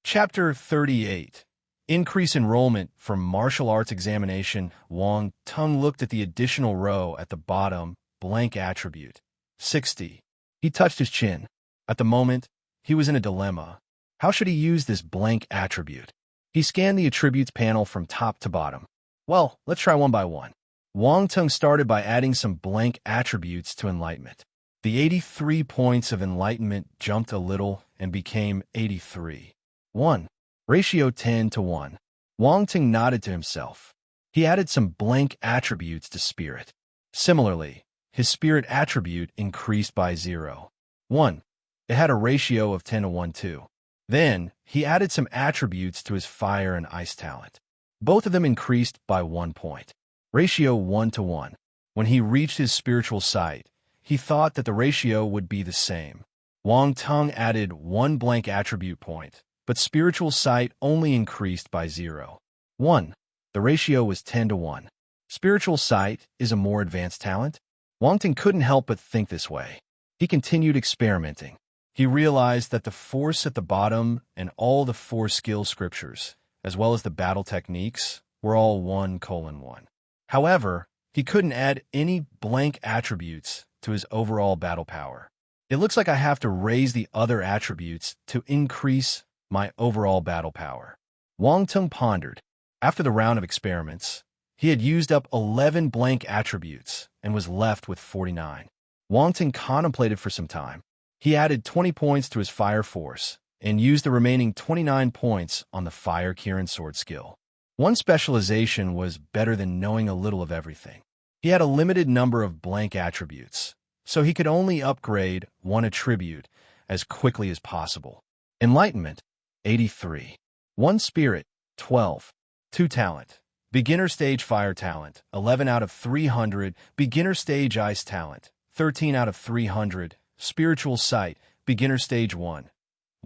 Chapter 38. Increase enrollment for martial arts examination. Wang Tung looked at the additional row at the bottom, blank attribute. 60. He touched his chin. At the moment, he was in a dilemma. How should he use this blank attribute? He scanned the attributes panel from top to bottom. Well, let's try one by one. Wang Tung started by adding some blank attributes to enlightenment. The 83 points of enlightenment jumped a little and became 83. 1. Ratio 10 to 1. Wang Tung nodded to himself. He added some blank attributes to spirit. Similarly, his spirit attribute increased by 0. 1. It had a ratio of 10 to 1 too. Then, he added some attributes to his fire and ice talent. Both of them increased by 1 point. Ratio 1 to 1. When he reached his spiritual sight, he thought that the ratio would be the same. Wang Tung added 1 blank attribute point, but spiritual sight only increased by 0. 1. The ratio was 10 to 1. Spiritual sight is a more advanced talent? Wang Tung couldn't help but think this way. He continued experimenting. He realized that the force at the bottom and all the 4 skill scriptures, as well as the battle techniques, were all 1:1. However, he couldn't add any blank attributes to his overall battle power. It looks like I have to raise the other attributes to increase my overall battle power. Wang Tung pondered. After the round of experiments, he had used up 11 blank attributes and was left with 49. Wang Tung contemplated for some time. He added 20 points to his fire force and used the remaining 29 points on the fire Kirin sword skill. One specialization was better than knowing a little of everything. He had a limited number of blank attributes, so he could only upgrade 1 attribute as quickly as possible. Enlightenment, 83. 1 spirit, 12. 2 talent. Beginner stage fire talent, 11 out of 300. Beginner stage ice talent, 13 out of 300. Spiritual sight, beginner stage 1.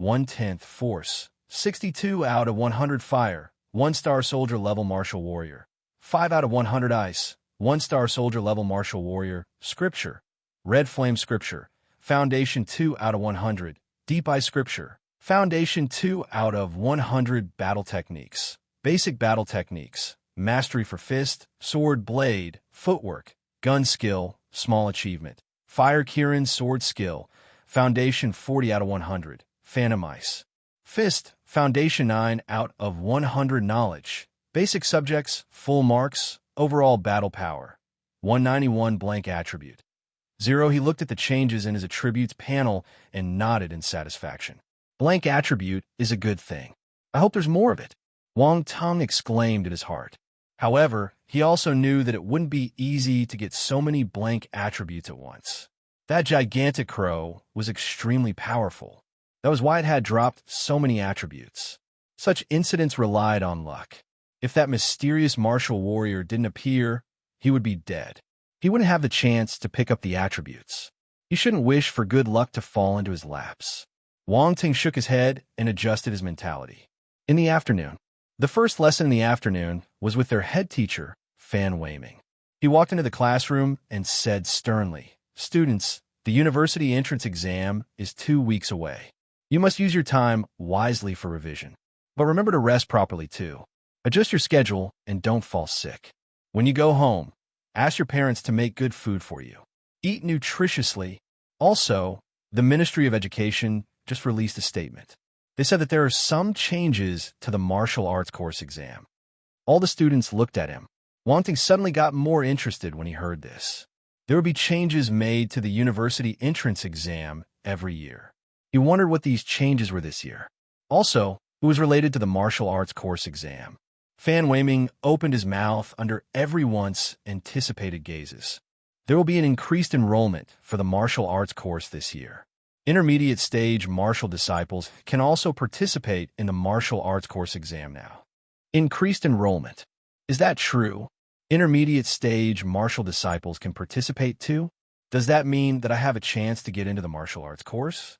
1/10 force, 62 out of 100 fire. 1-star soldier level martial warrior. 5 out of 100 ice. 1-star soldier level martial warrior. Scripture. Red flame scripture. Foundation 2 out of 100. Deep ice scripture. Foundation 2 out of 100. Battle techniques. Basic battle techniques. Mastery for fist, sword, blade, footwork, gun skill, small achievement. Fire Kirin sword skill. Foundation 40 out of 100. Phantom ice. Fist. Foundation 9 out of 100. Knowledge. Basic subjects, full marks, overall battle power. 191 blank attribute. 0. He looked at the changes in his attributes panel and nodded in satisfaction. Blank attribute is a good thing. I hope there's more of it. Wang Tung exclaimed in his heart. However, he also knew that it wouldn't be easy to get so many blank attributes at once. That gigantic crow was extremely powerful. That was why it had dropped so many attributes. Such incidents relied on luck. If that mysterious martial warrior didn't appear, he would be dead. He wouldn't have the chance to pick up the attributes. He shouldn't wish for good luck to fall into his laps. Wang Tung shook his head and adjusted his mentality. In the afternoon. The first lesson in the afternoon was with their head teacher, Fan Weiming. He walked into the classroom and said sternly, "Students, the university entrance exam is 2 weeks away. You must use your time wisely for revision. But remember to rest properly too. Adjust your schedule and don't fall sick. When you go home, ask your parents to make good food for you. Eat nutritiously." Also, the Ministry of Education just released a statement. They said that there are some changes to the martial arts course exam. All the students looked at him. Wang Tung suddenly got more interested when he heard this. There would be changes made to the university entrance exam every year. He wondered what these changes were this year. Also, it was related to the martial arts course exam. Fan Weiming opened his mouth under everyone's anticipated gazes. There will be an increased enrollment for the martial arts course this year. Intermediate stage martial disciples can also participate in the martial arts course exam now. Increased enrollment. Is that true? Intermediate stage martial disciples can participate too? Does that mean that I have a chance to get into the martial arts course?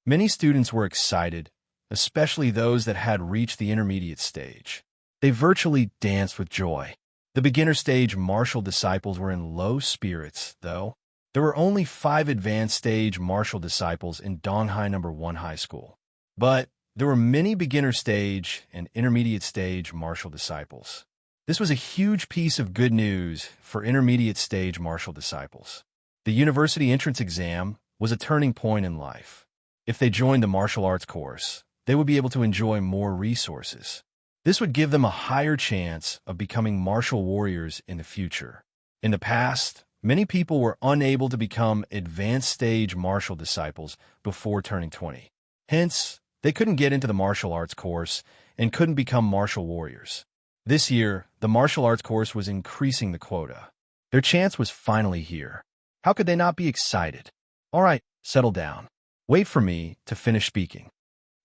Many students were excited, especially those that had reached the intermediate stage. They virtually danced with joy. The beginner stage martial disciples were in low spirits, though. There were only 5 advanced stage martial disciples in Donghai No. 1 High School. But There were many beginner stage and intermediate stage martial disciples. This was a huge piece of good news for intermediate stage martial disciples. The university entrance exam was a turning point in life. If they joined the martial arts course, they would be able to enjoy more resources. This would give them a higher chance of becoming martial warriors in the future. In the past, many people were unable to become advanced stage martial disciples before turning 20. Hence, they couldn't get into the martial arts course and couldn't become martial warriors. This year, the martial arts course was increasing the quota. Their chance was finally here. How could they not be excited? All right, settle down. Wait for me to finish speaking.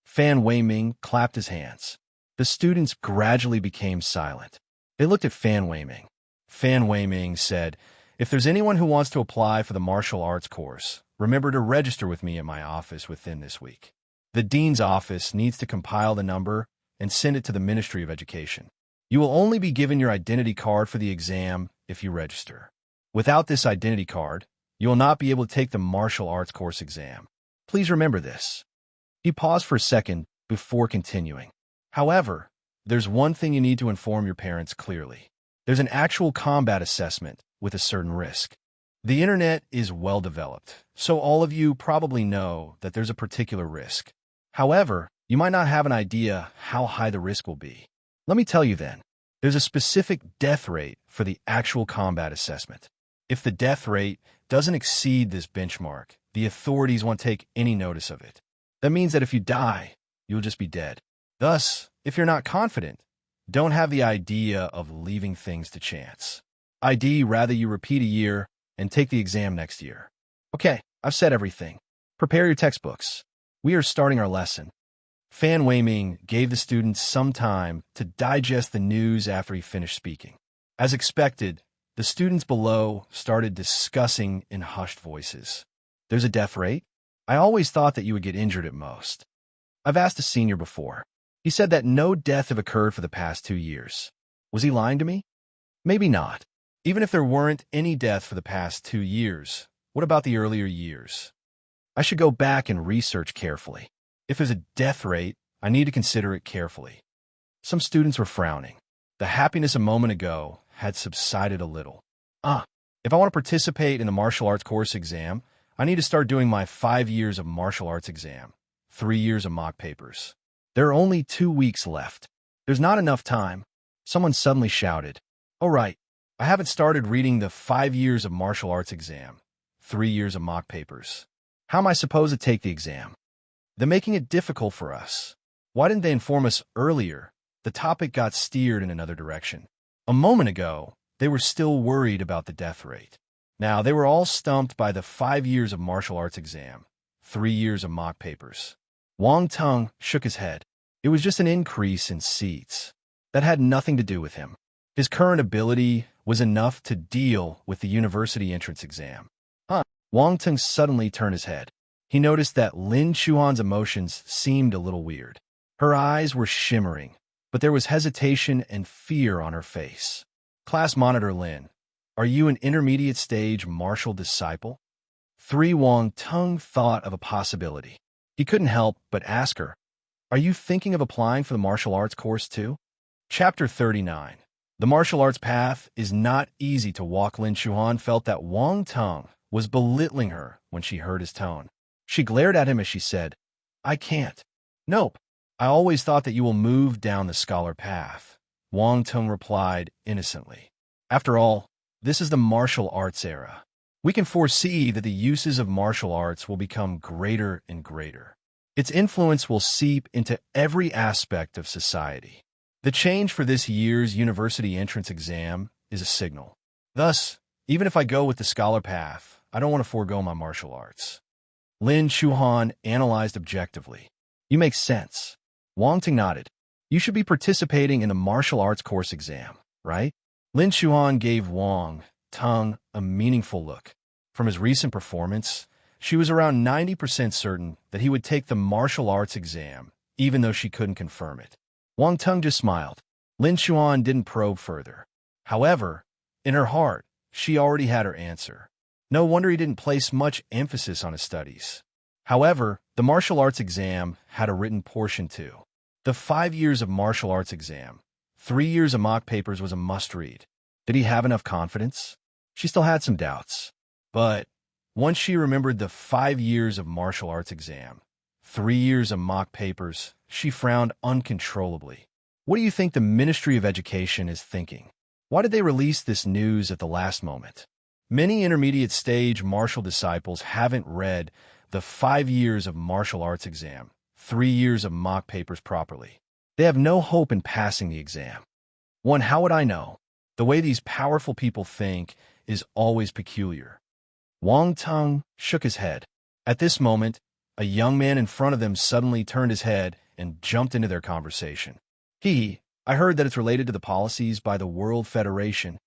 Fan Weiming clapped his hands. The students gradually became silent. They looked at Fan Weiming. Fan Weiming said, "If there's anyone who wants to apply for the martial arts course, remember to register with me at my office within this week. The dean's office needs to compile the number and send it to the Ministry of Education. You will only be given your identity card for the exam if you register. Without this identity card, you will not be able to take the martial arts course exam. Please remember this." He paused for a second before continuing. "However, there's one thing you need to inform your parents clearly. There's an actual combat assessment with a certain risk. The internet is well developed, so all of you probably know that there's a particular risk. However, you might not have an idea how high the risk will be. Let me tell you then, there's a specific death rate for the actual combat assessment. If the death rate doesn't exceed this benchmark, the authorities won't take any notice of it. That means that if you die, you'll just be dead. Thus, if you're not confident, don't have the idea of leaving things to chance. Rather you repeat a year and take the exam next year. Okay, I've said everything. Prepare your textbooks. We are starting our lesson." Fan Weiming gave the students some time to digest the news after he finished speaking. As expected, the students below started discussing in hushed voices. "There's a death rate? I always thought that you would get injured at most. I've asked a senior before. He said that no death have occurred for the past 2 years. Was he lying to me? Maybe not. Even if there weren't any death for the past 2 years, what about the earlier years? I should go back and research carefully. If there's a death rate, I need to consider it carefully." Some students were frowning. The happiness a moment ago had subsided a little. If I want to participate in the martial arts course exam, I need to start doing my 5 years of martial arts exam, 3 years of mock papers. There are only 2 weeks left. There's not enough time. Someone suddenly shouted, "Oh right, I haven't started reading the 5 years of martial arts exam, 3 years of mock papers. How am I supposed to take the exam? They're making it difficult for us. Why didn't they inform us earlier?" The topic got steered in another direction. A moment ago, they were still worried about the death rate. Now they were all stumped by the 5 years of martial arts exam, 3 years of mock papers. Wang Tung shook his head. It was just an increase in seats. That had nothing to do with him. His current ability was enough to deal with the university entrance exam. Wang Tung suddenly turned his head. He noticed that Lin Chuan's emotions seemed a little weird. Her eyes were shimmering, but there was hesitation and fear on her face. "Class monitor Lin, are you an intermediate stage martial disciple?" Wang Tung thought of a possibility. He couldn't help but ask her, "Are you thinking of applying for the martial arts course too?" Chapter 39. The martial arts path is not easy to walk. Lin Chuan felt that Wang Tung was belittling her when she heard his tone. She glared at him as she said, "I can't." "Nope. I always thought that you will move down the scholar path," Wang Tung replied innocently. "After all, this is the martial arts era. We can foresee that the uses of martial arts will become greater and greater. Its influence will seep into every aspect of society. The change for this year's university entrance exam is a signal. Thus, even if I go with the scholar path, I don't want to forego my martial arts." Lin Chuan analyzed objectively. "You make sense." Wang Tung nodded. "You should be participating in the martial arts course exam, right?" Lin Chuan gave Wang Tung a meaningful look. From his recent performance, she was around 90% certain that he would take the martial arts exam, even though she couldn't confirm it. Wang Tung just smiled. Lin Chuan didn't probe further. However, in her heart, she already had her answer. No wonder he didn't place much emphasis on his studies. However, the martial arts exam had a written portion too. The 5 years of martial arts exam, 3 years of mock papers was a must-read. Did he have enough confidence? She still had some doubts. But once she remembered the 5 years of martial arts exam, 3 years of mock papers, she frowned uncontrollably. What do you think the Ministry of Education is thinking? Why did they release this news at the last moment? Many intermediate stage martial disciples haven't read the 5 years of martial arts exam, 3 years of mock papers properly. They have no hope in passing the exam. One, how would I know? The way these powerful people think is always peculiar. Wang Tung shook his head. At this moment, a young man in front of them suddenly turned his head and jumped into their conversation. I heard that it's related to the policies by the World Federation.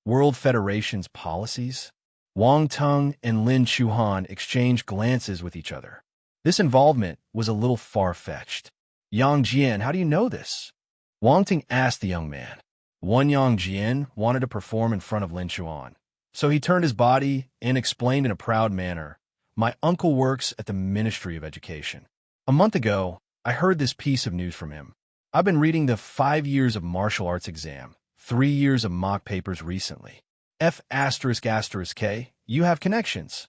World Federation's policies? Wang Tung and Lin Chuhan exchanged glances with each other. This involvement was a little far-fetched. Yang Jian, how do you know this? Wang Tung asked the young man. One Yang Jian wanted to perform in front of Lin Chuan, so he turned his body and explained in a proud manner, "My uncle works at the Ministry of Education. A month ago, I heard this piece of news from him. I've been reading the 5 years of martial arts exam, 3 years of mock papers recently. F***K, you have connections."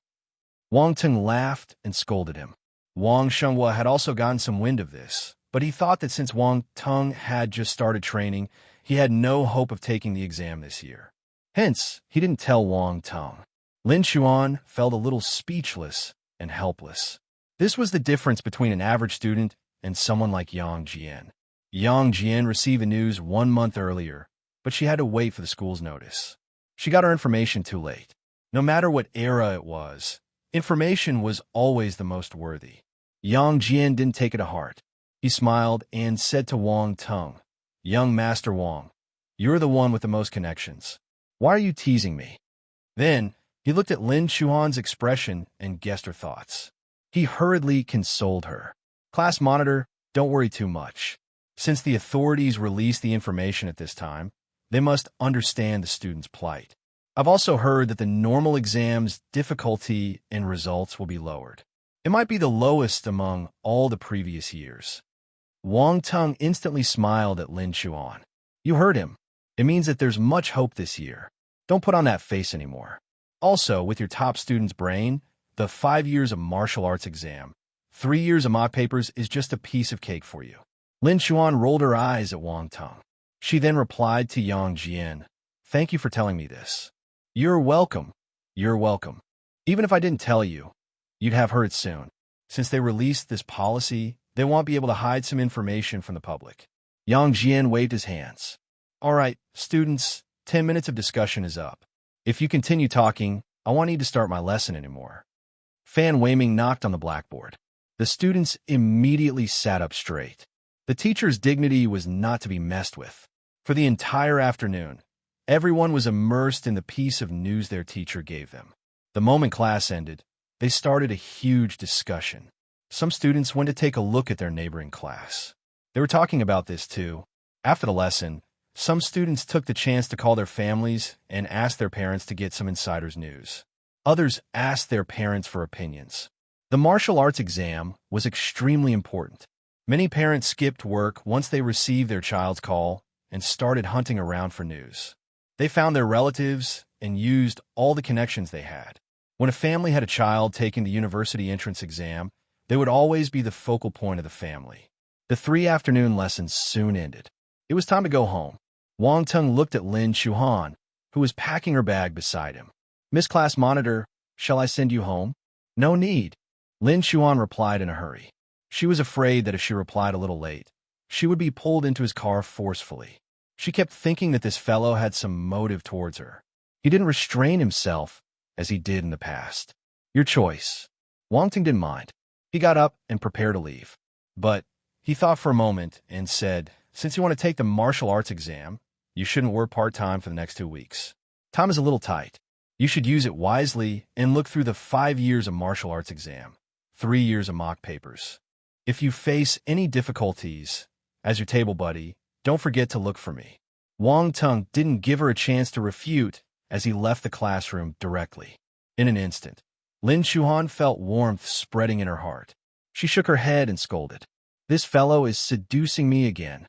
Wang Tung laughed and scolded him. Wang Shenghua had also gotten some wind of this, but he thought that since Wang Tung had just started training, he had no hope of taking the exam this year. Hence, he didn't tell Wang Tung. Lin Chuan felt a little speechless and helpless. This was the difference between an average student and someone like Yang Jian. Yang Jian received the news 1 month earlier, but she had to wait for the school's notice. She got her information too late. No matter what era it was, information was always the most worthy. Yang Jian didn't take it to heart. He smiled and said to Wang Tung, "Young Master Wang, you're the one with the most connections. Why are you teasing me?" Then, he looked at Lin Chuan's expression and guessed her thoughts. He hurriedly consoled her. "Class monitor, don't worry too much. Since the authorities released the information at this time, they must understand the student's plight. I've also heard that the normal exam's difficulty and results will be lowered. It might be the lowest among all the previous years." Wang Tung instantly smiled at Lin Chuan. "You heard him. It means that there's much hope this year. Don't put on that face anymore. Also, with your top student's brain, the 5 years of martial arts exam, 3 years of mock papers is just a piece of cake for you." Lin Chuan rolled her eyes at Wang Tung. She then replied to Yang Jian, "Thank you for telling me this." "You're welcome. You're welcome. Even if I didn't tell you, you'd have heard it soon. Since they released this policy, they won't be able to hide some information from the public." Yang Jian waved his hands. "All right, students, 10 minutes of discussion is up. If you continue talking, I won't need to start my lesson anymore." Fan Weiming knocked on the blackboard. The students immediately sat up straight. The teacher's dignity was not to be messed with. For the entire afternoon, everyone was immersed in the piece of news their teacher gave them. The moment class ended, they started a huge discussion. Some students went to take a look at their neighboring class. They were talking about this too. After the lesson, some students took the chance to call their families and ask their parents to get some insider's news. Others asked their parents for opinions. The martial arts exam was extremely important. Many parents skipped work once they received their child's call and started hunting around for news. They found their relatives and used all the connections they had. When a family had a child taking the university entrance exam, they would always be the focal point of the family. The 3 afternoon lessons soon ended. It was time to go home. Wang Tung looked at Lin Chuan, who was packing her bag beside him. "Miss Class Monitor, shall I send you home?" "No need," Lin Chuan replied in a hurry. She was afraid that if she replied a little late, she would be pulled into his car forcefully. She kept thinking that this fellow had some motive towards her. He didn't restrain himself as he did in the past. "Your choice." Wang Tung didn't mind. He got up and prepared to leave. But he thought for a moment and said, "Since you want to take the martial arts exam, you shouldn't work part-time for the next 2 weeks. Time is a little tight. You should use it wisely and look through the 5 years of martial arts exam, 3 years of mock papers. If you face any difficulties, as your table buddy, don't forget to look for me." Wang Tung didn't give her a chance to refute as he left the classroom directly. In an instant, Lin Chuan felt warmth spreading in her heart. She shook her head and scolded. This fellow is seducing me again.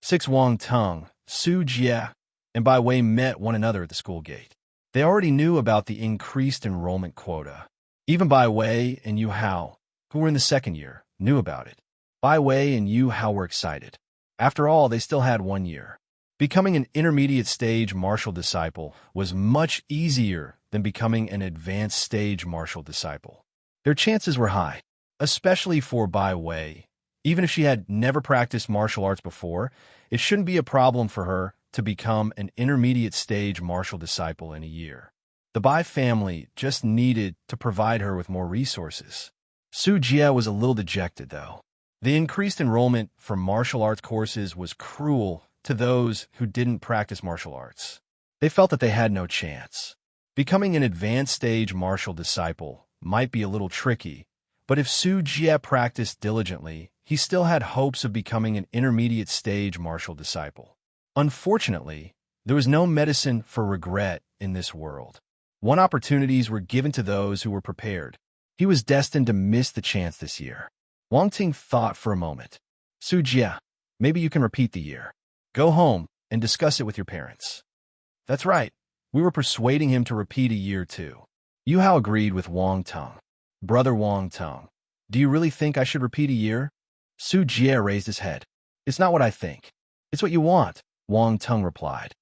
6 Wang Tung, Su Jie, and Bai Wei met one another at the school gate. They already knew about the increased enrollment quota. Even Bai Wei and Yu Hao, who were in the second year, knew about it. Bai Wei and Yu Hao were excited. After all, they still had 1 year. Becoming an intermediate stage martial disciple was much easier than becoming an advanced stage martial disciple. Their chances were high, especially for Bai Wei. Even if she had never practiced martial arts before, it shouldn't be a problem for her to become an intermediate stage martial disciple in a year. The Bai family just needed to provide her with more resources. Su Jie was a little dejected, though. The increased enrollment for martial arts courses was cruel to those who didn't practice martial arts. They felt that they had no chance. Becoming an advanced stage martial disciple might be a little tricky, but if Su Jie practiced diligently, he still had hopes of becoming an intermediate stage martial disciple. Unfortunately, there was no medicine for regret in this world. Opportunities were given to those who were prepared. He was destined to miss the chance this year. Wang Ting thought for a moment. Su Jie, maybe you can repeat the year. Go home and discuss it with your parents. That's right. We were persuading him to repeat a year too. Yu Hao agreed with Wang Tung. Brother Wang Tung, do you really think I should repeat a year? Su Jie raised his head. It's not what I think. It's what you want, Wang Tung replied.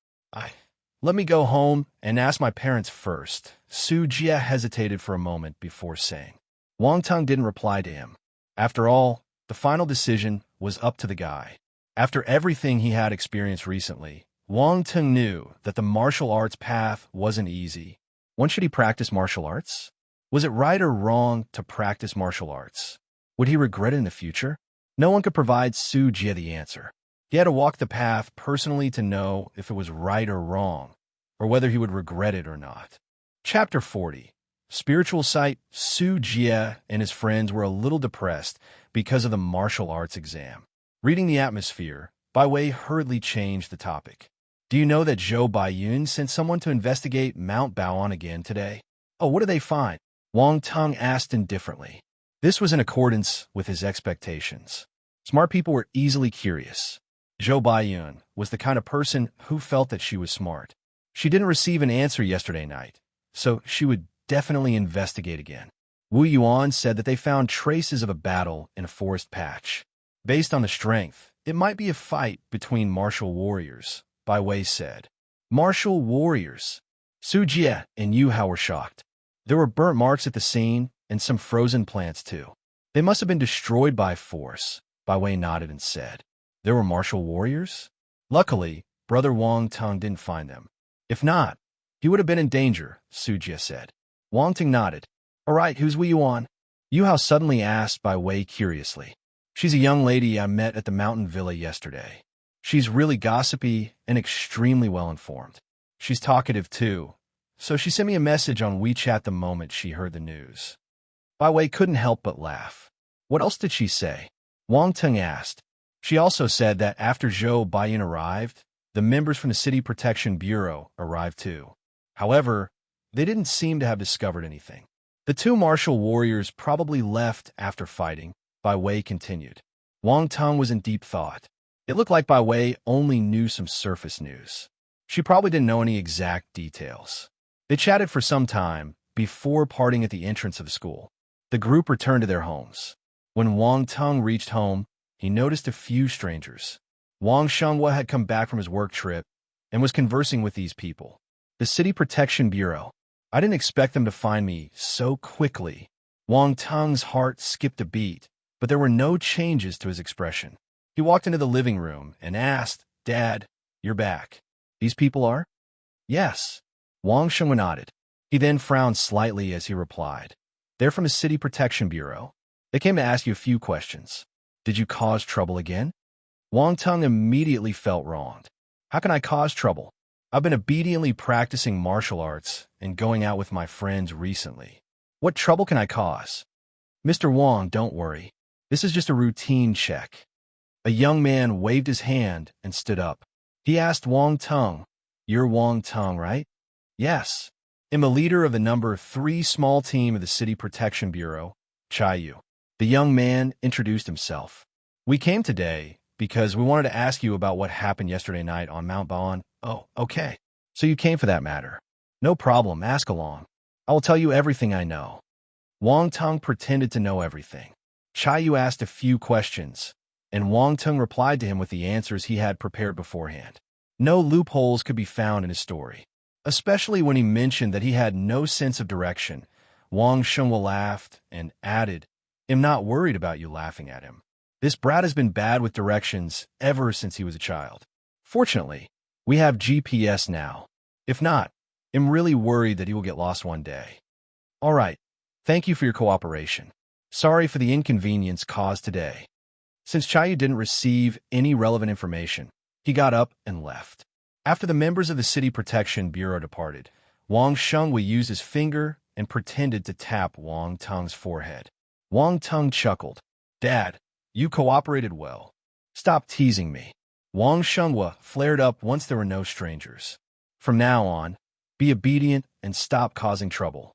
Let me go home and ask my parents first. Su Jie hesitated for a moment before saying. Wang Tung didn't reply to him. After all, the final decision was up to the guy. After everything he had experienced recently, Wang Tung knew that the martial arts path wasn't easy. When should he practice martial arts? Was it right or wrong to practice martial arts? Would he regret it in the future? No one could provide Su Jie the answer. He had to walk the path personally to know if it was right or wrong, or whether he would regret it or not. Chapter 40. Spiritual sight. Su Jie and his friends were a little depressed because of the martial arts exam. Reading the atmosphere, Bai Wei hurriedly changed the topic. Do you know that Zhou Baiyun sent someone to investigate Mount Baoan again today? Oh, what did they find? Wang Tung asked indifferently. This was in accordance with his expectations. Smart people were easily curious. Zhou Baiyun was the kind of person who felt that she was smart. She didn't receive an answer yesterday night, so she would definitely investigate again. Wu Yuan said that they found traces of a battle in a forest patch. Based on the strength, it might be a fight between martial warriors, Bai Wei said. Martial warriors? Su Jie and Yu Hao were shocked. There were burnt marks at the scene and some frozen plants too. They must have been destroyed by force, Bai Wei nodded and said. There were martial warriors? Luckily, Brother Wang Tung didn't find them. If not, he would have been in danger, Su Jie said. Wang Ting nodded. All right, who's Wu Yuan? Yu Hao suddenly asked Bai Wei curiously. She's a young lady I met at the mountain villa yesterday. She's really gossipy and extremely well-informed. She's talkative too, so she sent me a message on WeChat the moment she heard the news. Bai Wei couldn't help but laugh. What else did she say? Wang Tung asked. She also said that after Zhou Baiyun arrived, the members from the City Protection Bureau arrived too. However, they didn't seem to have discovered anything. The two martial warriors probably left after fighting, Bai Wei continued. Wang Tung was in deep thought. It looked like Bai Wei only knew some surface news. She probably didn't know any exact details. They chatted for some time before parting at the entrance of the school. The group returned to their homes. When Wang Tung reached home, he noticed a few strangers. Wang Shenghua had come back from his work trip and was conversing with these people. The City Protection Bureau. I didn't expect them to find me so quickly. Wang Tung's heart skipped a beat, but there were no changes to his expression. He walked into the living room and asked, Dad, you're back. These people are? Yes. Wang Shenghua nodded. He then frowned slightly as he replied. They're from the City Protection Bureau. They came to ask you a few questions. Did you cause trouble again? Wang Tung immediately felt wronged. How can I cause trouble? I've been obediently practicing martial arts and going out with my friends recently. What trouble can I cause? Mr. Wang, don't worry. This is just a routine check. A young man waved his hand and stood up. He asked Wang Tung, You're Wang Tung, right? Yes. am the leader of the number 3 small team of the City Protection Bureau, Chayu. The young man introduced himself. We came today because we wanted to ask you about what happened yesterday night on Mount Baon. Oh, okay. So you came for that matter. No problem, ask along. I will tell you everything I know. Wang Tung pretended to know everything. Chayu asked a few questions, and Wang Tung replied to him with the answers he had prepared beforehand. No loopholes could be found in his story, especially when he mentioned that he had no sense of direction. Wang Shengwa laughed and added, "I'm not worried about you laughing at him. This brat has been bad with directions ever since he was a child. Fortunately, we have GPS now. If not, I'm really worried that he will get lost one day. All right, thank you for your cooperation. Sorry for the inconvenience caused today." Since Chayu didn't receive any relevant information, he got up and left. After the members of the City Protection Bureau departed, Wang Shengwa used his finger and pretended to tap Wang Tung's forehead. Wang Tung chuckled. "Dad, you cooperated well. Stop teasing me." Wang Shengwa flared up once there were no strangers. "From now on, be obedient and stop causing trouble."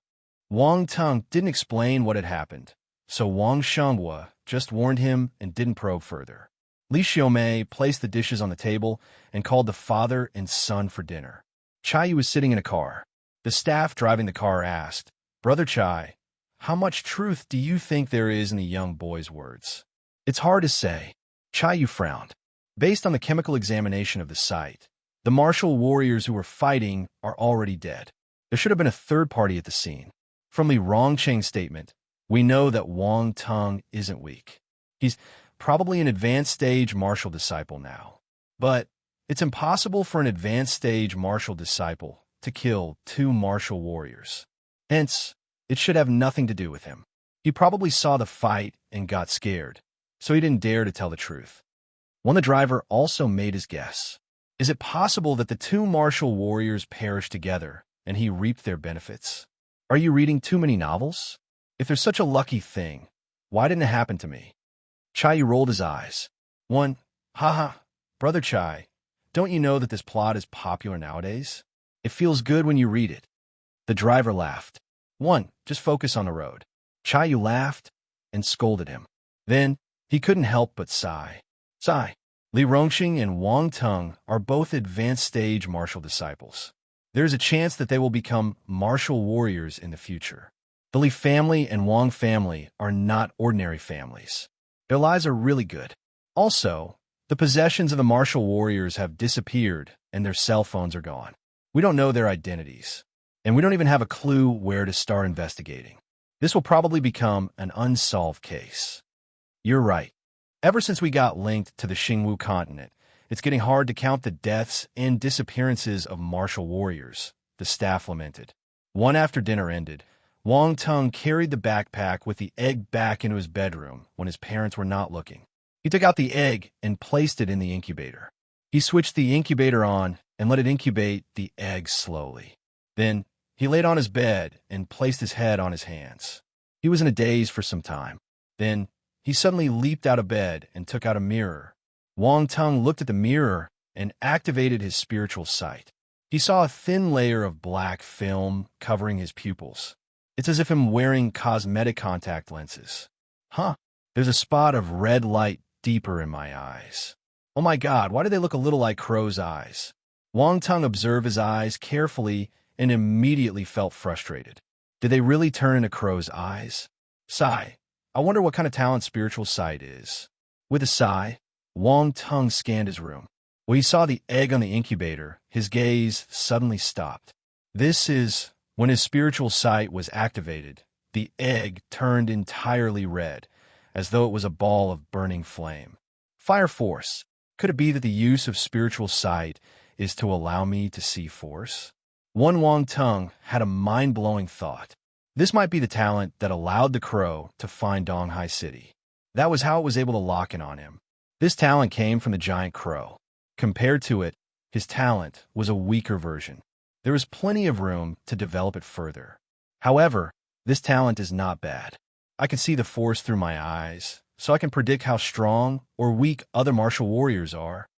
Wang Tung didn't explain what had happened, so Wang Shengwa just warned him and didn't probe further. Li Xiaomei placed the dishes on the table and called the father and son for dinner. Chayu was sitting in a car. The staff driving the car asked, "Brother Chai, how much truth do you think there is in the young boy's words?" "It's hard to say." Chayu frowned. "Based on the chemical examination of the site, the martial warriors who were fighting are already dead. There should have been a third party at the scene. From Li Rongqing's statement, we know that Wang Tung isn't weak. He's probably an advanced stage martial disciple now. But it's impossible for an advanced stage martial disciple to kill 2 martial warriors. Hence, it should have nothing to do with him. He probably saw the fight and got scared, so he didn't dare to tell the truth." When the driver also made his guess. Is it possible that the 2 martial warriors perished together and he reaped their benefits? Are you reading too many novels? If there's such a lucky thing, why didn't it happen to me? Chayu rolled his eyes. Haha, Brother Chai, don't you know that this plot is popular nowadays? It feels good when you read it. The driver laughed. Just focus on the road." Chayu laughed and scolded him. Then he couldn't help but sigh. Li Rongqing and Wang Tung are both advanced stage martial disciples. There's a chance that they will become martial warriors in the future. The Li family and Wang family are not ordinary families. Their lives are really good. Also, the possessions of the martial warriors have disappeared and their cell phones are gone. We don't know their identities, and we don't even have a clue where to start investigating. This will probably become an unsolved case. You're right. Ever since we got linked to the Xingwu continent, it's getting hard to count the deaths and disappearances of martial warriors, the staff lamented. One after dinner ended, Wang Tung carried the backpack with the egg back into his bedroom when his parents were not looking. He took out the egg and placed it in the incubator. He switched the incubator on and let it incubate the egg slowly. Then he laid on his bed and placed his head on his hands. He was in a daze for some time. Then he suddenly leaped out of bed and took out a mirror. Wang Tung looked at the mirror and activated his spiritual sight. He saw a thin layer of black film covering his pupils. It's as if I'm wearing cosmetic contact lenses. There's a spot of red light deeper in my eyes. Oh my God, why do they look a little like crow's eyes? Wang Tung observed his eyes carefully and immediately felt frustrated. Did they really turn into crow's eyes? Sigh. I wonder what kind of talent spiritual sight is. With a sigh, Wang Tung scanned his room. When he saw the egg on the incubator, his gaze suddenly stopped. This is when his spiritual sight was activated. The egg turned entirely red, as though it was a ball of burning flame. Fire force. Could it be that the use of spiritual sight is to allow me to see force? Wang Tung had a mind-blowing thought. This might be the talent that allowed the crow to find Donghai City. That was how it was able to lock in on him. This talent came from the giant crow. Compared to it, his talent was a weaker version. There was plenty of room to develop it further. However, this talent is not bad. I can see the force through my eyes, so I can predict how strong or weak other martial warriors are.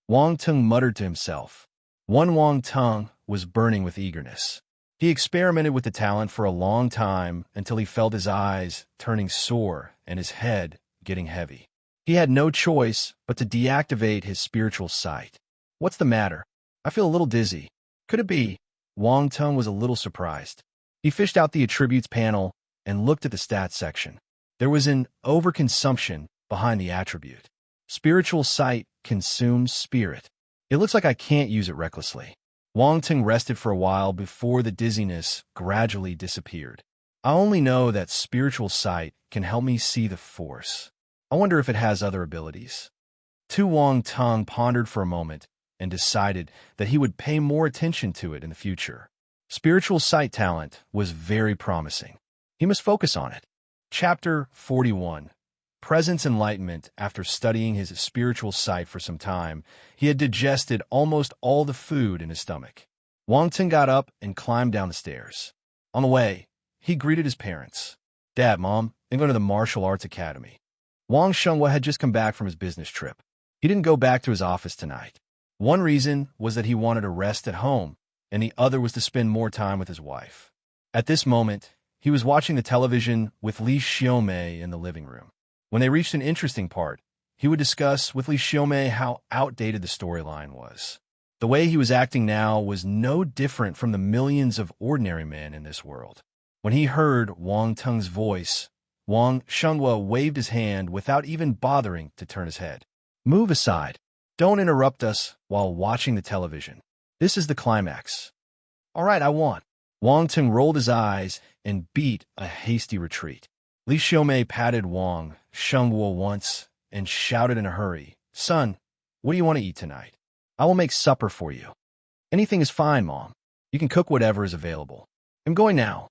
Wang Tung muttered to himself. Wang Tung was burning with eagerness. He experimented with the talent for a long time until he felt his eyes turning sore and his head getting heavy. He had no choice but to deactivate his spiritual sight. What's the matter? I feel a little dizzy. Could it be? Wang Tung was a little surprised. He fished out the attributes panel and looked at the stats section. There was an overconsumption behind the attribute. Spiritual sight consumes spirit. It looks like I can't use it recklessly. Wang Tung rested for a while before the dizziness gradually disappeared. I only know that spiritual sight can help me see the force. I wonder if it has other abilities. Wang Tung pondered for a moment and decided that he would pay more attention to it in the future. Spiritual sight talent was very promising. He must focus on it. Chapter 41. Presence enlightenment. After studying his spiritual sight for some time, he had digested almost all the food in his stomach. Wang Tung got up and climbed down the stairs. On the way, he greeted his parents. Dad, Mom, I'm going to the martial arts academy. Wang Shengwa had just come back from his business trip. He didn't go back to his office tonight. One reason was that he wanted to rest at home, and the other was to spend more time with his wife. At this moment, he was watching the television with Li Xiaomei in the living room. When they reached an interesting part, he would discuss with Li Xiaomei how outdated the storyline was. The way he was acting now was no different from the millions of ordinary men in this world. When he heard Wang Tung's voice, Wang Shengwa waved his hand without even bothering to turn his head. Move aside. Don't interrupt us while watching the television. This is the climax. All right, I want. Wang Tung rolled his eyes and beat a hasty retreat. Li Xiaomei patted Wang Shengwa once and shouted in a hurry, Son, what do you want to eat tonight? I will make supper for you. Anything is fine, Mom. You can cook whatever is available. I'm going now.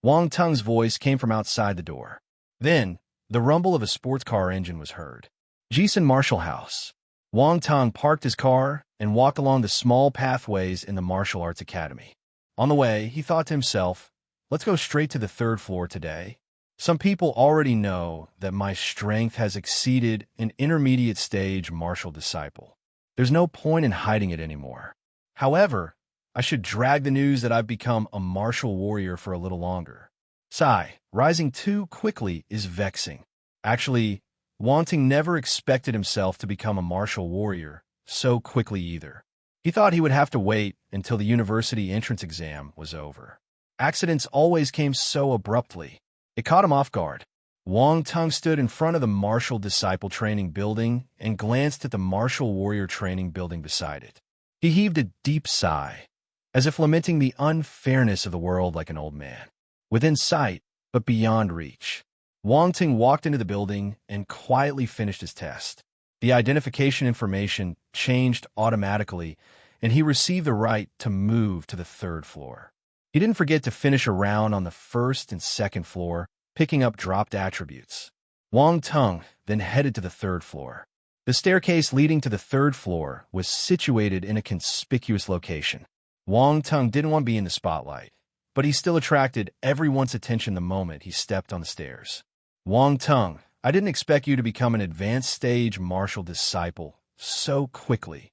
Wang Tung's voice came from outside the door. Then, the rumble of a sports car engine was heard. Jisun Martial House. Wang Tung parked his car and walked along the small pathways in the martial arts academy. On the way, he thought to himself, let's go straight to the third floor today. Some people already know that my strength has exceeded an intermediate stage martial disciple. There's no point in hiding it anymore. However, I should drag the news that I've become a martial warrior for a little longer. Sigh, rising too quickly is vexing. Actually, Wang Tung never expected himself to become a martial warrior so quickly either. He thought he would have to wait until the university entrance exam was over. Accidents always came so abruptly. It caught him off guard. Wang Tung stood in front of the martial disciple training building and glanced at the martial warrior training building beside it. He heaved a deep sigh, as if lamenting the unfairness of the world like an old man. Within sight, but beyond reach, Wang Tung walked into the building and quietly finished his test. The identification information changed automatically, and he received the right to move to the third floor. He didn't forget to finish a round on the first and second floor, picking up dropped attributes. Wang Tung then headed to the third floor. The staircase leading to the third floor was situated in a conspicuous location. Wang Tung didn't want to be in the spotlight, but he still attracted everyone's attention the moment he stepped on the stairs. Wang Tung, I didn't expect you to become an advanced stage martial disciple so quickly.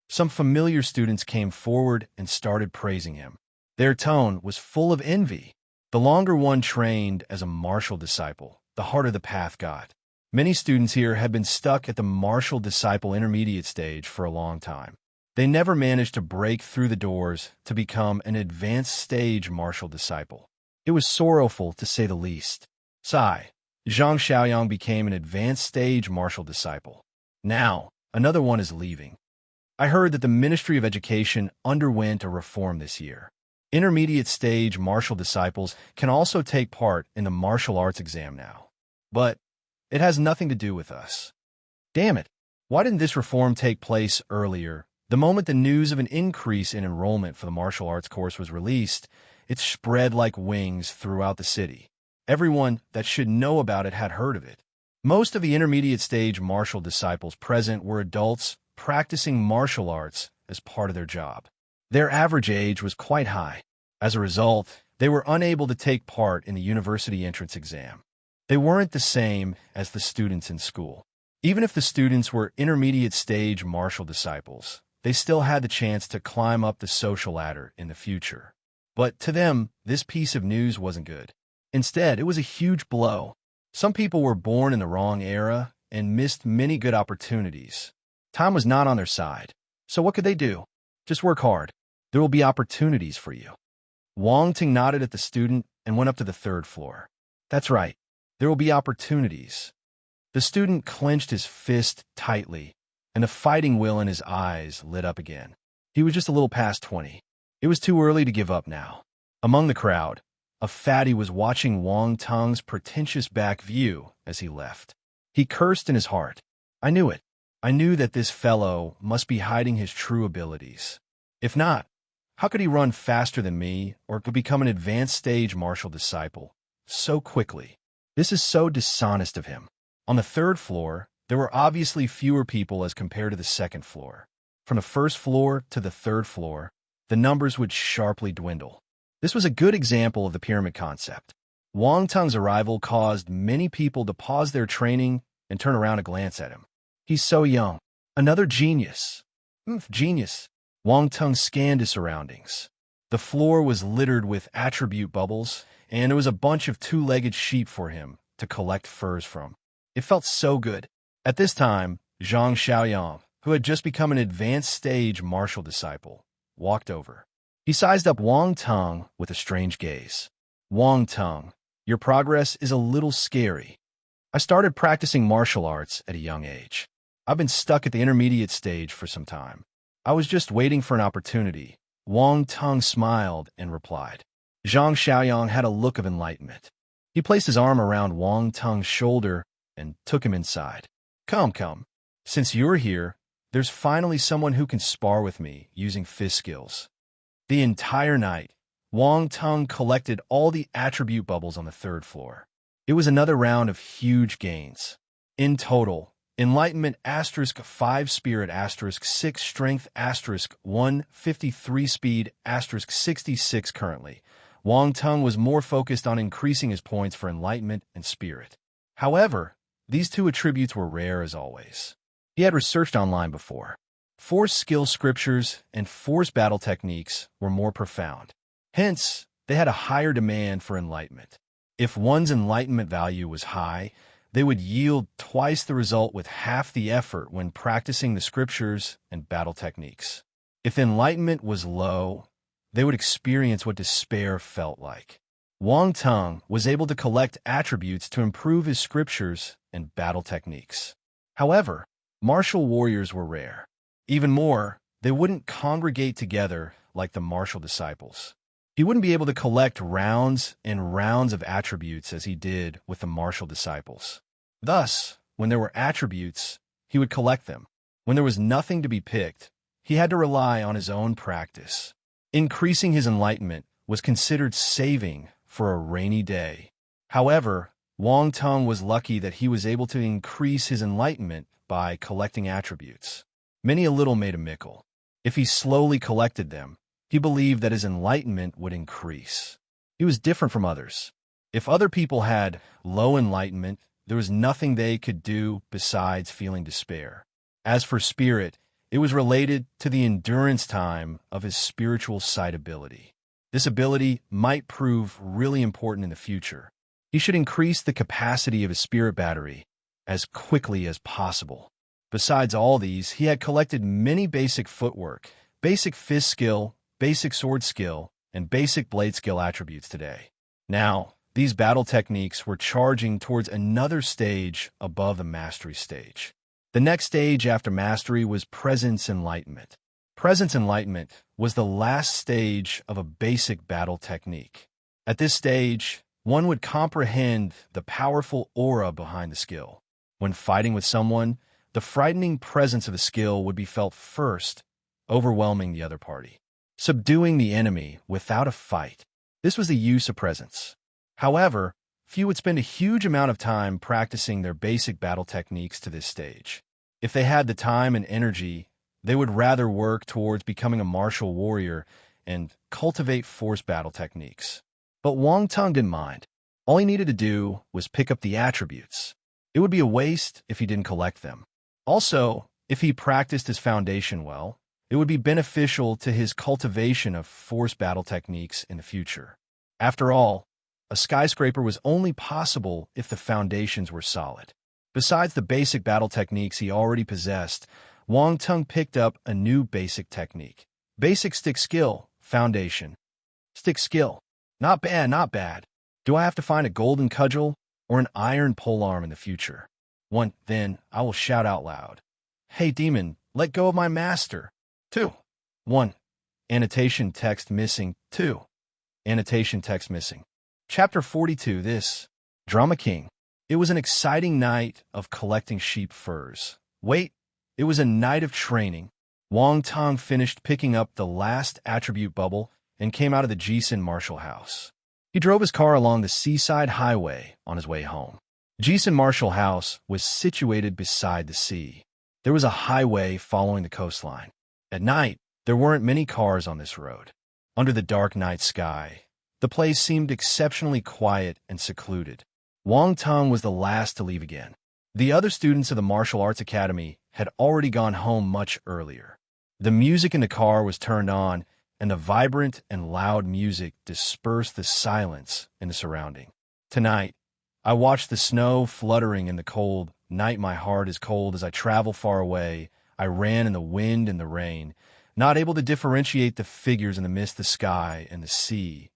Some familiar students came forward and started praising him. Their tone was full of envy. The longer one trained as a martial disciple, the harder the path got. Many students here had been stuck at the martial disciple intermediate stage for a long time. They never managed to break through the doors to become an advanced stage martial disciple. It was sorrowful to say the least. Sigh. Zhang Xiaoyang became an advanced stage martial disciple. Now, another one is leaving. I heard that the Ministry of Education underwent a reform this year. Intermediate stage martial disciples can also take part in the martial arts exam now. But it has nothing to do with us. Damn it, why didn't this reform take place earlier? The moment the news of an increase in enrollment for the martial arts course was released, it spread like wings throughout the city. Everyone that should know about it had heard of it. Most of the intermediate stage martial disciples present were adults practicing martial arts as part of their job. Their average age was quite high. As a result, they were unable to take part in the university entrance exam. They weren't the same as the students in school. Even if the students were intermediate stage martial disciples, they still had the chance to climb up the social ladder in the future. But to them, this piece of news wasn't good. Instead, it was a huge blow. Some people were born in the wrong era and missed many good opportunities. Time was not on their side. So what could they do? Just work hard. There will be opportunities for you. Wang Ting nodded at the student and went up to the third floor. That's right. There will be opportunities. The student clenched his fist tightly, and the fighting will in his eyes lit up again. He was just a little past 20. It was too early to give up now. Among the crowd, a fatty was watching Wang Tung's pretentious back view as he left. He cursed in his heart. I knew it. I knew that this fellow must be hiding his true abilities. If not, how could he run faster than me or could become an advanced stage martial disciple so quickly? This is so dishonest of him. On the third floor, there were obviously fewer people as compared to the second floor. From the first floor to the third floor, the numbers would sharply dwindle. This was a good example of the pyramid concept. Wang Tung's arrival caused many people to pause their training and turn around to glance at him. He's so young. Another genius. Genius. Wang Tung scanned his surroundings. The floor was littered with attribute bubbles, and there was a bunch of two-legged sheep for him to collect furs from. It felt so good. At this time, Zhang Xiaoyang, who had just become an advanced stage martial disciple, walked over. He sized up Wang Tung with a strange gaze. Wang Tung, your progress is a little scary. I started practicing martial arts at a young age. I've been stuck at the intermediate stage for some time. I was just waiting for an opportunity. Wang Tung smiled and replied. Zhang Xiaoyang had a look of enlightenment. He placed his arm around Wang Tung's shoulder and took him inside. Come. Since you're here, there's finally someone who can spar with me using fist skills. The entire night, Wang Tung collected all the attribute bubbles on the third floor. It was another round of huge gains. In total, Enlightenment *5 Spirit *6 Strength *1 53 Speed *66 currently. Wang Tung was more focused on increasing his points for Enlightenment and Spirit. However, these two attributes were rare as always. He had researched online before. Force skill scriptures and force battle techniques were more profound. Hence, they had a higher demand for enlightenment. If one's enlightenment value was high, they would yield twice the result with half the effort when practicing the scriptures and battle techniques. If enlightenment was low, they would experience what despair felt like. Wang Tung was able to collect attributes to improve his scriptures and battle techniques. However, martial warriors were rare. Even more, they wouldn't congregate together like the martial disciples. He wouldn't be able to collect rounds and rounds of attributes as he did with the martial disciples. Thus, when there were attributes, he would collect them. When there was nothing to be picked, he had to rely on his own practice. Increasing his enlightenment was considered saving for a rainy day. However, Wang Tung was lucky that he was able to increase his enlightenment by collecting attributes. Many a little made a mickle. If he slowly collected them, he believed that his enlightenment would increase. He was different from others. If other people had low enlightenment, there was nothing they could do besides feeling despair. As for spirit, it was related to the endurance time of his spiritual sight ability. This ability might prove really important in the future. He should increase the capacity of his spirit battery as quickly as possible. Besides all these, he had collected many basic footwork, basic fist skill, basic sword skill, and basic blade skill attributes today. Now, these battle techniques were charging towards another stage above the mastery stage. The next stage after mastery was presence enlightenment. Presence enlightenment was the last stage of a basic battle technique. At this stage, one would comprehend the powerful aura behind the skill. When fighting with someone, the frightening presence of a skill would be felt first, overwhelming the other party. Subduing the enemy without a fight. This was the use of presence. However, few would spend a huge amount of time practicing their basic battle techniques to this stage. If they had the time and energy, they would rather work towards becoming a martial warrior and cultivate force battle techniques. But Wang Tung didn't mind. All he needed to do was pick up the attributes. It would be a waste if he didn't collect them. Also, if he practiced his foundation well, It would be beneficial to his cultivation of force battle techniques in the future. After all, a skyscraper was only possible if the foundations were solid. Besides the basic battle techniques he already possessed, Wang Tung picked up a new basic technique. Basic stick skill, foundation. Stick skill. Not bad, not bad. Do I have to find a golden cudgel or an iron polearm in the future? Then I will shout out loud. Hey demon, let go of my master. 2. 1. Annotation text missing. 2. Annotation text missing. Chapter 42. This Drama King. It was an exciting night of collecting sheep furs. Wait, it was a night of training. Wang Tong finished picking up the last attribute bubble and came out of the Jisun Marshall House. He drove his car along the seaside highway on his way home. Jisun Marshall House was situated beside the sea. There was a highway following the coastline. At night, there weren't many cars on this road. Under the dark night sky, the place seemed exceptionally quiet and secluded. Wang Tong was the last to leave again. The other students of the Martial Arts Academy had already gone home much earlier. The music in the car was turned on, and the vibrant and loud music dispersed the silence in the surrounding. Tonight, I watched the snow fluttering in the cold night. My heart is cold as I travel far away. I ran in the wind and the rain, not able to differentiate the figures in the mist, the sky, and the sea.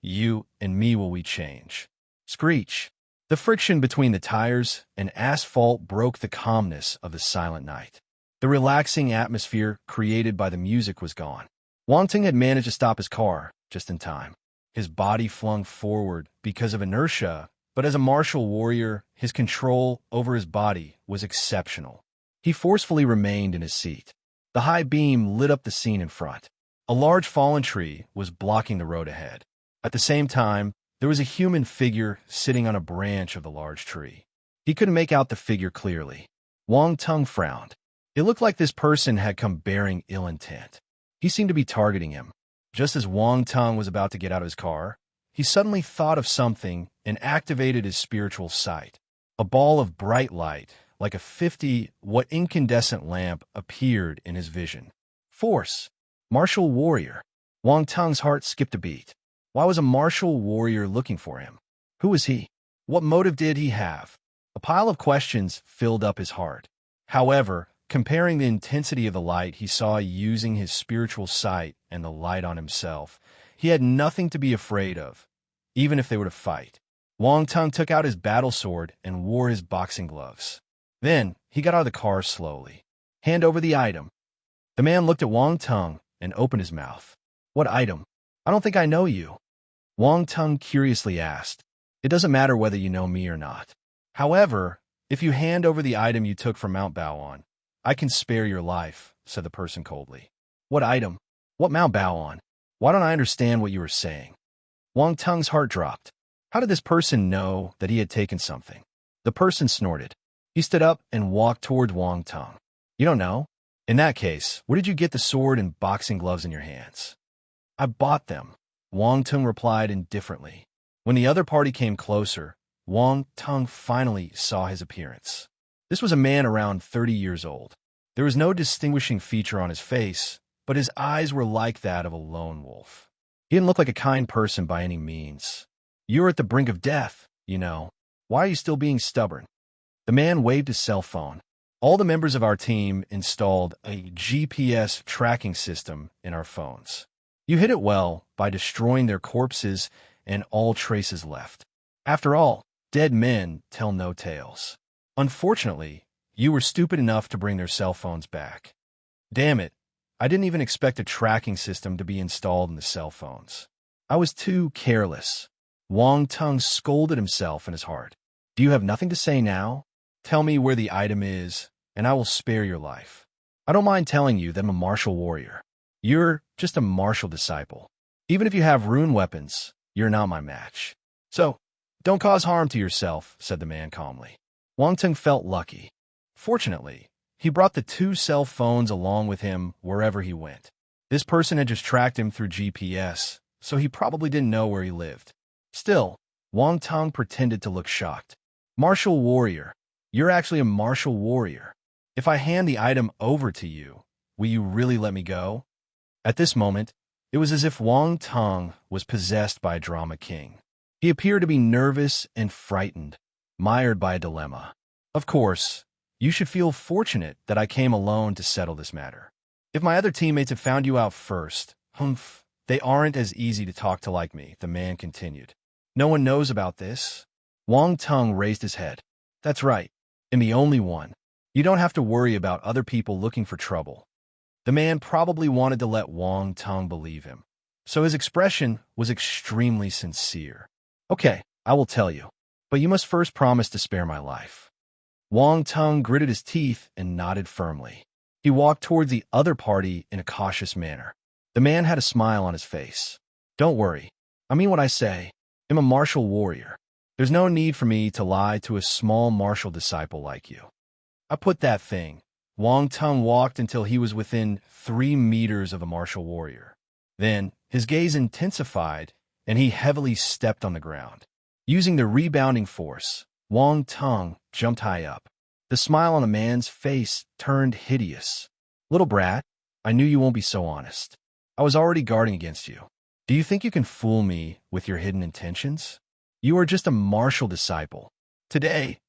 You and me, will we change? Screech. The friction between the tires and asphalt broke the calmness of the silent night. The relaxing atmosphere created by the music was gone. Wang Ting had managed to stop his car just in time. His body flung forward because of inertia, but as a martial warrior, his control over his body was exceptional. He forcefully remained in his seat. The high beam lit up the scene in front. A large fallen tree was blocking the road ahead. At the same time, there was a human figure sitting on a branch of the large tree. He couldn't make out the figure clearly. Wang Tung frowned. It looked like this person had come bearing ill intent. He seemed to be targeting him. Just as Wang Tung was about to get out of his car, he suddenly thought of something and activated his spiritual sight. A ball of bright light, like a 50-watt incandescent lamp, appeared in his vision. Force. Martial warrior. Wang Tung's heart skipped a beat. Why was a martial warrior looking for him? Who was he? What motive did he have? A pile of questions filled up his heart. However, comparing the intensity of the light he saw using his spiritual sight and the light on himself, he had nothing to be afraid of, even if they were to fight. Wang Tung took out his battle sword and wore his boxing gloves. Then, he got out of the car slowly. Hand over the item. The man looked at Wang Tung and opened his mouth. What item? I don't think I know you. Wang Tung curiously asked. It doesn't matter whether you know me or not. However, if you hand over the item you took from Mount Baoan, I can spare your life, said the person coldly. What item? What Mount Baoan? Why don't I understand what you were saying? Wang Tung's heart dropped. How did this person know that he had taken something? The person snorted. He stood up and walked toward Wang Tung. You don't know? In that case, where did you get the sword and boxing gloves in your hands? I bought them, Wang Tung replied indifferently. When the other party came closer, Wang Tung finally saw his appearance. This was a man around 30 years old. There was no distinguishing feature on his face, but his eyes were like that of a lone wolf. He didn't look like a kind person by any means. You're at the brink of death, you know. Why are you still being stubborn? The man waved his cell phone. All the members of our team installed a GPS tracking system in our phones. You hit it well by destroying their corpses and all traces left. After all, dead men tell no tales. Unfortunately, you were stupid enough to bring their cell phones back. Damn it, I didn't even expect a tracking system to be installed in the cell phones. I was too careless. Wang Tung scolded himself in his heart. Do you have nothing to say now? Tell me where the item is, and I will spare your life. I don't mind telling you that I'm a martial warrior. You're just a martial disciple. Even if you have rune weapons, you're not my match. So, don't cause harm to yourself, said the man calmly. Wang Tung felt lucky. Fortunately, he brought the 2 cell phones along with him wherever he went. This person had just tracked him through GPS, so he probably didn't know where he lived. Still, Wang Tung pretended to look shocked. Martial warrior. You're actually a martial warrior. If I hand the item over to you, will you really let me go? At this moment, it was as if Wang Teng was possessed by a drama king. He appeared to be nervous and frightened, mired by a dilemma. Of course, you should feel fortunate that I came alone to settle this matter. If my other teammates had found you out first, they aren't as easy to talk to like me, the man continued. No one knows about this. Wang Teng raised his head. That's right. I'm the only one. You don't have to worry about other people looking for trouble. The man probably wanted to let Wang Teng believe him, so his expression was extremely sincere. Okay, I will tell you, but you must first promise to spare my life. Wang Teng gritted his teeth and nodded firmly. He walked towards the other party in a cautious manner. The man had a smile on his face. Don't worry. I mean what I say. I'm a martial warrior. There's no need for me to lie to a small martial disciple like you. I put that thing. Wang Teng walked until he was within 3 meters of a martial warrior. Then, his gaze intensified, and he heavily stepped on the ground. Using the rebounding force, Wang Teng jumped high up. The smile on the man's face turned hideous. Little brat, I knew you won't be so honest. I was already guarding against you. Do you think you can fool me with your hidden intentions? You are just a martial disciple. Today,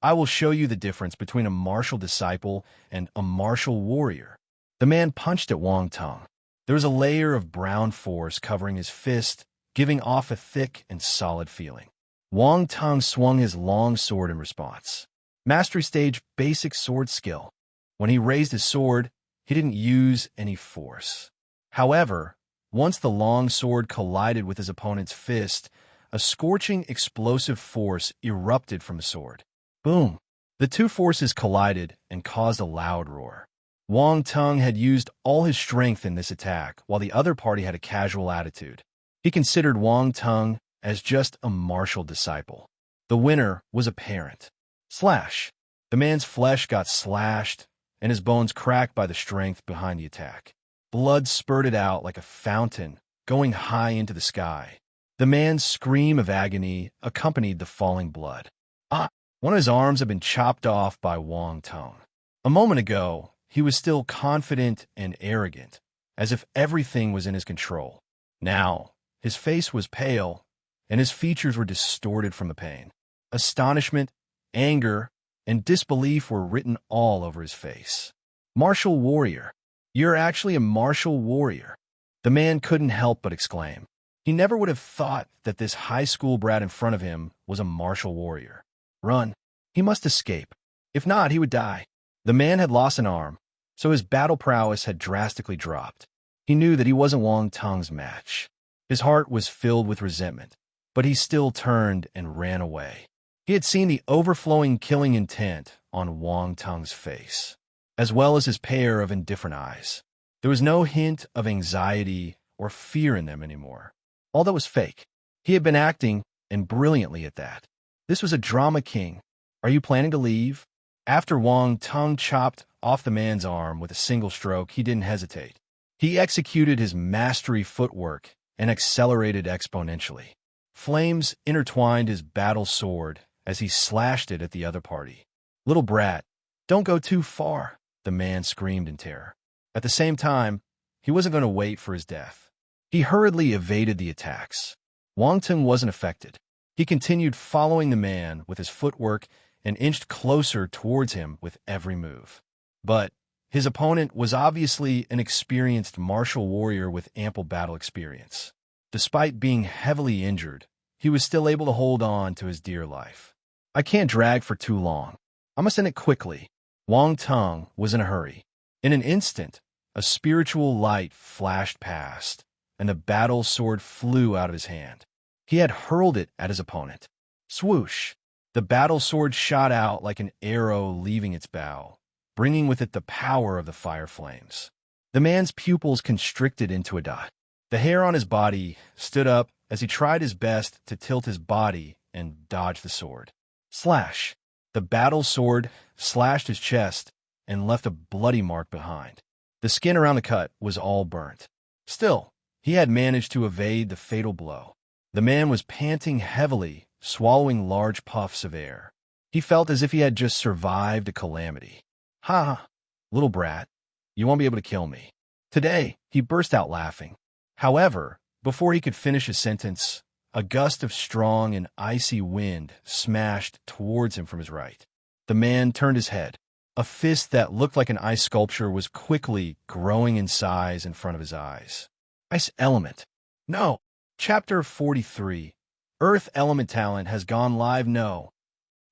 I will show you the difference between a martial disciple and a martial warrior. The man punched at Wang Teng. There was a layer of brown force covering his fist, giving off a thick and solid feeling. Wang Teng swung his long sword in response. Mastery stage basic sword skill. When he raised his sword, he didn't use any force. However, once the long sword collided with his opponent's fist, a scorching explosive force erupted from the sword. Boom! The two forces collided and caused a loud roar. Wang Teng had used all his strength in this attack, while the other party had a casual attitude. He considered Wang Teng as just a martial disciple. The winner was apparent. Slash! The man's flesh got slashed, and his bones cracked by the strength behind the attack. Blood spurted out like a fountain, going high into the sky. The man's scream of agony accompanied the falling blood. One of his arms had been chopped off by Wang Teng. A moment ago, he was still confident and arrogant, as if everything was in his control. Now, his face was pale, and his features were distorted from the pain. Astonishment, anger, and disbelief were written all over his face. Martial warrior. You're actually a martial warrior. The man couldn't help but exclaim. He never would have thought that this high school brat in front of him was a martial warrior. Run. He must escape. If not, he would die. The man had lost an arm, so his battle prowess had drastically dropped. He knew that he wasn't Wang Teng's match. His heart was filled with resentment, but he still turned and ran away. He had seen the overflowing killing intent on Wang Teng's face, as well as his pair of indifferent eyes. There was no hint of anxiety or fear in them anymore. All that was fake. He had been acting, and brilliantly at that. This was a drama king. Are you planning to leave? After Wang Teng chopped off the man's arm with a single stroke, he didn't hesitate. He executed his mastery footwork and accelerated exponentially. Flames intertwined his battle sword as he slashed it at the other party. Little brat, don't go too far, the man screamed in terror. At the same time, he wasn't going to wait for his death. He hurriedly evaded the attacks. Wang Teng wasn't affected. He continued following the man with his footwork and inched closer towards him with every move. But his opponent was obviously an experienced martial warrior with ample battle experience. Despite being heavily injured, he was still able to hold on to his dear life. I can't drag for too long. I must end it quickly. Wang Teng was in a hurry. In an instant, a spiritual light flashed past, and the battle sword flew out of his hand. He had hurled it at his opponent. Swoosh! The battle sword shot out like an arrow leaving its bow, bringing with it the power of the fire flames. The man's pupils constricted into a dot. The hair on his body stood up as he tried his best to tilt his body and dodge the sword. Slash! The battle sword slashed his chest and left a bloody mark behind. The skin around the cut was all burnt. Still, he had managed to evade the fatal blow. The man was panting heavily, swallowing large puffs of air. He felt as if he had just survived a calamity. Ha! Little brat, You won't be able to kill me. Today, he burst out laughing. However, before he could finish his sentence, a gust of strong and icy wind smashed towards him from his right. The man turned his head. A fist that looked like an ice sculpture was quickly growing in size in front of his eyes. Ice element. No. Chapter 43. Earth element talent has gone live. No.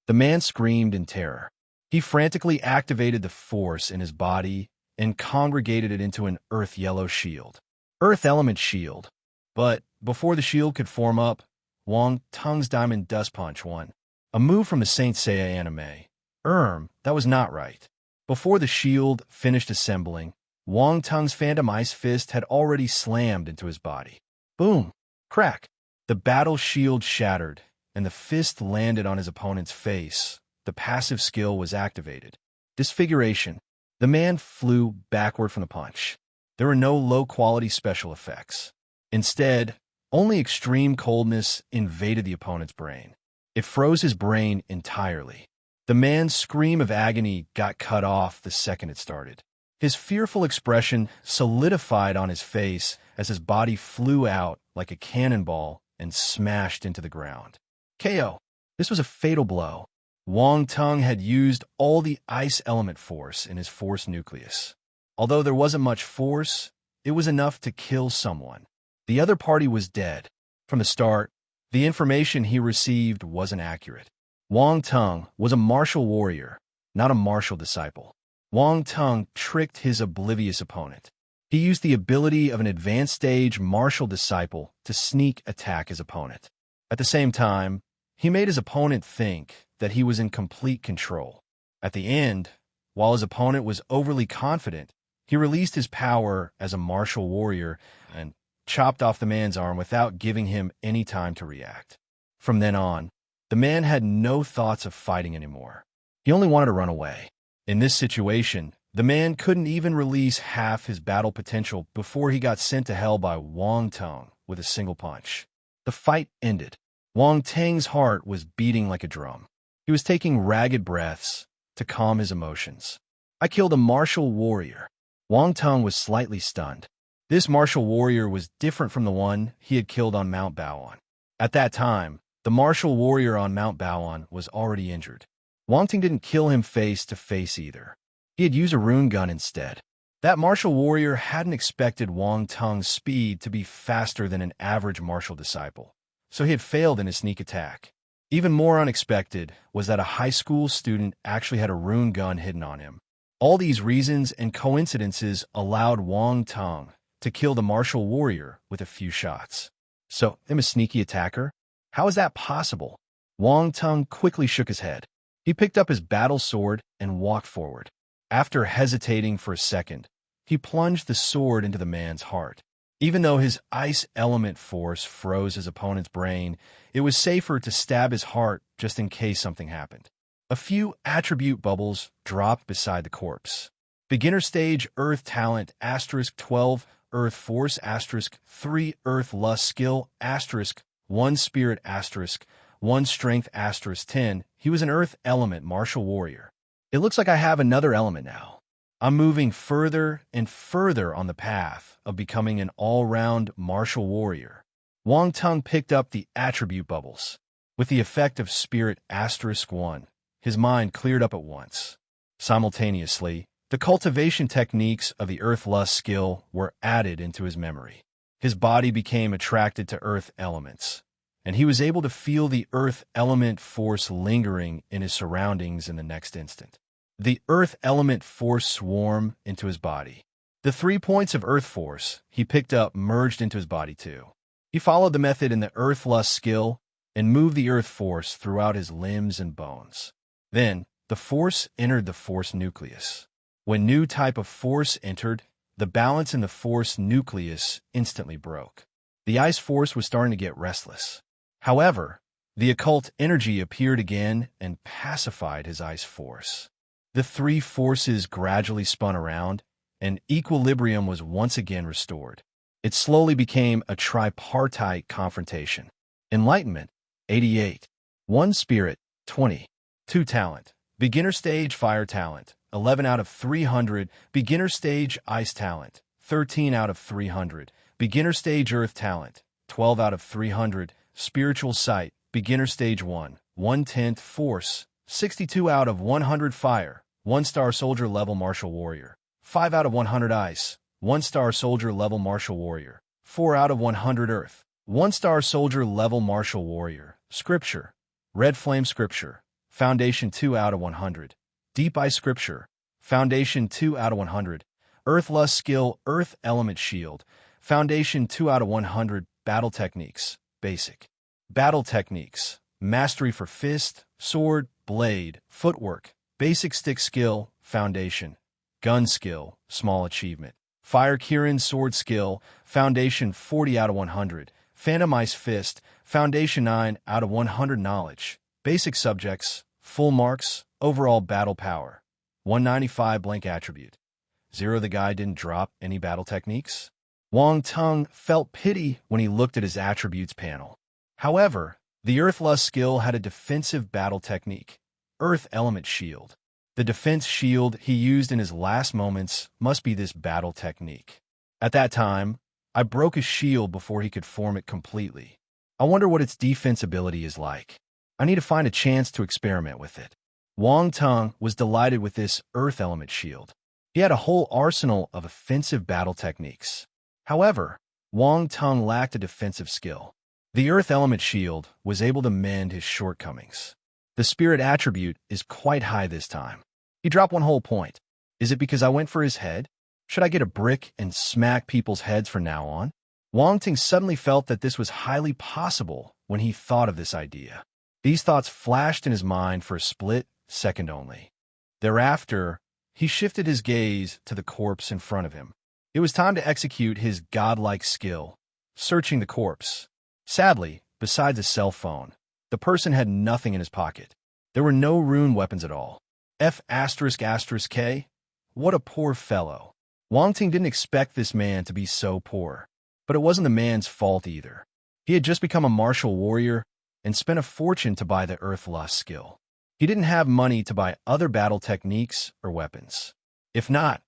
The man screamed in terror. He frantically activated the force in his body and congregated it into an earth yellow shield. Earth element shield. But before the shield could form up, Wang Tung's diamond dust punch won. A move from the Saint Seiya anime. That was not right. Before the shield finished assembling, Wang Tung's phantom ice fist had already slammed into his body. Boom! Crack! The battle shield shattered, and the fist landed on his opponent's face. The passive skill was activated. Disfiguration. The man flew backward from the punch. There were no low-quality special effects. Instead, only extreme coldness invaded the opponent's brain. It froze his brain entirely. The man's scream of agony got cut off the second it started. His fearful expression solidified on his face as his body flew out like a cannonball and smashed into the ground. KO. This was a fatal blow. Wang Tung had used all the ice element force in his force nucleus. Although there wasn't much force, it was enough to kill someone. The other party was dead. From the start, the information he received wasn't accurate. Wang Tung was a martial warrior, not a martial disciple. Wang Tung tricked his oblivious opponent. He used the ability of an advanced stage martial disciple to sneak attack his opponent. At the same time, he made his opponent think that he was in complete control. At the end, while his opponent was overly confident, he released his power as a martial warrior and chopped off the man's arm without giving him any time to react. From then on, the man had no thoughts of fighting anymore. He only wanted to run away. In this situation, the man couldn't even release half his battle potential before he got sent to hell by Wang Tung with a single punch. The fight ended. Wang Tang's heart was beating like a drum. He was taking ragged breaths to calm his emotions. I killed a martial warrior. Wang Tung was slightly stunned. This martial warrior was different from the one he had killed on Mount Baoan. At that time, the martial warrior on Mount Baoan was already injured. Wang Tung didn't kill him face to face either. He had used a rune gun instead. That martial warrior hadn't expected Wang Tung's speed to be faster than an average martial disciple, so he had failed in his sneak attack. Even more unexpected was that a high school student actually had a rune gun hidden on him. All these reasons and coincidences allowed Wang Tung to kill the martial warrior with a few shots. So, I'm a sneaky attacker? How is that possible? Wang Tung quickly shook his head. He picked up his battle sword and walked forward. After hesitating for a second, he plunged the sword into the man's heart. Even though his ice element force froze his opponent's brain, it was safer to stab his heart just in case something happened. A few attribute bubbles dropped beside the corpse. Beginner stage Earth talent *12, Earth force *3, Earth lust skill *1, spirit *1, strength *10. He was an Earth element martial warrior. It looks like I have another element now. I'm moving further and further on the path of becoming an all-round martial warrior. Wang Tung picked up the attribute bubbles. With the effect of spirit *1, his mind cleared up at once. Simultaneously, the cultivation techniques of the Earth lust skill were added into his memory. His body became attracted to Earth elements, and he was able to feel the Earth element force lingering in his surroundings in the next instant. The Earth element force swarmed into his body. The 3 points of Earth force he picked up merged into his body too. He followed the method in the Earth lust skill and moved the Earth force throughout his limbs and bones. Then, the force entered the force nucleus. When new type of force entered, the balance in the force nucleus instantly broke. The ice force was starting to get restless. However, the occult energy appeared again and pacified his ice force. The 3 forces gradually spun around, and equilibrium was once again restored. It slowly became a tripartite confrontation. Enlightenment, 88. 1 spirit, 20. 2 talent. Beginner stage fire talent, 11 out of 300, beginner stage ice talent, 13 out of 300, beginner stage earth talent, 12 out of 300, spiritual sight, beginner stage 1, 1/10 force, 62 out of 100 fire, 1-star soldier level martial warrior, 5 out of 100 ice, 1-star soldier level martial warrior, 4 out of 100 earth, 1-star soldier level martial warrior, scripture, red flame scripture, foundation 2 out of 100, deep ice scripture, foundation 2 out of 100, earth lust skill, earth element shield, foundation 2 out of 100, battle techniques, basic. Battle techniques, mastery for fist, sword, blade, footwork, basic stick skill, foundation, gun skill, small achievement, fire Kirin sword skill, foundation 40 out of 100, phantom ice fist, foundation 9 out of 100 knowledge, basic subjects, full marks, overall battle power, 195 blank attribute. 0 The guy didn't drop any battle techniques. Wang Tung felt pity when he looked at his attributes panel. However, the Earth Lust skill had a defensive battle technique, Earth Element Shield. The defense shield he used in his last moments must be this battle technique. At that time, I broke his shield before he could form it completely. I wonder what its defense ability is like. I need to find a chance to experiment with it. Wang Tung was delighted with this Earth Element Shield. He had a whole arsenal of offensive battle techniques. However, Wang Tung lacked a defensive skill. The Earth Element Shield was able to mend his shortcomings. The Spirit attribute is quite high this time. He dropped 1 whole point. Is it because I went for his head? Should I get a brick and smack people's heads from now on? Wang Tung suddenly felt that this was highly possible when he thought of this idea. These thoughts flashed in his mind for a split second only. Thereafter, he shifted his gaze to the corpse in front of him. It was time to execute his godlike skill, searching the corpse. Sadly, besides a cell phone, the person had nothing in his pocket. There were no rune weapons at all. F***K? What a poor fellow. Wang Tung didn't expect this man to be so poor. But it wasn't the man's fault either. He had just become a martial warrior and spent a fortune to buy the Earth Lust skill. He didn't have money to buy other battle techniques or weapons. If not,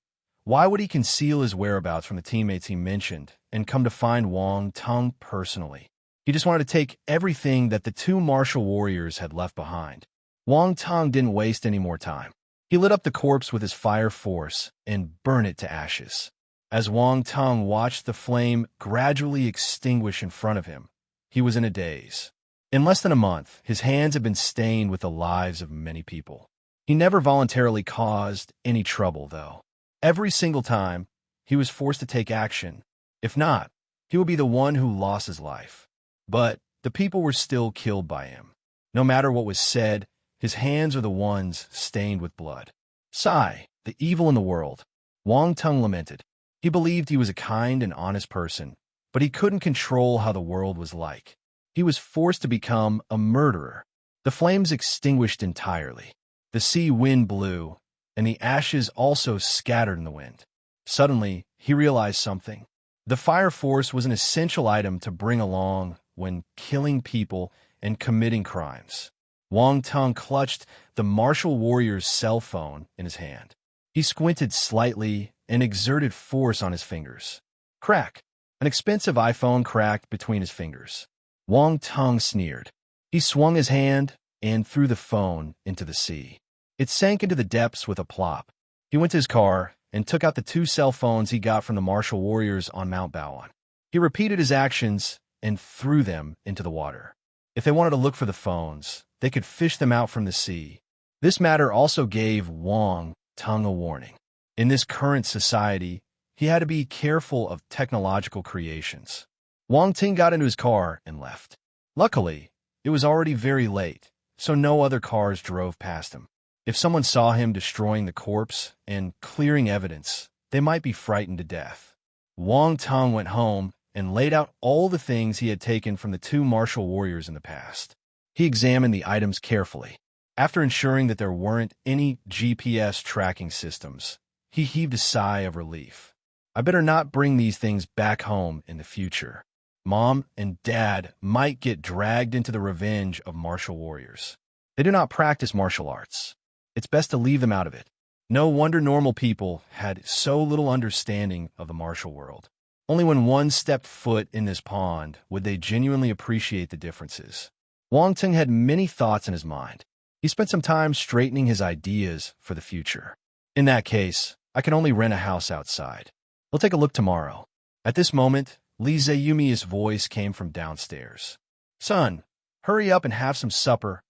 why would he conceal his whereabouts from the teammates he mentioned and come to find Wang Tung personally? He just wanted to take everything that the 2 martial warriors had left behind. Wang Tung didn't waste any more time. He lit up the corpse with his fire force and burned it to ashes. As Wang Tung watched the flame gradually extinguish in front of him, he was in a daze. In less than a month, his hands had been stained with the lives of many people. He never voluntarily caused any trouble, though. Every single time, he was forced to take action. If not, he would be the one who lost his life. But the people were still killed by him. No matter what was said, his hands are the ones stained with blood. Sigh, the evil in the world. Wang Tung lamented. He believed he was a kind and honest person, but he couldn't control how the world was like. He was forced to become a murderer. The flames extinguished entirely. The sea wind blew, and the ashes also scattered in the wind. Suddenly, he realized something. The fire force was an essential item to bring along when killing people and committing crimes. Wang Tung clutched the martial warrior's cell phone in his hand. He squinted slightly and exerted force on his fingers. Crack! An expensive iPhone cracked between his fingers. Wang Tung sneered. He swung his hand and threw the phone into the sea. It sank into the depths with a plop. He went to his car and took out the 2 cell phones he got from the martial warriors on Mount Baoan. He repeated his actions and threw them into the water. If they wanted to look for the phones, they could fish them out from the sea. This matter also gave Wang Tung a warning. In this current society, he had to be careful of technological creations. Wang Tung got into his car and left. Luckily, it was already very late, so no other cars drove past him. If someone saw him destroying the corpse and clearing evidence, they might be frightened to death. Wang Tung went home and laid out all the things he had taken from the 2 martial warriors in the past. He examined the items carefully. After ensuring that there weren't any GPS tracking systems, he heaved a sigh of relief. I better not bring these things back home in the future. Mom and Dad might get dragged into the revenge of martial warriors. They do not practice martial arts. It's best to leave them out of it. No wonder normal people had so little understanding of the martial world. Only when one stepped foot in this pond would they genuinely appreciate the differences. Wang Ting had many thoughts in his mind. He spent some time straightening his ideas for the future. In that case, I can only rent a house outside. We'll take a look tomorrow. At this moment, Li Zayumi's voice came from downstairs. Son, hurry up and have some supper.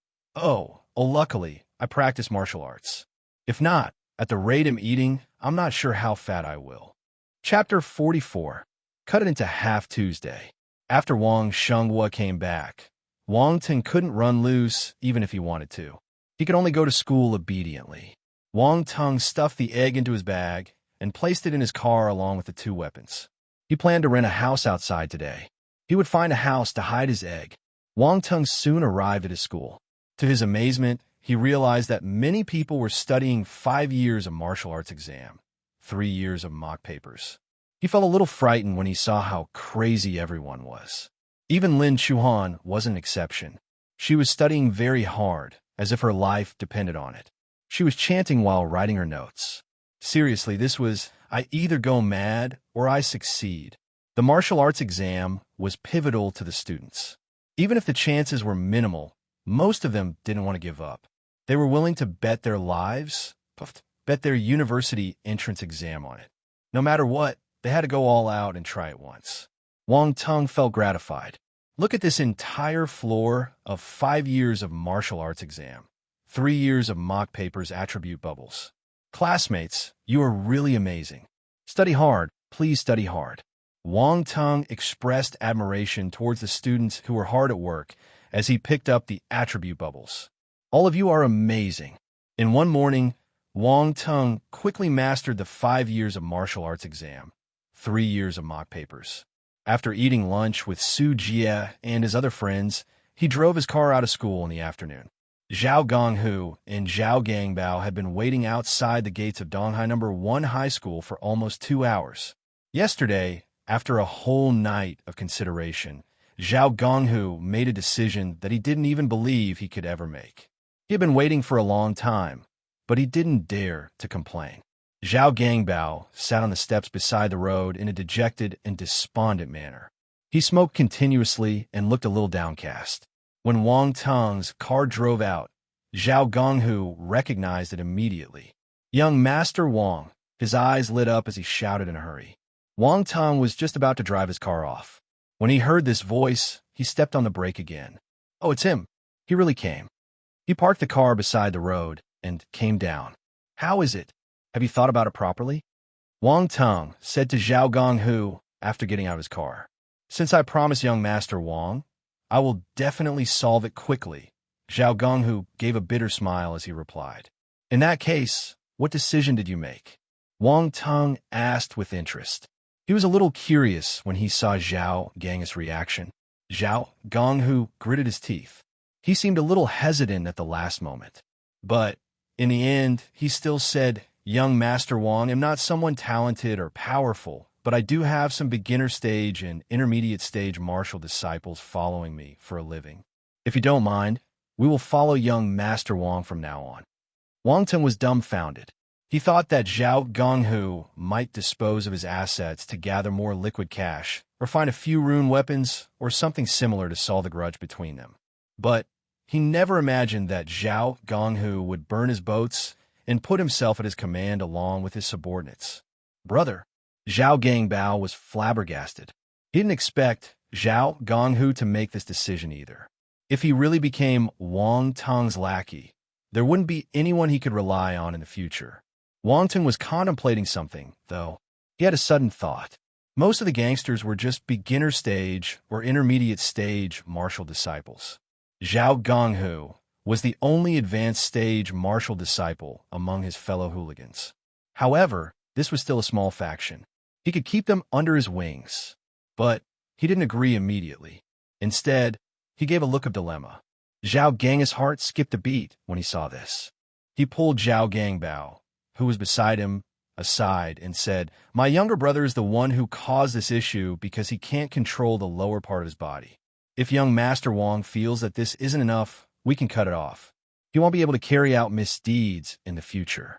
Luckily, I practice martial arts. If not, at the rate I'm eating, I'm not sure how fat I will. Chapter 44. Cut it into half Tuesday. After Wang Shenghua came back, Wang Ting couldn't run loose even if he wanted to. He could only go to school obediently. Wang Ting stuffed the egg into his bag and placed it in his car along with the two weapons. He planned to rent a house outside today. He would find a house to hide his egg. Wang Ting soon arrived at his school. To his amazement, he realized that many people were studying 5 years of martial arts exam, 3 years of mock papers. He felt a little frightened when he saw how crazy everyone was. Even Lin Chuan wasn't an exception. She was studying very hard, as if her life depended on it. She was chanting while writing her notes. Seriously, this was, I either go mad or I succeed. The martial arts exam was pivotal to the students. Even if the chances were minimal, most of them didn't want to give up. They were willing to bet their lives, bet their university entrance exam on it. No matter what, they had to go all out and try it once. Wang Ting felt gratified. Look at this entire floor of 5 years of martial arts exam, 3 years of mock papers attribute bubbles. Classmates, you are really amazing. Study hard, please study hard. Wang Ting expressed admiration towards the students who were hard at work as he picked up the attribute bubbles. All of you are amazing. In one morning, Wang Ting quickly mastered the 5 years of martial arts exam, 3 years of mock papers. After eating lunch with Su Jie and his other friends, he drove his car out of school in the afternoon. Zhao Gonghu and Zhao Gangbao had been waiting outside the gates of Donghai No. 1 High School for almost 2 hours. Yesterday, after a whole night of consideration, Zhao Gonghu made a decision that he didn't even believe he could ever make. He had been waiting for a long time, but he didn't dare to complain. Zhao Gangbao sat on the steps beside the road in a dejected and despondent manner. He smoked continuously and looked a little downcast. When Wang Ting's car drove out, Zhao Gonghu recognized it immediately. Young Master Wang, his eyes lit up as he shouted in a hurry. Wang Ting was just about to drive his car off. When he heard this voice, he stepped on the brake again. Oh, it's him. He really came. He parked the car beside the road and came down. How is it? Have you thought about it properly? Wang Ting said to Zhao Gonghu after getting out of his car. Since I promised young Master Wang, I will definitely solve it quickly. Zhao Gonghu gave a bitter smile as he replied. In that case, what decision did you make? Wang Ting asked with interest. He was a little curious when he saw Zhao Gang's reaction. Zhao Gonghu gritted his teeth. He seemed a little hesitant at the last moment. But in the end, he still said, Young Master Wang, I'm not someone talented or powerful, but I do have some beginner stage and intermediate stage martial disciples following me for a living. If you don't mind, we will follow young Master Wang from now on. Wang Ting was dumbfounded. He thought that Zhao Gonghu might dispose of his assets to gather more liquid cash, or find a few rune weapons, or something similar to solve the grudge between them. But he never imagined that Zhao Gonghu would burn his boats and put himself at his command along with his subordinates. Brother, Zhao Gangbao was flabbergasted. He didn't expect Zhao Gonghu to make this decision either. If he really became Wang Ting's lackey, there wouldn't be anyone he could rely on in the future. Wang Ting was contemplating something, though. He had a sudden thought. Most of the gangsters were just beginner stage or intermediate stage martial disciples. Zhao Gonghu was the only advanced stage martial disciple among his fellow hooligans. However, this was still a small faction. He could keep them under his wings. But he didn't agree immediately. Instead, he gave a look of dilemma. Zhao Gang's heart skipped a beat when he saw this. He pulled Zhao Gangbao, who was beside him, aside and said, My younger brother is the one who caused this issue because he can't control the lower part of his body. If young Master Wang feels that this isn't enough, we can cut it off. He won't be able to carry out misdeeds in the future.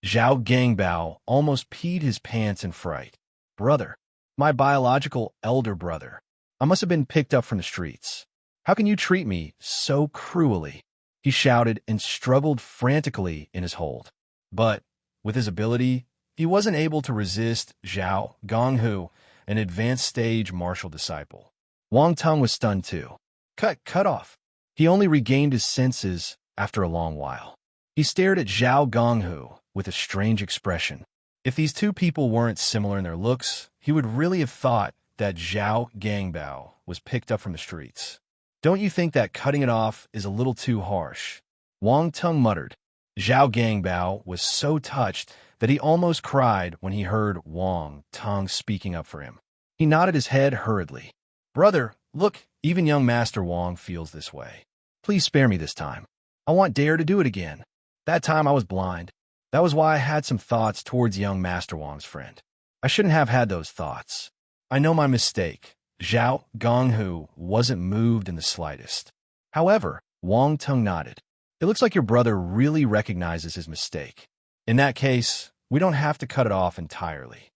Zhao Gangbao almost peed his pants in fright. Brother, my biological elder brother. I must have been picked up from the streets. How can you treat me so cruelly? He shouted and struggled frantically in his hold. But, with his ability, he wasn't able to resist Zhao Gonghu, an advanced stage martial disciple. Wang Teng was stunned too. Cut off. He only regained his senses after a long while. He stared at Zhao Gonghu with a strange expression. If these two people weren't similar in their looks, he would really have thought that Zhao Gangbao was picked up from the streets. Don't you think that cutting it off is a little too harsh? Wang Teng muttered. Zhao Gangbao was so touched that he almost cried when he heard Wang Teng speaking up for him. He nodded his head hurriedly. Brother, look, even young Master Wang feels this way. Please spare me this time. I want Dare to do it again. That time I was blind. That was why I had some thoughts towards young Master Wang's friend. I shouldn't have had those thoughts. I know my mistake. Zhao Gonghu wasn't moved in the slightest. However, Wang Teng nodded. It looks like your brother really recognizes his mistake. In that case, we don't have to cut it off entirely.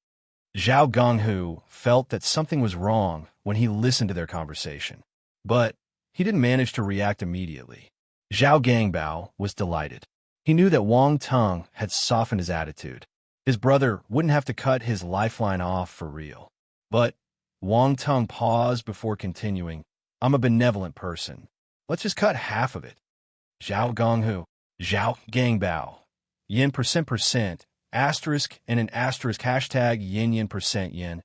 Zhao Gonghu felt that something was wrong when he listened to their conversation. But he didn't manage to react immediately. Zhao Gangbao was delighted. He knew that Wang Teng had softened his attitude. His brother wouldn't have to cut his lifeline off for real. But Wang Teng paused before continuing. I'm a benevolent person. Let's just cut half of it. Zhao Gonghu, Zhao Gangbao, yen %%, asterisk and an asterisk hashtag yin %yen,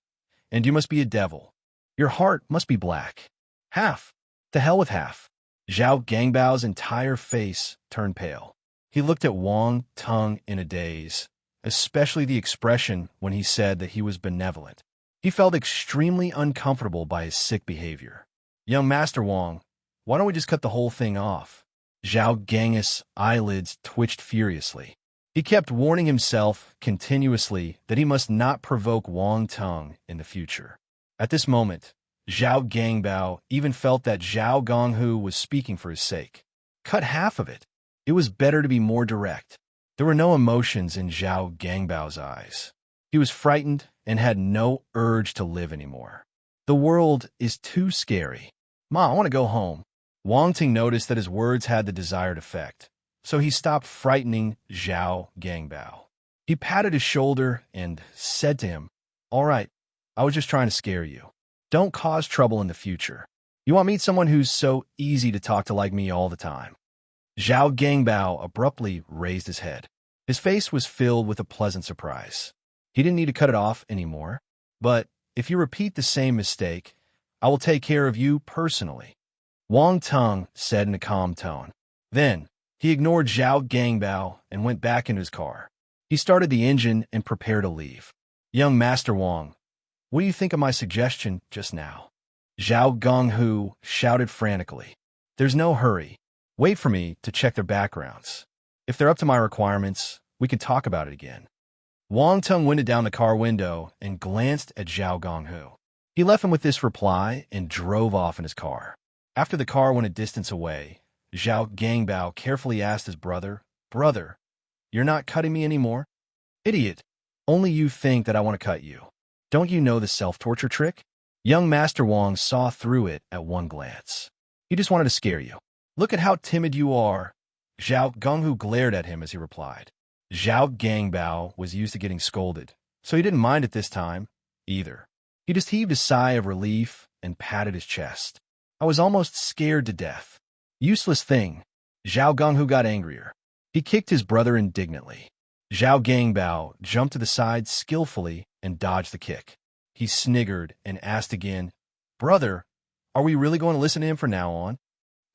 and you must be a devil. Your heart must be black. Half. To hell with half. Zhao Gangbao's entire face turned pale. He looked at Wang Teng in a daze, especially the expression when he said that he was benevolent. He felt extremely uncomfortable by his sick behavior. Young Master Wang, why don't we just cut the whole thing off? Zhao Gang's eyelids twitched furiously. He kept warning himself continuously that he must not provoke Wang Teng in the future. At this moment, Zhao Gangbao even felt that Zhao Gonghu was speaking for his sake. Cut half of it. It was better to be more direct. There were no emotions in Zhao Gangbao's eyes. He was frightened and had no urge to live anymore. The world is too scary. Ma, I want to go home. Wang Ting noticed that his words had the desired effect, so he stopped frightening Zhao Gangbao. He patted his shoulder and said to him, All right, I was just trying to scare you. Don't cause trouble in the future. You want to meet someone who's so easy to talk to like me all the time. Zhao Gangbao abruptly raised his head. His face was filled with a pleasant surprise. He didn't need to cut it off anymore, but if you repeat the same mistake, I will take care of you personally. Wang Teng said in a calm tone. Then, he ignored Zhao Gangbao and went back into his car. He started the engine and prepared to leave. Young Master Wang, what do you think of my suggestion just now? Zhao Gonghu shouted frantically. There's no hurry. Wait for me to check their backgrounds. If they're up to my requirements, we can talk about it again. Wang Teng winded down the car window and glanced at Zhao Gonghu. He left him with this reply and drove off in his car. After the car went a distance away, Zhao Gangbao carefully asked his brother, Brother, you're not cutting me anymore? Idiot, only you think that I want to cut you. Don't you know the self-torture trick? Young Master Wang saw through it at one glance. He just wanted to scare you. Look at how timid you are. Zhao Gonghu glared at him as he replied. Zhao Gangbao was used to getting scolded, so he didn't mind it this time, either. He just heaved a sigh of relief and patted his chest. I was almost scared to death. Useless thing. Zhao Gonghu got angrier. He kicked his brother indignantly. Zhao Gangbao jumped to the side skillfully and dodged the kick. He sniggered and asked again, Brother, are we really going to listen to him from now on?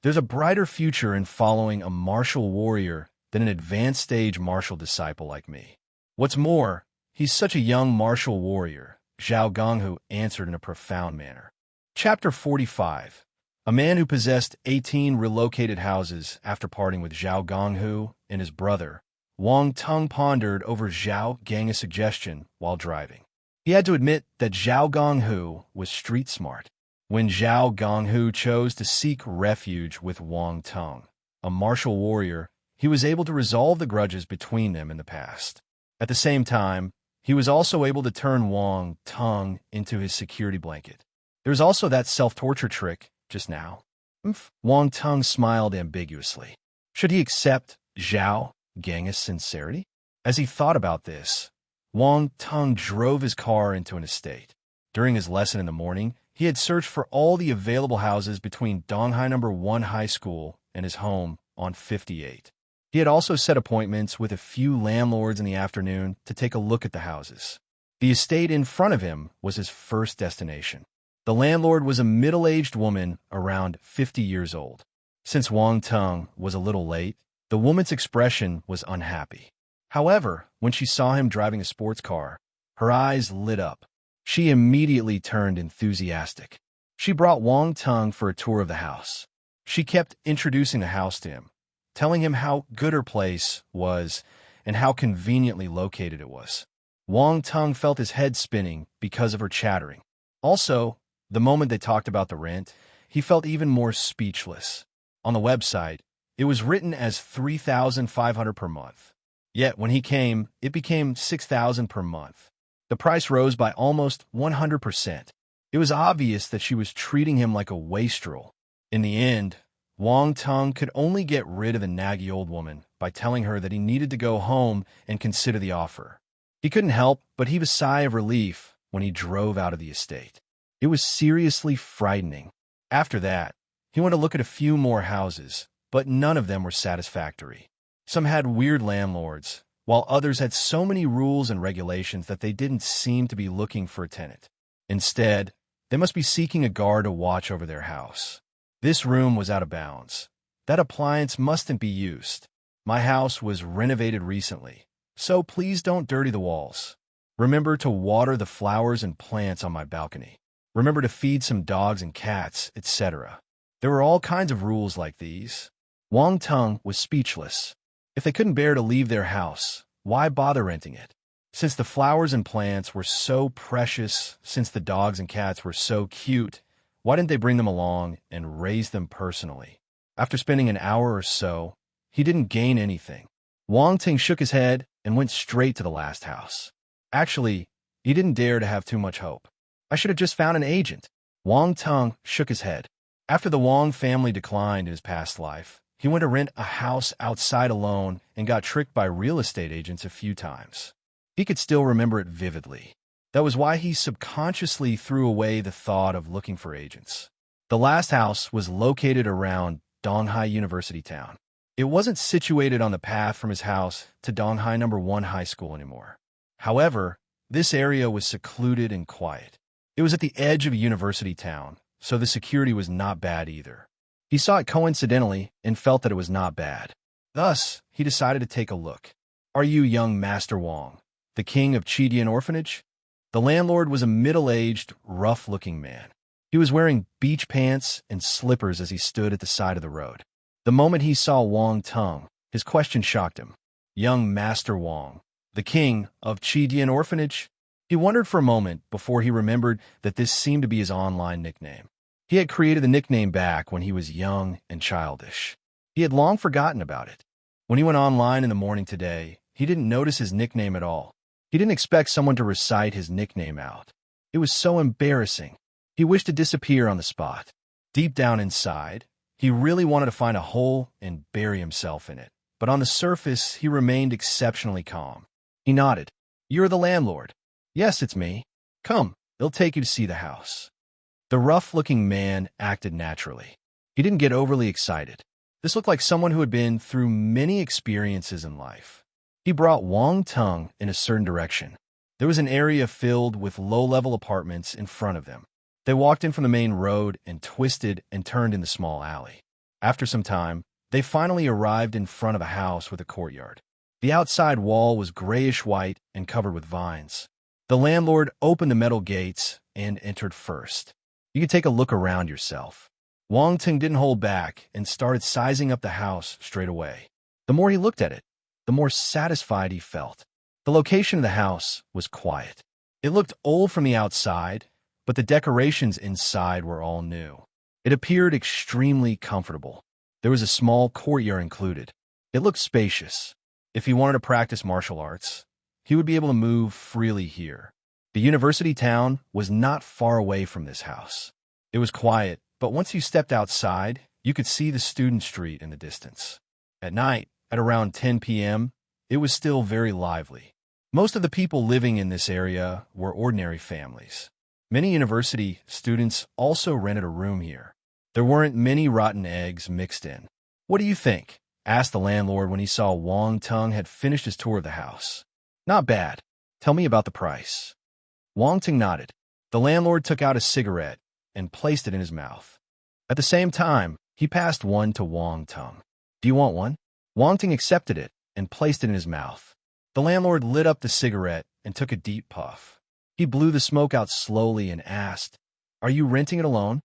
There's a brighter future in following a martial warrior than an advanced stage martial disciple like me. What's more, he's such a young martial warrior, Zhao Gonghu answered in a profound manner. Chapter 45. A man who possessed 18 relocated houses after parting with Zhao Gonghu and his brother, Wang Teng pondered over Zhao Gang's suggestion while driving. He had to admit that Zhao Gonghu was street smart. When Zhao Gonghu chose to seek refuge with Wang Teng, a martial warrior, he was able to resolve the grudges between them in the past. At the same time, he was also able to turn Wang Tung into his security blanket. There was also that self-torture trick just now. Wang Tung smiled ambiguously. Should he accept Zhao Gang's sincerity? As he thought about this, Wang Tung drove his car into an estate. During his lesson in the morning, he had searched for all the available houses between Donghai No. 1 High School and his home on 58. He had also set appointments with a few landlords in the afternoon to take a look at the houses. The estate in front of him was his first destination. The landlord was a middle-aged woman around 50 years old. Since Wang Tung was a little late, the woman's expression was unhappy. However, when she saw him driving a sports car, her eyes lit up. She immediately turned enthusiastic. She brought Wang Tung for a tour of the house. She kept introducing the house to him, telling him how good her place was and how conveniently located it was. Wang Tung felt his head spinning because of her chattering. Also, the moment they talked about the rent, he felt even more speechless. On the website, it was written as $3,500 per month. Yet when he came, it became $6,000 per month. The price rose by almost 100%. It was obvious that she was treating him like a wastrel. In the end, Wang Tung could only get rid of the naggy old woman by telling her that he needed to go home and consider the offer. He couldn't help but heave a sigh of relief when he drove out of the estate. It was seriously frightening. After that, he went to look at a few more houses, but none of them were satisfactory. Some had weird landlords, while others had so many rules and regulations that they didn't seem to be looking for a tenant. Instead, they must be seeking a guard to watch over their house. This room was out of bounds. That appliance mustn't be used. My house was renovated recently, so please don't dirty the walls. Remember to water the flowers and plants on my balcony. Remember to feed some dogs and cats, etc. There were all kinds of rules like these. Wang Tung was speechless. If they couldn't bear to leave their house, why bother renting it? Since the flowers and plants were so precious, since the dogs and cats were so cute, why didn't they bring them along and raise them personally? After spending an hour or so, he didn't gain anything. Wang Tung shook his head and went straight to the last house. Actually, he didn't dare to have too much hope. I should have just found an agent. Wang Tung shook his head. After the Wang family declined in his past life, he went to rent a house outside alone and got tricked by real estate agents a few times. He could still remember it vividly. That was why he subconsciously threw away the thought of looking for agents. The last house was located around Donghai University Town. It wasn't situated on the path from his house to Donghai No. 1 High School anymore. However, this area was secluded and quiet. It was at the edge of a university town, so the security was not bad either. He saw it coincidentally and felt that it was not bad. Thus, he decided to take a look. Are you young Master Wang, the king of Chidian Orphanage? The landlord was a middle-aged, rough-looking man. He was wearing beach pants and slippers as he stood at the side of the road. The moment he saw Wang Tung, his question shocked him. Young Master Wang, the king of Chidian Orphanage? He wondered for a moment before he remembered that this seemed to be his online nickname. He had created the nickname back when he was young and childish. He had long forgotten about it. When he went online in the morning today, he didn't notice his nickname at all. He didn't expect someone to recite his nickname out. It was so embarrassing. He wished to disappear on the spot. Deep down inside, he really wanted to find a hole and bury himself in it. But on the surface, he remained exceptionally calm. He nodded. You're the landlord. Yes, it's me. Come, they'll take you to see the house. The rough-looking man acted naturally. He didn't get overly excited. This looked like someone who had been through many experiences in life. He brought Wang Tung in a certain direction. There was an area filled with low-level apartments in front of them. They walked in from the main road and twisted and turned in the small alley. After some time, they finally arrived in front of a house with a courtyard. The outside wall was grayish-white and covered with vines. The landlord opened the metal gates and entered first. You could take a look around yourself. Wang Tung didn't hold back and started sizing up the house straight away. The more he looked at it, the more satisfied he felt. The location of the house was quiet. It looked old from the outside, but the decorations inside were all new. It appeared extremely comfortable. There was a small courtyard included. It looked spacious. If he wanted to practice martial arts, he would be able to move freely here. The university town was not far away from this house. It was quiet, but once you stepped outside, you could see the student street in the distance. At night, at around 10 p.m., it was still very lively. Most of the people living in this area were ordinary families. Many university students also rented a room here. There weren't many rotten eggs mixed in. "What do you think?" asked the landlord when he saw Wang Tung had finished his tour of the house. "Not bad. Tell me about the price." Wang Tung nodded. The landlord took out a cigarette and placed it in his mouth. At the same time, he passed one to Wang Tung. "Do you want one?" Wang Tung accepted it and placed it in his mouth. The landlord lit up the cigarette and took a deep puff. He blew the smoke out slowly and asked, "Are you renting it alone?"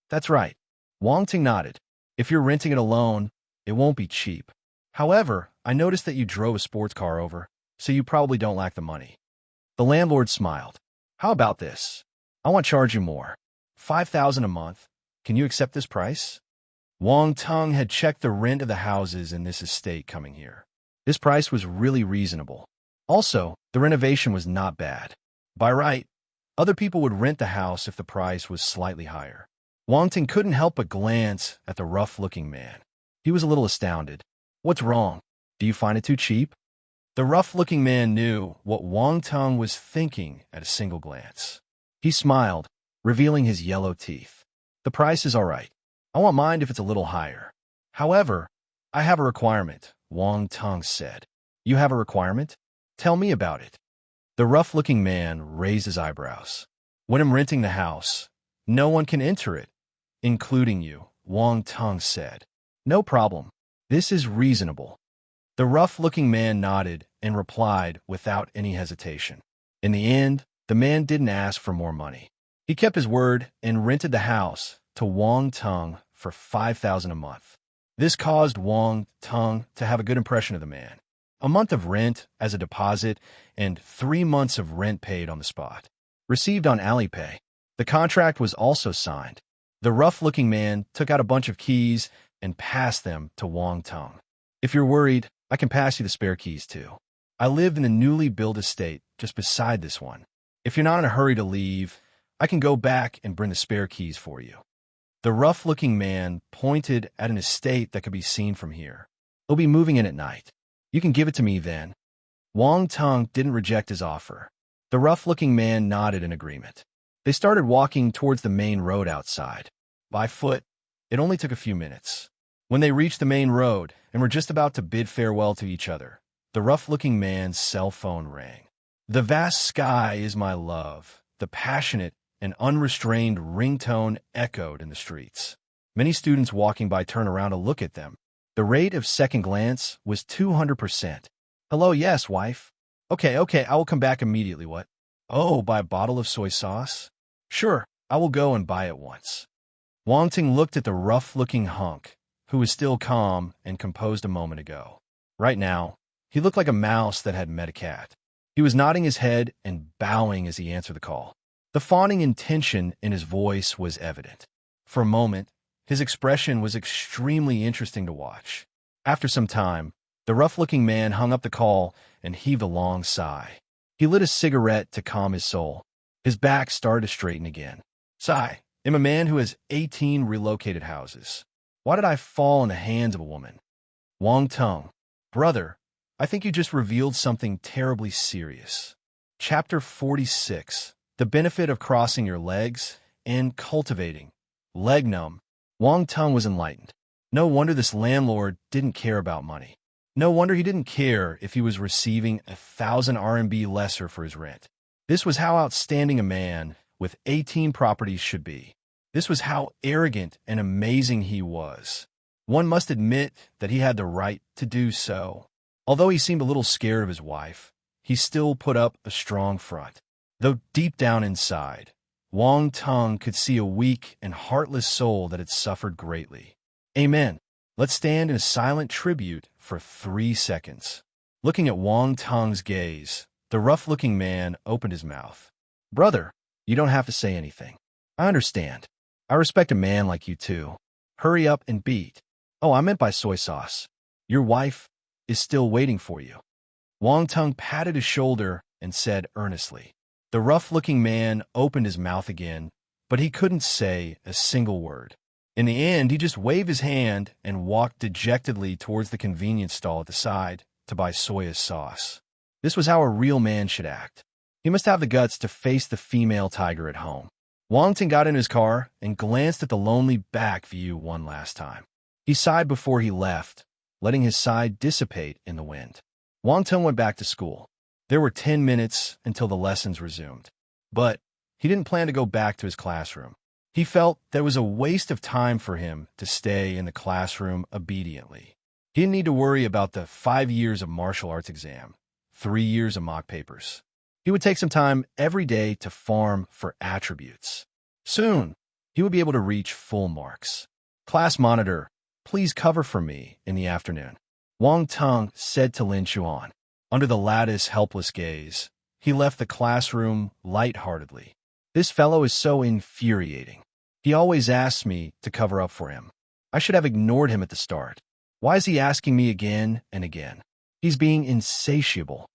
"That's right." Wang Tung nodded. "If you're renting it alone, it won't be cheap. However, I noticed that you drove a sports car over, so you probably don't lack the money." The landlord smiled. "How about this? I won't charge you more. 5,000 a month. Can you accept this price?" Wang Tung had checked the rent of the houses in this estate coming here. This price was really reasonable. Also, the renovation was not bad. By right, other people would rent the house if the price was slightly higher. Wang Tung couldn't help but glance at the rough-looking man. He was a little astounded. "What's wrong? Do you find it too cheap?" The rough-looking man knew what Wang Tung was thinking at a single glance. He smiled, revealing his yellow teeth. "The price is all right. I won't mind if it's a little higher. However, I have a requirement," Wang Tung said. "You have a requirement? Tell me about it." The rough-looking man raised his eyebrows. "When I'm renting the house, no one can enter it, including you," Wang Tung said. "No problem. This is reasonable." The rough-looking man nodded and replied without any hesitation. In the end, the man didn't ask for more money. He kept his word and rented the house to Wang Tung for 5,000 a month. This caused Wang Tung to have a good impression of the man. A month of rent as a deposit and 3 months of rent paid on the spot. Received on Alipay. The contract was also signed. The rough-looking man took out a bunch of keys and passed them to Wang Tung. "If you're worried, I can pass you the spare keys too. I live in the newly built estate just beside this one. If you're not in a hurry to leave, I can go back and bring the spare keys for you." The rough-looking man pointed at an estate that could be seen from here. "He'll be moving in at night. You can give it to me then." Wang Tung didn't reject his offer. The rough-looking man nodded in agreement. They started walking towards the main road outside. By foot, it only took a few minutes. When they reached the main road and were just about to bid farewell to each other, the rough-looking man's cell phone rang. "The vast sky is my love," the passionate and unrestrained ringtone echoed in the streets. Many students walking by turned around to look at them. The rate of second glance was 200%. "Hello, yes, wife. Okay, I will come back immediately. What? Oh, buy a bottle of soy sauce? Sure, I will go and buy it once." Wang Tung looked at the rough-looking hunk, who was still calm and composed a moment ago. Right now, he looked like a mouse that had met a cat. He was nodding his head and bowing as he answered the call. The fawning intention in his voice was evident. For a moment, his expression was extremely interesting to watch. After some time, the rough-looking man hung up the call and heaved a long sigh. He lit a cigarette to calm his soul. His back started to straighten again. "Sigh, I'm a man who has 18 relocated houses. Why did I fall in the hands of a woman?" Wang Tung, "Brother, I think you just revealed something terribly serious." Chapter 46. The benefit of crossing your legs and cultivating. Leg numb. Wang Tung was enlightened. No wonder this landlord didn't care about money. No wonder he didn't care if he was receiving 1,000 RMB lesser for his rent. This was how outstanding a man with 18 properties should be. This was how arrogant and amazing he was. One must admit that he had the right to do so. Although he seemed a little scared of his wife, he still put up a strong front. Though deep down inside, Wang Tung could see a weak and heartless soul that had suffered greatly. Amen. Let's stand in a silent tribute for 3 seconds. Looking at Wang Tung's gaze, the rough-looking man opened his mouth. "Brother, you don't have to say anything. I understand. I respect a man like you too. Hurry up and beat. Oh, I meant by soy sauce. Your wife is still waiting for you." Wang Tung patted his shoulder and said earnestly. The rough-looking man opened his mouth again, but he couldn't say a single word. In the end, he just waved his hand and walked dejectedly towards the convenience stall at the side to buy soya sauce. This was how a real man should act. He must have the guts to face the female tiger at home. Wang Tung got in his car and glanced at the lonely back view one last time. He sighed before he left, letting his sigh dissipate in the wind. Wang Tung went back to school. There were 10 minutes until the lessons resumed. But he didn't plan to go back to his classroom. He felt that it was a waste of time for him to stay in the classroom obediently. He didn't need to worry about the 5 years of martial arts exam, 3 years of mock papers. He would take some time every day to farm for attributes. Soon, he would be able to reach full marks. Class monitor, please cover for me in the afternoon. Wang Tung said to Lin Chuan. Under the lattice helpless gaze, he left the classroom lightheartedly. This fellow is so infuriating. He always asks me to cover up for him. I should have ignored him at the start. Why is he asking me again and again? He's being insatiable.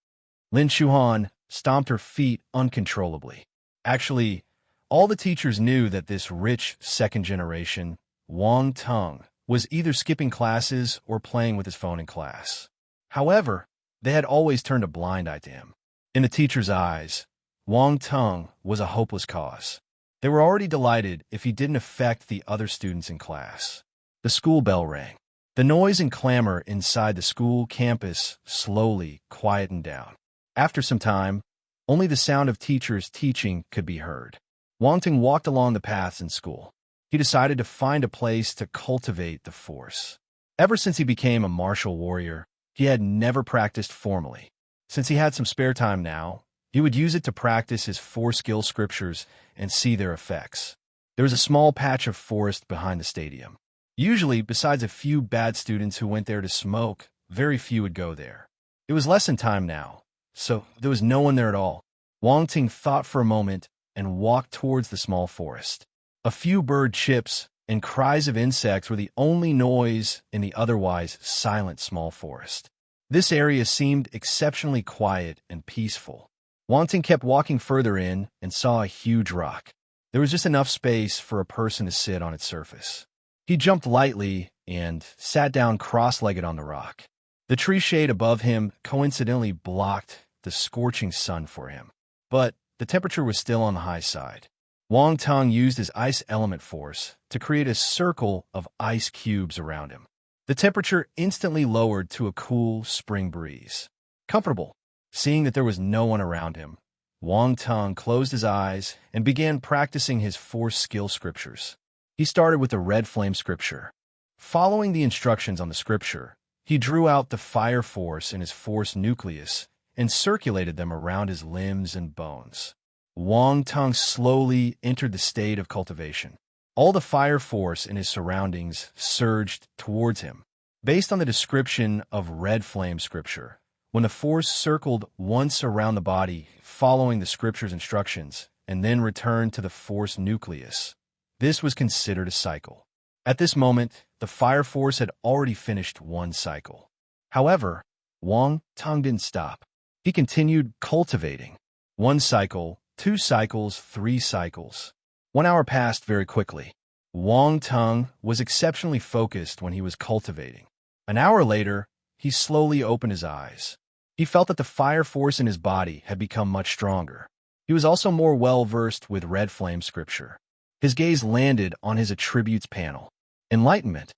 Lin Chuan stomped her feet uncontrollably. Actually, all the teachers knew that this rich second generation, Wang Tung, was either skipping classes or playing with his phone in class. However, they had always turned a blind eye to him. In the teachers' eyes, Wang Tung was a hopeless cause. They were already delighted if he didn't affect the other students in class. The school bell rang. The noise and clamor inside the school campus slowly quietened down. After some time, only the sound of teachers teaching could be heard. Wang Tung walked along the paths in school. He decided to find a place to cultivate the force. Ever since he became a martial warrior, he had never practiced formally. Since he had some spare time now, he would use it to practice his 4 skill scriptures and see their effects. There was a small patch of forest behind the stadium. Usually, besides a few bad students who went there to smoke, very few would go there. It was lesson time now, so there was no one there at all. Wang Tung thought for a moment and walked towards the small forest. A few bird chips and cries of insects were the only noise in the otherwise silent small forest. This area seemed exceptionally quiet and peaceful. Wang Tung kept walking further in and saw a huge rock. There was just enough space for a person to sit on its surface. He jumped lightly and sat down cross-legged on the rock. The tree shade above him coincidentally blocked the scorching sun for him. But the temperature was still on the high side. Wang Tung used his ice element force to create a circle of ice cubes around him. The temperature instantly lowered to a cool spring breeze. Comfortable. Seeing that there was no one around him, Wang Tung closed his eyes and began practicing his 4 skill scriptures. He started with the red flame scripture. Following the instructions on the scripture, he drew out the fire force in his force nucleus and circulated them around his limbs and bones. Wang Tung slowly entered the state of cultivation. All the fire force in his surroundings surged towards him. Based on the description of red flame scripture, when the force circled once around the body following the scripture's instructions and then returned to the force nucleus, this was considered a cycle. At this moment, the fire force had already finished 1 cycle. However, Wang Tung didn't stop. He continued cultivating. 1 cycle, 2 cycles, 3 cycles. 1 hour passed very quickly. Wang Tung was exceptionally focused when he was cultivating. An hour later, he slowly opened his eyes. He felt that the fire force in his body had become much stronger. He was also more well-versed with red flame scripture. His gaze landed on his attributes panel. Enlightenment,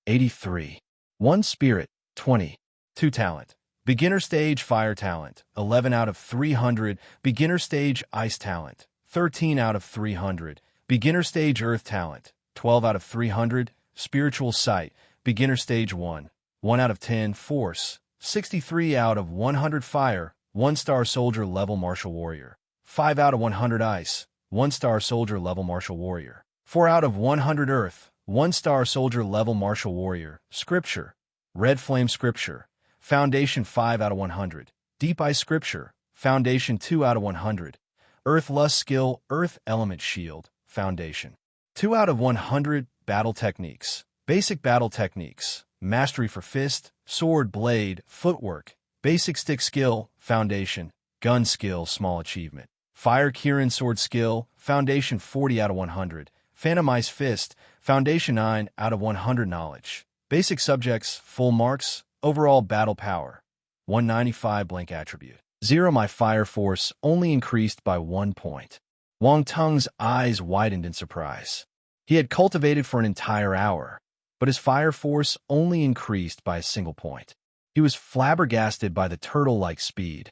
83. 1 spirit, 20. 2 talent. Beginner stage fire talent, 11 out of 300. Beginner stage ice talent, 13 out of 300. Beginner stage earth talent, 12 out of 300. Spiritual sight, beginner stage 1, 1 out of 10. Force, 63 out of 100. Fire, 1-star soldier level martial warrior. 5 out of 100. Ice, 1-star soldier level martial warrior. 4 out of 100. Earth, 1-star soldier level martial warrior. Scripture, red flame scripture. Foundation 5 out of 100. Deep ice scripture. Foundation 2 out of 100. Earth lust skill, earth element shield. Foundation 2 out of 100. Battle techniques. Basic battle techniques. Mastery for fist, sword, blade, footwork, Basic stick skill, foundation. Gun skill, small achievement. Fire Kirin sword skill, foundation 40 out of 100. Phantom Ice fist, foundation 9 out of 100 knowledge. Basic subjects, full marks. Overall battle power, 195 blank attribute. 0 My fire force only increased by 1 point. Wang Tung's eyes widened in surprise. He had cultivated for an entire hour, but his fire force only increased by a single point. He was flabbergasted by the turtle-like speed.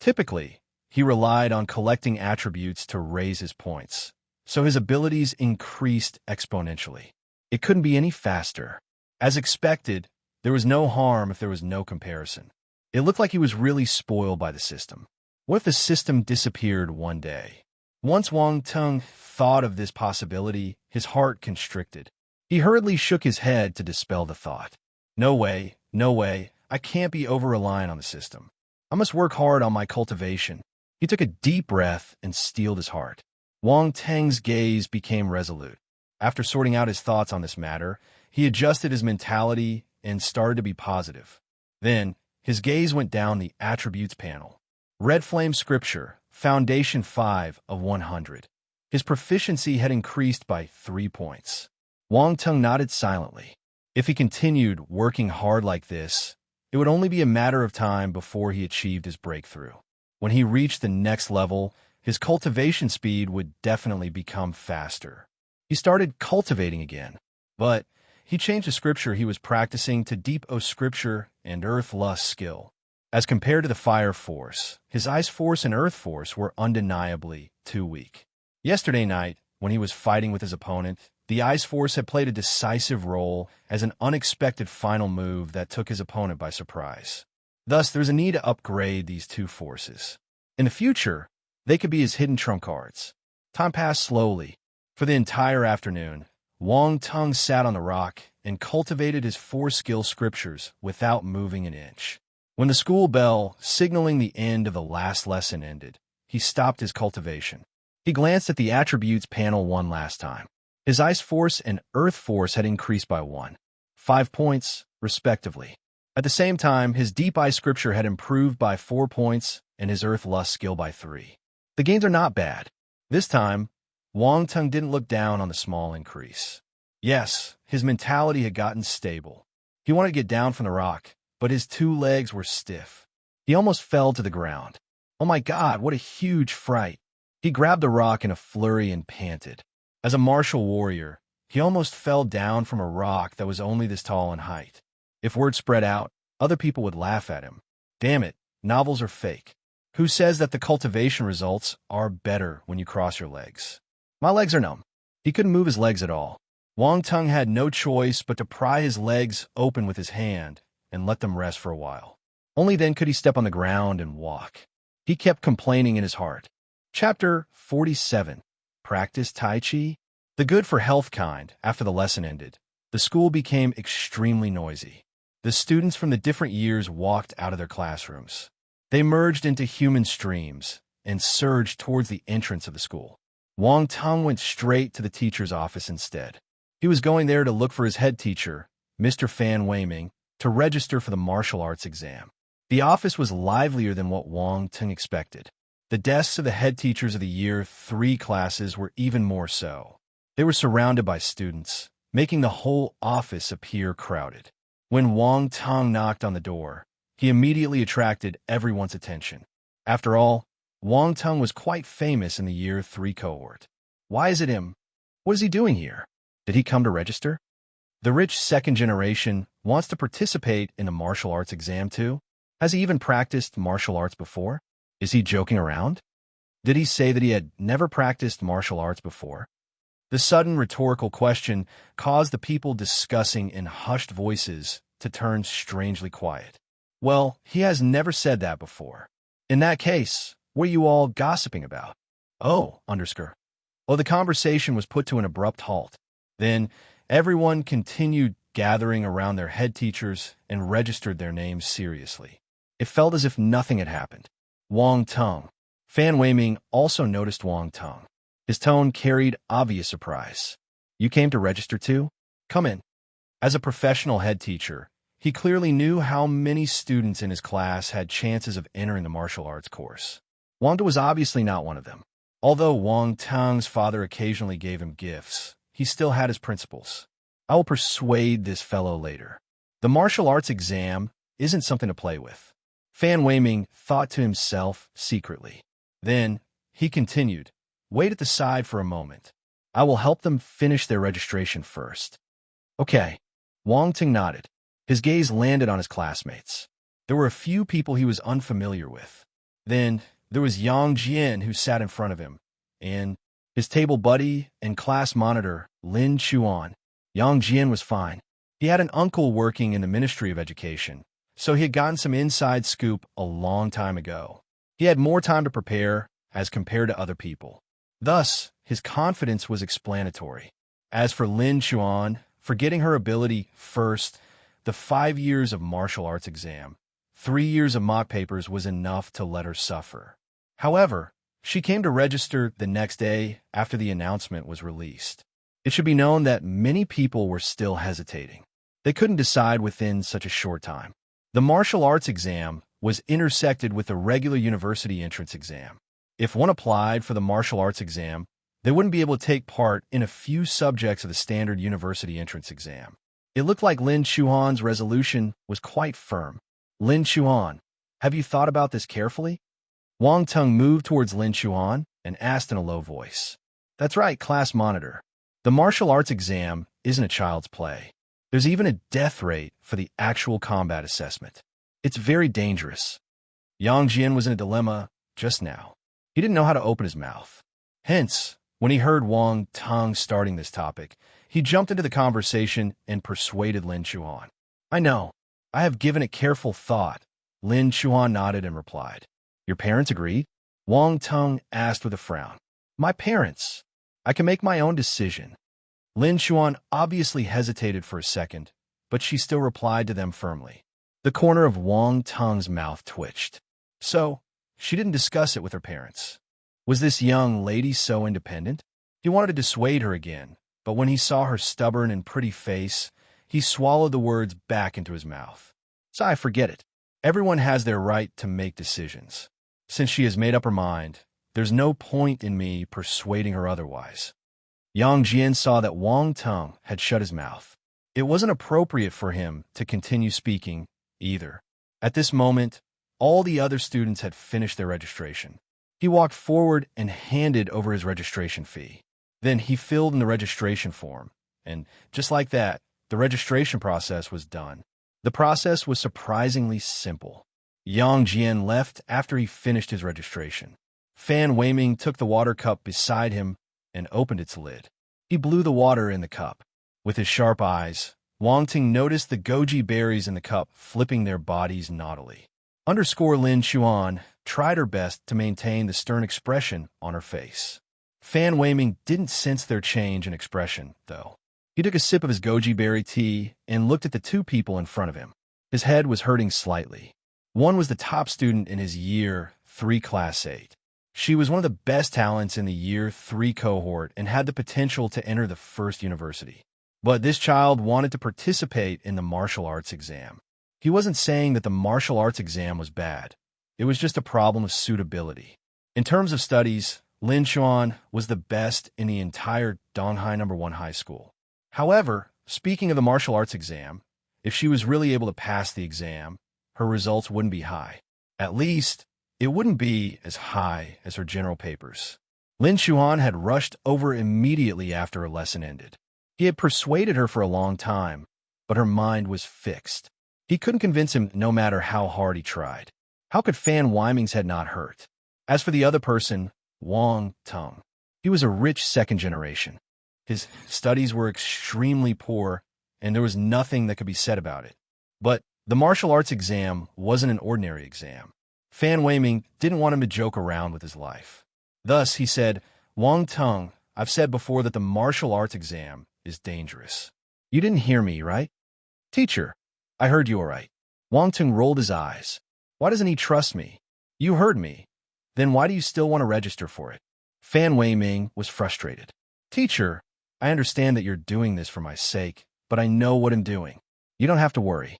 Typically, he relied on collecting attributes to raise his points, so his abilities increased exponentially. It couldn't be any faster. As expected, there was no harm if there was no comparison. It looked like he was really spoiled by the system. What if the system disappeared one day? Once Wang Tung thought of this possibility, his heart constricted. He hurriedly shook his head to dispel the thought. No way, I can't be over-reliant on the system. I must work hard on my cultivation. He took a deep breath and steeled his heart. Wang Teng's gaze became resolute. After sorting out his thoughts on this matter, he adjusted his mentality and started to be positive. Then, his gaze went down the attributes panel. Red Flame Scripture, foundation 5 of 100. His proficiency had increased by 3 points. Wang Tung nodded silently. If he continued working hard like this, it would only be a matter of time before he achieved his breakthrough. When he reached the next level, his cultivation speed would definitely become faster. He started cultivating again, but he changed the scripture he was practicing to Deep O Scripture and Earth Lust skill. As compared to the Fire Force, his Ice Force and Earth Force were undeniably too weak. Yesterday night, when he was fighting with his opponent, the Ice Force had played a decisive role as an unexpected final move that took his opponent by surprise. Thus, there's a need to upgrade these two forces. In the future, they could be his hidden trump cards. Time passed slowly. For the entire afternoon, Wang Tung sat on the rock and cultivated his 4 skill scriptures without moving an inch. When the school bell, signaling the end of the last lesson, ended, he stopped his cultivation. He glanced at the attributes panel one last time. His Ice Force and Earth Force had increased by 5 points, respectively. At the same time, his Deep Ice Scripture had improved by 4 points and his Earth Lust skill by 3. The gains are not bad. This time, Wang Tung didn't look down on the small increase. Yes, his mentality had gotten stable. He wanted to get down from the rock, but his 2 legs were stiff. He almost fell to the ground. Oh my God, what a huge fright. He grabbed the rock in a flurry and panted. As a martial warrior, he almost fell down from a rock that was only this tall in height. If word spread out, other people would laugh at him. Damn it, novels are fake. Who says that the cultivation results are better when you cross your legs? My legs are numb. He couldn't move his legs at all. Wang Tung had no choice but to pry his legs open with his hand and let them rest for a while. Only then could he step on the ground and walk. He kept complaining in his heart. Chapter 47. Practice Tai Chi? The good for health kind. After the lesson ended, the school became extremely noisy. The students from the different years walked out of their classrooms. They merged into human streams and surged towards the entrance of the school. Wang Tung went straight to the teacher's office instead. He was going there to look for his head teacher, Mr. Fan Weiming, to register for the martial arts exam. The office was livelier than what Wang Tung expected. The desks of the head teachers of the Year 3 classes were even more so. They were surrounded by students, making the whole office appear crowded. When Wang Tung knocked on the door, he immediately attracted everyone's attention. After all, Wang Tung was quite famous in the Year 3 cohort. Why is it him? What is he doing here? Did he come to register? The rich second generation wants to participate in the martial arts exam too? Has he even practiced martial arts before? Is he joking around? Did he say that he had never practiced martial arts before? The sudden rhetorical question caused the people discussing in hushed voices to turn strangely quiet. Well, he has never said that before. In that case, what are you all gossiping about? Oh, the conversation was put to an abrupt halt. Then, everyone continued gathering around their head teachers and registered their names seriously. It felt as if nothing had happened. Wang Tung. Fan Weiming also noticed Wang Tung. His tone carried obvious surprise. You came to register too? Come in. As a professional head teacher, He clearly knew how many students in his class had chances of entering the martial arts course. Wang was obviously not one of them. Although Wang Tang's father occasionally gave him gifts, he still had his principles. I will persuade this fellow later. The martial arts exam isn't something to play with. Fan Weiming thought to himself secretly. Then, he continued, wait at the side for a moment. I will help them finish their registration first. Okay. Wang Ting nodded. His gaze landed on his classmates. There were a few people he was unfamiliar with. Then, there was Yang Jian, who sat in front of him, and his table buddy and class monitor, Lin Chuan. Yang Jian was fine. He had an uncle working in the Ministry of Education, so he had gotten some inside scoop a long time ago. He had more time to prepare as compared to other people. Thus, his confidence was explanatory. As for Lin Chuan, forgetting her ability first, the 5 years of martial arts exam, 3 years of mock papers was enough to let her suffer. However, she came to register the next day after the announcement was released. It should be known that many people were still hesitating. They couldn't decide within such a short time. The martial arts exam was intersected with the regular university entrance exam. If one applied for the martial arts exam, they wouldn't be able to take part in a few subjects of the standard university entrance exam. It looked like Lin Chuan's resolution was quite firm. Lin Chuan, have you thought about this carefully? Wang Tung moved towards Lin Chuan and asked in a low voice. That's right, class monitor. The martial arts exam isn't a child's play. There's even a death rate for the actual combat assessment. It's very dangerous. Yang Jian was in a dilemma just now. He didn't know how to open his mouth. Hence, when he heard Wang Tung starting this topic, he jumped into the conversation and persuaded Lin Chuan. I know. I have given it careful thought. Lin Chuan nodded and replied. Your parents agreed? Wang Tung asked with a frown. My parents. I can make my own decision. Lin Chuan obviously hesitated for a second, but she still replied to them firmly. The corner of Wang Tung's mouth twitched. So, she didn't discuss it with her parents. Was this young lady so independent? He wanted to dissuade her again, but when he saw her stubborn and pretty face, he swallowed the words back into his mouth. So I forget it. Everyone has their right to make decisions. Since she has made up her mind, there's no point in me persuading her otherwise. Yang Jian saw that Wang Tung had shut his mouth. It wasn't appropriate for him to continue speaking either. At this moment, all the other students had finished their registration. He walked forward and handed over his registration fee. Then he filled in the registration form, and just like that, the registration process was done. The process was surprisingly simple. Yang Jian left after he finished his registration. Fan Weiming took the water cup beside him and opened its lid. He blew the water in the cup. With his sharp eyes, Wang Ting noticed the goji berries in the cup flipping their bodies naughtily. Underscore Lin Chuan tried her best to maintain the stern expression on her face. Fan Weiming didn't sense their change in expression, though. He took a sip of his goji berry tea and looked at the two people in front of him. His head was hurting slightly. One was the top student in his Year 3 Class 8. She was one of the best talents in the Year 3 cohort and had the potential to enter the first university. But this child wanted to participate in the martial arts exam. He wasn't saying that the martial arts exam was bad. It was just a problem of suitability. In terms of studies, Lin Chuan was the best in the entire Donghai No. 1 high school. However, speaking of the martial arts exam, if she was really able to pass the exam, her results wouldn't be high. At least, it wouldn't be as high as her general papers. Lin Chuan had rushed over immediately after her lesson ended. He had persuaded her for a long time, but her mind was fixed. He couldn't convince him no matter how hard he tried. How could Fan Weiming's head not hurt? As for the other person, Wang Tung, he was a rich second generation. His studies were extremely poor, and there was nothing that could be said about it. But the martial arts exam wasn't an ordinary exam. Fan Weiming didn't want him to joke around with his life. Thus, he said, Wang Tung, I've said before that the martial arts exam is dangerous. You didn't hear me, right? Teacher, I heard you all right. Wang Tung rolled his eyes. Why doesn't he trust me? You heard me. Then why do you still want to register for it? Fan Weiming was frustrated. Teacher, I understand that you're doing this for my sake, but I know what I'm doing. You don't have to worry.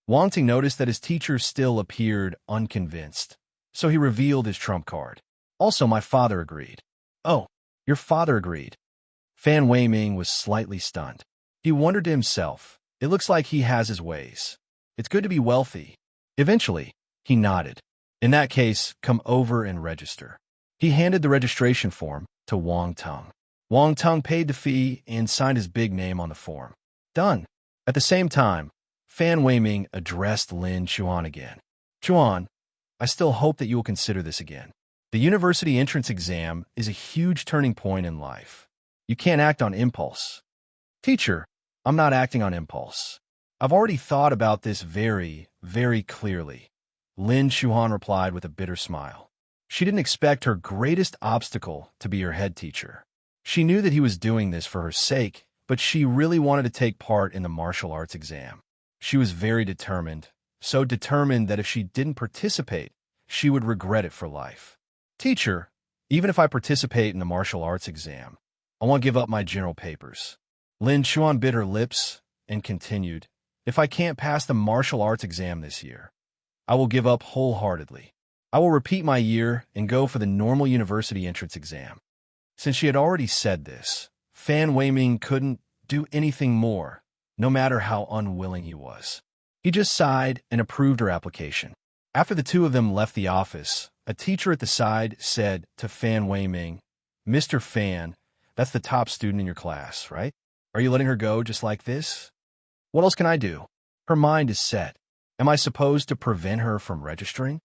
Wang Ting noticed that his teacher still appeared unconvinced, so he revealed his trump card. Also, my father agreed. Oh, your father agreed. Fan Weiming was slightly stunned. He wondered to himself, it looks like he has his ways. It's good to be wealthy. Eventually, he nodded. In that case, come over and register. He handed the registration form to Wang Tung. Wang Tung paid the fee and signed his big name on the form. Done. At the same time, Fan Weiming addressed Lin Chuan again. Chuan, I still hope that you will consider this again. The university entrance exam is a huge turning point in life. You can't act on impulse. Teacher, I'm not acting on impulse. I've already thought about this very, very clearly. Lin Chuan replied with a bitter smile. She didn't expect her greatest obstacle to be her head teacher. She knew that he was doing this for her sake, but she really wanted to take part in the martial arts exam. She was very determined, so determined that if she didn't participate, she would regret it for life. Teacher, even if I participate in the martial arts exam, I won't give up my general papers. Lin Chuan bit her lips and continued, if I can't pass the martial arts exam this year, I will give up wholeheartedly. I will repeat my year and go for the normal university entrance exam. Since she had already said this, Fan Weiming couldn't do anything more, no matter how unwilling he was. He just sighed and approved her application. After the two of them left the office, a teacher at the side said to Fan Weiming, Mr. Fan, that's the top student in your class, right? Are you letting her go just like this? What else can I do? Her mind is set. Am I supposed to prevent her from registering?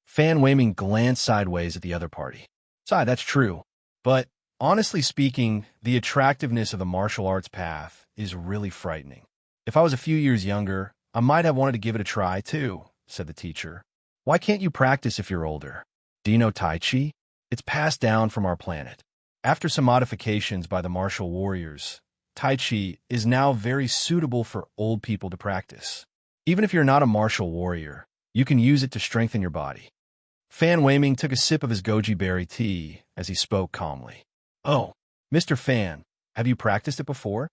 Fan Weiming glanced sideways at the other party. Sigh, that's true. But, honestly speaking, the attractiveness of the martial arts path is really frightening. If I was a few years younger, I might have wanted to give it a try too, said the teacher. Why can't you practice if you're older? Do you know Tai Chi? It's passed down from our planet. After some modifications by the martial warriors, Tai Chi is now very suitable for old people to practice. Even if you're not a martial warrior, you can use it to strengthen your body. Fan Weiming took a sip of his goji berry tea as he spoke calmly. Oh, Mr. Fan, have you practiced it before?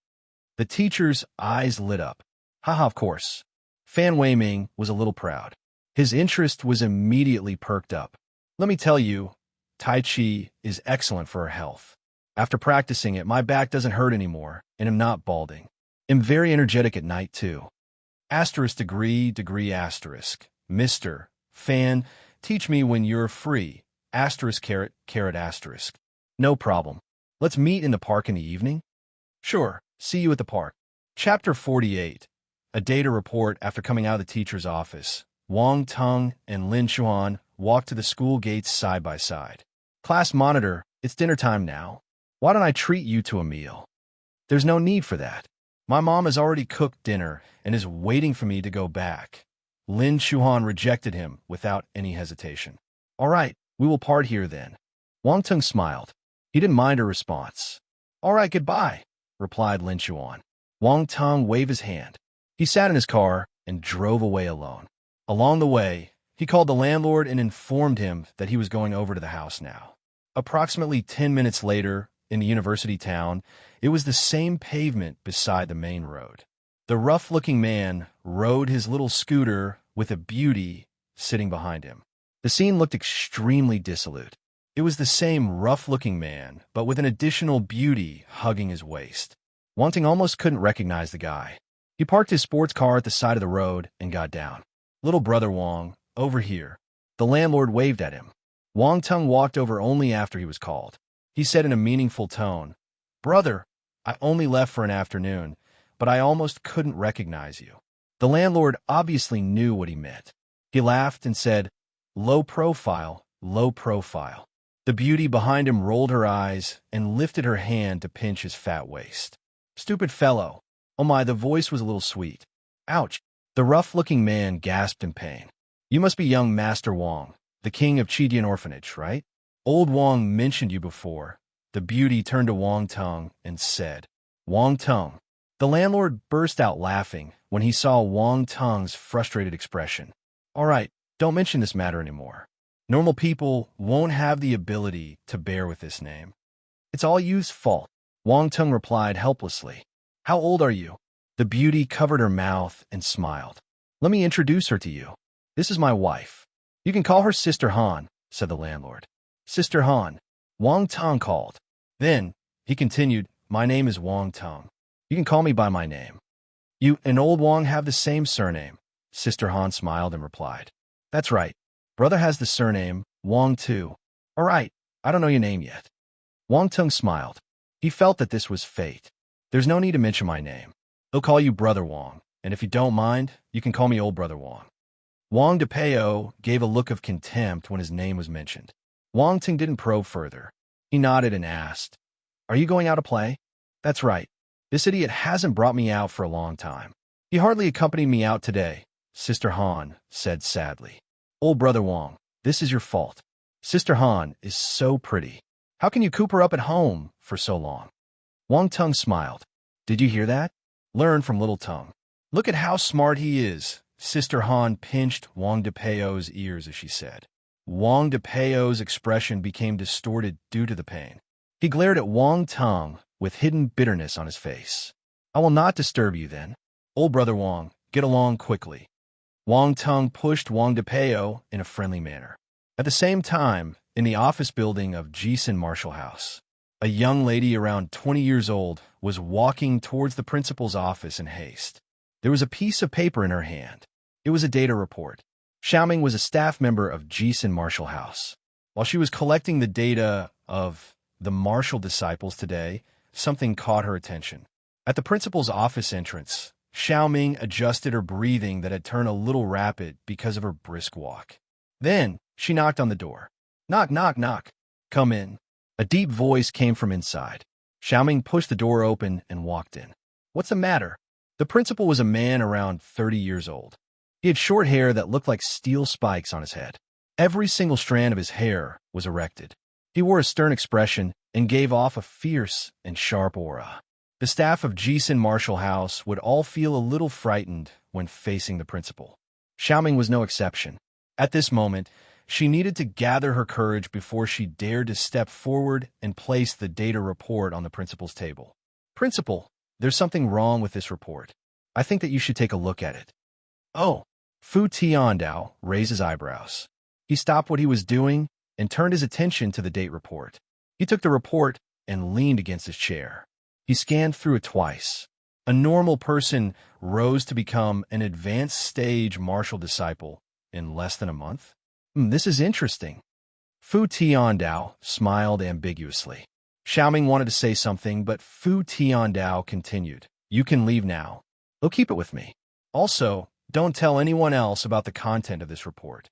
The teacher's eyes lit up. Haha, of course. Fan Weiming was a little proud. His interest was immediately perked up. Let me tell you, Tai Chi is excellent for our health. After practicing it, my back doesn't hurt anymore, and I'm not balding. I'm very energetic at night, too. Asterisk degree asterisk. Mr. Fan, teach me when you're free. Asterisk caret asterisk. No problem. Let's meet in the park in the evening? Sure. See you at the park. Chapter 48. A day to report after coming out of the teacher's office. Wang Tung and Lin Chuan walked to the school gates side by side. Class monitor, it's dinner time now. Why don't I treat you to a meal? There's no need for that. My mom has already cooked dinner and is waiting for me to go back. Lin Chuan rejected him without any hesitation. All right, we will part here then. Wang Tung smiled. He didn't mind her response. All right, goodbye, replied Lin Chuan. Wang Tung waved his hand. He sat in his car and drove away alone. Along the way, he called the landlord and informed him that he was going over to the house now. Approximately 10 minutes later, in the university town, it was the same pavement beside the main road. The rough-looking man rode his little scooter with a beauty sitting behind him. The scene looked extremely dissolute. It was the same rough-looking man, but with an additional beauty hugging his waist. Wang Ting almost couldn't recognize the guy. He parked his sports car at the side of the road and got down. Little brother Wang, over here. The landlord waved at him. Wang Tung walked over only after he was called. He said in a meaningful tone, Brother, I only left for an afternoon, but I almost couldn't recognize you. The landlord obviously knew what he meant. He laughed and said, Low profile, low profile. The beauty behind him rolled her eyes and lifted her hand to pinch his fat waist. Stupid fellow. Oh my, the voice was a little sweet. Ouch. The rough-looking man gasped in pain. You must be young Master Wang, the king of Chidian Orphanage, right? Old Wang mentioned you before. The beauty turned to Wang Tung and said, Wang Tung. The landlord burst out laughing when he saw Wang Tung's frustrated expression. All right, don't mention this matter anymore. Normal people won't have the ability to bear with this name. It's all you's fault, Wang Tung replied helplessly. How old are you? The beauty covered her mouth and smiled. Let me introduce her to you. This is my wife. You can call her Sister Han, said the landlord. Sister Han, Wang Tong called. Then, he continued, my name is Wang Tong. You can call me by my name. You and old Wang have the same surname. Sister Han smiled and replied. That's right. Brother has the surname, Wang too. All right, I don't know your name yet. Wang Tong smiled. He felt that this was fate. There's no need to mention my name. They'll call you Brother Wang, and if you don't mind, you can call me Old Brother Wang. Wang DePeo gave a look of contempt when his name was mentioned. Wang Ting didn't probe further. He nodded and asked, Are you going out to play? That's right. This idiot hasn't brought me out for a long time. He hardly accompanied me out today, Sister Han said sadly. Old Brother Wang, this is your fault. Sister Han is so pretty. How can you coop her up at home for so long? Wang Tung smiled. Did you hear that? Learn from Little Tung. Look at how smart he is. Sister Han pinched Wang DePeo's ears as she said. Wang DePeo's expression became distorted due to the pain. He glared at Wang Tung with hidden bitterness on his face. I will not disturb you then. Old Brother Wang, get along quickly. Wang Tung pushed Wang DePeo in a friendly manner. At the same time, in the office building of Jisun Marshall House, a young lady around 20 years old was walking towards the principal's office in haste. There was a piece of paper in her hand. It was a data report. Xiaoming was a staff member of Jisun Marshall House. While she was collecting the data of the Marshall disciples today, something caught her attention. At the principal's office entrance, Xiaoming adjusted her breathing that had turned a little rapid because of her brisk walk. Then, she knocked on the door. Knock, knock, knock. Come in. A deep voice came from inside. Xiaoming pushed the door open and walked in. What's the matter? The principal was a man around 30 years old. He had short hair that looked like steel spikes on his head. Every single strand of his hair was erected. He wore a stern expression and gave off a fierce and sharp aura. The staff of Jisun Marshall House would all feel a little frightened when facing the principal. Xiaoming was no exception. At this moment, she needed to gather her courage before she dared to step forward and place the data report on the principal's table. Principal, there's something wrong with this report. I think that you should take a look at it. Oh, Fu Tiandao raised his eyebrows. He stopped what he was doing and turned his attention to the date report. He took the report and leaned against his chair. He scanned through it twice. A normal person rose to become an advanced stage Marshall disciple in less than a month? This is interesting. Fu Tiandao smiled ambiguously. Xiaoming wanted to say something, but Fu Tiandao continued. You can leave now. They'll keep it with me. Also, don't tell anyone else about the content of this report.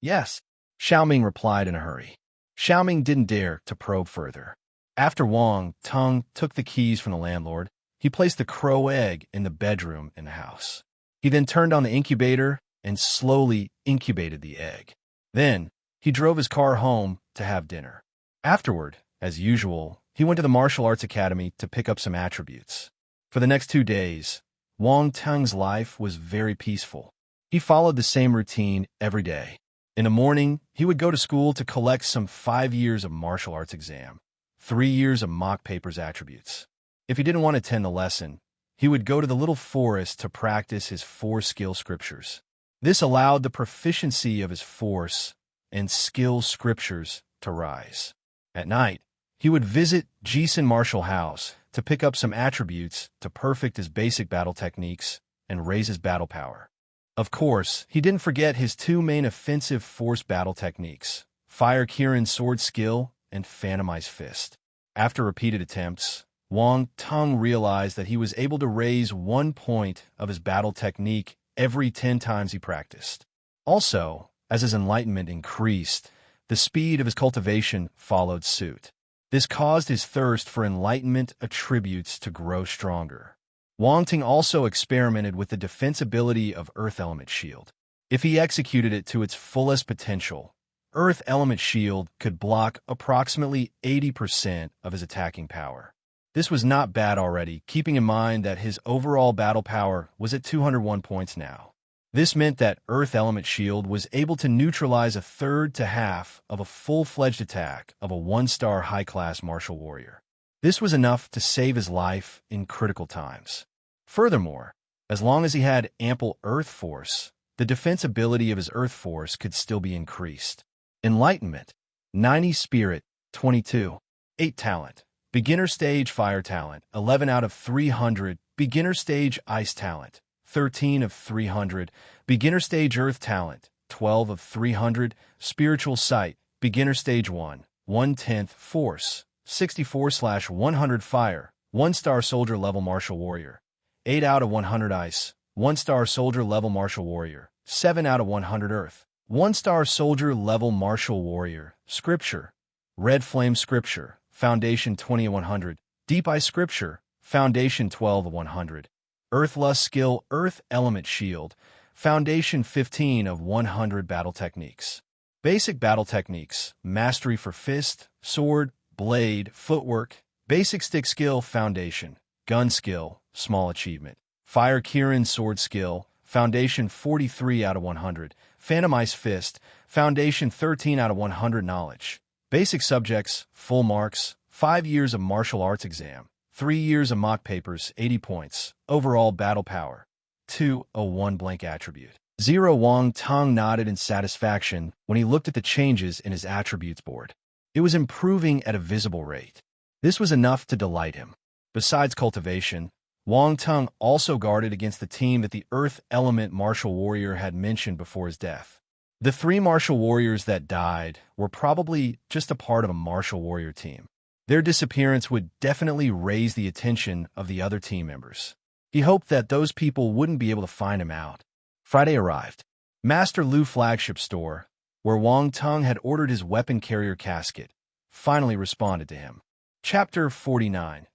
Yes, Xiaoming replied in a hurry. Xiaoming didn't dare to probe further. After Wang Tung took the keys from the landlord, he placed the crow egg in the bedroom in the house. He then turned on the incubator and slowly incubated the egg. Then, he drove his car home to have dinner. Afterward, as usual, he went to the martial arts academy to pick up some attributes. For the next 2 days, Wang Tung's life was very peaceful. He followed the same routine every day. In the morning, he would go to school to collect some 5 years of martial arts exam, 3 years of mock papers attributes. If he didn't want to attend the lesson, he would go to the little forest to practice his 4 skill scriptures. This allowed the proficiency of his force and skill scriptures to rise. At night, he would visit Jisun Marshall House to pick up some attributes to perfect his basic battle techniques and raise his battle power. Of course, he didn't forget his 2 main offensive force battle techniques, Fire Kirin sword skill and Phantomized fist. After repeated attempts, Wang Tung realized that he was able to raise 1 point of his battle technique every 10 times he practiced. Also, as his enlightenment increased, the speed of his cultivation followed suit. This caused his thirst for enlightenment attributes to grow stronger. Wang Ting also experimented with the defensibility of Earth Element Shield. If he executed it to its fullest potential, Earth Element Shield could block approximately 80% of his attacking power. This was not bad already, keeping in mind that his overall battle power was at 201 points now. This meant that Earth Element Shield was able to neutralize a third to half of a full-fledged attack of a 1-star high-class martial warrior. This was enough to save his life in critical times. Furthermore, As long as he had ample earth force, the defense ability of his earth force could still be increased. Enlightenment, 90 spirit, 22. 8 talent. Beginner stage fire talent, 11 out of 300. Beginner stage ice talent, 13 of 300. Beginner stage earth talent, 12 of 300. Spiritual sight, beginner stage 1, 1/10 force, 64/100 fire, 1-star soldier level martial warrior, 8 out of 100 ice, 1-star soldier level martial warrior, 7 out of 100 earth, 1-star soldier level martial warrior. Scripture, red flame scripture, foundation 20 of 100. Deep ice scripture, foundation 12 of 100. Earth lust skill, earth element shield, foundation 15 of 100. Battle techniques. Basic battle techniques, mastery for fist, sword, blade, footwork. Basic stick skill, foundation. Gun skill, small achievement. Fire Kirin sword skill, foundation 43 out of 100. Phantom ice fist, foundation 13 out of 100. Knowledge. Basic subjects, full marks, 5 years of martial arts exam, 3 years of mock papers, 80 points. Overall battle power, 201. Blank attribute. 0. Wang Tong nodded in satisfaction when he looked at the changes in his attributes board. It was improving at a visible rate. This was enough to delight him. Besides cultivation, Wang Tong also guarded against the team that the Earth Element Martial Warrior had mentioned before his death. The 3 martial warriors that died were probably just a part of a martial warrior team. Their disappearance would definitely raise the attention of the other team members. He hoped that those people wouldn't be able to find him out. Friday arrived. Master Lu flagship store, where Wang Tong had ordered his weapon carrier casket, finally responded to him. Chapter 49.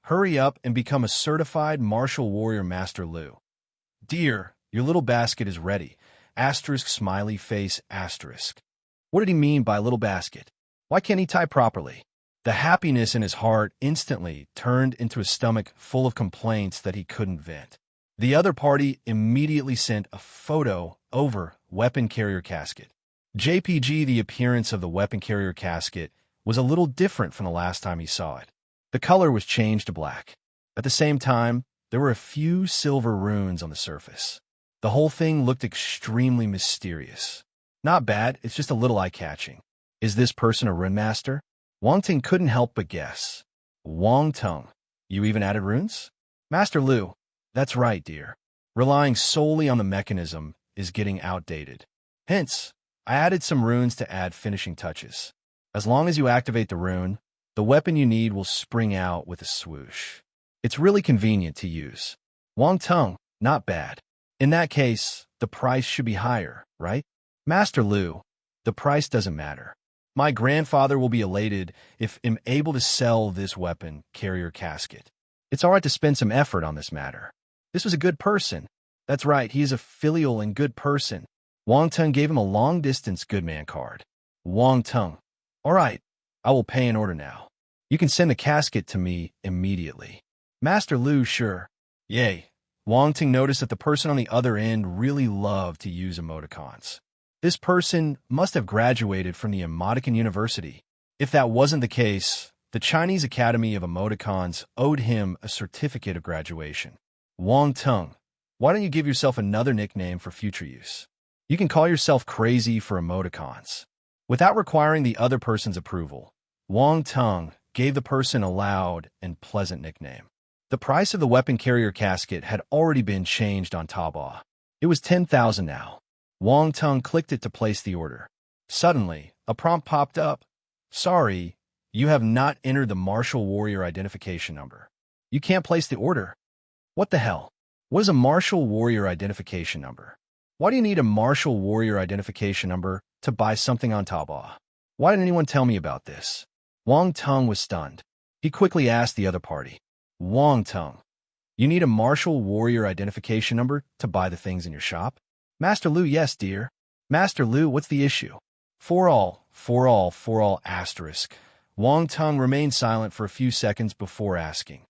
Hurry up and become a certified martial warrior. Master Lu. Dear, your little basket is ready. Asterisk smiley face asterisk. What did he mean by little basket? Why can't he type properly? The happiness in his heart instantly turned into a stomach full of complaints that he couldn't vent. The other party immediately sent a photo over weapon carrier casket. JPG. The appearance of the weapon carrier casket was a little different from the last time he saw it. The color was changed to black. At the same time, there were a few silver runes on the surface. The whole thing looked extremely mysterious. Not bad, it's just a little eye-catching. Is this person a rune master? Wang Ting couldn't help but guess. Wang Tong, you even added runes? Master Lu, that's right, dear. Relying solely on the mechanism is getting outdated. Hence, I added some runes to add finishing touches. As long as you activate the rune, the weapon you need will spring out with a swoosh. It's really convenient to use. Wang Tong, not bad. In that case, the price should be higher, right? Master Lu, the price doesn't matter. My grandfather will be elated if I'm able to sell this weapon carrier casket. It's all right to spend some effort on this matter. This was a good person. That's right, he is a filial and good person. Wang Tong gave him a long-distance good man card. Wang Tong, all right, I will pay in order now. You can send the casket to me immediately. Master Lu, sure. Yay. Wang Ting noticed that the person on the other end really loved to use emoticons. This person must have graduated from the Emoticon University. If that wasn't the case, the Chinese Academy of Emoticons owed him a certificate of graduation. Wang Tong, why don't you give yourself another nickname for future use? You can call yourself Crazy for emoticons. Without requiring the other person's approval, Wang Tong gave the person a loud and pleasant nickname. The price of the weapon carrier casket had already been changed on Taobao. It was 10,000 now. Wang Tong clicked it to place the order. Suddenly, a prompt popped up. Sorry, you have not entered the martial warrior identification number. You can't place the order. What the hell? What is a martial warrior identification number? Why do you need a martial warrior identification number to buy something on Taobao? Why didn't anyone tell me about this? Wang Tong was stunned. He quickly asked the other party. Wang Tong, you need a martial warrior identification number to buy the things in your shop? Master Lu, yes, dear. Master Lu, what's the issue? For all asterisk. Wang Tong remained silent for a few seconds before asking.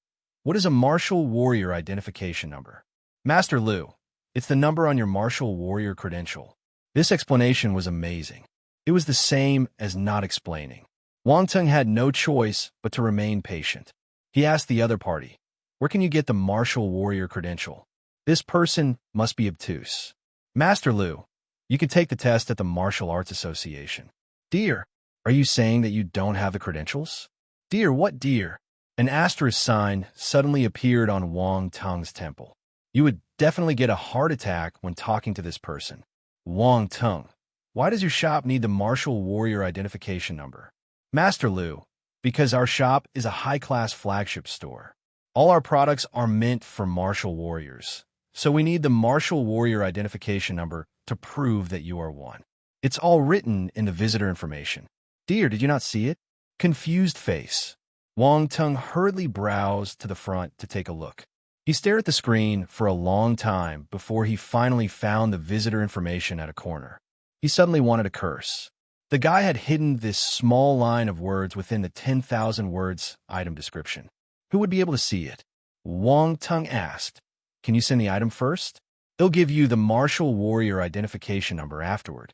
What is a martial warrior identification number? Master Lu, it's the number on your martial warrior credential. This explanation was amazing. It was the same as not explaining. Wang Tong had no choice but to remain patient. He asked the other party, where can you get the martial warrior credential? This person must be obtuse. Master Lu, you can take the test at the Martial Arts Association. Dear, are you saying that you don't have the credentials? Dear, what dear? An asterisk sign suddenly appeared on Wang Teng's temple. You would definitely get a heart attack when talking to this person. Wang Teng, why does your shop need the martial warrior identification number? Master Lu, because our shop is a high-class flagship store. All our products are meant for martial warriors, so we need the martial warrior identification number to prove that you are one. It's all written in the visitor information. Dear, did you not see it? Confused face. Wang Teng hurriedly browsed to the front to take a look. He stared at the screen for a long time before he finally found the visitor information at a corner. He suddenly wanted to curse. The guy had hidden this small line of words within the 10,000 words item description. Who would be able to see it? Wang Teng asked. Can you send the item first? They'll give you the martial warrior identification number afterward.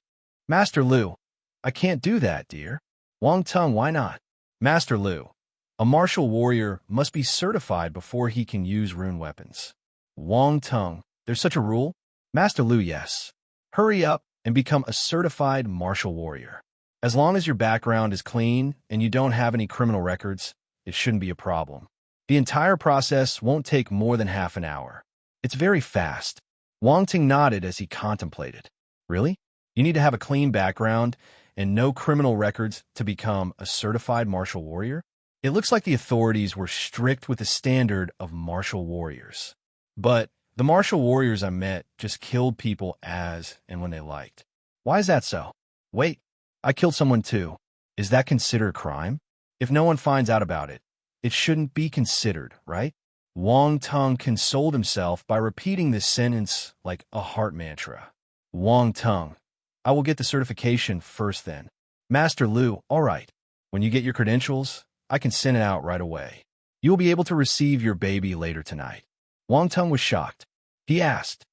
Master Lu, I can't do that, dear. Wang Teng, why not? Master Lu, a martial warrior must be certified before he can use rune weapons. Wang Teng, there's such a rule? Master Lu, yes. Hurry up and become a certified martial warrior. As long as your background is clean and you don't have any criminal records, it shouldn't be a problem. The entire process won't take more than half an hour. It's very fast. Wang Teng nodded as he contemplated. Really? You need to have a clean background and no criminal records to become a certified martial warrior? It looks like the authorities were strict with the standard of martial warriors. But the martial warriors I met just killed people as and when they liked. Why is that so? Wait, I killed someone too. Is that considered a crime? If no one finds out about it, it shouldn't be considered, right? Wang Teng consoled himself by repeating this sentence like a heart mantra. Wang Teng, I will get the certification first then. Master Lu, all right. When you get your credentials, I can send it out right away. You will be able to receive your baby later tonight. Wang Teng was shocked. He asked,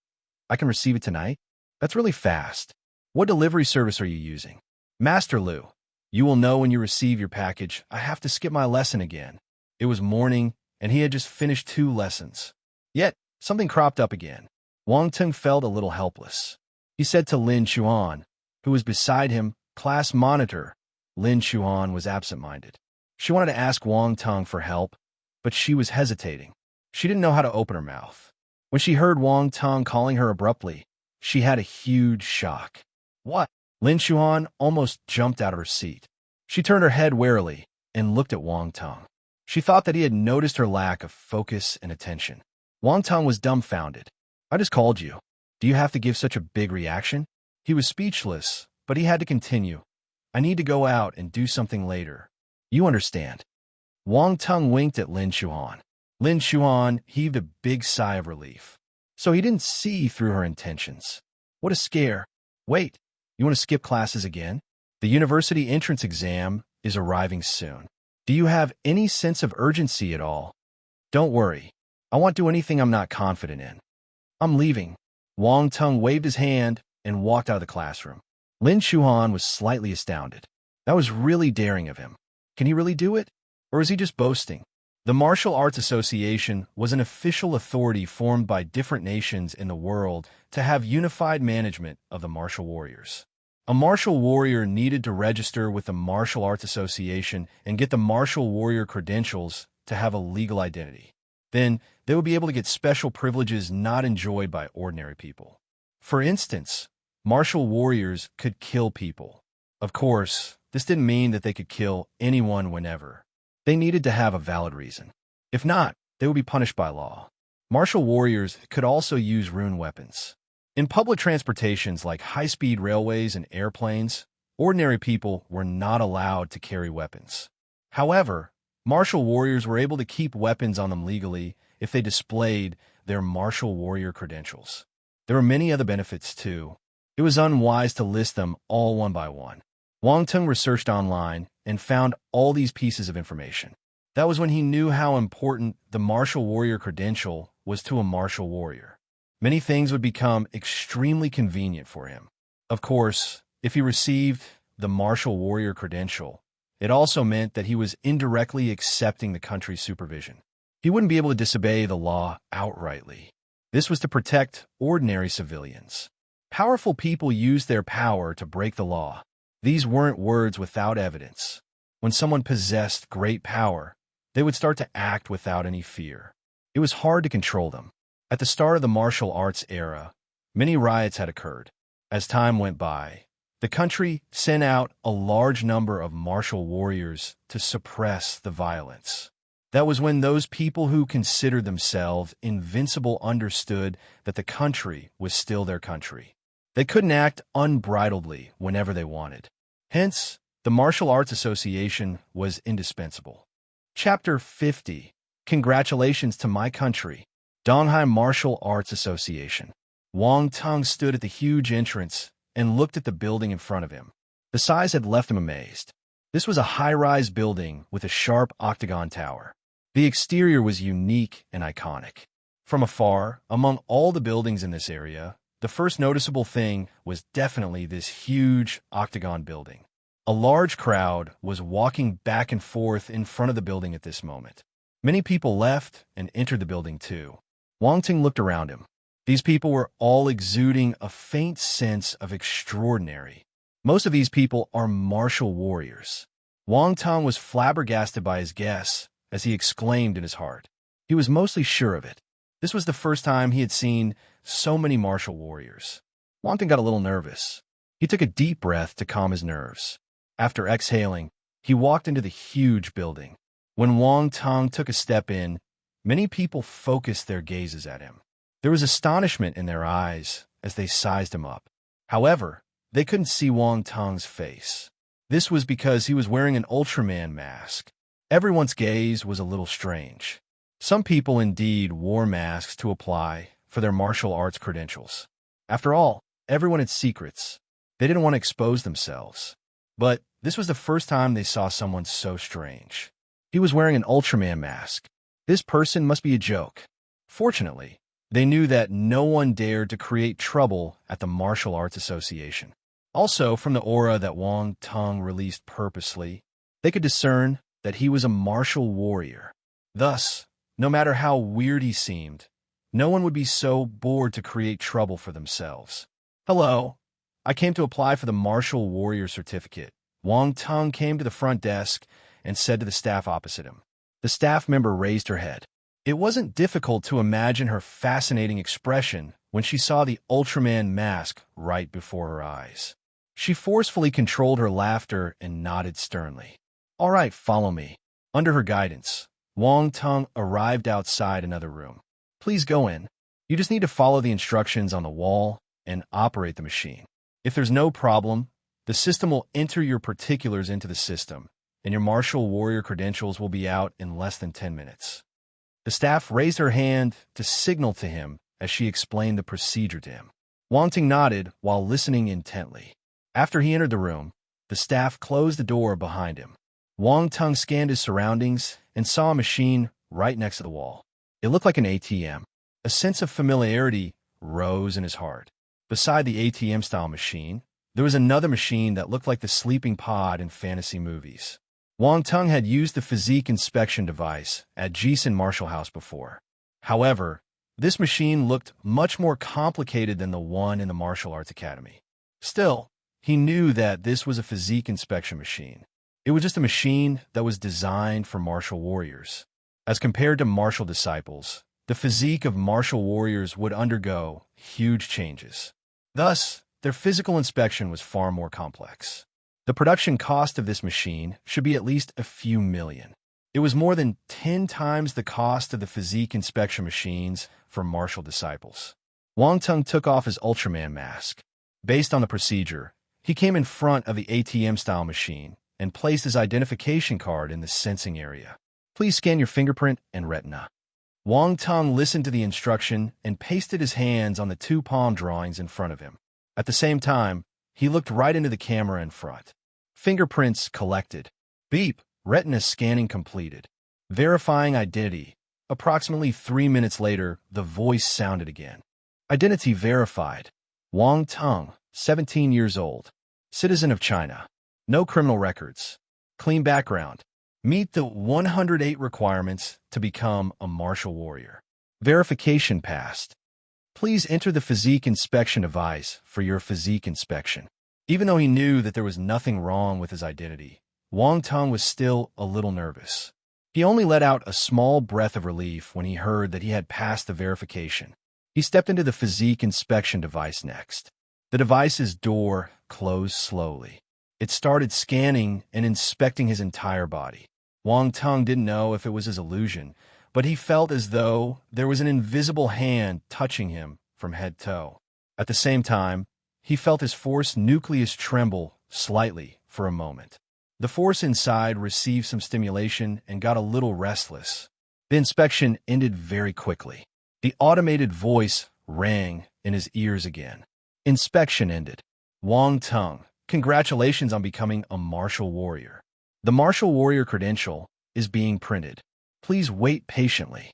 I can receive it tonight? That's really fast. What delivery service are you using? Master Lu, you will know when you receive your package. I have to skip my lesson again. It was morning, and he had just finished 2 lessons. Yet, something cropped up again. Wang Teng felt a little helpless. He said to Lin Chuan, who was beside him, class monitor. Lin Chuan was absent-minded. She wanted to ask Wang Teng for help, but she was hesitating. She didn't know how to open her mouth. When she heard Wang Teng calling her abruptly, she had a huge shock. What? Lin Chuan almost jumped out of her seat. She turned her head warily and looked at Wang Teng. She thought that he had noticed her lack of focus and attention. Wang Teng was dumbfounded. I just called you. Do you have to give such a big reaction? He was speechless, but he had to continue. I need to go out and do something later. You understand. Wang Teng winked at Lin Chuan. Lin Chuan heaved a big sigh of relief. So he didn't see through her intentions. What a scare. Wait, you want to skip classes again? The university entrance exam is arriving soon. Do you have any sense of urgency at all? Don't worry. I won't do anything I'm not confident in. I'm leaving. Wang Teng waved his hand and walked out of the classroom. Lin Chuan was slightly astounded. That was really daring of him. Can he really do it? Or is he just boasting? The Martial Arts Association was an official authority formed by different nations in the world to have unified management of the martial warriors. A martial warrior needed to register with the Martial Arts Association and get the martial warrior credentials to have a legal identity. Then, they would be able to get special privileges not enjoyed by ordinary people. For instance, martial warriors could kill people. Of course, this didn't mean that they could kill anyone whenever. They needed to have a valid reason. If not, they would be punished by law. Martial warriors could also use rune weapons. In public transportations like high-speed railways and airplanes, ordinary people were not allowed to carry weapons. However, martial warriors were able to keep weapons on them legally if they displayed their martial warrior credentials. There were many other benefits too. It was unwise to list them all one by one. Wang Teng researched online and found all these pieces of information. That was when he knew how important the martial warrior credential was to a martial warrior. Many things would become extremely convenient for him. Of course, if he received the martial warrior credential, it also meant that he was indirectly accepting the country's supervision. He wouldn't be able to disobey the law outrightly. This was to protect ordinary civilians. Powerful people used their power to break the law. These weren't words without evidence. When someone possessed great power, they would start to act without any fear. It was hard to control them. At the start of the martial arts era, many riots had occurred. As time went by, the country sent out a large number of martial warriors to suppress the violence. That was when those people who considered themselves invincible understood that the country was still their country. They couldn't act unbridledly whenever they wanted. Hence, the Martial Arts Association was indispensable. Chapter 50. Congratulations to my country. Donghai Martial Arts Association. Wang Tung stood at the huge entrance and looked at the building in front of him. The size had left him amazed. This was a high-rise building with a sharp octagon tower. The exterior was unique and iconic. From afar, among all the buildings in this area, the first noticeable thing was definitely this huge octagon building. A large crowd was walking back and forth in front of the building at this moment. Many people left and entered the building too. Wang Ting looked around him. These people were all exuding a faint sense of extraordinary. Most of these people are martial warriors. Wang Tong was flabbergasted by his guess as he exclaimed in his heart. He was mostly sure of it. This was the first time he had seen so many martial warriors. Wang Ting got a little nervous. He took a deep breath to calm his nerves. After exhaling, he walked into the huge building. When Wang Tong took a step in, many people focused their gazes at him. There was astonishment in their eyes as they sized him up. However, they couldn't see Wang Tong's face. This was because he was wearing an Ultraman mask. Everyone's gaze was a little strange. Some people indeed wore masks to apply for their martial arts credentials. After all, everyone had secrets. They didn't want to expose themselves. But this was the first time they saw someone so strange. He was wearing an Ultraman mask. This person must be a joke. Fortunately, they knew that no one dared to create trouble at the Martial Arts Association. Also, from the aura that Wang Tong released purposely, they could discern that he was a martial warrior. Thus, no matter how weird he seemed, no one would be so bored to create trouble for themselves. Hello, I came to apply for the Martial Warrior Certificate. Wang Tong came to the front desk and said to the staff opposite him. The staff member raised her head. It wasn't difficult to imagine her fascinating expression when she saw the Ultraman mask right before her eyes. She forcefully controlled her laughter and nodded sternly. All right, follow me. Under her guidance, Wang Tong arrived outside another room. Please go in. You just need to follow the instructions on the wall and operate the machine. If there's no problem, the system will enter your particulars into the system, and your martial warrior credentials will be out in less than 10 minutes. The staff raised her hand to signal to him as she explained the procedure to him. Wang Ting nodded while listening intently. After he entered the room, the staff closed the door behind him. Wang Tong scanned his surroundings and saw a machine right next to the wall. It looked like an ATM. A sense of familiarity rose in his heart. Beside the ATM-style machine, there was another machine that looked like the sleeping pod in fantasy movies. Wang Tong had used the physique inspection device at Jisun Martial House before. However, this machine looked much more complicated than the one in the Martial Arts Academy. Still, he knew that this was a physique inspection machine. It was just a machine that was designed for martial warriors. As compared to martial disciples, the physique of martial warriors would undergo huge changes. Thus, their physical inspection was far more complex. The production cost of this machine should be at least a few million. It was more than 10 times the cost of the physique inspection machines for martial disciples. Wang Tong took off his Ultraman mask. Based on the procedure, he came in front of the ATM-style machine and placed his identification card in the sensing area. Please scan your fingerprint and retina. Wang Tong listened to the instruction and pasted his hands on the two palm drawings in front of him. At the same time, he looked right into the camera in front. Fingerprints collected. Beep. Retina scanning completed. Verifying identity. Approximately 3 minutes later, the voice sounded again. Identity verified. Wang Tong, 17 years old. Citizen of China. No criminal records. Clean background. Meet the 108 requirements to become a martial warrior. Verification passed. Please enter the physique inspection device for your physique inspection. Even though he knew that there was nothing wrong with his identity, Wang Tung was still a little nervous. He only let out a small breath of relief when he heard that he had passed the verification. He stepped into the physique inspection device next. The device's door closed slowly. It started scanning and inspecting his entire body. Wang Tung didn't know if it was his illusion, but he felt as though there was an invisible hand touching him from head to toe. At the same time, he felt his force nucleus tremble slightly for a moment. The force inside received some stimulation and got a little restless. The inspection ended very quickly. The automated voice rang in his ears again. Inspection ended. Wang Tung, congratulations on becoming a martial warrior. The martial warrior credential is being printed. Please wait patiently.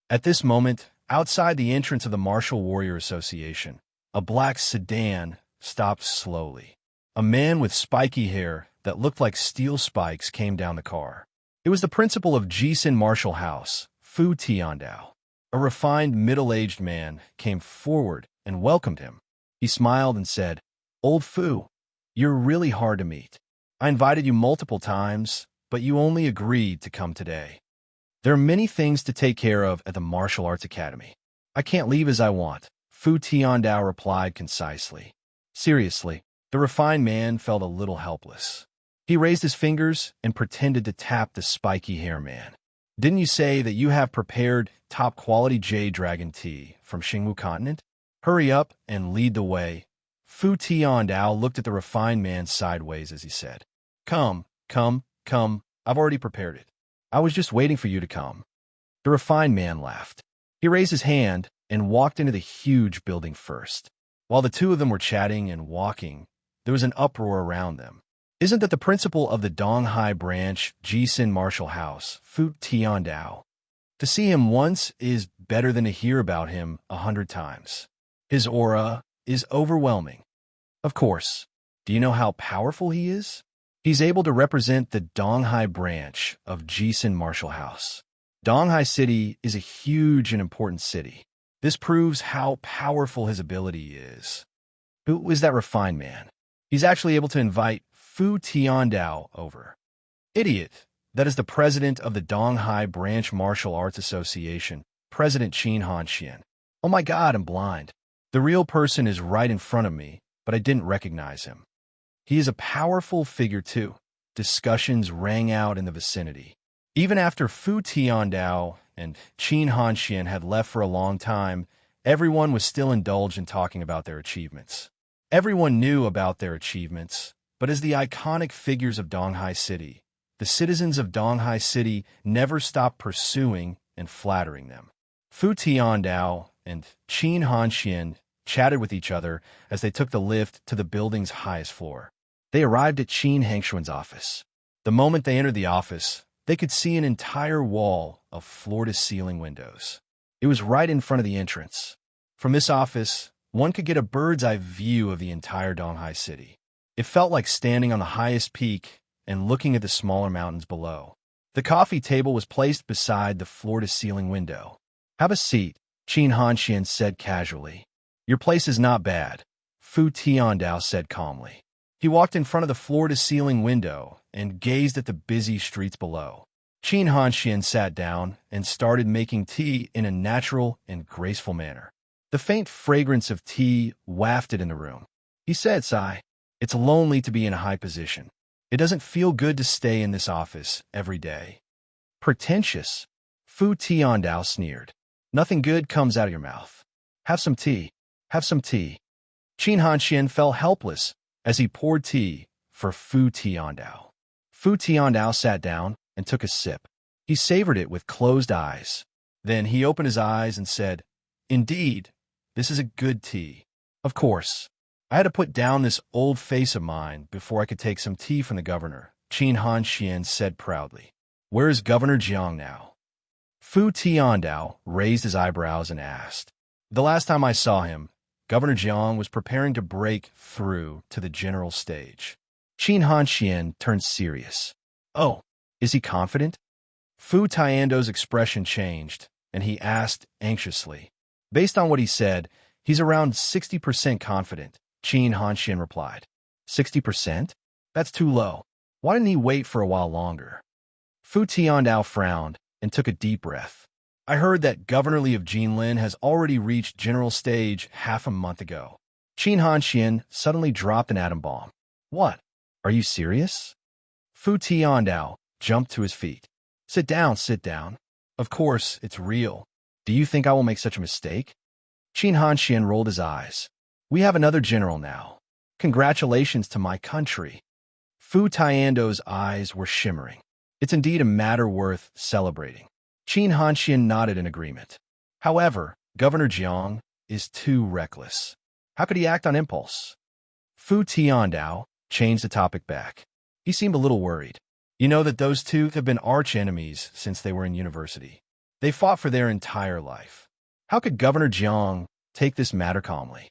At this moment, outside the entrance of the Martial Warrior Association, a black sedan stopped slowly. A man with spiky hair that looked like steel spikes came down the car. It was the principal of Jisin Martial House, Fu Tiandao. A refined, middle-aged man came forward and welcomed him. He smiled and said, "Old Fu, you're really hard to meet. I invited you multiple times, but you only agreed to come today. There are many things to take care of at the Martial Arts Academy. I can't leave as I want," Fu Tiandao replied concisely. Seriously, the refined man felt a little helpless. He raised his fingers and pretended to tap the spiky hair man. "Didn't you say that you have prepared top-quality Jade Dragon tea from Xingwu Continent? Hurry up and lead the way." Fu Tiandao looked at the refined man sideways as he said, Come, I've already prepared it. I was just waiting for you to come." The refined man laughed. He raised his hand and walked into the huge building first. While the two of them were chatting and walking, there was an uproar around them. "Isn't that the principal of the Donghai branch Jisin Martial House, Fu Tiandao? To see him once is better than to hear about him 100 times. His aura is overwhelming. Of course, do you know how powerful he is? He's able to represent the Donghai branch of Jisin Martial House. Donghai City is a huge and important city. This proves how powerful his ability is." Who is that refined man? He's actually able to invite Fu Tiandao over. Idiot! That is the president of the Donghai Branch Martial Arts Association, President Qin Hanxian. Oh my God, I'm blind. The real person is right in front of me, but I didn't recognize him. He is a powerful figure too. Discussions rang out in the vicinity. Even after Fu Tiandao and Qin Hanxian had left for a long time, everyone was still indulged in talking about their achievements. Everyone knew about their achievements, but as the iconic figures of Donghai City, the citizens of Donghai City never stopped pursuing and flattering them. Fu Tiandao and Qin Hanxian chatted with each other as they took the lift to the building's highest floor. They arrived at Qin Hangshuan's office. The moment they entered the office, they could see an entire wall of floor-to-ceiling windows. It was right in front of the entrance. From this office, one could get a bird's-eye view of the entire Donghai City. It felt like standing on the highest peak and looking at the smaller mountains below. The coffee table was placed beside the floor-to-ceiling window. "Have a seat," Qin Hanxian said casually. "Your place is not bad," Fu Tiandao said calmly. He walked in front of the floor-to-ceiling window and gazed at the busy streets below. Qin Hanxian sat down and started making tea in a natural and graceful manner. The faint fragrance of tea wafted in the room. He said, "Sigh, it's lonely to be in a high position. It doesn't feel good to stay in this office every day." "Pretentious," Fu Tiandao sneered. "Nothing good comes out of your mouth. Have some tea. Have some tea." Qin Hanxian felt helpless as he poured tea for Fu Tiandao. Fu Tiandao sat down and took a sip. He savored it with closed eyes. Then he opened his eyes and said, "Indeed, this is a good tea. Of course, I had to put down this old face of mine before I could take some tea from the governor," Qin Hanxian said proudly. "Where is Governor Jiang now?" Fu Tiandao raised his eyebrows and asked. "The last time I saw him, Governor Jiang was preparing to break through to the general stage." Qin Hanxian turned serious. "Oh, is he confident?" Fu Tiandao's expression changed, and he asked anxiously, Based on what he said, he's around 60% confident, Qin Hanxian replied. 60%? That's too low. Why didn't he wait for a while longer? Fu Tiandao frowned and took a deep breath. I heard that Governor Li of Jinlin has already reached general stage half a month ago. Qin Hanxian suddenly dropped an atom bomb. What? Are you serious? Fu Tiandao jumped to his feet. Sit down, sit down. Of course, it's real. Do you think I will make such a mistake? Qin Hanxian rolled his eyes. We have another general now. Congratulations to my country. Fu Tiandao's eyes were shimmering. It's indeed a matter worth celebrating. Qin Hanxian nodded in agreement. However, Governor Jiang is too reckless. How could he act on impulse? Fu Tiandao changed the topic back. He seemed a little worried. You know that those two have been arch-enemies since they were in university. They fought for their entire life. How could Governor Jiang take this matter calmly?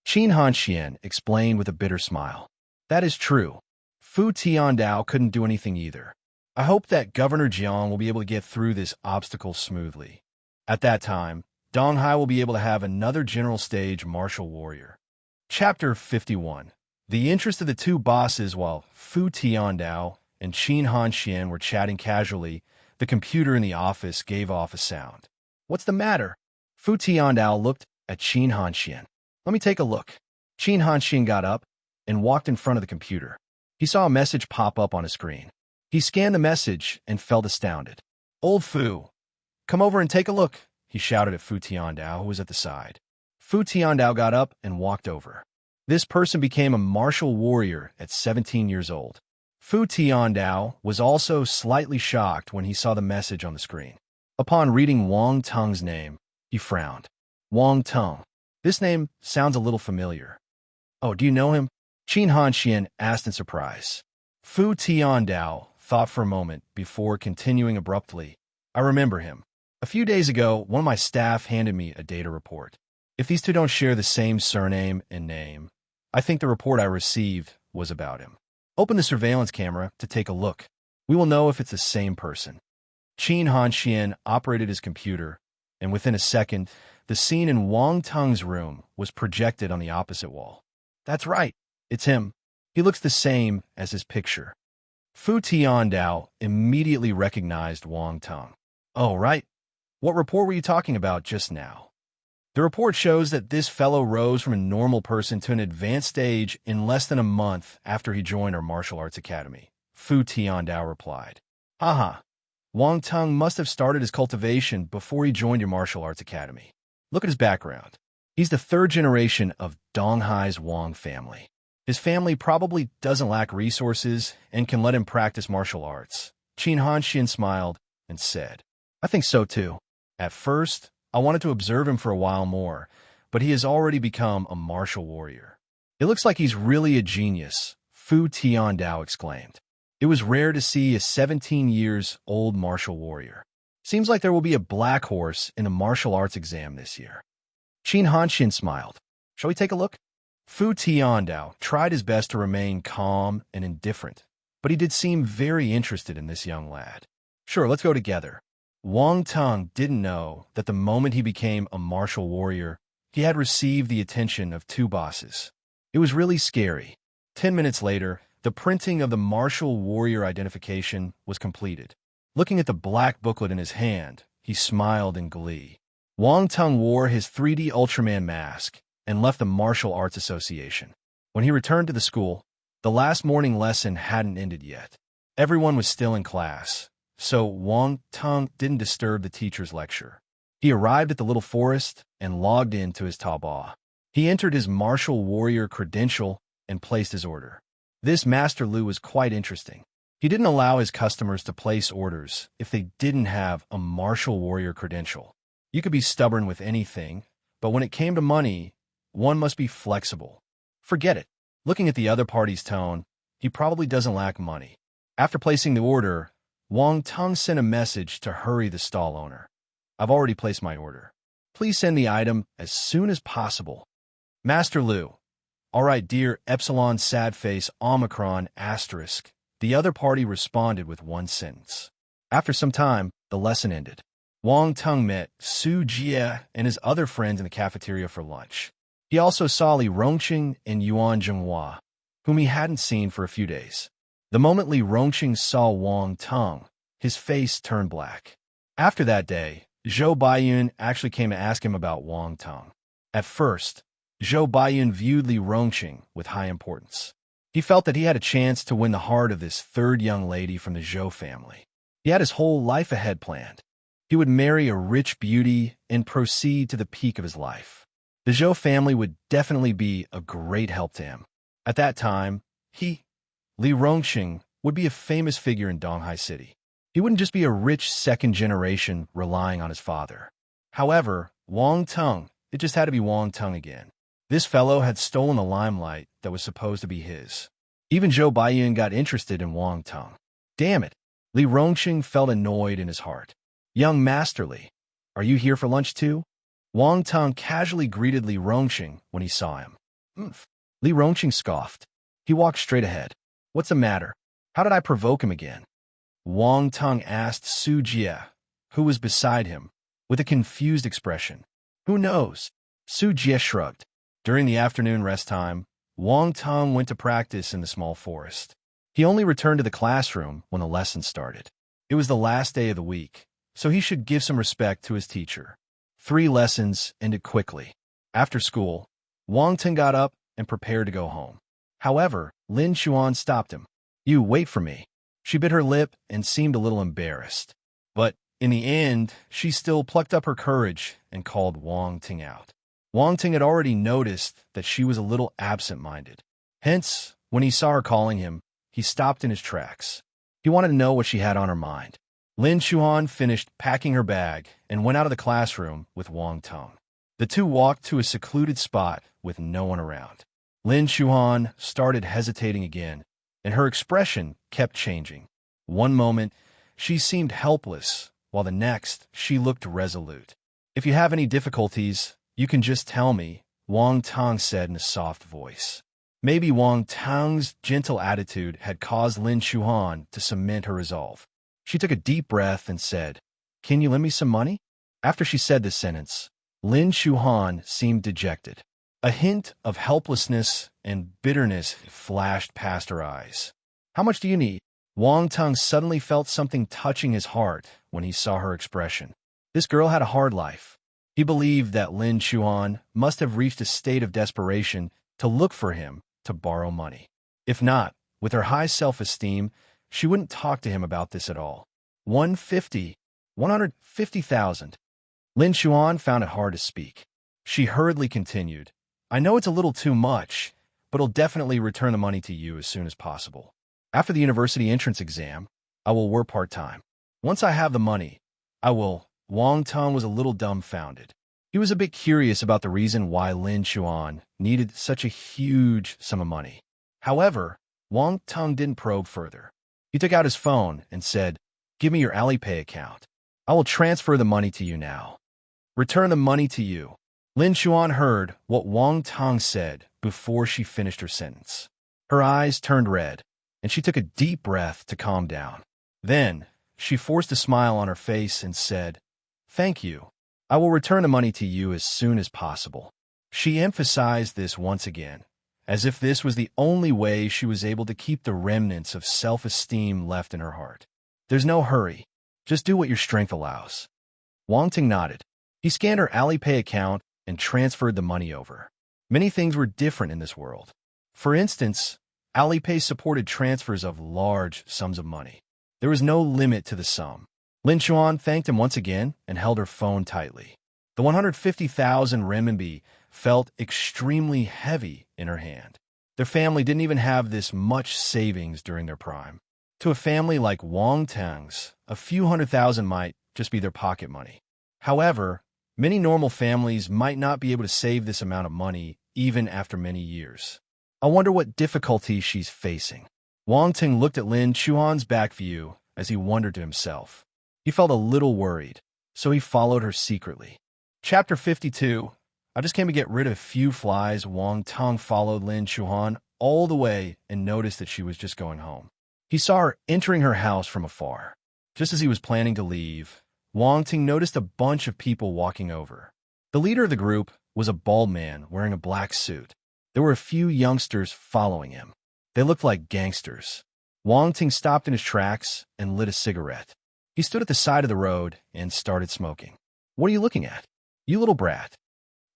Qin Hanxian explained with a bitter smile. That is true. Fu Tiandao couldn't do anything either. I hope that Governor Jiang will be able to get through this obstacle smoothly. At that time, Dong Hai will be able to have another general stage martial warrior. Chapter 51. The interest of the two bosses. While Fu Tiandao and Qin Hanxian were chatting casually, the computer in the office gave off a sound. What's the matter? Fu Tiandao looked at Qin Hanxian. Let me take a look. Qin Hanxian got up and walked in front of the computer. He saw a message pop up on his screen. He scanned the message and felt astounded. Old Fu, come over and take a look, he shouted at Fu Tiandao, who was at the side. Fu Tiandao got up and walked over. This person became a martial warrior at 17 years old. Fu Tiandao was also slightly shocked when he saw the message on the screen. Upon reading Wang Teng's name, he frowned. Wang Teng. This name sounds a little familiar. Oh, do you know him? Qin Hanxian asked in surprise. Fu Tiandao thought for a moment before continuing abruptly. I remember him. A few days ago, one of my staff handed me a data report. If these two don't share the same surname and name, I think the report I received was about him. Open the surveillance camera to take a look. We will know if it's the same person. Qin Hanxian operated his computer, and within a second, the scene in Wang Teng's room was projected on the opposite wall. That's right. It's him. He looks the same as his picture. Fu Tiandao immediately recognized Wang Teng. Oh, right. What report were you talking about just now? The report shows that this fellow rose from a normal person to an advanced stage in less than a month after he joined our martial arts academy, Fu Tiandao replied. Haha. Wang Teng must have started his cultivation before he joined your martial arts academy. Look at his background. He's the third generation of Dong Hai's Wang family. His family probably doesn't lack resources and can let him practice martial arts. Qin Hanxian smiled and said, I think so too. At first, I wanted to observe him for a while more, but he has already become a martial warrior. It looks like he's really a genius, Fu Tiandao exclaimed. It was rare to see a 17-year-old martial warrior. Seems like there will be a black horse in the martial arts exam this year. Qin Hanxian smiled. Shall we take a look? Fu Tiandao tried his best to remain calm and indifferent, but he did seem very interested in this young lad. Sure, let's go together. Wang Teng didn't know that the moment he became a martial warrior, he had received the attention of two bosses. It was really scary. 10 minutes later, the printing of the martial warrior identification was completed. Looking at the black booklet in his hand, he smiled in glee. Wang Teng wore his 3D Ultraman mask and left the Martial Arts Association. When he returned to the school, the last morning lesson hadn't ended yet. Everyone was still in class, so Wang Teng didn't disturb the teacher's lecture. He arrived at the little forest and logged into his Taobao. He entered his martial warrior credential and placed his order. This Master Lu was quite interesting. He didn't allow his customers to place orders if they didn't have a martial warrior credential. You could be stubborn with anything, but when it came to money, one must be flexible. Forget it. Looking at the other party's tone, he probably doesn't lack money. After placing the order, Wang Teng sent a message to hurry the stall owner. I've already placed my order. Please send the item as soon as possible. Master Lu. All right, dear Epsilon sad face Omicron asterisk. The other party responded with one sentence. After some time, the lesson ended. Wang Tung met Su Jie and his other friends in the cafeteria for lunch. He also saw Li Rongqing and Yuan Zhenghua, whom he hadn't seen for a few days. The moment Li Rongqing saw Wang Tung, his face turned black. After that day, Zhou Baiyun actually came to ask him about Wang Tung. At first, Zhou Baiyun viewed Li Rongqing with high importance. He felt that he had a chance to win the heart of this third young lady from the Zhou family. He had his whole life ahead planned. He would marry a rich beauty and proceed to the peak of his life. The Zhou family would definitely be a great help to him. At that time, Li Rongqing, would be a famous figure in Donghai City. He wouldn't just be a rich second generation relying on his father. However, Wang Tung, it just had to be Wang Tung again. This fellow had stolen the limelight that was supposed to be his. Even Zhou Baiyun got interested in Wang Tung. Damn it! Li Rongqing felt annoyed in his heart. Young Master Li, are you here for lunch too? Wang Tung casually greeted Li Rongqing when he saw him. Li Rongqing scoffed. He walked straight ahead. What's the matter? How did I provoke him again? Wang Tung asked Su Jie, who was beside him, with a confused expression. Who knows? Su Jie shrugged. During the afternoon rest time, Wang Tung went to practice in the small forest. He only returned to the classroom when the lesson started. It was the last day of the week, so he should give some respect to his teacher. 3 lessons ended quickly. After school, Wang Tung got up and prepared to go home. However, Lin Xuan stopped him. You, wait for me. She bit her lip and seemed a little embarrassed. But in the end, she still plucked up her courage and called Wang Tung out. Wang Tung had already noticed that she was a little absent-minded. Hence, when he saw her calling him, he stopped in his tracks. He wanted to know what she had on her mind. Lin Xuan finished packing her bag and went out of the classroom with Wang Tung. The two walked to a secluded spot with no one around. Lin Xuan started hesitating again, and her expression kept changing. One moment, she seemed helpless, while the next, she looked resolute. If you have any difficulties, you can just tell me, Wang Tung said in a soft voice. Maybe Wang Tung's gentle attitude had caused Lin Xuan to cement her resolve. She took a deep breath and said, Can you lend me some money? After she said this sentence, Lin Xuan seemed dejected. A hint of helplessness and bitterness flashed past her eyes. How much do you need? Wang Tung suddenly felt something touching his heart when he saw her expression. This girl had a hard life. He believed that Lin Xuan must have reached a state of desperation to look for him to borrow money. If not, with her high self-esteem, she wouldn't talk to him about this at all. 150,000. Lin Xuan found it hard to speak. She hurriedly continued, I know it's a little too much, but I'll definitely return the money to you as soon as possible. After the university entrance exam, I will work part-time. Once I have the money, I will. Wang Tung was a little dumbfounded. He was a bit curious about the reason why Lin Xuan needed such a huge sum of money. However, Wang Tung didn't probe further. He took out his phone and said, Give me your Alipay account. I will transfer the money to you now. Return the money to you. Lin Xuan heard what Wang Tung said before she finished her sentence. Her eyes turned red, and she took a deep breath to calm down. Then, she forced a smile on her face and said, Thank you. I will return the money to you as soon as possible. She emphasized this once again, as if this was the only way she was able to keep the remnants of self-esteem left in her heart. There's no hurry. Just do what your strength allows. Wang Tung nodded. He scanned her Alipay account and transferred the money over. Many things were different in this world. For instance, Alipay supported transfers of large sums of money. There was no limit to the sum. Lin Xuan thanked him once again and held her phone tightly. The 150,000 renminbi felt extremely heavy in her hand. Their family didn't even have this much savings during their prime. To a family like Wang Tung's, a few 100,000 might just be their pocket money. However, many normal families might not be able to save this amount of money even after many years. I wonder what difficulties she's facing. Wang Tung looked at Lin Xuan's back view as he wondered to himself. He felt a little worried, so he followed her secretly. Chapter 52. I just came to get rid of a few flies. Wang Tung followed Lin Xuan all the way and noticed that she was just going home. He saw her entering her house from afar. Just as he was planning to leave, Wang Ting noticed a bunch of people walking over. The leader of the group was a bald man wearing a black suit. There were a few youngsters following him. They looked like gangsters. Wang Ting stopped in his tracks and lit a cigarette. He stood at the side of the road and started smoking. "What are you looking at? You little brat."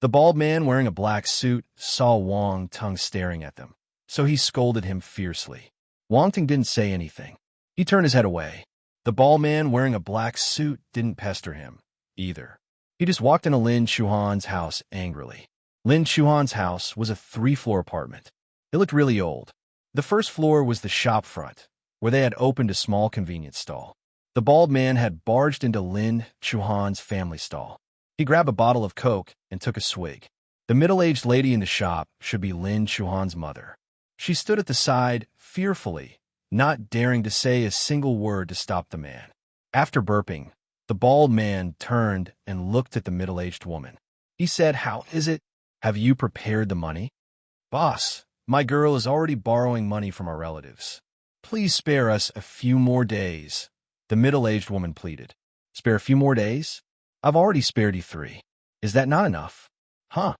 The bald man wearing a black suit saw Wang Ting staring at them, so he scolded him fiercely. Wang Ting didn't say anything. He turned his head away. The bald man wearing a black suit didn't pester him, either. He just walked into Lin Chuan's house angrily. Lin Chuan's house was a 3-floor apartment. It looked really old. The first floor was the shop front, where they had opened a small convenience stall. The bald man had barged into Lin Chuan's family stall. He grabbed a bottle of Coke and took a swig. The middle-aged lady in the shop should be Lin Chuan's mother. She stood at the side, fearfully, not daring to say a single word to stop the man. After burping, the bald man turned and looked at the middle-aged woman. He said, "How is it? Have you prepared the money?" "Boss, my girl is already borrowing money from our relatives. Please spare us a few more days," the middle-aged woman pleaded. "Spare a few more days? I've already spared you 3. Is that not enough?" "Huh?"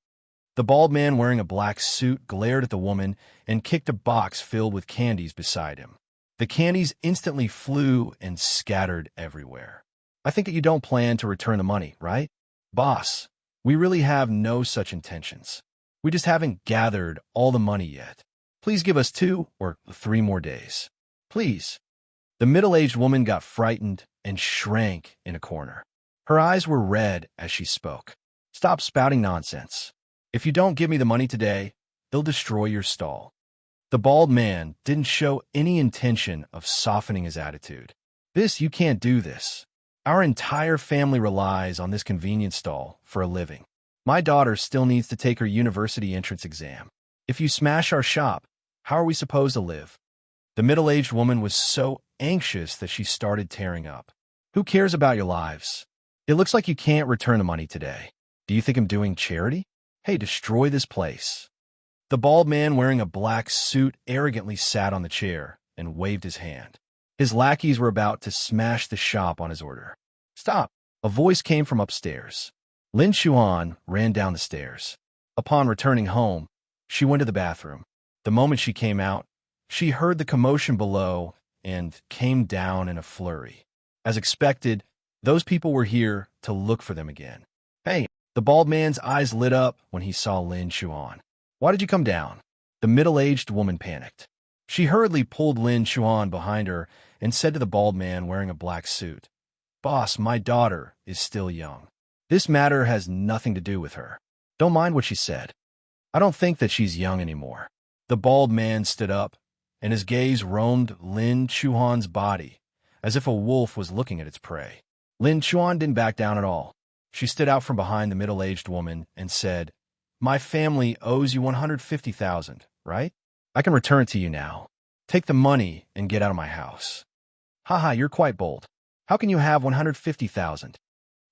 The bald man wearing a black suit glared at the woman and kicked a box filled with candies beside him. The candies instantly flew and scattered everywhere. "I think that you don't plan to return the money, right?" "Boss, we really have no such intentions. We just haven't gathered all the money yet. Please give us 2 or 3 more days. Please." The middle-aged woman got frightened and shrank in a corner. Her eyes were red as she spoke. "Stop spouting nonsense. If you don't give me the money today, it'll destroy your stall." The bald man didn't show any intention of softening his attitude. You can't do this. Our entire family relies on this convenience stall for a living. My daughter still needs to take her university entrance exam. If you smash our shop, how are we supposed to live?" The middle-aged woman was so anxious that she started tearing up. "Who cares about your lives? It looks like you can't return the money today. Do you think I'm doing charity? Hey, destroy this place." The bald man wearing a black suit arrogantly sat on the chair and waved his hand. His lackeys were about to smash the shop on his order. "Stop!" A voice came from upstairs. Lin Chuan ran down the stairs. Upon returning home, she went to the bathroom. The moment she came out, she heard the commotion below and came down in a flurry. As expected, those people were here to look for them again. "Hey!" The bald man's eyes lit up when he saw Lin Chuan. "Why did you come down?" The middle-aged woman panicked. She hurriedly pulled Lin Chuan behind her and said to the bald man wearing a black suit, "Boss, my daughter is still young. This matter has nothing to do with her. Don't mind what she said. I don't think that she's young anymore." The bald man stood up, and his gaze roamed Lin Chuan's body, as if a wolf was looking at its prey. Lin Chuan didn't back down at all. She stood out from behind the middle-aged woman and said, "My family owes you 150,000, right? I can return it to you now. Take the money and get out of my house." "Haha, you're quite bold. How can you have 150,000?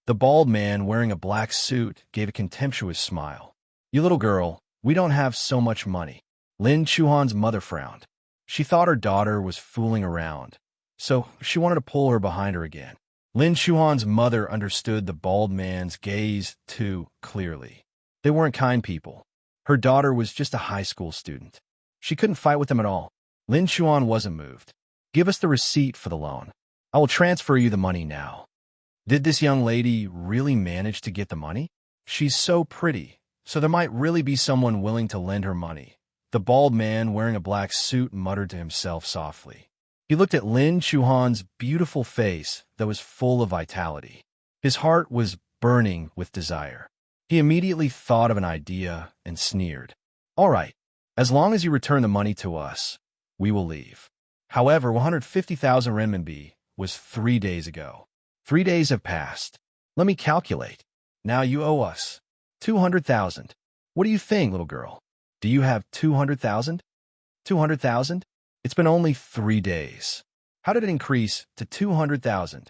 The bald man wearing a black suit gave a contemptuous smile. "You little girl, we don't have so much money." Lin Chuan's mother frowned. She thought her daughter was fooling around, so she wanted to pull her behind her again. Lin Chuan's mother understood the bald man's gaze too clearly. They weren't kind people. Her daughter was just a high school student. She couldn't fight with them at all. Lin Chuan wasn't moved. "Give us the receipt for the loan. I will transfer you the money now." Did this young lady really manage to get the money? She's so pretty, so there might really be someone willing to lend her money. The bald man wearing a black suit muttered to himself softly. He looked at Lin Chuan's beautiful face that was full of vitality. His heart was burning with desire. He immediately thought of an idea and sneered. "All right, as long as you return the money to us, we will leave." However, 150,000 renminbi was 3 days ago. 3 days have passed. Let me calculate. Now you owe us 200,000. What do you think, little girl? Do you have 200,000? 200,000? It's been only 3 days. How did it increase to 200,000?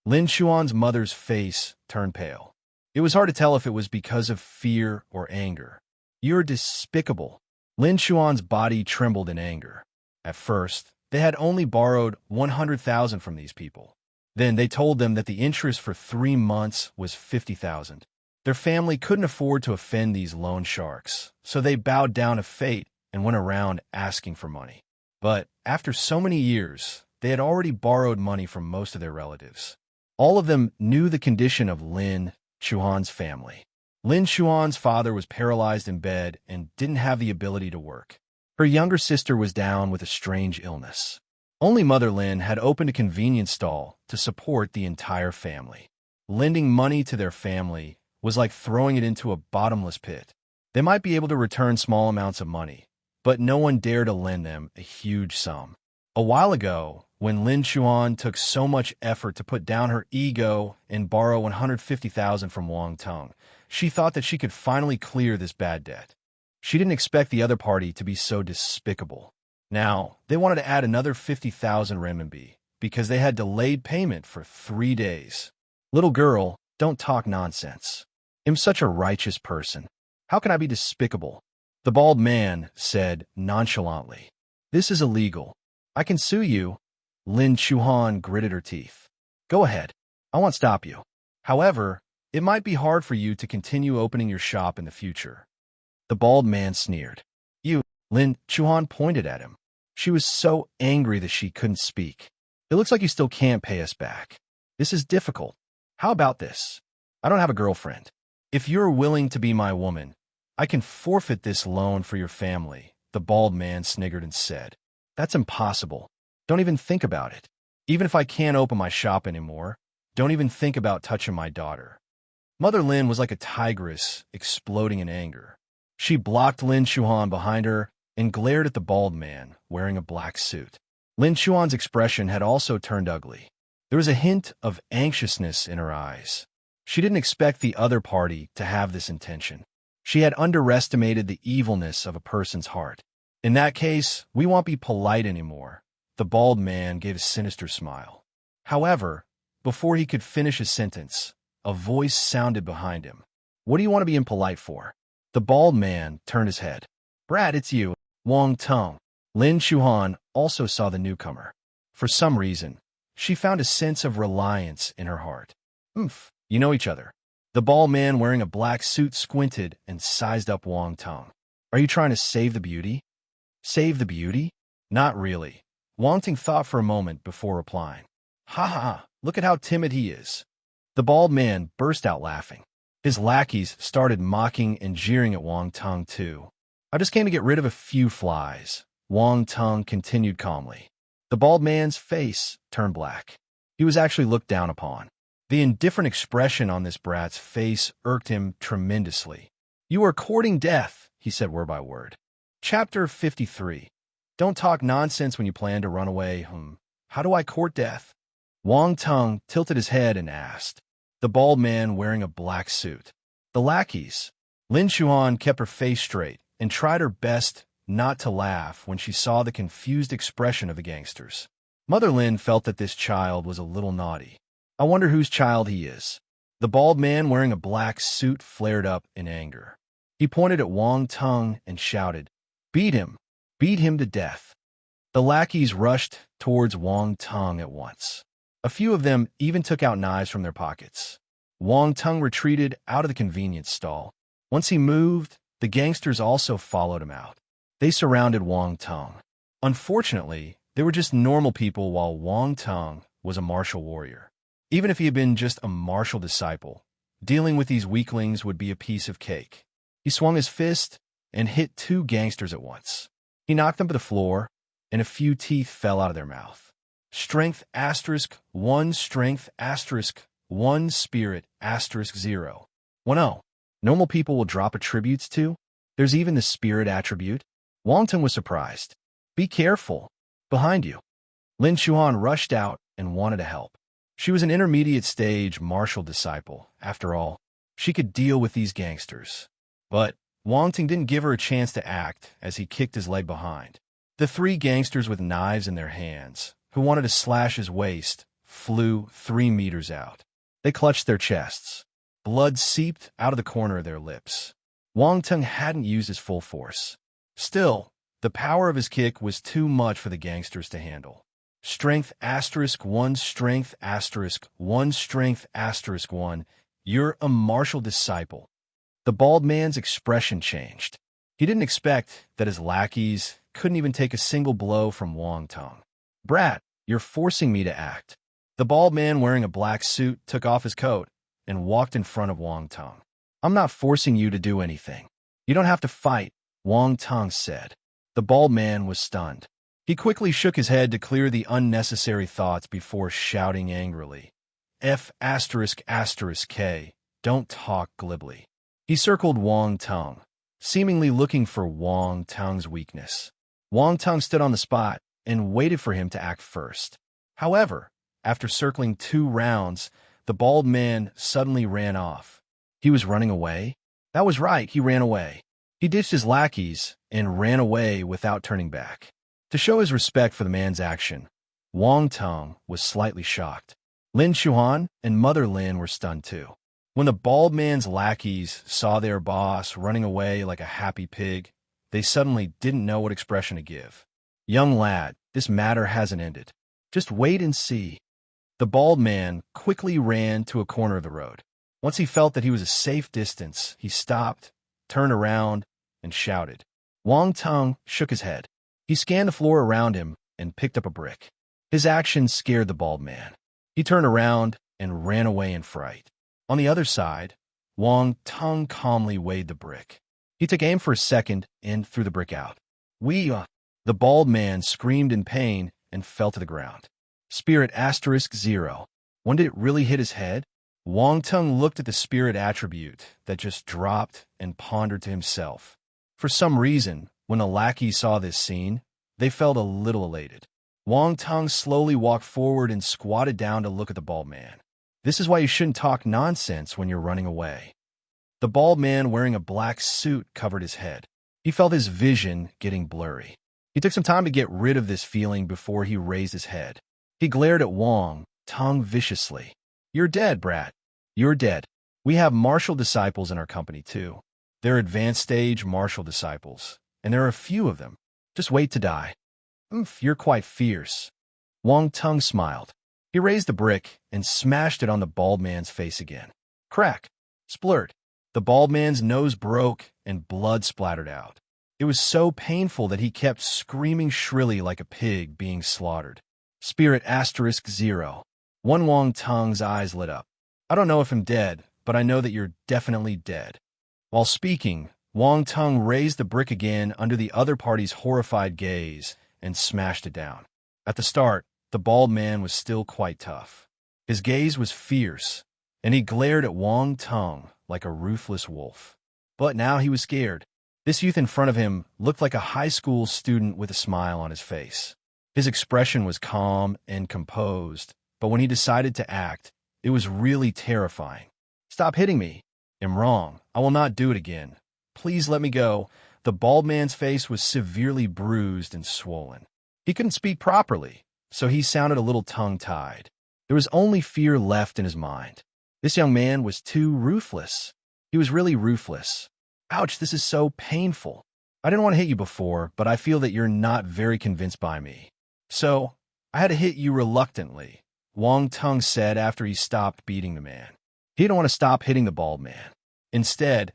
Lin Chuan's mother's face turned pale. It was hard to tell if it was because of fear or anger. "You're despicable." Lin Chuan's body trembled in anger. At first, they had only borrowed 100,000 from these people. Then they told them that the interest for 3 months was 50,000. Their family couldn't afford to offend these loan sharks, so they bowed down to fate and went around asking for money. But after so many years, they had already borrowed money from most of their relatives. All of them knew the condition of Lin Chuan's family. Lin Chuan's father was paralyzed in bed and didn't have the ability to work. Her younger sister was down with a strange illness. Only Mother Lin had opened a convenience stall to support the entire family. Lending money to their family was like throwing it into a bottomless pit. They might be able to return small amounts of money, but no one dared to lend them a huge sum. A while ago, when Lin Chuan took so much effort to put down her ego and borrow 150,000 from Wang Teng, she thought that she could finally clear this bad debt. She didn't expect the other party to be so despicable. Now, they wanted to add another 50,000 renminbi because they had delayed payment for 3 days. Little girl, don't talk nonsense. I'm such a righteous person. How can I be despicable? The bald man said nonchalantly. This is illegal. I can sue you. Lin Chuan gritted her teeth. Go ahead. I won't stop you. However, it might be hard for you to continue opening your shop in the future. The bald man sneered. You, Lin Chuan pointed at him. She was so angry that she couldn't speak. It looks like you still can't pay us back. This is difficult. How about this? I don't have a girlfriend. If you're willing to be my woman, I can forfeit this loan for your family, the bald man sniggered and said. That's impossible. Don't even think about it. Even if I can't open my shop anymore, don't even think about touching my daughter. Mother Lin was like a tigress exploding in anger. She blocked Lin Chuan behind her and glared at the bald man wearing a black suit. Lin Chuan's expression had also turned ugly. There was a hint of anxiousness in her eyes. She didn't expect the other party to have this intention. She had underestimated the evilness of a person's heart. In that case, we won't be polite anymore. The bald man gave a sinister smile. However, before he could finish his sentence, a voice sounded behind him. What do you want to be impolite for? The bald man turned his head. Brad, it's you, Wang Teng. Lin Chuan also saw the newcomer. For some reason, she found a sense of reliance in her heart. You know each other. The bald man wearing a black suit squinted and sized up Wang Teng. Are you trying to save the beauty? Save the beauty? Not really. Wang Teng thought for a moment before replying. Ha ha, look at how timid he is. The bald man burst out laughing. His lackeys started mocking and jeering at Wang Teng too. I just came to get rid of a few flies. Wang Teng continued calmly. The bald man's face turned black. He was actually looked down upon. The indifferent expression on this brat's face irked him tremendously. You are courting death, he said word by word. Chapter 53. Don't talk nonsense when you plan to run away. How do I court death? Wang Teng tilted his head and asked. The bald man wearing a black suit. The lackeys. Lin Chuan kept her face straight and tried her best not to laugh when she saw the confused expression of the gangsters. Mother Lin felt that this child was a little naughty. I wonder whose child he is. The bald man wearing a black suit flared up in anger. He pointed at Wang Teng and shouted, Beat him! Beat him to death! The lackeys rushed towards Wang Teng at once. A few of them even took out knives from their pockets. Wang Teng retreated out of the convenience stall. Once he moved, the gangsters also followed him out. They surrounded Wang Teng. Unfortunately, they were just normal people while Wang Teng was a martial warrior. Even if he had been just a martial disciple, dealing with these weaklings would be a piece of cake. He swung his fist and hit 2 gangsters at once. He knocked them to the floor, and a few teeth fell out of their mouth. Strength *1, strength *1, spirit *0. 1-0. Normal people will drop attributes too? There's even the spirit attribute? Wang Teng was surprised. Be careful. Behind you. Lin Chuan rushed out and wanted to help. She was an intermediate stage martial disciple. After all, she could deal with these gangsters. But Wang Teng didn't give her a chance to act as he kicked his leg behind. The 3 gangsters with knives in their hands, who wanted to slash his waist, flew 3 meters out. They clutched their chests. Blood seeped out of the corner of their lips. Wang Teng hadn't used his full force. Still, the power of his kick was too much for the gangsters to handle. Strength asterisk 1, strength asterisk 1, strength asterisk 1. You're a martial disciple. The bald man's expression changed. He didn't expect that his lackeys couldn't even take a single blow from Wang Tong. Brat, you're forcing me to act. The bald man wearing a black suit took off his coat and walked in front of Wang Tong. I'm not forcing you to do anything. You don't have to fight, Wang Tong said. The bald man was stunned. He quickly shook his head to clear the unnecessary thoughts before shouting angrily. F asterisk asterisk K, don't talk glibly. He circled Wang Tong, seemingly looking for Wang Tong's weakness. Wang Tong stood on the spot and waited for him to act first. However, after circling 2 rounds, the bald man suddenly ran off. He was running away? That was right, he ran away. He ditched his lackeys and ran away without turning back. To show his respect for the man's action, Wang Tong was slightly shocked. Lin Chuan and Mother Lin were stunned too. When the bald man's lackeys saw their boss running away like a happy pig, they suddenly didn't know what expression to give. Young lad, this matter hasn't ended. Just wait and see. The bald man quickly ran to a corner of the road. Once he felt that he was a safe distance, he stopped, turned around, and shouted. Wang Tong shook his head. He scanned the floor around him and picked up a brick. His action scared the bald man. He turned around and ran away in fright. On the other side, Wang Tong calmly weighed the brick. He took aim for a second and threw the brick out. The bald man screamed in pain and fell to the ground. Spirit asterisk 0. When did it really hit his head? Wang Tong looked at the spirit attribute that just dropped and pondered to himself. For some reason, when the lackeys saw this scene, they felt a little elated. Wang Tong slowly walked forward and squatted down to look at the bald man. This is why you shouldn't talk nonsense when you're running away. The bald man wearing a black suit covered his head. He felt his vision getting blurry. He took some time to get rid of this feeling before he raised his head. He glared at Wang Tong viciously. You're dead, brat. You're dead. We have martial disciples in our company, too. They're advanced stage martial disciples, and there are a few of them. Just wait to die. You're quite fierce. Wang Tong smiled. He raised the brick and smashed it on the bald man's face again. Crack! Splurt! The bald man's nose broke and blood splattered out. It was so painful that he kept screaming shrilly like a pig being slaughtered. Spirit asterisk 0. One Wang Tong's eyes lit up. I don't know if I'm dead, but I know that you're definitely dead. While speaking, Wang Tong raised the brick again under the other party's horrified gaze and smashed it down. At the start, the bald man was still quite tough. His gaze was fierce, and he glared at Wang Tong like a ruthless wolf. But now he was scared. This youth in front of him looked like a high school student with a smile on his face. His expression was calm and composed, but when he decided to act, it was really terrifying. Stop hitting me. I'm wrong. I will not do it again. Please let me go. The bald man's face was severely bruised and swollen. He couldn't speak properly, so he sounded a little tongue-tied. There was only fear left in his mind. This young man was too ruthless. He was really ruthless. Ouch, this is so painful. I didn't want to hit you before, but I feel that you're not very convinced by me. So, I had to hit you reluctantly, Wang Tong said after he stopped beating the man. He didn't want to stop hitting the bald man. Instead,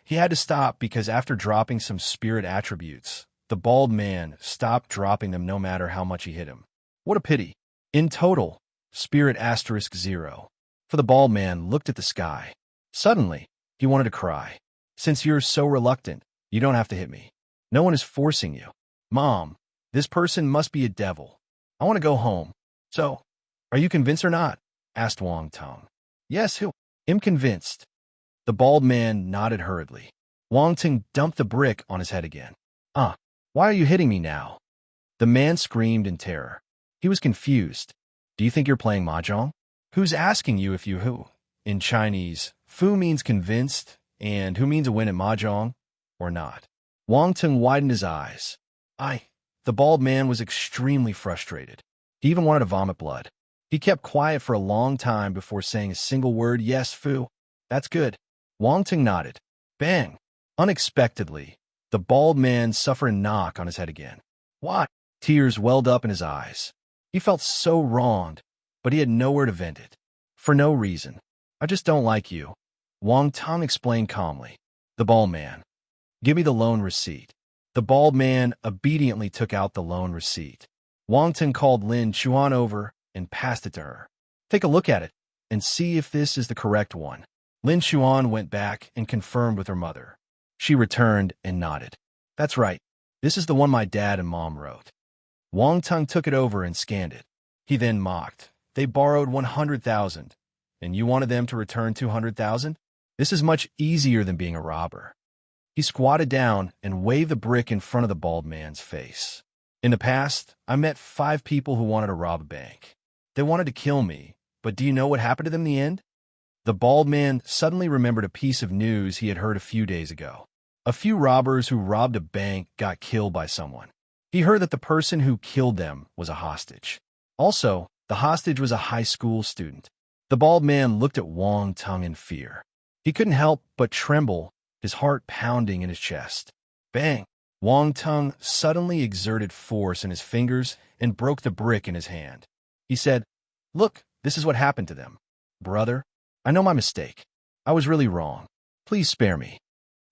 he had to stop because after dropping some spirit attributes, the bald man stopped dropping them no matter how much he hit him. What a pity. In total, spirit asterisk 0. For the bald man looked at the sky. Suddenly, he wanted to cry. Since you're so reluctant, you don't have to hit me. No one is forcing you. Mom, this person must be a devil. I want to go home. So, are you convinced or not? Asked Wang Tong. Yes, who? I'm convinced. The bald man nodded hurriedly. Wang Tong dumped the brick on his head again. Why are you hitting me now? The man screamed in terror. He was confused. Do you think you're playing mahjong? Who's asking you if you who? In Chinese, fu means convinced, and who means a win at mahjong, or not. Wang Tong widened his eyes. The bald man was extremely frustrated. He even wanted to vomit blood. He kept quiet for a long time before saying a single word. Yes, fu. That's good. Wang Tong nodded. Bang! Unexpectedly, the bald man suffered a knock on his head again. What? Tears welled up in his eyes. He felt so wronged, but he had nowhere to vent it. For no reason. I just don't like you, Wang Tong explained calmly. The bald man. Give me the loan receipt. The bald man obediently took out the loan receipt. Wang Tong called Lin Chuan over and passed it to her. Take a look at it and see if this is the correct one. Lin Chuan went back and confirmed with her mother. She returned and nodded. That's right. This is the one my dad and mom wrote. Wang Tong took it over and scanned it. He then mocked. They borrowed 100,000, and you wanted them to return 200,000? This is much easier than being a robber. He squatted down and waved the brick in front of the bald man's face. In the past, I met 5 people who wanted to rob a bank. They wanted to kill me, but do you know what happened to them in the end? The bald man suddenly remembered a piece of news he had heard a few days ago. A few robbers who robbed a bank got killed by someone. He heard that the person who killed them was a hostage. Also, the hostage was a high school student. The bald man looked at Wang Tong in fear. He couldn't help but tremble, his heart pounding in his chest. Bang! Wang Tong suddenly exerted force in his fingers and broke the brick in his hand. He said, Look, this is what happened to them. Brother, I know my mistake. I was really wrong. Please spare me.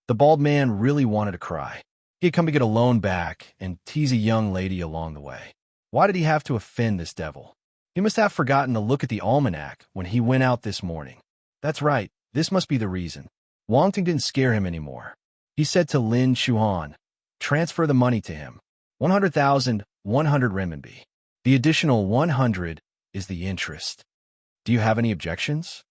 The bald man really wanted to cry. He had come to get a loan back and tease a young lady along the way. Why did he have to offend this devil? He must have forgotten to look at the almanac when he went out this morning. That's right, this must be the reason. Wang Tong didn't scare him anymore. He said to Lin Chuan, transfer the money to him. 100,100 renminbi. The additional 100 is the interest. Do you have any objections?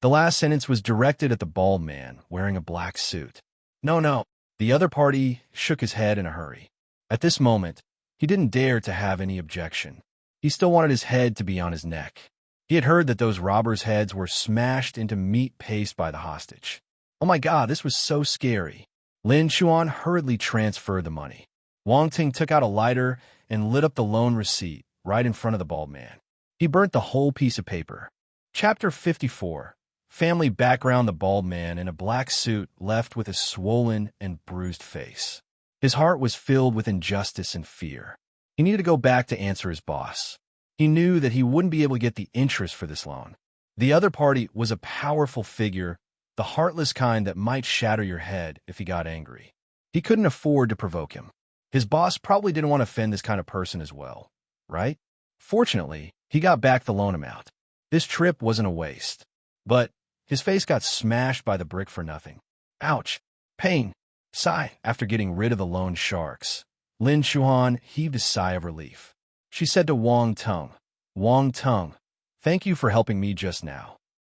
The last sentence was directed at the bald man wearing a black suit. No. The other party shook his head in a hurry. At this moment, he didn't dare to have any objection. He still wanted his head to be on his neck. He had heard that those robbers' heads were smashed into meat paste by the hostage. Oh my God, this was so scary. Lin Chuan hurriedly transferred the money. Wang Tong took out a lighter and lit up the loan receipt right in front of the bald man. He burnt the whole piece of paper. Chapter 54. Family background. The bald man in a black suit left with a swollen and bruised face. His heart was filled with injustice and fear. He needed to go back to answer his boss. He knew that he wouldn't be able to get the interest for this loan. The other party was a powerful figure, the heartless kind that might shatter your head if he got angry. He couldn't afford to provoke him. His boss probably didn't want to offend this kind of person as well, right? Fortunately, he got back the loan amount. This trip wasn't a waste. But his face got smashed by the brick for nothing. Ouch! Pain! Sigh. After getting rid of the loan sharks, Lin Chuan heaved a sigh of relief. She said to Wang Tong, Wang Tong, thank you for helping me just now.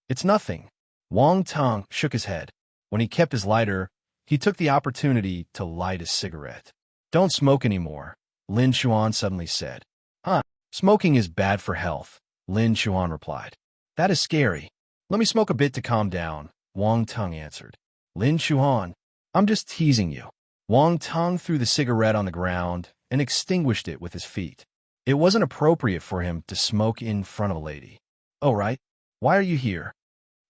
It's nothing. Wang Tong shook his head. When he kept his lighter, he took the opportunity to light a cigarette. Don't smoke anymore, Lin Chuan suddenly said. Huh? Smoking is bad for health, Lin Chuan replied. That is scary. Let me smoke a bit to calm down, Wang Tong answered. Lin Chuan, I'm just teasing you. Wang Tong threw the cigarette on the ground and extinguished it with his feet. It wasn't appropriate for him to smoke in front of a lady. Oh, right. Why are you here?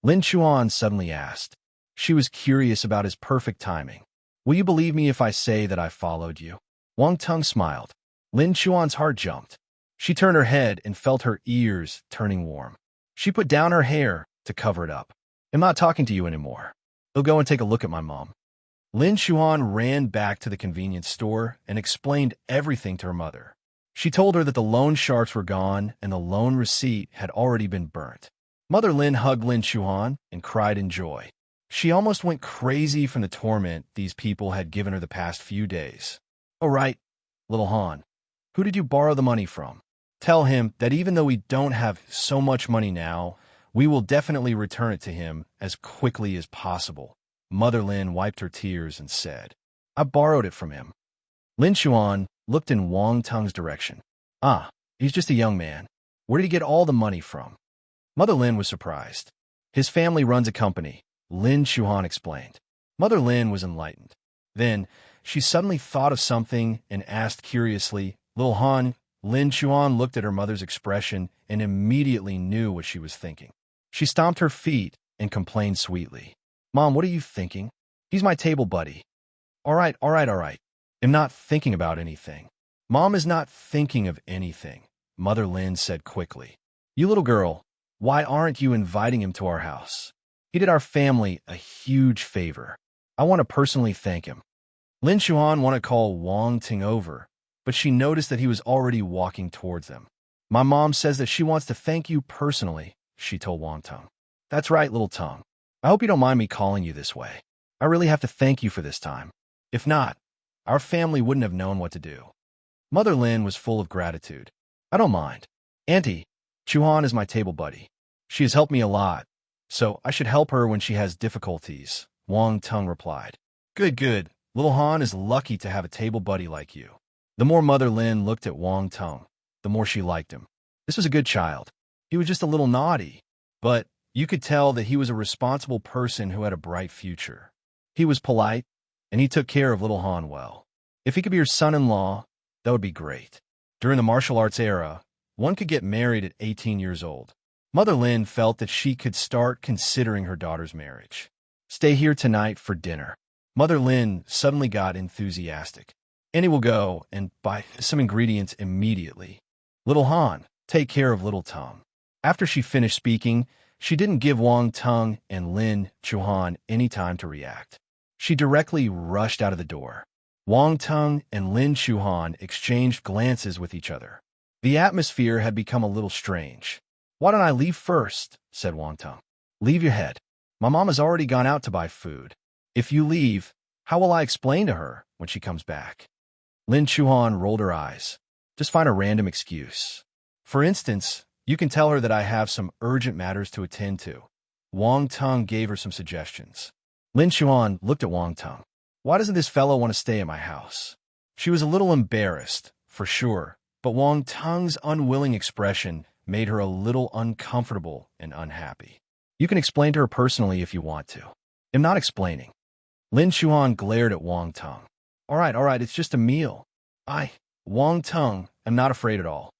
Lin Chuan suddenly asked. She was curious about his perfect timing. Will you believe me if I say that I followed you? Wang Tong smiled. Lin Chuan's heart jumped. She turned her head and felt her ears turning warm. She put down her hair to cover it up. I'm not talking to you anymore. I'll go and take a look at my mom. Lin Chuan ran back to the convenience store and explained everything to her mother. She told her that the loan sharks were gone and the loan receipt had already been burnt. Mother Lin hugged Lin Chuan and cried in joy. She almost went crazy from the torment these people had given her the past few days. Oh, right, little Han. Who did you borrow the money from? Tell him that even though we don't have so much money now, we will definitely return it to him as quickly as possible. Mother Lin wiped her tears and said, I borrowed it from him. Lin Chuan looked in Wang Tong's direction. Ah, he's just a young man. Where did he get all the money from? Mother Lin was surprised. His family runs a company, Lin Chuan explained. Mother Lin was enlightened. Then, she suddenly thought of something and asked curiously, Little Han. Lin Chuan looked at her mother's expression and immediately knew what she was thinking. She stomped her feet and complained sweetly. Mom, what are you thinking? He's my table buddy. All right. I'm not thinking about anything. Mom is not thinking of anything. Mother Lin said quickly. You little girl, why aren't you inviting him to our house? He did our family a huge favor. I want to personally thank him. Lin Chuan wanted to call Wang Ting over, but she noticed that he was already walking towards them. My mom says that she wants to thank you personally, she told Wang Tung. That's right, little tongue. I hope you don't mind me calling you this way. I really have to thank you for this time. If not, our family wouldn't have known what to do. Mother Lin was full of gratitude. I don't mind. Auntie, Chuan is my table buddy. She has helped me a lot, so I should help her when she has difficulties, Wang Tung replied. Good, good. Little Han is lucky to have a table buddy like you. The more Mother Lin looked at Wang Tung, the more she liked him. This was a good child. He was just a little naughty, but you could tell that he was a responsible person who had a bright future. He was polite, and he took care of little Han well. If he could be your son-in-law, that would be great. During the martial arts era, one could get married at 18 years old. Mother Lin felt that she could start considering her daughter's marriage. Stay here tonight for dinner. Mother Lin suddenly got enthusiastic. Annie will go and buy some ingredients immediately. Little Han, take care of little Tom. After she finished speaking, she didn't give Wang Tung and Lin Chuan any time to react. She directly rushed out of the door. Wang Tung and Lin Chuan exchanged glances with each other. The atmosphere had become a little strange. Why don't I leave first? Said Wang Tung. Leave your head. My mom has already gone out to buy food. If you leave, how will I explain to her when she comes back? Lin Chuan rolled her eyes. Just find a random excuse. For instance, you can tell her that I have some urgent matters to attend to. Wang Tung gave her some suggestions. Lin Chuan looked at Wang Tung. Why doesn't this fellow want to stay at my house? She was a little embarrassed, for sure, but Wang Tung's unwilling expression made her a little uncomfortable and unhappy. You can explain to her personally if you want to. I'm not explaining. Lin Chuan glared at Wang Tung. All right, it's just a meal. Wang Tung, am not afraid at all.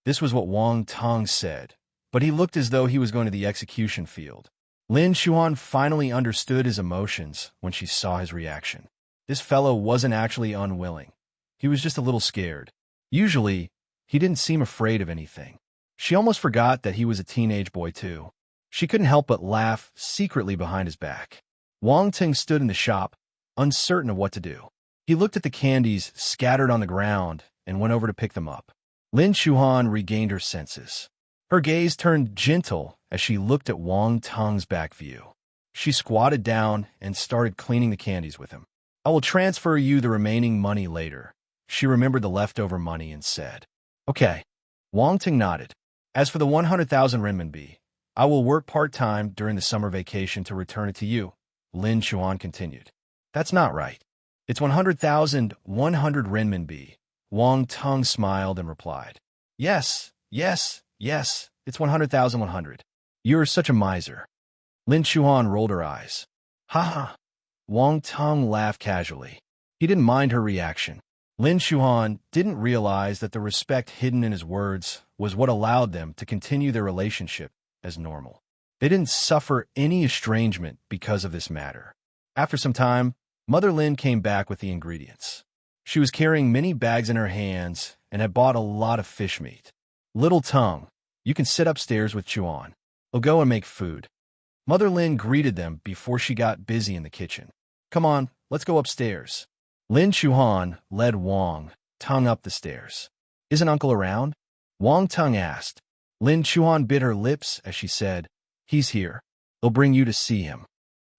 This was what Wang Tung said, but he looked as though he was going to the execution field. Lin Chuan finally understood his emotions when she saw his reaction. This fellow wasn't actually unwilling. He was just a little scared. Usually, he didn't seem afraid of anything. She almost forgot that he was a teenage boy too. She couldn't help but laugh secretly behind his back. Wang Ting stood in the shop, uncertain of what to do. He looked at the candies scattered on the ground and went over to pick them up. Lin Chuan regained her senses. Her gaze turned gentle as she looked at Wang Tung's back view. She squatted down and started cleaning the candies with him. I will transfer you the remaining money later. She remembered the leftover money and said, Okay. Wang Ting nodded. As for the 100,000 renminbi, I will work part-time during the summer vacation to return it to you, Lin Chuan continued. That's not right. It's 100,100 renminbi. Wang Tung smiled and replied. Yes, it's 100,100. You're such a miser. Lin Chuan rolled her eyes. Ha ha. Wang Tung laughed casually. He didn't mind her reaction. Lin Chuan didn't realize that the respect hidden in his words was what allowed them to continue their relationship as normal. They didn't suffer any estrangement because of this matter. After some time, Mother Lin came back with the ingredients. She was carrying many bags in her hands and had bought a lot of fish meat. Little Tongue, you can sit upstairs with Chuan. I'll go and make food. Mother Lin greeted them before she got busy in the kitchen. Come on, let's go upstairs. Lin Chuan led Wang Tung up the stairs. Isn't Uncle around? Wang Tung asked. Lin Chuan bit her lips as she said, He's here. I'll bring you to see him.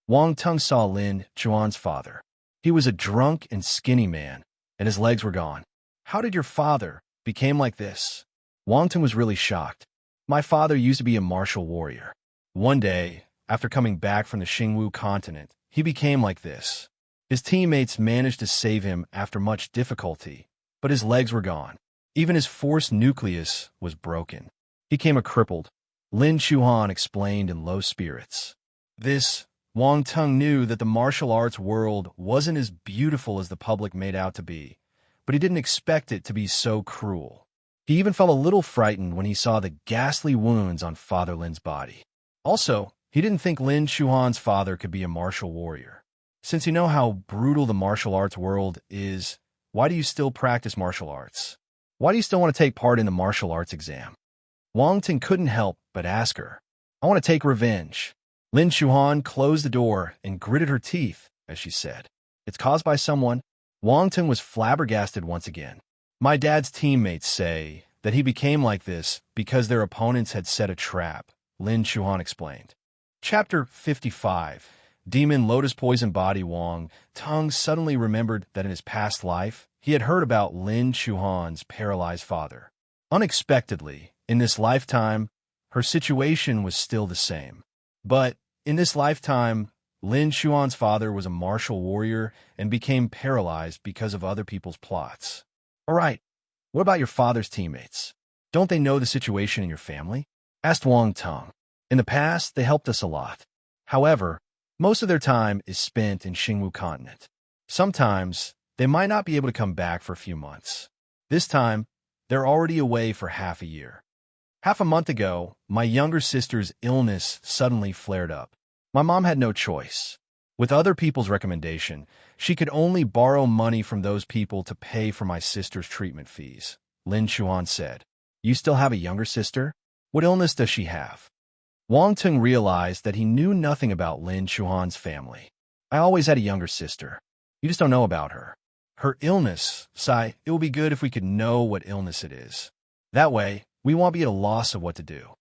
Wang Tung saw Lin Chuan's father. He was a drunk and skinny man, and his legs were gone. How did your father become like this? Wang Tung was really shocked. My father used to be a martial warrior. One day, after coming back from the Xingwu continent, he became like this. His teammates managed to save him after much difficulty, but his legs were gone. Even his force nucleus was broken. He became a crippled. Lin Chuan explained in low spirits. Wang Tung knew that the martial arts world wasn't as beautiful as the public made out to be, but he didn't expect it to be so cruel. He even felt a little frightened when he saw the ghastly wounds on Father Lin's body. Also, he didn't think Lin Chuan's father could be a martial warrior. Since you know how brutal the martial arts world is, why do you still practice martial arts? Why do you still want to take part in the martial arts exam? Wang Ting couldn't help but ask her. I want to take revenge. Lin Chuan closed the door and gritted her teeth as she said. It's caused by someone. Wang Ting was flabbergasted once again. My dad's teammates say that he became like this because their opponents had set a trap, Lin Chuan explained. Chapter 55. Demon Lotus Poison Body. Wang Ting suddenly remembered that in his past life, he had heard about Lin Chuan's paralyzed father. Unexpectedly, in this lifetime, her situation was still the same. But in this lifetime, Lin Chuan's father was a martial warrior and became paralyzed because of other people's plots. All right, what about your father's teammates? Don't they know the situation in your family? Asked Wang Ting. In the past, they helped us a lot. However, most of their time is spent in Xingwu continent. Sometimes, they might not be able to come back for a few months. This time, they're already away for half a year. Half a month ago, my younger sister's illness suddenly flared up. My mom had no choice. With other people's recommendation, she could only borrow money from those people to pay for my sister's treatment fees, Lin Chuan said. You still have a younger sister? What illness does she have? Wang Ting realized that he knew nothing about Lin Chuan's family. I always had a younger sister. You just don't know about her. Her illness, Sai, it will be good if we could know what illness it is. That way, we won't be at a loss of what to do.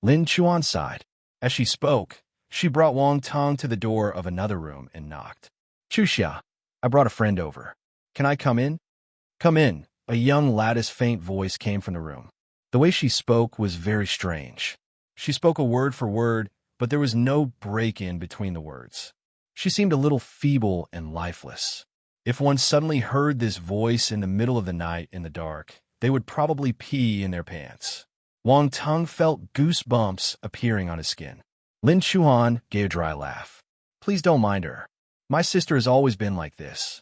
Lin Chuan sighed. As she spoke, she brought Wang Ting to the door of another room and knocked. Chuxia, I brought a friend over. Can I come in? Come in, a young lattice faint voice came from the room. The way she spoke was very strange. She spoke a word for word, but there was no break in between the words. She seemed a little feeble and lifeless. If one suddenly heard this voice in the middle of the night in the dark, they would probably pee in their pants. Wang Ting felt goosebumps appearing on his skin. Lin Chuan gave a dry laugh. Please don't mind her. My sister has always been like this.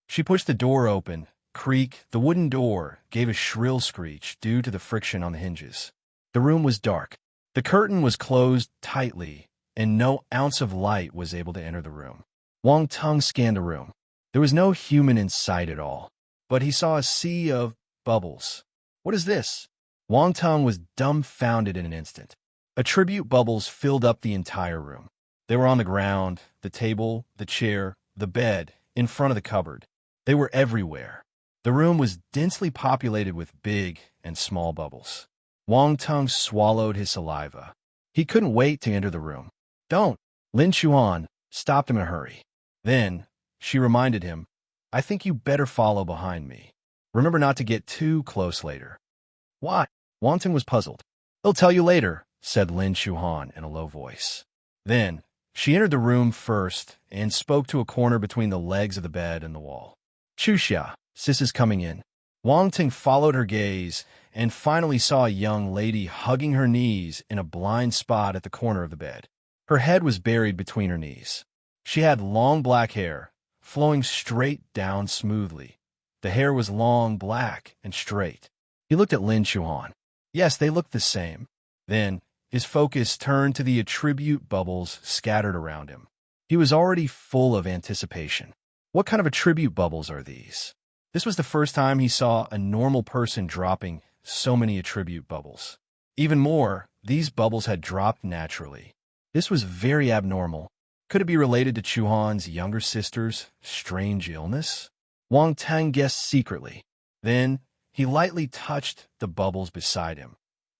She pushed the door open. Creak, the wooden door gave a shrill screech due to the friction on the hinges. The room was dark. The curtain was closed tightly, and no ounce of light was able to enter the room. Wang Ting scanned the room. There was no human in sight at all, but he saw a sea of bubbles. What is this? Wang Ting was dumbfounded in an instant. Attribute bubbles filled up the entire room. They were on the ground, the table, the chair, the bed, in front of the cupboard. They were everywhere. The room was densely populated with big and small bubbles. Wang Ting swallowed his saliva. He couldn't wait to enter the room. Don't! Lin Chuan stopped him in a hurry. Then, she reminded him, I think you better follow behind me. Remember not to get too close later. Why? Wang Ting was puzzled. He'll tell you later, said Lin Chuan in a low voice. Then, she entered the room first and spoke to a corner between the legs of the bed and the wall. Chuxia, sis is coming in. Wang Ting followed her gaze and finally saw a young lady hugging her knees in a blind spot at the corner of the bed. Her head was buried between her knees. She had long black hair, flowing straight down smoothly. The hair was long, black, and straight. He looked at Lin Chuan. Yes, they looked the same. Then, his focus turned to the attribute bubbles scattered around him. He was already full of anticipation. What kind of attribute bubbles are these? This was the first time he saw a normal person dropping so many attribute bubbles. Even more, these bubbles had dropped naturally. This was very abnormal. Could it be related to Chuan's younger sister's strange illness? Wang Ting guessed secretly. Then, he lightly touched the bubbles beside him.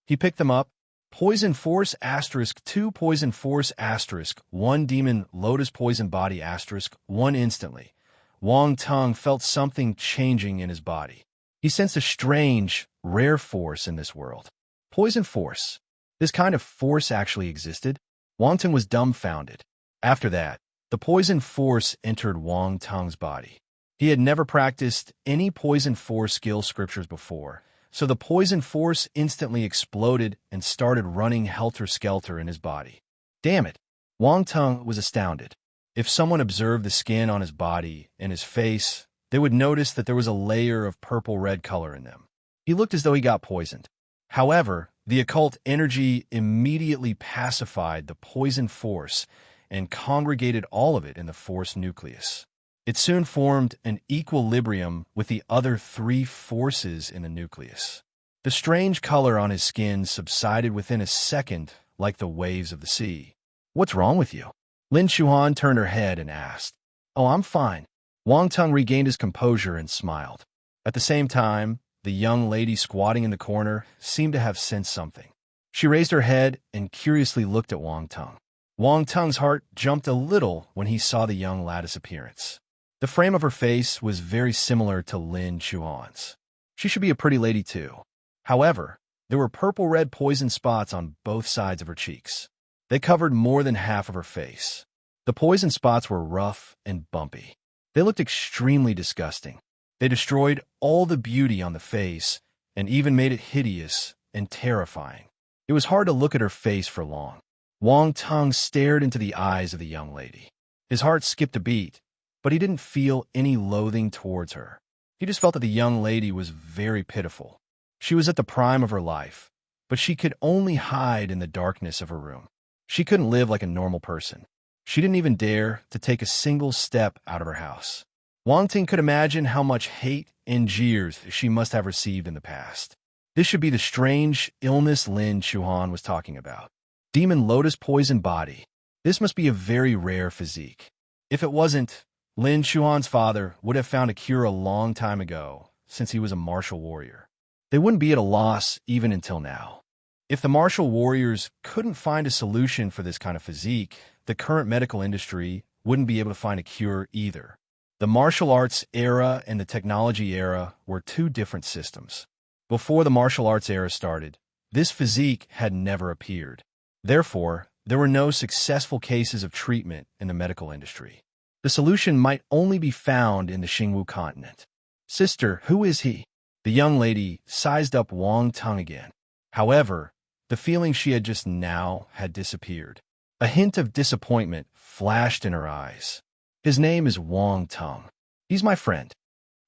He picked them up. Poison Force * 2 Poison Force * 1 Demon Lotus Poison Body * 1 instantly. Wang Ting felt something changing in his body. He sensed a strange, rare force in this world. Poison Force. This kind of force actually existed? Wang Ting was dumbfounded. After that, the Poison Force entered Wang Ting's body. He had never practiced any Poison Force skill scriptures before, so the Poison Force instantly exploded and started running helter-skelter in his body. Damn it! Wang Ting was astounded. If someone observed the skin on his body and his face, they would notice that there was a layer of purple-red color in them. He looked as though he got poisoned. However, the occult energy immediately pacified the Poison Force and congregated all of it in the Force nucleus. It soon formed an equilibrium with the other three forces in the nucleus. The strange color on his skin subsided within a second like the waves of the sea. "What's wrong with you?" Lin Chuan turned her head and asked. "Oh, I'm fine." Wang Tung regained his composure and smiled. At the same time, the young lady squatting in the corner seemed to have sensed something. She raised her head and curiously looked at Wang Tung. Wang Tung's heart jumped a little when he saw the young lad's appearance. The frame of her face was very similar to Lin Chuan's. She should be a pretty lady too. However, there were purple-red poison spots on both sides of her cheeks. They covered more than half of her face. The poison spots were rough and bumpy. They looked extremely disgusting. They destroyed all the beauty on the face and even made it hideous and terrifying. It was hard to look at her face for long. Wang Tung stared into the eyes of the young lady. His heart skipped a beat, but he didn't feel any loathing towards her. He just felt that the young lady was very pitiful. She was at the prime of her life, but she could only hide in the darkness of her room. She couldn't live like a normal person. She didn't even dare to take a single step out of her house. Wang Ting could imagine how much hate and jeers she must have received in the past. This should be the strange illness Lin Chuan was talking about. Demon Lotus Poison Body. This must be a very rare physique. If it wasn't, Lin Chuan's father would have found a cure a long time ago, since he was a martial warrior. They wouldn't be at a loss even until now. If the martial warriors couldn't find a solution for this kind of physique, the current medical industry wouldn't be able to find a cure either. The martial arts era and the technology era were two different systems. Before the martial arts era started, this physique had never appeared. Therefore, there were no successful cases of treatment in the medical industry. The solution might only be found in the Xingwu continent. "Sister, who is he?" The young lady sized up Wang Tung again. However, the feeling she had just now had disappeared. A hint of disappointment flashed in her eyes. "His name is Wang Tung. He's my friend."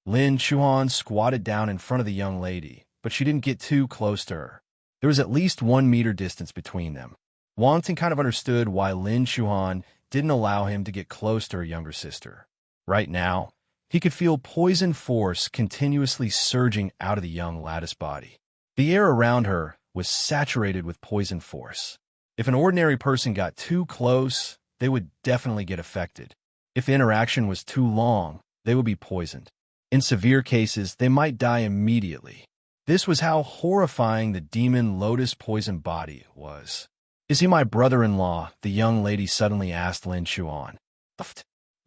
Lin Chuan squatted down in front of the young lady, but she didn't get too close to her. There was at least 1 meter distance between them. Wang Ting kind of understood why Lin Chuan didn't allow him to get close to her younger sister. Right now, he could feel poison force continuously surging out of the young lattice body. The air around her was saturated with poison force. If an ordinary person got too close, they would definitely get affected. If the interaction was too long, they would be poisoned. In severe cases, they might die immediately. This was how horrifying the demon lotus poison body was. "Is he my brother-in-law?" the young lady suddenly asked Lin Chuan.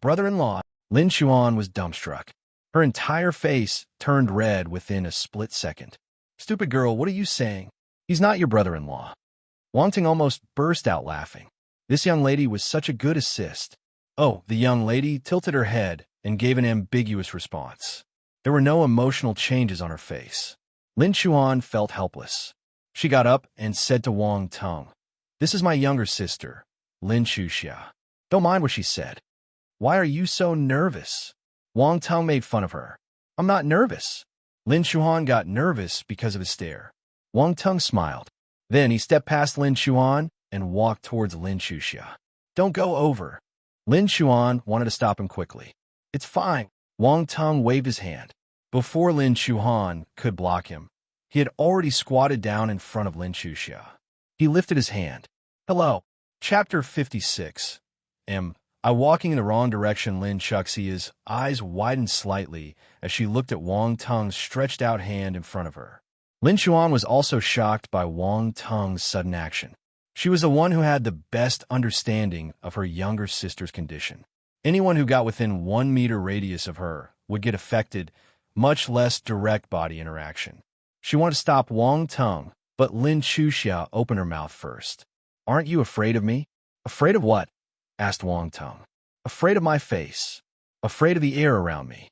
"Brother-in-law?" Lin Chuan was dumbstruck. Her entire face turned red within a split second. "Stupid girl, what are you saying? He's not your brother-in-law." Wang Ting almost burst out laughing. This young lady was such a good assist. "Oh," the young lady tilted her head and gave an ambiguous response. There were no emotional changes on her face. Lin Chuan felt helpless. She got up and said to Wang Tung, "This is my younger sister, Lin Chuxia. Don't mind what she said." "Why are you so nervous?" Wang Tung made fun of her. "I'm not nervous." Lin Chuan got nervous because of his stare. Wang Tung smiled. Then he stepped past Lin Chuan and walked towards Lin Chuxia. "Don't go over." Lin Chuan wanted to stop him quickly. "It's fine." Wang Tung waved his hand. Before Lin Chuan could block him, he had already squatted down in front of Lin Chuxia. He lifted his hand. "Hello." Chapter 56. I walking in the wrong direction. Lin Chuxia's eyes widened slightly as she looked at Wang Tung's stretched out hand in front of her. Lin Chuan was also shocked by Wang Tung's sudden action. She was the one who had the best understanding of her younger sister's condition. Anyone who got within 1 meter radius of her would get affected, much less direct body interaction. She wanted to stop Wang Tung, but Lin Chuxia opened her mouth first. "Aren't you afraid of me?" "Afraid of what?" asked Wang Tung. "Afraid of my face. Afraid of the air around me.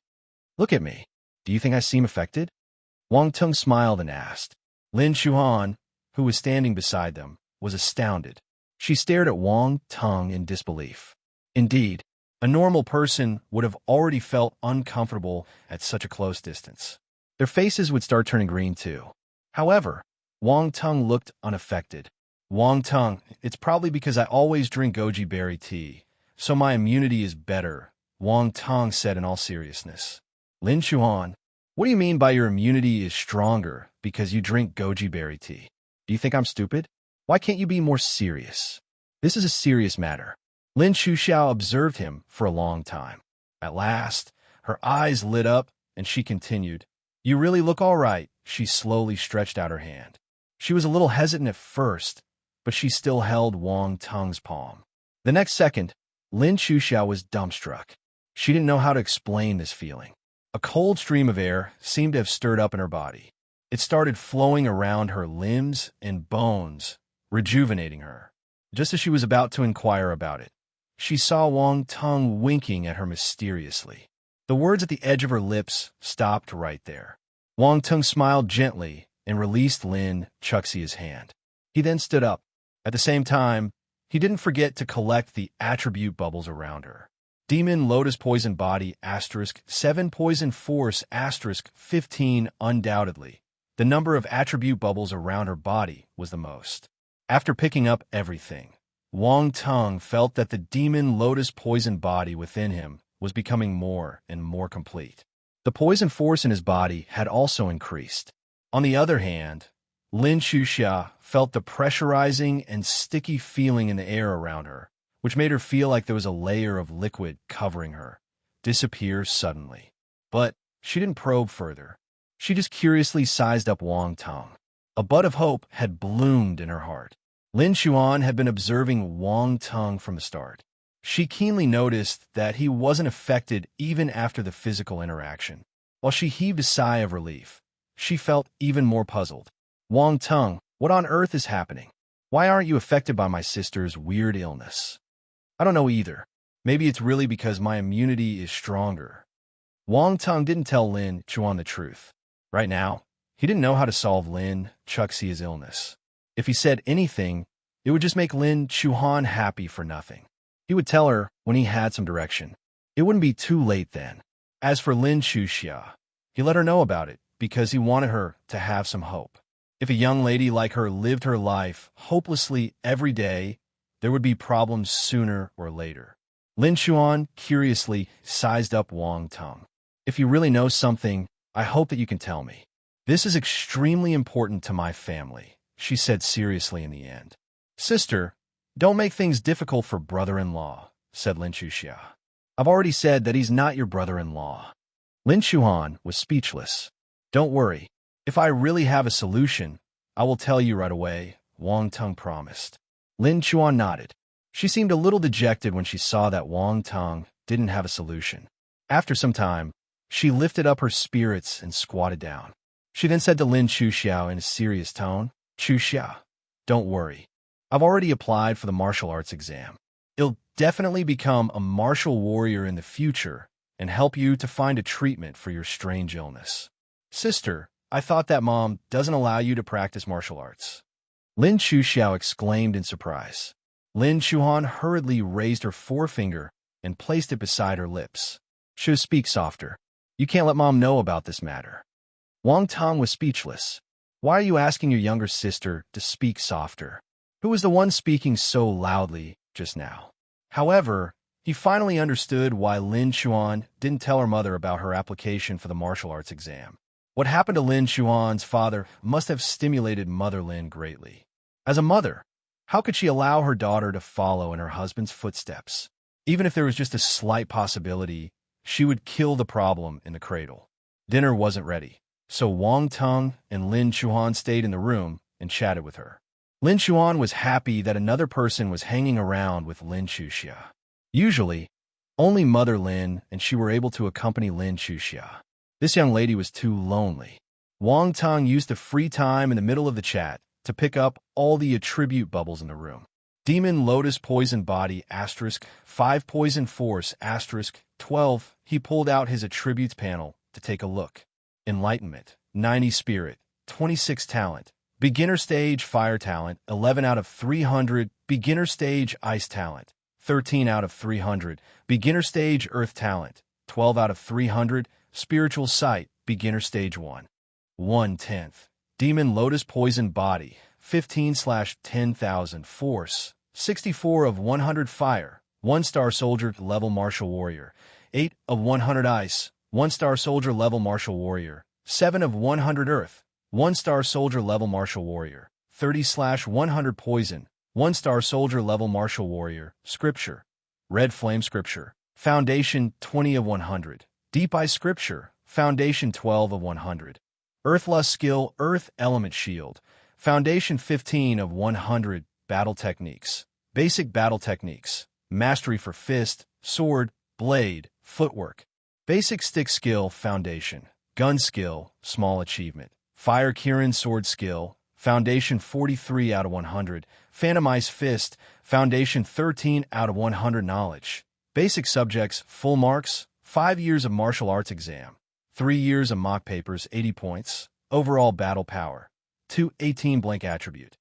Look at me. Do you think I seem affected?" Wang Tung smiled and asked. Lin Chuan, who was standing beside them, was astounded. She stared at Wang Tung in disbelief. Indeed, a normal person would have already felt uncomfortable at such a close distance. Their faces would start turning green too. However, Wang Tung looked unaffected. "Wang Tung, it's probably because I always drink goji berry tea, so my immunity is better Wang Tong said in all seriousness. Lin Chuan, what do you mean by your immunity is stronger because you drink goji berry tea? Do you think I'm stupid? Why can't you be more serious? This is a serious matter. Lin Chuxiao observed him for a long time. At last, her eyes lit up, and she continued. You really look all right. She slowly stretched out her hand. She was a little hesitant at first, but she still held Wang Tong's palm. The next second, Lin Chuxiao was dumbstruck. She didn't know how to explain this feeling. A cold stream of air seemed to have stirred up in her body. It started flowing around her limbs and bones, rejuvenating her. Just as she was about to inquire about it, she saw Wang Tong winking at her mysteriously. The words at the edge of her lips stopped right there. Wang Tong smiled gently and released Lin Chuxia's hand. He then stood up. At the same time, he didn't forget to collect the attribute bubbles around her. Demon Lotus Poison Body *7 Poison Force *15 Undoubtedly, the number of attribute bubbles around her body was the most. After picking up everything, Wang Tong felt that the Demon Lotus Poison Body within him was becoming more and more complete. The poison force in his body had also increased. On the other hand, Lin Chuxia felt the pressurizing and sticky feeling in the air around her, which made her feel like there was a layer of liquid covering her, disappear suddenly. But she didn't probe further. She just curiously sized up Wang Tong. A bud of hope had bloomed in her heart. Lin Chuan had been observing Wang Tong from the start. She keenly noticed that he wasn't affected even after the physical interaction. While she heaved a sigh of relief, she felt even more puzzled. Wang Tong, what on earth is happening? Why aren't you affected by my sister's weird illness? I don't know either. Maybe it's really because my immunity is stronger. Wang Tong didn't tell Lin Chuan the truth. Right now, he didn't know how to solve Lin Chuxia's illness. If he said anything, it would just make Lin Chuan happy for nothing. He would tell her when he had some direction. It wouldn't be too late then. As for Lin Chuxia, he let her know about it because he wanted her to have some hope. If a young lady like her lived her life hopelessly every day, there would be problems sooner or later. Lin Chuan curiously sized up Wang Tong. If you really know something, I hope that you can tell me. This is extremely important to my family, she said seriously in the end. Sister, don't make things difficult for brother-in-law, said Lin Chuxia. I've already said that he's not your brother-in-law. Lin Chuan was speechless. Don't worry. If I really have a solution, I will tell you right away, Wang Tong promised. Lin Chuan nodded. She seemed a little dejected when she saw that Wang Tong didn't have a solution. After some time, she lifted up her spirits and squatted down. She then said to Lin Chuxiao in a serious tone, Chuxia, don't worry. I've already applied for the martial arts exam. It'll definitely become a martial warrior in the future and help you to find a treatment for your strange illness. Sister, I thought that mom doesn't allow you to practice martial arts. Lin Chuxiao exclaimed in surprise. Lin Chuan hurriedly raised her forefinger and placed it beside her lips. Should speak softer. You can't let mom know about this matter. Wang Tong was speechless. Why are you asking your younger sister to speak softer? Who was the one speaking so loudly just now? However, he finally understood why Lin Chuan didn't tell her mother about her application for the martial arts exam. What happened to Lin Chuan's father must have stimulated Mother Lin greatly. As a mother, how could she allow her daughter to follow in her husband's footsteps? Even if there was just a slight possibility, she would kill the problem in the cradle. Dinner wasn't ready, so Wang Tong and Lin Chuan stayed in the room and chatted with her. Lin Chuan was happy that another person was hanging around with Lin Chuxia. Usually, only Mother Lin and she were able to accompany Lin Chuxia. This young lady was too lonely. Wang Tong used the free time in the middle of the chat to pick up all the attribute bubbles in the room. Demon Lotus Poison Body *5 Poison Force *12. He pulled out his attributes panel to take a look. Enlightenment, 90 Spirit, 26 Talent. Beginner Stage Fire Talent, 11 out of 300. Beginner Stage Ice Talent, 13 out of 300. Beginner Stage Earth Talent, 12 out of 300. Spiritual Sight, Beginner Stage 1. 1/10. Demon Lotus Poison Body, 15/10,000 Force, 64 of 100 Fire, 1-star Soldier Level Martial Warrior, 8 of 100 ice, 1-star soldier level martial warrior, 7 of 100 earth, 1-star soldier level martial warrior, 30/100 poison, 1-star soldier level martial warrior, scripture, red flame scripture, foundation 20 of 100, deep ice scripture, foundation 12 of 100, earthlust skill, earth element shield, foundation 15 of 100, battle techniques, basic battle techniques, mastery for fist, sword, blade, footwork, basic stick skill, foundation, gun skill, small achievement, fire Kirin sword skill, foundation 43 out of 100, phantom ice fist, foundation 13 out of 100 knowledge, basic subjects, full marks, 5 years of martial arts exam, 3 years of mock papers, 80 points, overall battle power, 218 blank attribute,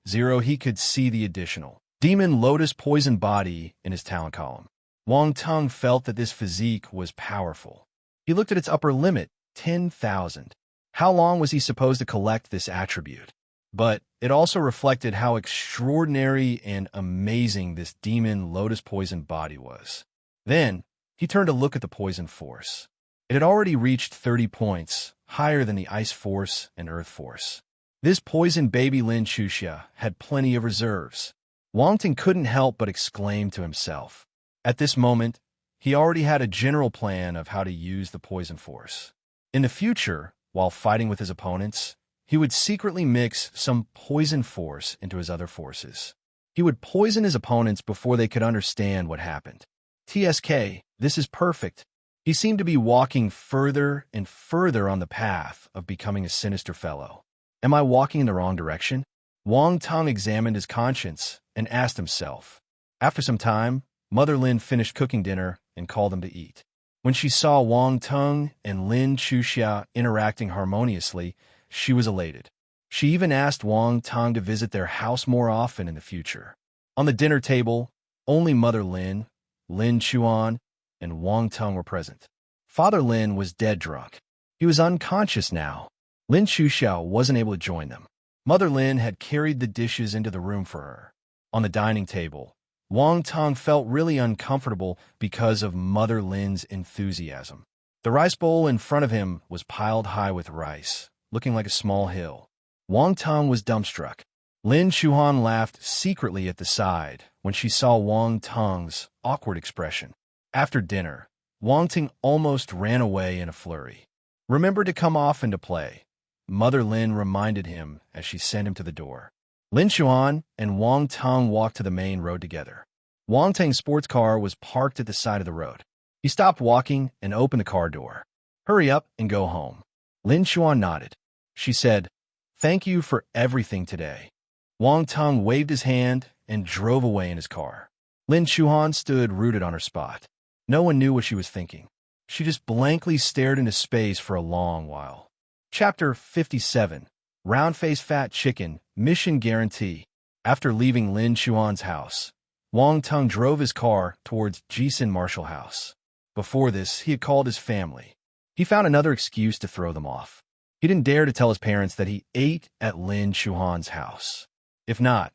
0. He could see the additional demon lotus poison body in his talent column. Wang Teng felt that this physique was powerful. He looked at its upper limit, 10,000. How long was he supposed to collect this attribute? But it also reflected how extraordinary and amazing this demon lotus poison body was. Then, he turned to look at the poison force. It had already reached 30 points, higher than the ice force and earth force. This poison baby Lin Chuxia had plenty of reserves. Wang Teng couldn't help but exclaim to himself. At this moment, he already had a general plan of how to use the poison force. In the future, while fighting with his opponents, he would secretly mix some poison force into his other forces. He would poison his opponents before they could understand what happened. TSK, this is perfect. He seemed to be walking further and further on the path of becoming a sinister fellow. Am I walking in the wrong direction? Wang Teng examined his conscience and asked himself. After some time, Mother Lin finished cooking dinner and called them to eat. When she saw Wang Teng and Lin Chuxia interacting harmoniously, she was elated. She even asked Wang Teng to visit their house more often in the future. On the dinner table, only Mother Lin, Lin Chuan, and Wang Teng were present. Father Lin was dead drunk. He was unconscious now. Lin Chuxia wasn't able to join them. Mother Lin had carried the dishes into the room for her. On the dining table, Wang Teng felt really uncomfortable because of Mother Lin's enthusiasm. The rice bowl in front of him was piled high with rice, looking like a small hill. Wang Teng was dumbstruck. Lin Chuan laughed secretly at the side when she saw Wang Teng's awkward expression. After dinner, Wang Teng almost ran away in a flurry. Remember to come often to play, Mother Lin reminded him as she sent him to the door. Lin Chuan and Wang Teng walked to the main road together. Wang Teng's sports car was parked at the side of the road. He stopped walking and opened the car door. Hurry up and go home. Lin Chuan nodded. She said, "Thank you for everything today." Wang Teng waved his hand and drove away in his car. Lin Chuan stood rooted on her spot. No one knew what she was thinking. She just blankly stared into space for a long while. Chapter 57. Round-faced fat chicken, mission guarantee. After leaving Lin Chuan's house, Wang Teng drove his car towards Jisun Martial House. Before this, he had called his family. He found another excuse to throw them off. He didn't dare to tell his parents that he ate at Lin Chuan's house. If not,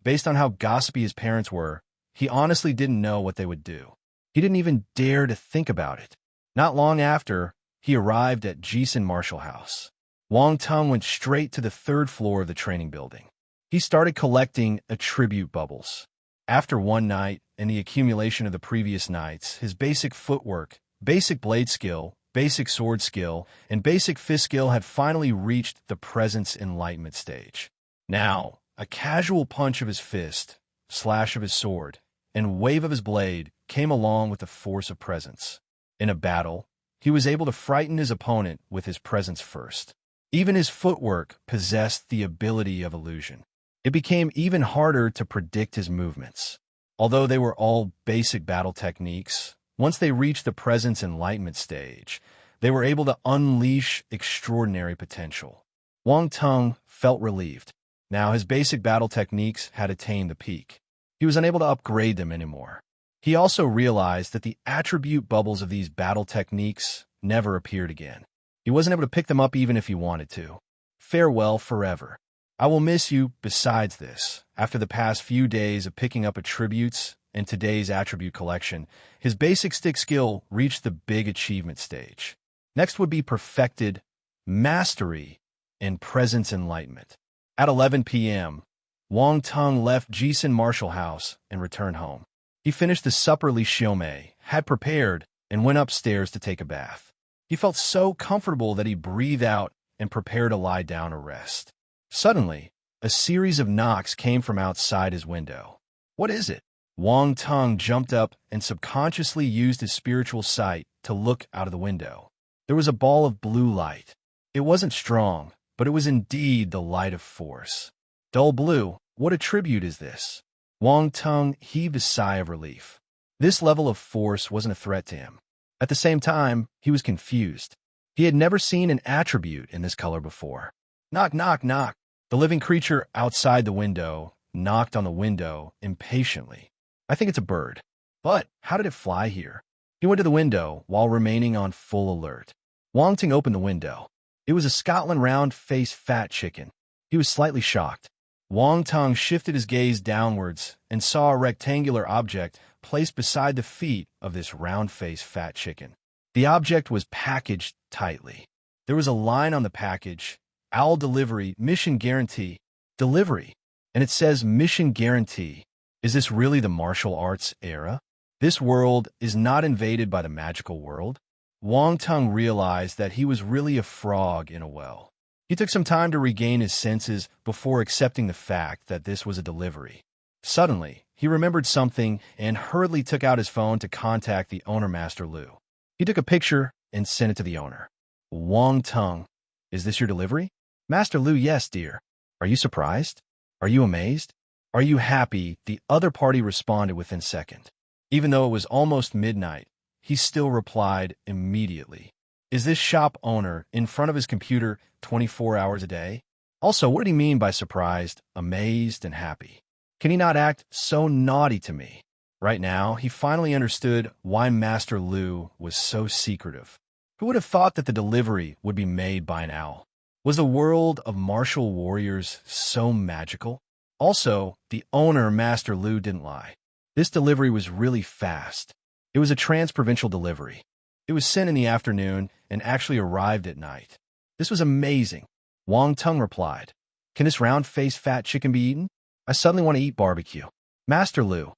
based on how gossipy his parents were, he honestly didn't know what they would do. He didn't even dare to think about it. Not long after, he arrived at Jisun Martial House. Wang Teng went straight to the 3rd floor of the training building. He started collecting attribute bubbles. After one night and the accumulation of the previous nights, his basic footwork, basic blade skill, basic sword skill, and basic fist skill had finally reached the presence enlightenment stage. Now, a casual punch of his fist, slash of his sword, and wave of his blade came along with the force of presence. In a battle, he was able to frighten his opponent with his presence first. Even his footwork possessed the ability of illusion. It became even harder to predict his movements. Although they were all basic battle techniques, once they reached the presence enlightenment stage, they were able to unleash extraordinary potential. Wang Teng felt relieved. Now his basic battle techniques had attained the peak. He was unable to upgrade them anymore. He also realized that the attribute bubbles of these battle techniques never appeared again. He wasn't able to pick them up even if he wanted to. Farewell forever. I will miss you. Besides this, after the past few days of picking up attributes and today's attribute collection, his basic stick skill reached the big achievement stage. Next would be perfected mastery and presence enlightenment. At 11 p.m., Wang Tung left Jisun Martial House and returned home. He finished the supper Li Xiaomei had prepared and went upstairs to take a bath. He felt so comfortable that he breathed out and prepared to lie down or rest. Suddenly, a series of knocks came from outside his window. What is it? Wang Tung jumped up and subconsciously used his spiritual sight to look out of the window. There was a ball of blue light. It wasn't strong, but it was indeed the light of force. Dull blue, what attribute is this? Wang Tung heaved a sigh of relief. This level of force wasn't a threat to him. At the same time, he was confused. He had never seen an attribute in this color before. Knock, knock, knock. The living creature outside the window knocked on the window impatiently. I think it's a bird. But how did it fly here? He went to the window while remaining on full alert. Wang Tung opened the window. It was a Scotland round-faced fat chicken. He was slightly shocked. Wang Tung shifted his gaze downwards and saw a rectangular object placed beside the feet of this round-faced fat chicken. The object was packaged tightly. There was a line on the package, Owl Delivery, Mission Guarantee, Delivery, and it says Mission Guarantee. Is this really the martial arts era? This world is not invaded by the magical world? Wang Tung realized that he was really a frog in a well. He took some time to regain his senses before accepting the fact that this was a delivery. Suddenly, he remembered something and hurriedly took out his phone to contact the owner, Master Lu. He took a picture and sent it to the owner. Wang Tung, is this your delivery? Master Lu, yes, dear. Are you surprised? Are you amazed? Are you happy? The other party responded within seconds. Even though it was almost midnight, he still replied immediately. Is this shop owner in front of his computer 24 hours a day? Also, what did he mean by surprised, amazed, and happy? Can he not act so naughty to me? Right now, he finally understood why Master Lu was so secretive. Who would have thought that the delivery would be made by an owl? Was the world of martial warriors so magical? Also, the owner, Master Lu, didn't lie. This delivery was really fast. It was a trans-provincial delivery. It was sent in the afternoon and actually arrived at night. This was amazing. Wang Tung replied, Can this round-faced fat chicken be eaten? I suddenly want to eat barbecue. Master Lu,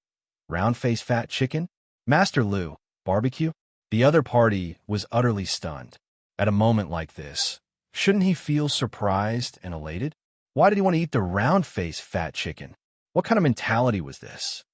round-faced fat chicken? Master Lu, barbecue? The other party was utterly stunned. At a moment like this, shouldn't he feel surprised and elated? Why did he want to eat the round-faced fat chicken? What kind of mentality was this?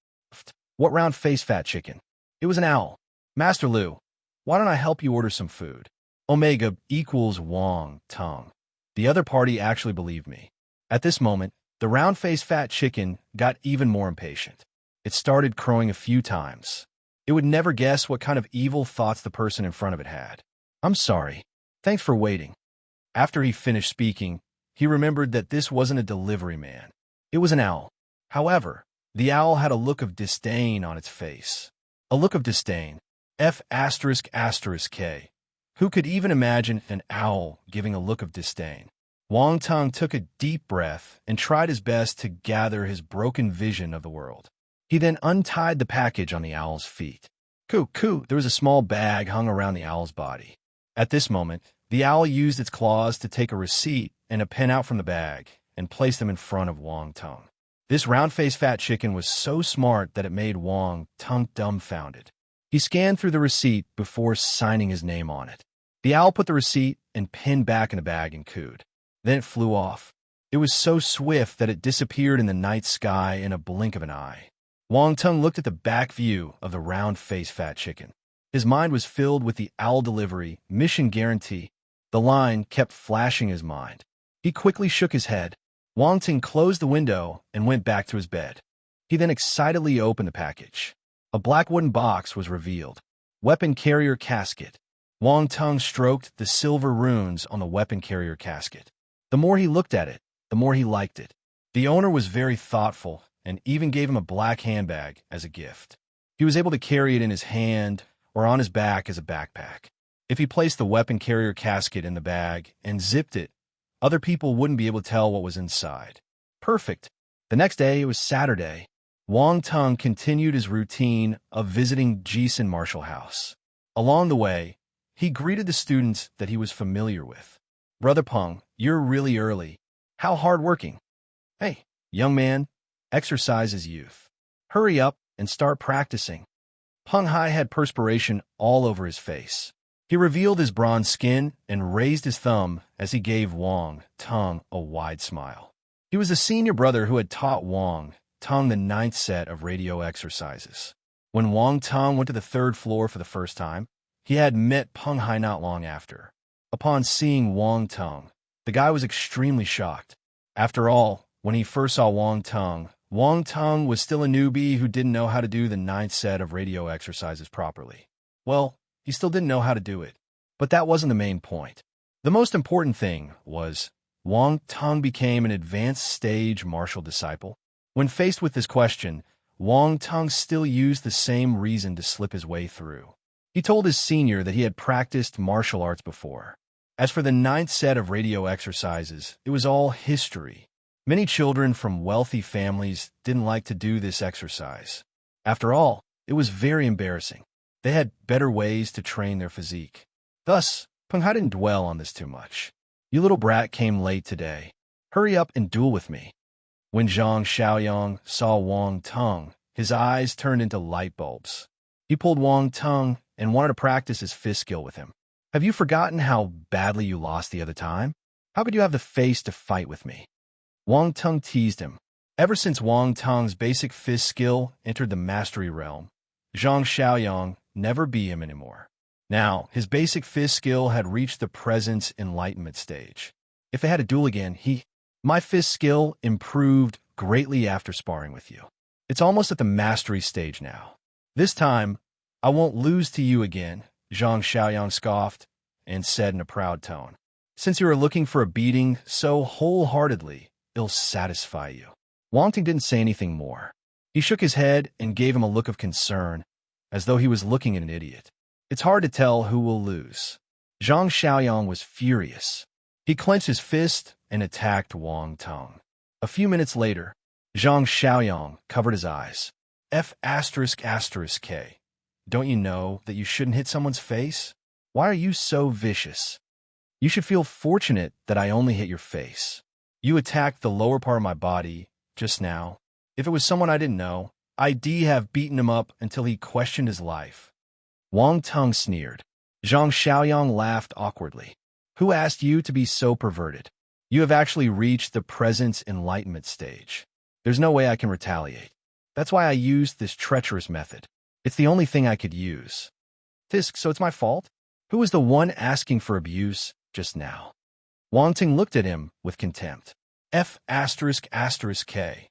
What round-faced fat chicken? It was an owl. Master Lu, why don't I help you order some food? Omega equals Wang Tung. The other party actually believed me. At this moment, the round-faced fat chicken got even more impatient. It started crowing a few times. It would never guess what kind of evil thoughts the person in front of it had. I'm sorry. Thanks for waiting. After he finished speaking, he remembered that this wasn't a delivery man. It was an owl. However, the owl had a look of disdain on its face. A look of disdain. F***K. Who could even imagine an owl giving a look of disdain? Wang Tung took a deep breath and tried his best to gather his broken vision of the world. He then untied the package on the owl's feet. Coo, there was a small bag hung around the owl's body. At this moment, the owl used its claws to take a receipt and a pen out from the bag and place them in front of Wang Tung. This round-faced fat chicken was so smart that it made Wang Tung dumbfounded. He scanned through the receipt before signing his name on it. The owl put the receipt and pen back in the bag and cooed. Then it flew off. It was so swift that it disappeared in the night sky in a blink of an eye. Wang Tung looked at the back view of the round-faced fat chicken. His mind was filled with the owl delivery, mission guarantee. The line kept flashing his mind. He quickly shook his head. Wang Tung closed the window and went back to his bed. He then excitedly opened the package. A black wooden box was revealed. Weapon carrier casket. Wang Tung stroked the silver runes on the weapon carrier casket. The more he looked at it, the more he liked it. The owner was very thoughtful and even gave him a black handbag as a gift. He was able to carry it in his hand or on his back as a backpack. If he placed the weapon carrier casket in the bag and zipped it, other people wouldn't be able to tell what was inside. Perfect. The next day, it was Saturday. Wang Tung continued his routine of visiting Jisun Martial House. Along the way, he greeted the students that he was familiar with. "Brother Peng, you're really early. How hard-working." "Hey, young man, exercise is youth. Hurry up and start practicing." Peng Hai had perspiration all over his face. He revealed his bronze skin and raised his thumb as he gave Wang Tung a wide smile. He was the senior brother who had taught Wang Tung the 9th set of radio exercises. When Wang Tung went to the 3rd floor for the first time, he had met Peng Hai not long after. Upon seeing Wang Tung, the guy was extremely shocked. After all, when he first saw Wang Tung was still a newbie who didn't know how to do the 9th set of radio exercises properly. Well, he still didn't know how to do it. But that wasn't the main point. The most important thing was Wang Tung became an advanced stage martial disciple. When faced with this question, Wang Tung still used the same reason to slip his way through. He told his senior that he had practiced martial arts before. As for the 9th set of radio exercises, it was all history. Many children from wealthy families didn't like to do this exercise. After all, it was very embarrassing. They had better ways to train their physique. Thus, Peng Hai didn't dwell on this too much. "You little brat came late today. Hurry up and duel with me." When Zhang Xiaoyang saw Wang Tung, his eyes turned into light bulbs. He pulled Wang Tung and wanted to practice his fist skill with him. "Have you forgotten how badly you lost the other time? How could you have the face to fight with me?" Wang Tung teased him. Ever since Wang Tung's basic fist skill entered the mastery realm, Zhang Xiaoyang never beat him anymore. Now, his basic fist skill had reached the presence enlightenment stage. If they had a duel again, "My fist skill improved greatly after sparring with you. It's almost at the mastery stage now. This time, I won't lose to you again," Zhang Xiaoyang scoffed and said in a proud tone. "Since you are looking for a beating so wholeheartedly, it'll satisfy you." Wang Tung didn't say anything more. He shook his head and gave him a look of concern, as though he was looking at an idiot. It's hard to tell who will lose. Zhang Xiaoyang was furious. He clenched his fist and attacked Wang Tung. A few minutes later, Zhang Xiaoyang covered his eyes. F***K. Don't you know that you shouldn't hit someone's face? Why are you so vicious? You should feel fortunate that I only hit your face. You attacked the lower part of my body just now. If it was someone I didn't know, I'd have beaten him up until he questioned his life." Wang Tung sneered. Zhang Xiaoyang laughed awkwardly. "Who asked you to be so perverted? You have actually reached the presence enlightenment stage. There's no way I can retaliate. That's why I used this treacherous method. It's the only thing I could use." "Tisk, so it's my fault? Who was the one asking for abuse just now?" Wang Tung looked at him with contempt. F***K.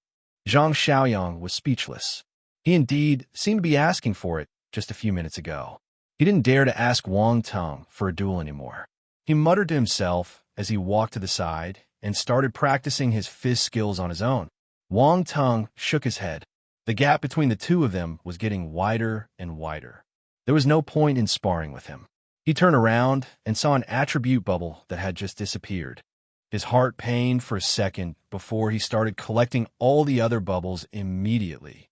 Zhang Xiaoyang was speechless. He indeed seemed to be asking for it just a few minutes ago. He didn't dare to ask Wang Tung for a duel anymore. He muttered to himself as he walked to the side and started practicing his fist skills on his own. Wang Tung shook his head. The gap between the two of them was getting wider and wider. There was no point in sparring with him. He turned around and saw an attribute bubble that had just disappeared. His heart pained for a second before he started collecting all the other bubbles immediately.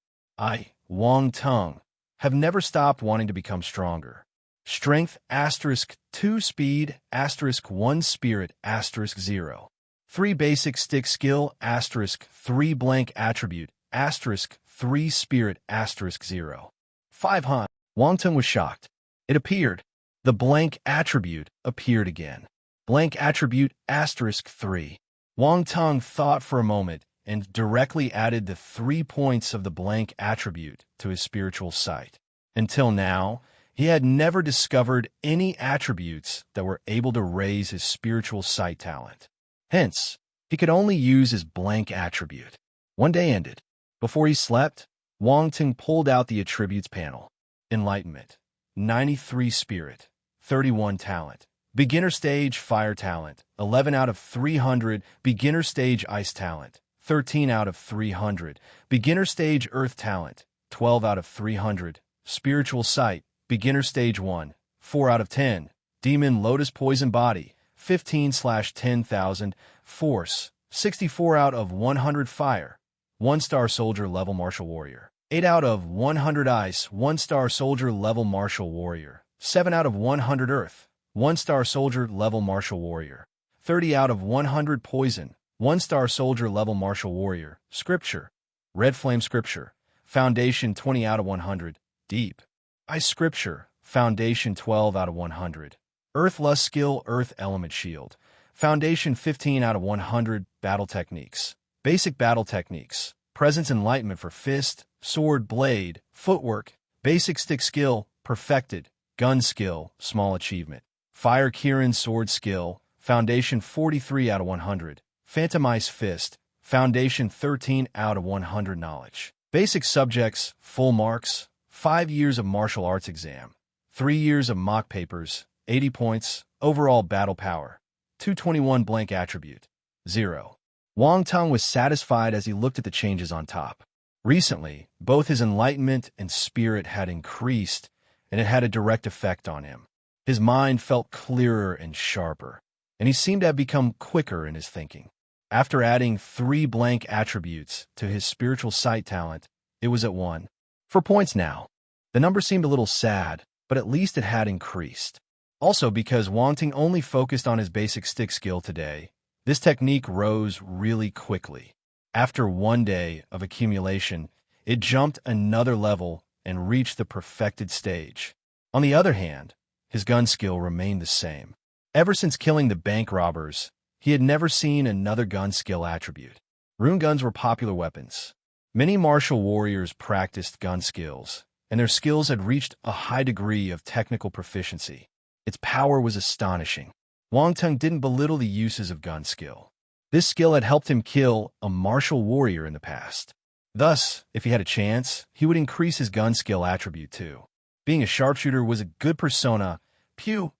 Wang Tung, have never stopped wanting to become stronger. Strength *2 speed *1 spirit *0. 3 basic stick skill *3 blank attribute *3 spirit *0. 5 Han. Wang Tung was shocked. It appeared. The blank attribute appeared again. Blank attribute *3. Wang Tung thought for a moment and directly added the 3 points of the blank attribute to his spiritual sight. Until now, he had never discovered any attributes that were able to raise his spiritual sight talent. Hence, he could only use his blank attribute. One day ended. Before he slept, Wang Tung pulled out the attributes panel. Enlightenment, 93 spirit, 31 talent. Beginner stage fire talent, 11 out of 300. Beginner stage ice talent, 13 out of 300. Beginner stage earth talent, 12 out of 300. Spiritual sight, beginner stage 1, 4 out of 10. Demon lotus poison body, 15/10,000. Force, 64 out of 100. Fire, 1-star soldier level martial warrior. 8 out of 100 ice, 1-star soldier level martial warrior. 7 out of 100 earth, 1-star soldier level martial warrior. 30 out of 100 poison, 1-star soldier level martial warrior. Scripture. Red flame scripture. Foundation 20 out of 100. Deep. Ice scripture. Foundation 12 out of 100. Earth lust skill, earth element shield. Foundation 15 out of 100. Battle techniques. Basic battle techniques. Presence enlightenment for fist, sword, blade, footwork. Basic stick skill, perfected. Gun skill, small achievement. Fire Kirin sword skill, foundation 43 out of 100. Phantom ice fist, foundation 13 out of 100 knowledge. Basic subjects, full marks. 5 years of martial arts exam. 3 years of mock papers, 80 points. Overall battle power, 221 blank attribute, 0. Wang Tong was satisfied as he looked at the changes on top. Recently, both his enlightenment and spirit had increased, and it had a direct effect on him. His mind felt clearer and sharper, and he seemed to have become quicker in his thinking. After adding 3 blank attributes to his spiritual sight talent, it was at 1. For points now. The number seemed a little sad, but at least it had increased. Also, because Wang Ting only focused on his basic stick skill today, this technique rose really quickly. After 1 day of accumulation, it jumped another level and reached the perfected stage. On the other hand, his gun skill remained the same. Ever since killing the bank robbers, he had never seen another gun skill attribute. Rune guns were popular weapons. Many martial warriors practiced gun skills, and their skills had reached a high degree of technical proficiency. Its power was astonishing. Wang Tong didn't belittle the uses of gun skill. This skill had helped him kill a martial warrior in the past. Thus, if he had a chance, he would increase his gun skill attribute too. Being a sharpshooter was a good persona. Pew,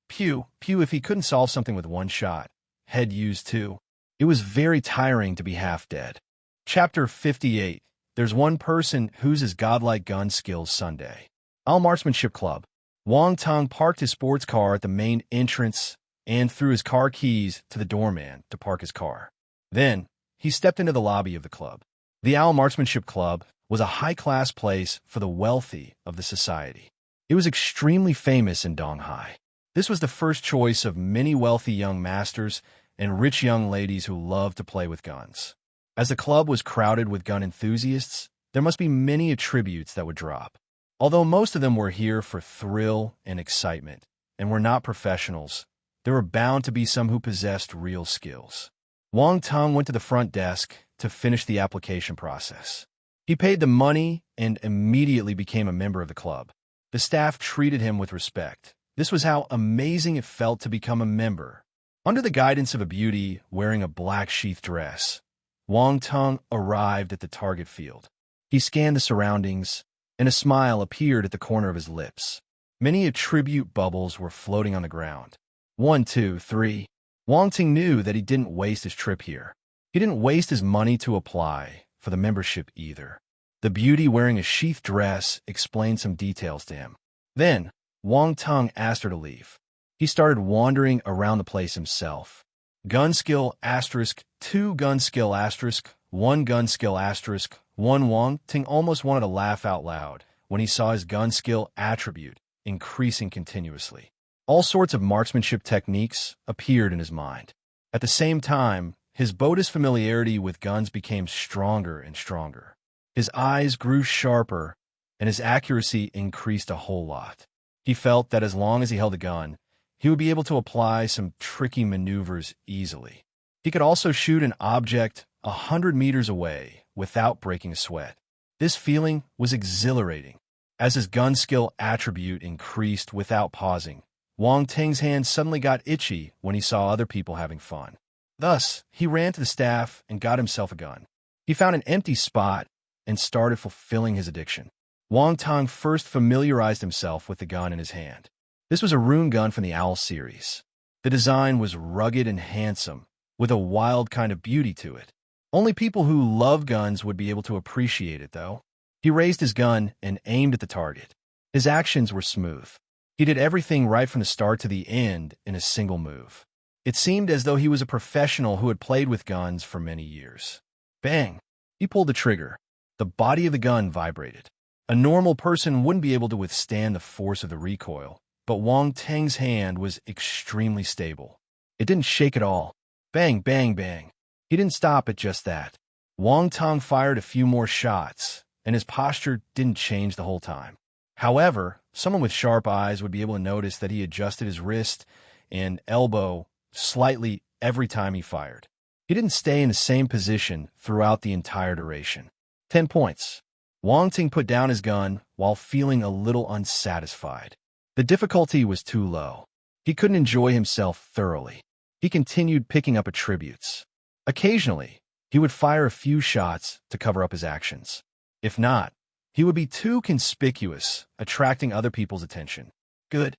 pew, pew if he couldn't solve something with 1 shot. Head used too. It was very tiring to be half dead. Chapter 58. There's one person whose is godlike gun skills Sunday. All Marksmanship Club. Wang Tong parked his sports car at the main entrance and threw his car keys to the doorman to park his car. Then, he stepped into the lobby of the club. The Owl Marksmanship Club was a high-class place for the wealthy of the society. It was extremely famous in Donghai. This was the first choice of many wealthy young masters and rich young ladies who loved to play with guns. As the club was crowded with gun enthusiasts, there must be many attributes that would drop. Although most of them were here for thrill and excitement, and were not professionals, there were bound to be some who possessed real skills. Wang Tong went to the front desk to finish the application process. He paid the money and immediately became a member of the club. The staff treated him with respect. This was how amazing it felt to become a member. Under the guidance of a beauty wearing a black sheath dress, Wang Tong arrived at the target field. He scanned the surroundings, and a smile appeared at the corner of his lips. Many attribute bubbles were floating on the ground. 1, 2, 3. Wang Ting knew that he didn't waste his trip here. He didn't waste his money to apply for the membership either. The beauty wearing a sheath dress explained some details to him. Then, Wang Tong asked her to leave. He started wandering around the place himself. Gun skill asterisk, 2 gun skill asterisk, 1 gun skill asterisk, 1. Wang Ting almost wanted to laugh out loud when he saw his gun skill attribute increasing continuously. All sorts of marksmanship techniques appeared in his mind. At the same time, his Buddhist familiarity with guns became stronger and stronger. His eyes grew sharper, and his accuracy increased a whole lot. He felt that as long as he held a gun, he would be able to apply some tricky maneuvers easily. He could also shoot an object 100 meters away without breaking a sweat. This feeling was exhilarating. As his gun skill attribute increased without pausing, Wang Ting's hands suddenly got itchy when he saw other people having fun. Thus, he ran to the staff and got himself a gun. He found an empty spot and started fulfilling his addiction. Wang Tong first familiarized himself with the gun in his hand. This was a rune gun from the Owl series. The design was rugged and handsome, with a wild kind of beauty to it. Only people who love guns would be able to appreciate it, though. He raised his gun and aimed at the target. His actions were smooth. He did everything right from the start to the end in a single move. It seemed as though he was a professional who had played with guns for many years. Bang! He pulled the trigger. The body of the gun vibrated. A normal person wouldn't be able to withstand the force of the recoil, but Wang Teng's hand was extremely stable. It didn't shake at all. Bang, bang, bang. He didn't stop at just that. Wang Teng fired a few more shots, and his posture didn't change the whole time. However, someone with sharp eyes would be able to notice that he adjusted his wrist and elbow slightly every time he fired. He didn't stay in the same position throughout the entire duration. 10 points. Wang Ting put down his gun while feeling a little unsatisfied. The difficulty was too low. He couldn't enjoy himself thoroughly. He continued picking up attributes. Occasionally, he would fire a few shots to cover up his actions. If not, he would be too conspicuous, attracting other people's attention. Good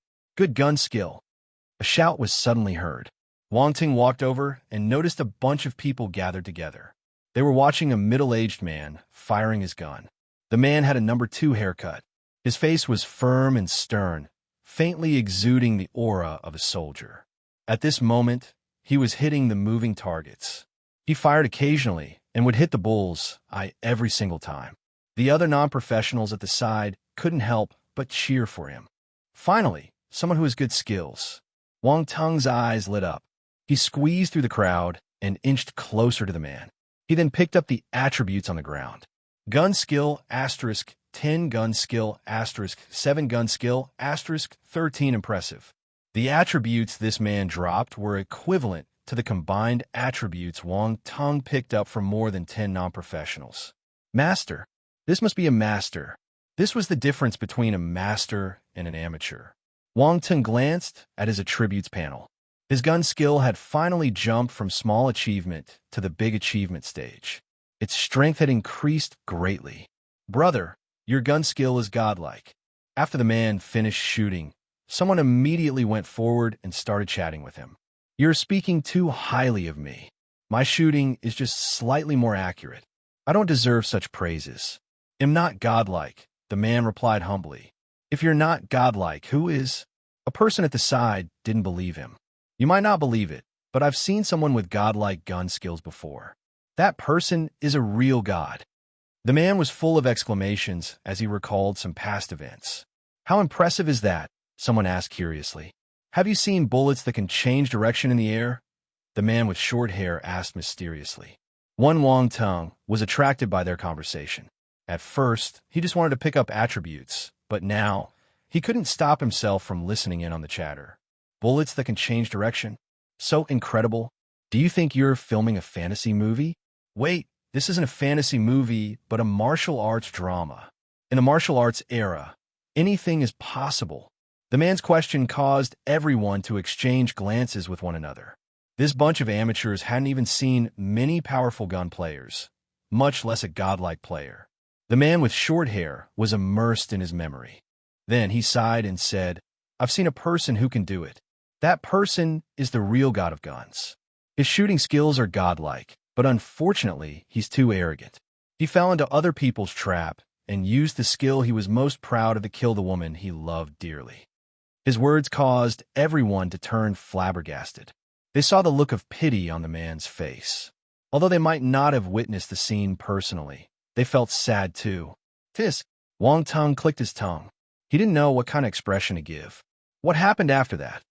gun skill. A shout was suddenly heard. Wang Ting walked over and noticed a bunch of people gathered together. They were watching a middle-aged man firing his gun. The man had a number 2 haircut. His face was firm and stern, faintly exuding the aura of a soldier. At this moment, he was hitting the moving targets. He fired occasionally and would hit the bull's eye every single time. The other non-professionals at the side couldn't help but cheer for him. Finally, someone who has good skills. Wang Teng's eyes lit up. He squeezed through the crowd and inched closer to the man. He then picked up the attributes on the ground. Gun skill, asterisk, 10 gun skill, asterisk, 7 gun skill, asterisk, 13 impressive. The attributes this man dropped were equivalent to the combined attributes Wang Teng picked up from more than 10 non-professionals. Master. This must be a master. This was the difference between a master and an amateur. Wang Teng glanced at his attributes panel. His gun skill had finally jumped from small achievement to the big achievement stage. Its strength had increased greatly. Brother, your gun skill is godlike. After the man finished shooting, someone immediately went forward and started chatting with him. You're speaking too highly of me. My shooting is just slightly more accurate. I don't deserve such praises. Am not godlike, the man replied humbly. If you're not godlike, who is? A person at the side didn't believe him. You might not believe it, but I've seen someone with godlike gun skills before. That person is a real god. The man was full of exclamations as he recalled some past events. How impressive is that? Someone asked curiously. Have you seen bullets that can change direction in the air? The man with short hair asked mysteriously. Wang Teng was attracted by their conversation. At first, he just wanted to pick up attributes, but now, he couldn't stop himself from listening in on the chatter. Bullets that can change direction? So incredible. Do you think you're filming a fantasy movie? Wait, this isn't a fantasy movie, but a martial arts drama. In the martial arts era, anything is possible. The man's question caused everyone to exchange glances with one another. This bunch of amateurs hadn't even seen many powerful gun players, much less a godlike player. The man with short hair was immersed in his memory. Then he sighed and said, I've seen a person who can do it. That person is the real god of guns. His shooting skills are godlike, but unfortunately, he's too arrogant. He fell into other people's trap and used the skill he was most proud of to kill the woman he loved dearly. His words caused everyone to turn flabbergasted. They saw the look of pity on the man's face. Although they might not have witnessed the scene personally, they felt sad too. Tisk! Wang Teng clicked his tongue. He didn't know what kind of expression to give. What happened after that?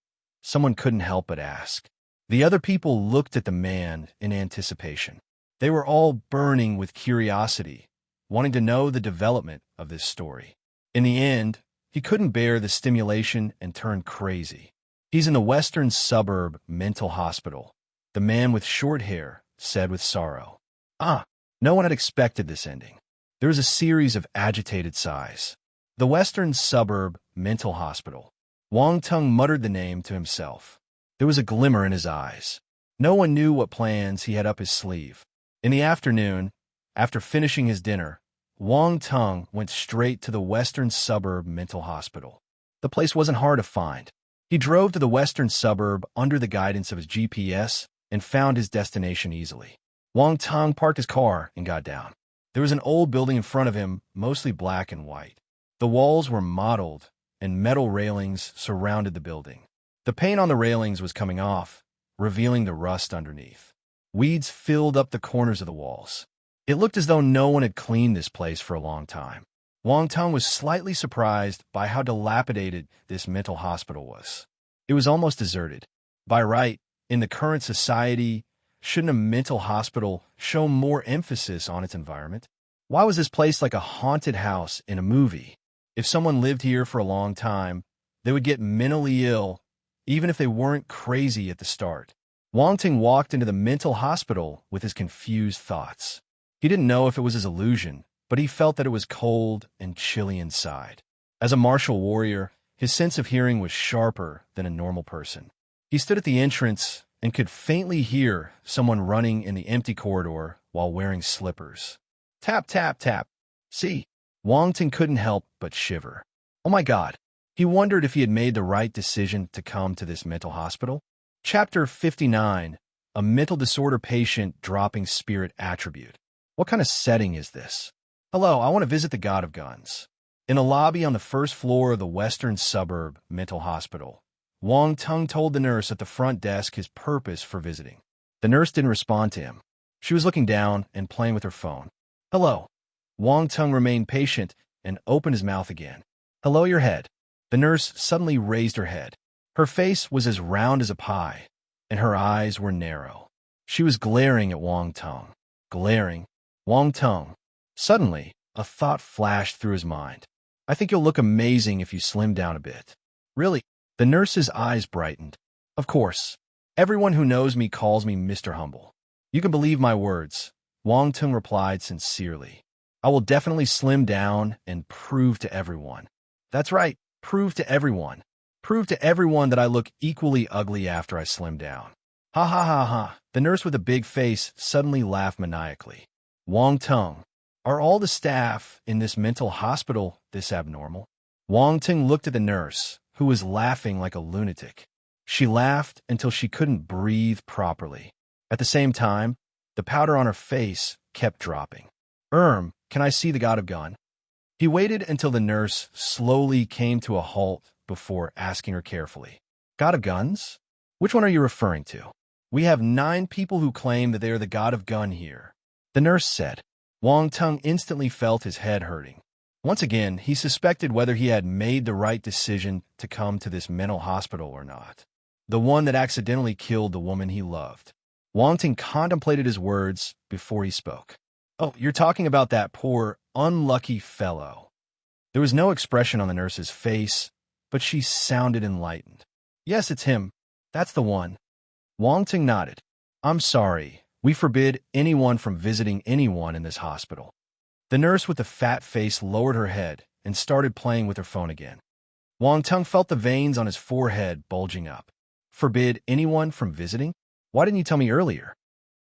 Someone couldn't help but ask. The other people looked at the man in anticipation. They were all burning with curiosity, wanting to know the development of this story. In the end, he couldn't bear the stimulation and turned crazy. He's in the western suburb mental hospital, the man with short hair said with sorrow. No one had expected this ending. There was a series of agitated sighs. The western suburb mental hospital. Wang Teng muttered the name to himself. There was a glimmer in his eyes. No one knew what plans he had up his sleeve. In the afternoon, after finishing his dinner, Wang Teng went straight to the western suburb mental hospital. The place wasn't hard to find. He drove to the western suburb under the guidance of his GPS and found his destination easily. Wang Teng parked his car and got down. There was an old building in front of him, mostly black and white. The walls were mottled, and metal railings surrounded the building. The paint on the railings was coming off, revealing the rust underneath. Weeds filled up the corners of the walls. It looked as though no one had cleaned this place for a long time. Wang Teng was slightly surprised by how dilapidated this mental hospital was. It was almost deserted. By right, in the current society, shouldn't a mental hospital show more emphasis on its environment? Why was this place like a haunted house in a movie? If someone lived here for a long time, they would get mentally ill, even if they weren't crazy at the start. Wang Ting walked into the mental hospital with his confused thoughts. He didn't know if it was his illusion, but he felt that it was cold and chilly inside. As a martial warrior, his sense of hearing was sharper than a normal person. He stood at the entrance and could faintly hear someone running in the empty corridor while wearing slippers. Tap, tap, tap. See, Wang Ting couldn't help but shiver. Oh my God. He wondered if he had made the right decision to come to this mental hospital. Chapter 59, A Mental Disorder Patient Dropping Spirit Attribute. What kind of setting is this? Hello, I want to visit the God of Guns. In a lobby on the first floor of the Western Suburb Mental Hospital, Wang Teng told the nurse at the front desk his purpose for visiting. The nurse didn't respond to him. She was looking down and playing with her phone. Hello. Wang Teng remained patient and opened his mouth again. Hello, your head. The nurse suddenly raised her head. Her face was as round as a pie, and her eyes were narrow. She was glaring at Wang Teng. Glaring. Wang Teng. Suddenly, a thought flashed through his mind. I think you'll look amazing if you slim down a bit. Really? The nurse's eyes brightened. Of course. Everyone who knows me calls me Mr. Humble. You can believe my words. Wang Teng replied sincerely. I will definitely slim down and prove to everyone. That's right, prove to everyone. Prove to everyone that I look equally ugly after I slim down. Ha ha ha ha. The nurse with a big face suddenly laughed maniacally. Wang Teng, are all the staff in this mental hospital this abnormal? Wang Teng looked at the nurse, who was laughing like a lunatic. She laughed until she couldn't breathe properly. At the same time, the powder on her face kept dropping. Can I see the God of Gun? He waited until the nurse slowly came to a halt before asking her carefully. God of Guns? Which one are you referring to? We have 9 people who claim that they are the God of Gun here. The nurse said. Wang Teng instantly felt his head hurting. Once again, he suspected whether he had made the right decision to come to this mental hospital or not. The one that accidentally killed the woman he loved. Wang Teng contemplated his words before he spoke. Oh, you're talking about that poor, unlucky fellow. There was no expression on the nurse's face, but she sounded enlightened. Yes, it's him. That's the one. Wang Teng nodded. I'm sorry. We forbid anyone from visiting anyone in this hospital. The nurse with the fat face lowered her head and started playing with her phone again. Wang Teng felt the veins on his forehead bulging up. Forbid anyone from visiting? Why didn't you tell me earlier?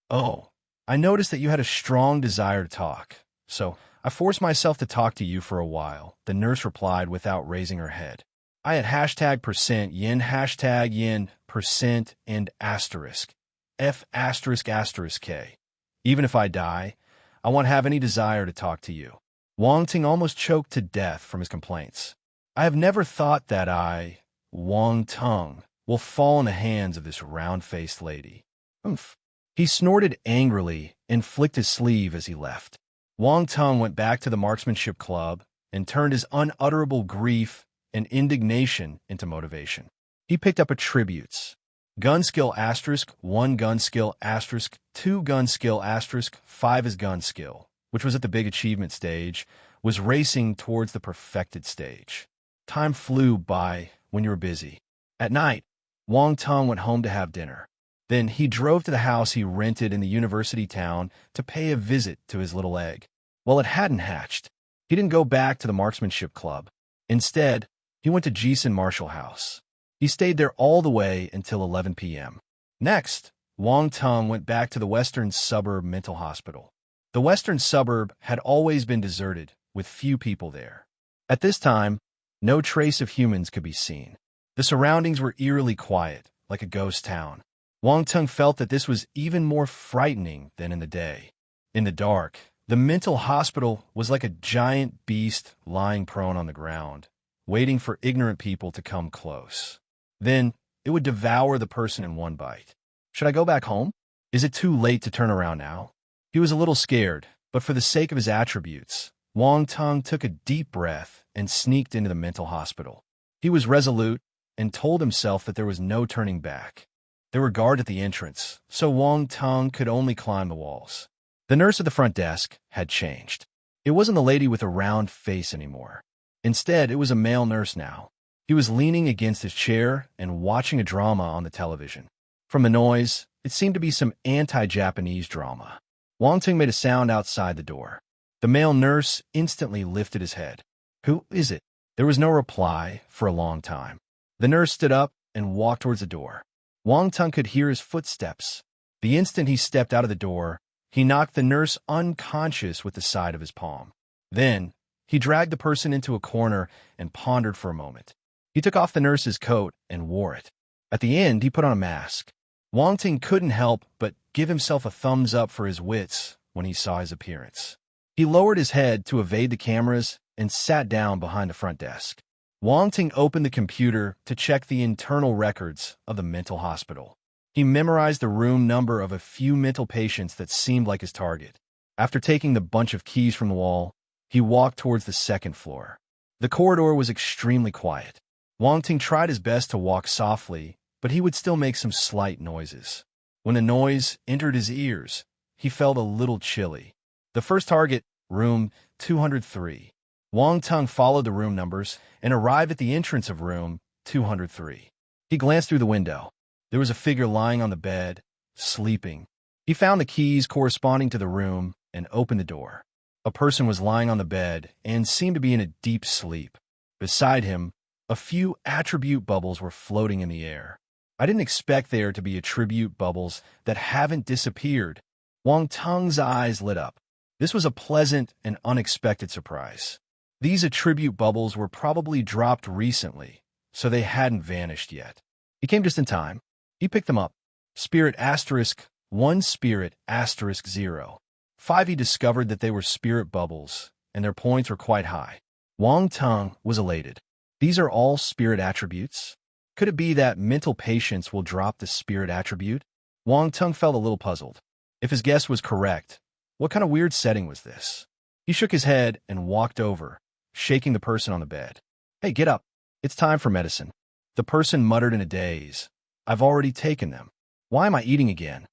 Oh, I noticed that you had a strong desire to talk, so I forced myself to talk to you for a while, the nurse replied without raising her head. I had hashtag yin, percent, and asterisk. F asterisk asterisk K. Even if I die, I won't have any desire to talk to you. Wang Ting almost choked to death from his complaints. I have never thought that I, Wang Teng, will fall in the hands of this round-faced lady. Oomph. He snorted angrily and flicked his sleeve as he left. Wang Teng went back to the marksmanship club and turned his unutterable grief and indignation into motivation. He picked up attributes. Gun skill asterisk, 1 gun skill asterisk, 2 gun skill asterisk, 5 is gun skill, which was at the big achievement stage, was racing towards the perfected stage. Time flew by when you were busy. At night, Wang Teng went home to have dinner. Then he drove to the house he rented in the university town to pay a visit to his little egg. Well, it hadn't hatched. He didn't go back to the marksmanship club. Instead, he went to Jason Marshall House. He stayed there all the way until 11 p.m. Next, Wang Teng went back to the Western Suburb Mental Hospital. The Western Suburb had always been deserted, with few people there. At this time, no trace of humans could be seen. The surroundings were eerily quiet, like a ghost town. Wang Teng felt that this was even more frightening than in the day. In the dark, the mental hospital was like a giant beast lying prone on the ground, waiting for ignorant people to come close. Then, it would devour the person in one bite. Should I go back home? Is it too late to turn around now? He was a little scared, But for the sake of his attributes, Wang Teng took a deep breath and sneaked into the mental hospital. He was resolute and told himself that there was no turning back. There were guards at the entrance, so Wang Teng could only climb the walls. The nurse at the front desk had changed. It wasn't the lady with a round face anymore. Instead, it was a male nurse now. He was leaning against his chair and watching a drama on the television. From the noise, it seemed to be some anti-Japanese drama. Wang Teng made a sound outside the door. The male nurse instantly lifted his head. "Who is it?" There was no reply for a long time. The nurse stood up and walked towards the door. Wang Teng could hear his footsteps. The instant he stepped out of the door, he knocked the nurse unconscious with the side of his palm. Then, he dragged the person into a corner and pondered for a moment. He took off the nurse's coat and wore it. At the end, he put on a mask. Wang Teng couldn't help but give himself a thumbs up for his wits when he saw his appearance. He lowered his head to evade the cameras and sat down behind the front desk. Wang Teng opened the computer to check the internal records of the mental hospital. He memorized the room number of a few mental patients that seemed like his target. After taking the bunch of keys from the wall, he walked towards the second floor. The corridor was extremely quiet. Wang Teng tried his best to walk softly, but he would still make some slight noises. When the noise entered his ears, he felt a little chilly. The first target, room 203. Wang Teng followed the room numbers and arrived at the entrance of room 203. He glanced through the window. There was a figure lying on the bed, sleeping. He found the keys corresponding to the room and opened the door. A person was lying on the bed and seemed to be in a deep sleep. Beside him, a few attribute bubbles were floating in the air. I didn't expect there to be attribute bubbles that haven't disappeared. Wang Teng's eyes lit up. This was a pleasant and unexpected surprise. These attribute bubbles were probably dropped recently, so they hadn't vanished yet. He came just in time. He picked them up. Spirit asterisk 1, spirit asterisk 0. 5. He discovered that they were spirit bubbles, and their points were quite high. Wang Teng was elated. These are all spirit attributes? Could it be that mental patients will drop the spirit attribute? Wang Teng felt a little puzzled. If his guess was correct, what kind of weird setting was this? He shook his head and walked over, shaking the person on the bed. "Hey, get up. It's time for medicine." The person muttered in a daze. "I've already taken them. Why am I eating again?"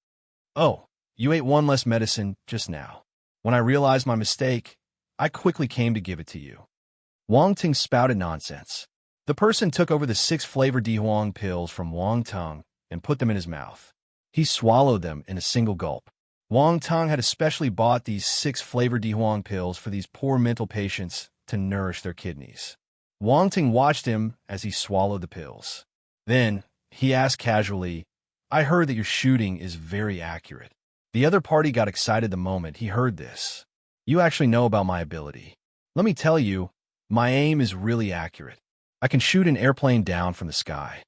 "Oh, you ate one less medicine just now. When I realized my mistake, I quickly came to give it to you." Wang Teng spouted nonsense. The person took over the 6 flavored Dihuang pills from Wang Teng and put them in his mouth. He swallowed them in a single gulp. Wang Teng had especially bought these 6 flavored Dihuang pills for these poor mental patients to nourish their kidneys. Wang Teng watched him as he swallowed the pills. Then, he asked casually, "I heard that your shooting is very accurate." The other party got excited the moment he heard this. "You actually know about my ability. Let me tell you, my aim is really accurate. I can shoot an airplane down from the sky."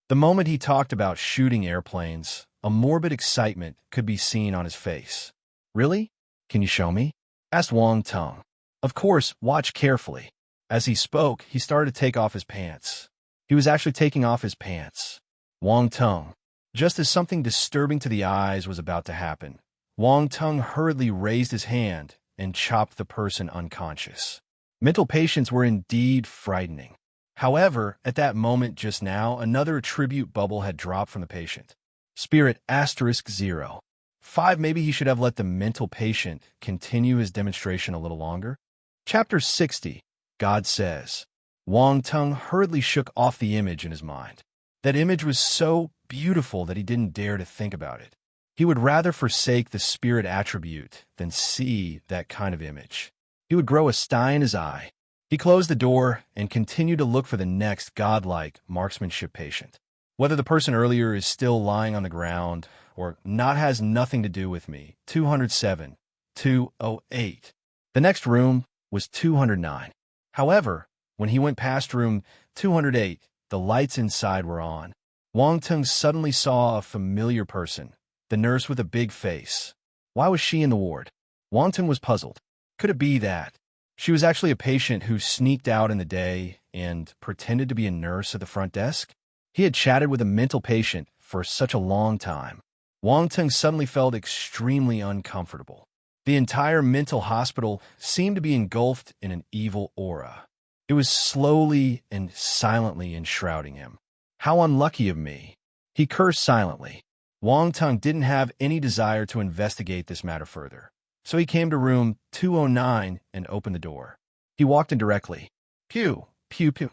The moment he talked about shooting airplanes, a morbid excitement could be seen on his face. "Really? Can you show me?" asked Wang Teng. "Of course, watch carefully." As he spoke, he started to take off his pants. He was actually taking off his pants. Wang Teng. Just as something disturbing to the eyes was about to happen, Wang Teng hurriedly raised his hand and chopped the person unconscious. Mental patients were indeed frightening. However, at that moment just now, another attribute bubble had dropped from the patient. Spirit asterisk 0. 5. Maybe he should have let the mental patient continue his demonstration a little longer. Chapter 60. God Says. Wang Teng hurriedly shook off the image in his mind. That image was so beautiful that he didn't dare to think about it. He would rather forsake the spirit attribute than see that kind of image. He would grow a sty in his eye. He closed the door and continued to look for the next godlike marksmanship patient. Whether the person earlier is still lying on the ground or not has nothing to do with me. 207, 208. The next room was 209. However, when he went past room 208, the lights inside were on. Wang Teng suddenly saw a familiar person, the nurse with a big face. Why was she in the ward? Wang Teng was puzzled. Could it be that she was actually a patient who sneaked out in the day and pretended to be a nurse at the front desk? He had chatted with a mental patient for such a long time. Wang Teng suddenly felt extremely uncomfortable. The entire mental hospital seemed to be engulfed in an evil aura. It was slowly and silently enshrouding him. How unlucky of me. He cursed silently. Wang Tung didn't have any desire to investigate this matter further, so he came to room 209 and opened the door. He walked in directly. Pew, pew, pew.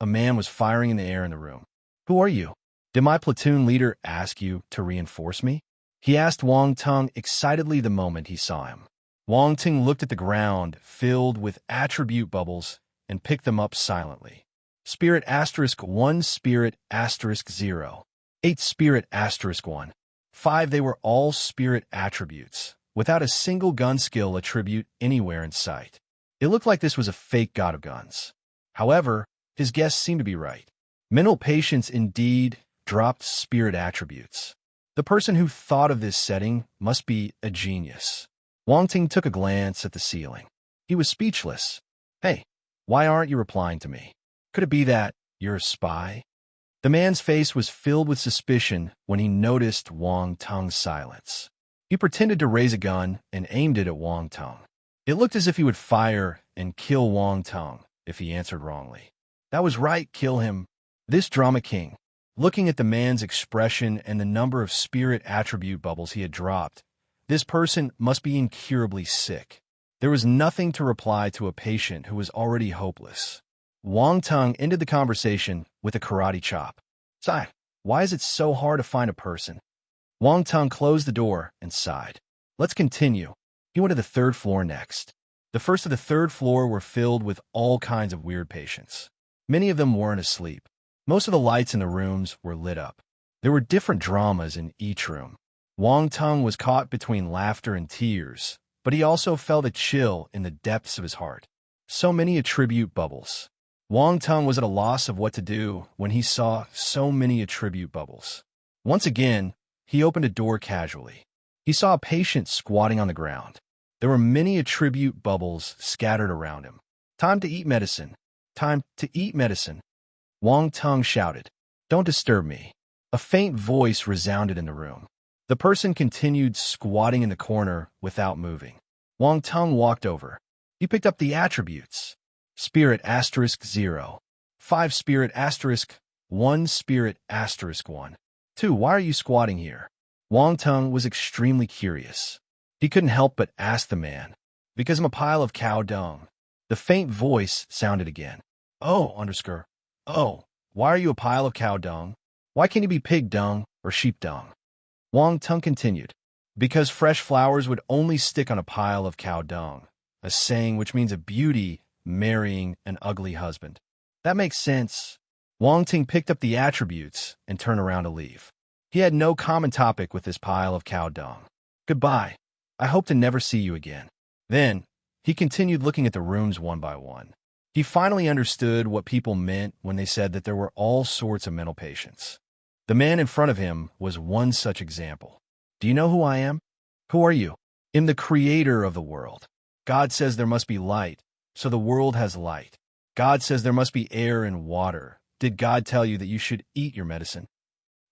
A man was firing in the air in the room. Who are you? Did my platoon leader ask you to reinforce me? He asked Wang Tung excitedly the moment he saw him. Wang Tung looked at the ground filled with attribute bubbles and picked them up silently. Spirit *1, spirit *0. 8 spirit *1. 5 they were all spirit attributes, without a single gun skill attribute anywhere in sight. It looked like this was a fake god of guns. However, his guess seemed to be right. Mental patients indeed dropped spirit attributes. The person who thought of this setting must be a genius. Wang Ting took a glance at the ceiling. He was speechless. Hey, why aren't you replying to me? Could it be that you're a spy? The man's face was filled with suspicion when he noticed Wang Tung's silence. He pretended to raise a gun and aimed it at Wang Tung. It looked as if he would fire and kill Wang Tung if he answered wrongly. That was right, kill him. This drama king, looking at the man's expression and the number of spirit attribute bubbles he had dropped, this person must be incurably sick. There was nothing to reply to a patient who was already hopeless. Wang Tung ended the conversation with a karate chop. Sigh, why is it so hard to find a person? Wang Tung closed the door and sighed. Let's continue. He went to the 3rd floor next. The first of the 3rd floor were filled with all kinds of weird patients. Many of them weren't asleep. Most of the lights in the rooms were lit up. There were different dramas in each room. Wang Tung was caught between laughter and tears, but he also felt a chill in the depths of his heart. So many attribute bubbles. Wang Tung was at a loss of what to do when he saw so many attribute bubbles. Once again, he opened a door casually. He saw a patient squatting on the ground. There were many attribute bubbles scattered around him. Time to eat medicine. Time to eat medicine. Wang Tung shouted. Don't disturb me. A faint voice resounded in the room. The person continued squatting in the corner without moving. Wang Tung walked over. He picked up the attributes. Spirit *0. 5 spirit *1 spirit *1. 2. Why are you squatting here? Wang Tung was extremely curious. He couldn't help but ask the man. Because I'm a pile of cow dung. The faint voice sounded again. Oh, _ Oh, why are you a pile of cow dung? Why can't you be pig dung or sheep dung? Wang Tung continued. Because fresh flowers would only stick on a pile of cow dung, a saying which means a beauty marrying an ugly husband. That makes sense. Wang Ting picked up the attributes and turned around to leave. He had no common topic with this pile of cow dung. Goodbye. I hope to never see you again. Then, he continued looking at the rooms one by one. He finally understood what people meant when they said that there were all sorts of mental patients. The man in front of him was one such example. Do you know who I am? Who are you? I'm the creator of the world. God says there must be light, so the world has light. God says there must be air and water. Did God tell you that you should eat your medicine?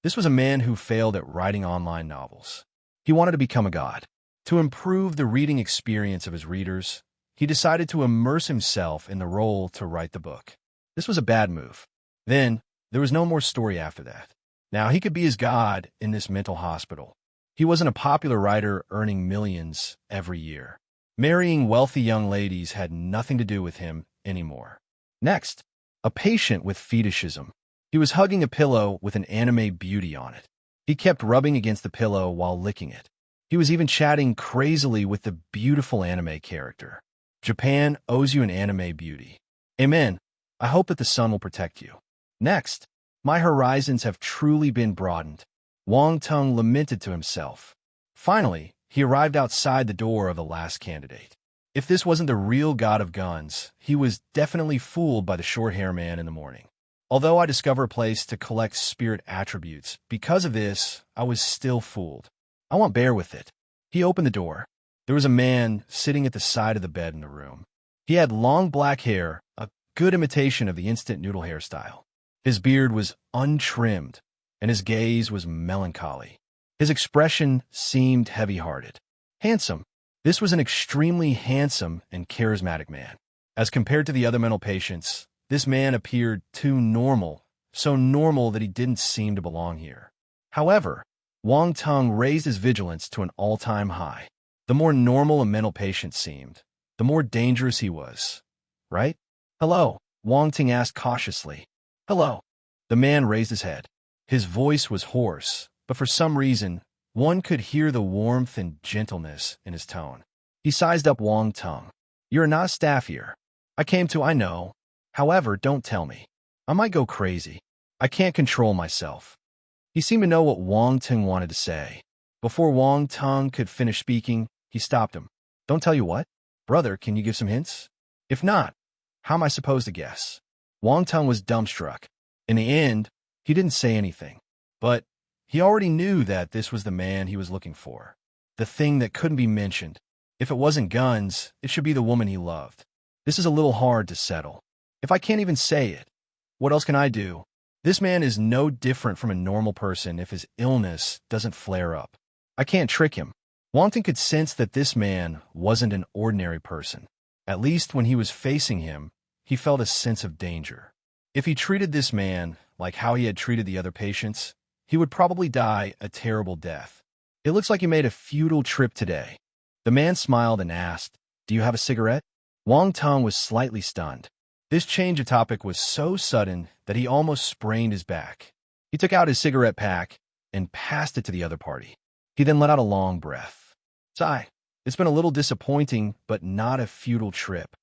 This was a man who failed at writing online novels. He wanted to become a god. To improve the reading experience of his readers, he decided to immerse himself in the role to write the book. This was a bad move. Then, there was no more story after that. Now he could be his god in this mental hospital. He wasn't a popular writer earning millions every year. Marrying wealthy young ladies had nothing to do with him anymore. Next, a patient with fetishism. He was hugging a pillow with an anime beauty on it. He kept rubbing against the pillow while licking it. He was even chatting crazily with the beautiful anime character. Japan owes you an anime beauty. Amen. I hope that the sun will protect you. Next, my horizons have truly been broadened. Wang Tung lamented to himself. Finally, he arrived outside the door of the last candidate. If this wasn't the real god of guns, he was definitely fooled by the short hair man in the morning. Although I discover a place to collect spirit attributes, because of this, I was still fooled. I won't bear with it. He opened the door. There was a man sitting at the side of the bed in the room. He had long black hair, a good imitation of the instant noodle hairstyle. His beard was untrimmed, and his gaze was melancholy. His expression seemed heavy-hearted. Handsome, This was an extremely handsome and charismatic man. As compared to the other mental patients, this man appeared too normal, so normal that he didn't seem to belong here. However, Wang Teng raised his vigilance to an all-time high. The more normal a mental patient seemed, the more dangerous he was. Right? Hello, Wang Teng asked cautiously. Hello. The man raised his head. His voice was hoarse, but for some reason, one could hear the warmth and gentleness in his tone. He sized up Wang Teng. You're not a staff here. I know. However, don't tell me. I might go crazy. I can't control myself. He seemed to know what Wang Teng wanted to say. Before Wang Teng could finish speaking, he stopped him. Don't tell you what? Brother, can you give some hints? If not, how am I supposed to guess? Wang Teng was dumbstruck. In the end, he didn't say anything. But he already knew that this was the man he was looking for. The thing that couldn't be mentioned. If it wasn't guns, it should be the woman he loved. This is a little hard to settle. If I can't even say it, what else can I do? This man is no different from a normal person if his illness doesn't flare up. I can't trick him. Wang Teng could sense that this man wasn't an ordinary person. At least when he was facing him, he felt a sense of danger. If he treated this man like how he had treated the other patients, he would probably die a terrible death. It looks like you made a futile trip today. The man smiled and asked, Do you have a cigarette? Wang Teng was slightly stunned. This change of topic was so sudden that he almost sprained his back. He took out his cigarette pack and passed it to the other party. He then let out a long breath. Sigh. It's been a little disappointing, but not a futile trip.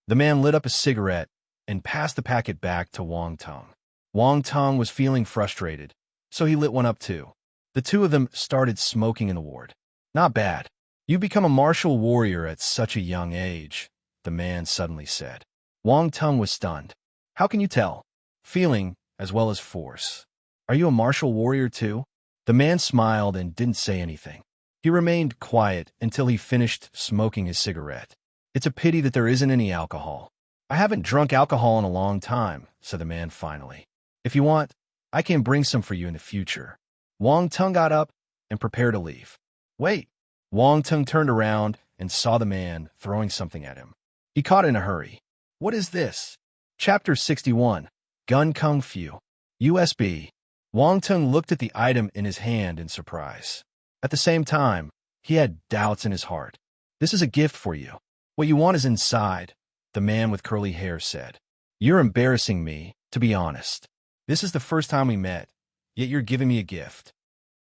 The man lit up a cigarette and passed the packet back to Wang Teng. Wang Teng was feeling frustrated, so he lit one up too. The two of them started smoking in the ward. Not bad. You become a martial warrior at such a young age, the man suddenly said. Wang Teng was stunned. How can you tell? Feeling as well as force. Are you a martial warrior too? The man smiled and didn't say anything. He remained quiet until he finished smoking his cigarette. It's a pity that there isn't any alcohol. I haven't drunk alcohol in a long time, said the man finally. If you want, I can bring some for you in the future. Wang Teng got up and prepared to leave. Wait. Wang Teng turned around and saw the man throwing something at him. He caught it in a hurry. What is this? Chapter 61. Gun Kung Fu. USB. Wang Teng looked at the item in his hand in surprise. At the same time, he had doubts in his heart. This is a gift for you. What you want is inside, the man with curly hair said. You're embarrassing me, to be honest. This is the first time we met, yet you're giving me a gift.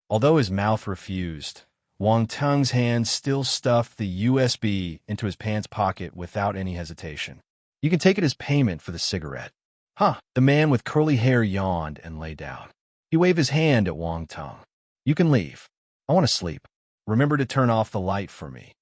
Although his mouth refused, Wang Teng's hand still stuffed the USB into his pants pocket without any hesitation. You can take it as payment for the cigarette. Huh, the man with curly hair yawned and lay down. He waved his hand at Wang Teng. You can leave. I want to sleep. Remember to turn off the light for me.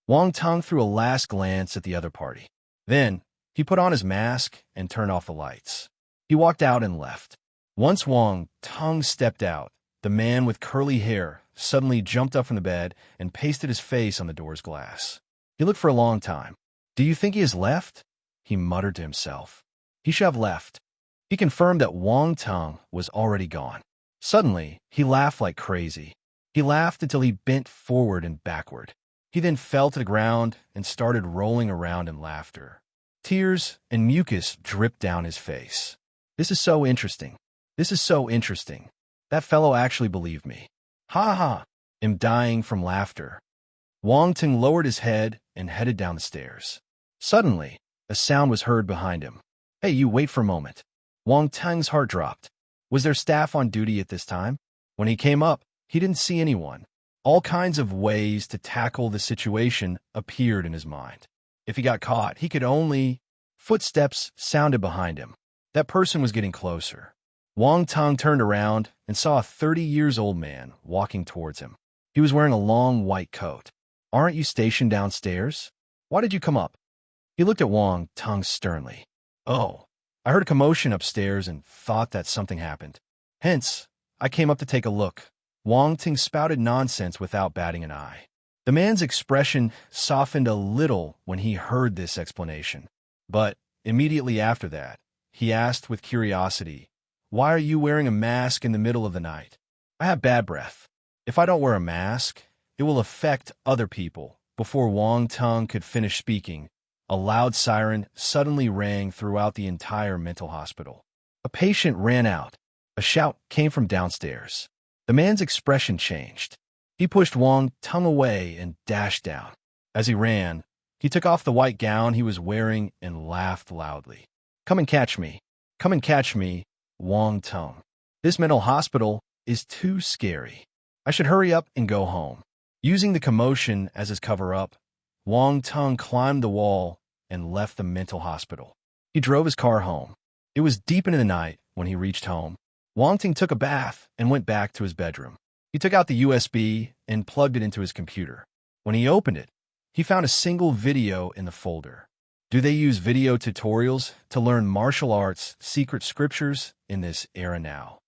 Wang Teng threw a last glance at the other party. Then, he put on his mask and turned off the lights. He walked out and left. Once Wang Teng stepped out, the man with curly hair suddenly jumped up from the bed and pasted his face on the door's glass. He looked for a long time. Do you think he has left? He muttered to himself. He should have left. He confirmed that Wang Teng was already gone. Suddenly, he laughed like crazy. He laughed until he bent forward and backward. He then fell to the ground and started rolling around in laughter. Tears and mucus dripped down his face. This is so interesting. This is so interesting. That fellow actually believed me. Ha ha! I'm dying from laughter. Wang Teng lowered his head and headed down the stairs. Suddenly, a sound was heard behind him. Hey, you wait for a moment. Wang Teng's heart dropped. Was there staff on duty at this time? When he came up, he didn't see anyone. All kinds of ways to tackle the situation appeared in his mind. If he got caught, he could only... Footsteps sounded behind him. That person was getting closer. Wang Teng turned around and saw a 30-years-old man walking towards him. He was wearing a long white coat. Aren't you stationed downstairs? Why did you come up? He looked at Wang Teng sternly. Oh, I heard a commotion upstairs and thought that something happened. Hence, I came up to take a look. Wang Teng spouted nonsense without batting an eye. The man's expression softened a little when he heard this explanation. But immediately after that, he asked with curiosity, Why are you wearing a mask in the middle of the night? I have bad breath. If I don't wear a mask, it will affect other people, Before Wang Tung could finish speaking, a loud siren suddenly rang throughout the entire mental hospital. A patient ran out. A shout came from downstairs. The man's expression changed. He pushed Wang Tung away and dashed down. As he ran, he took off the white gown he was wearing and laughed loudly. Come and catch me. Come and catch me, Wang Tung. This mental hospital is too scary. I should hurry up and go home. Using the commotion as his cover-up, Wang Tung climbed the wall and left the mental hospital. He drove his car home. It was deep into the night when he reached home. Wang Tung took a bath and went back to his bedroom. He took out the USB and plugged it into his computer. When he opened it, he found a single video in the folder. Do they use video tutorials to learn martial arts secret scriptures in this era now?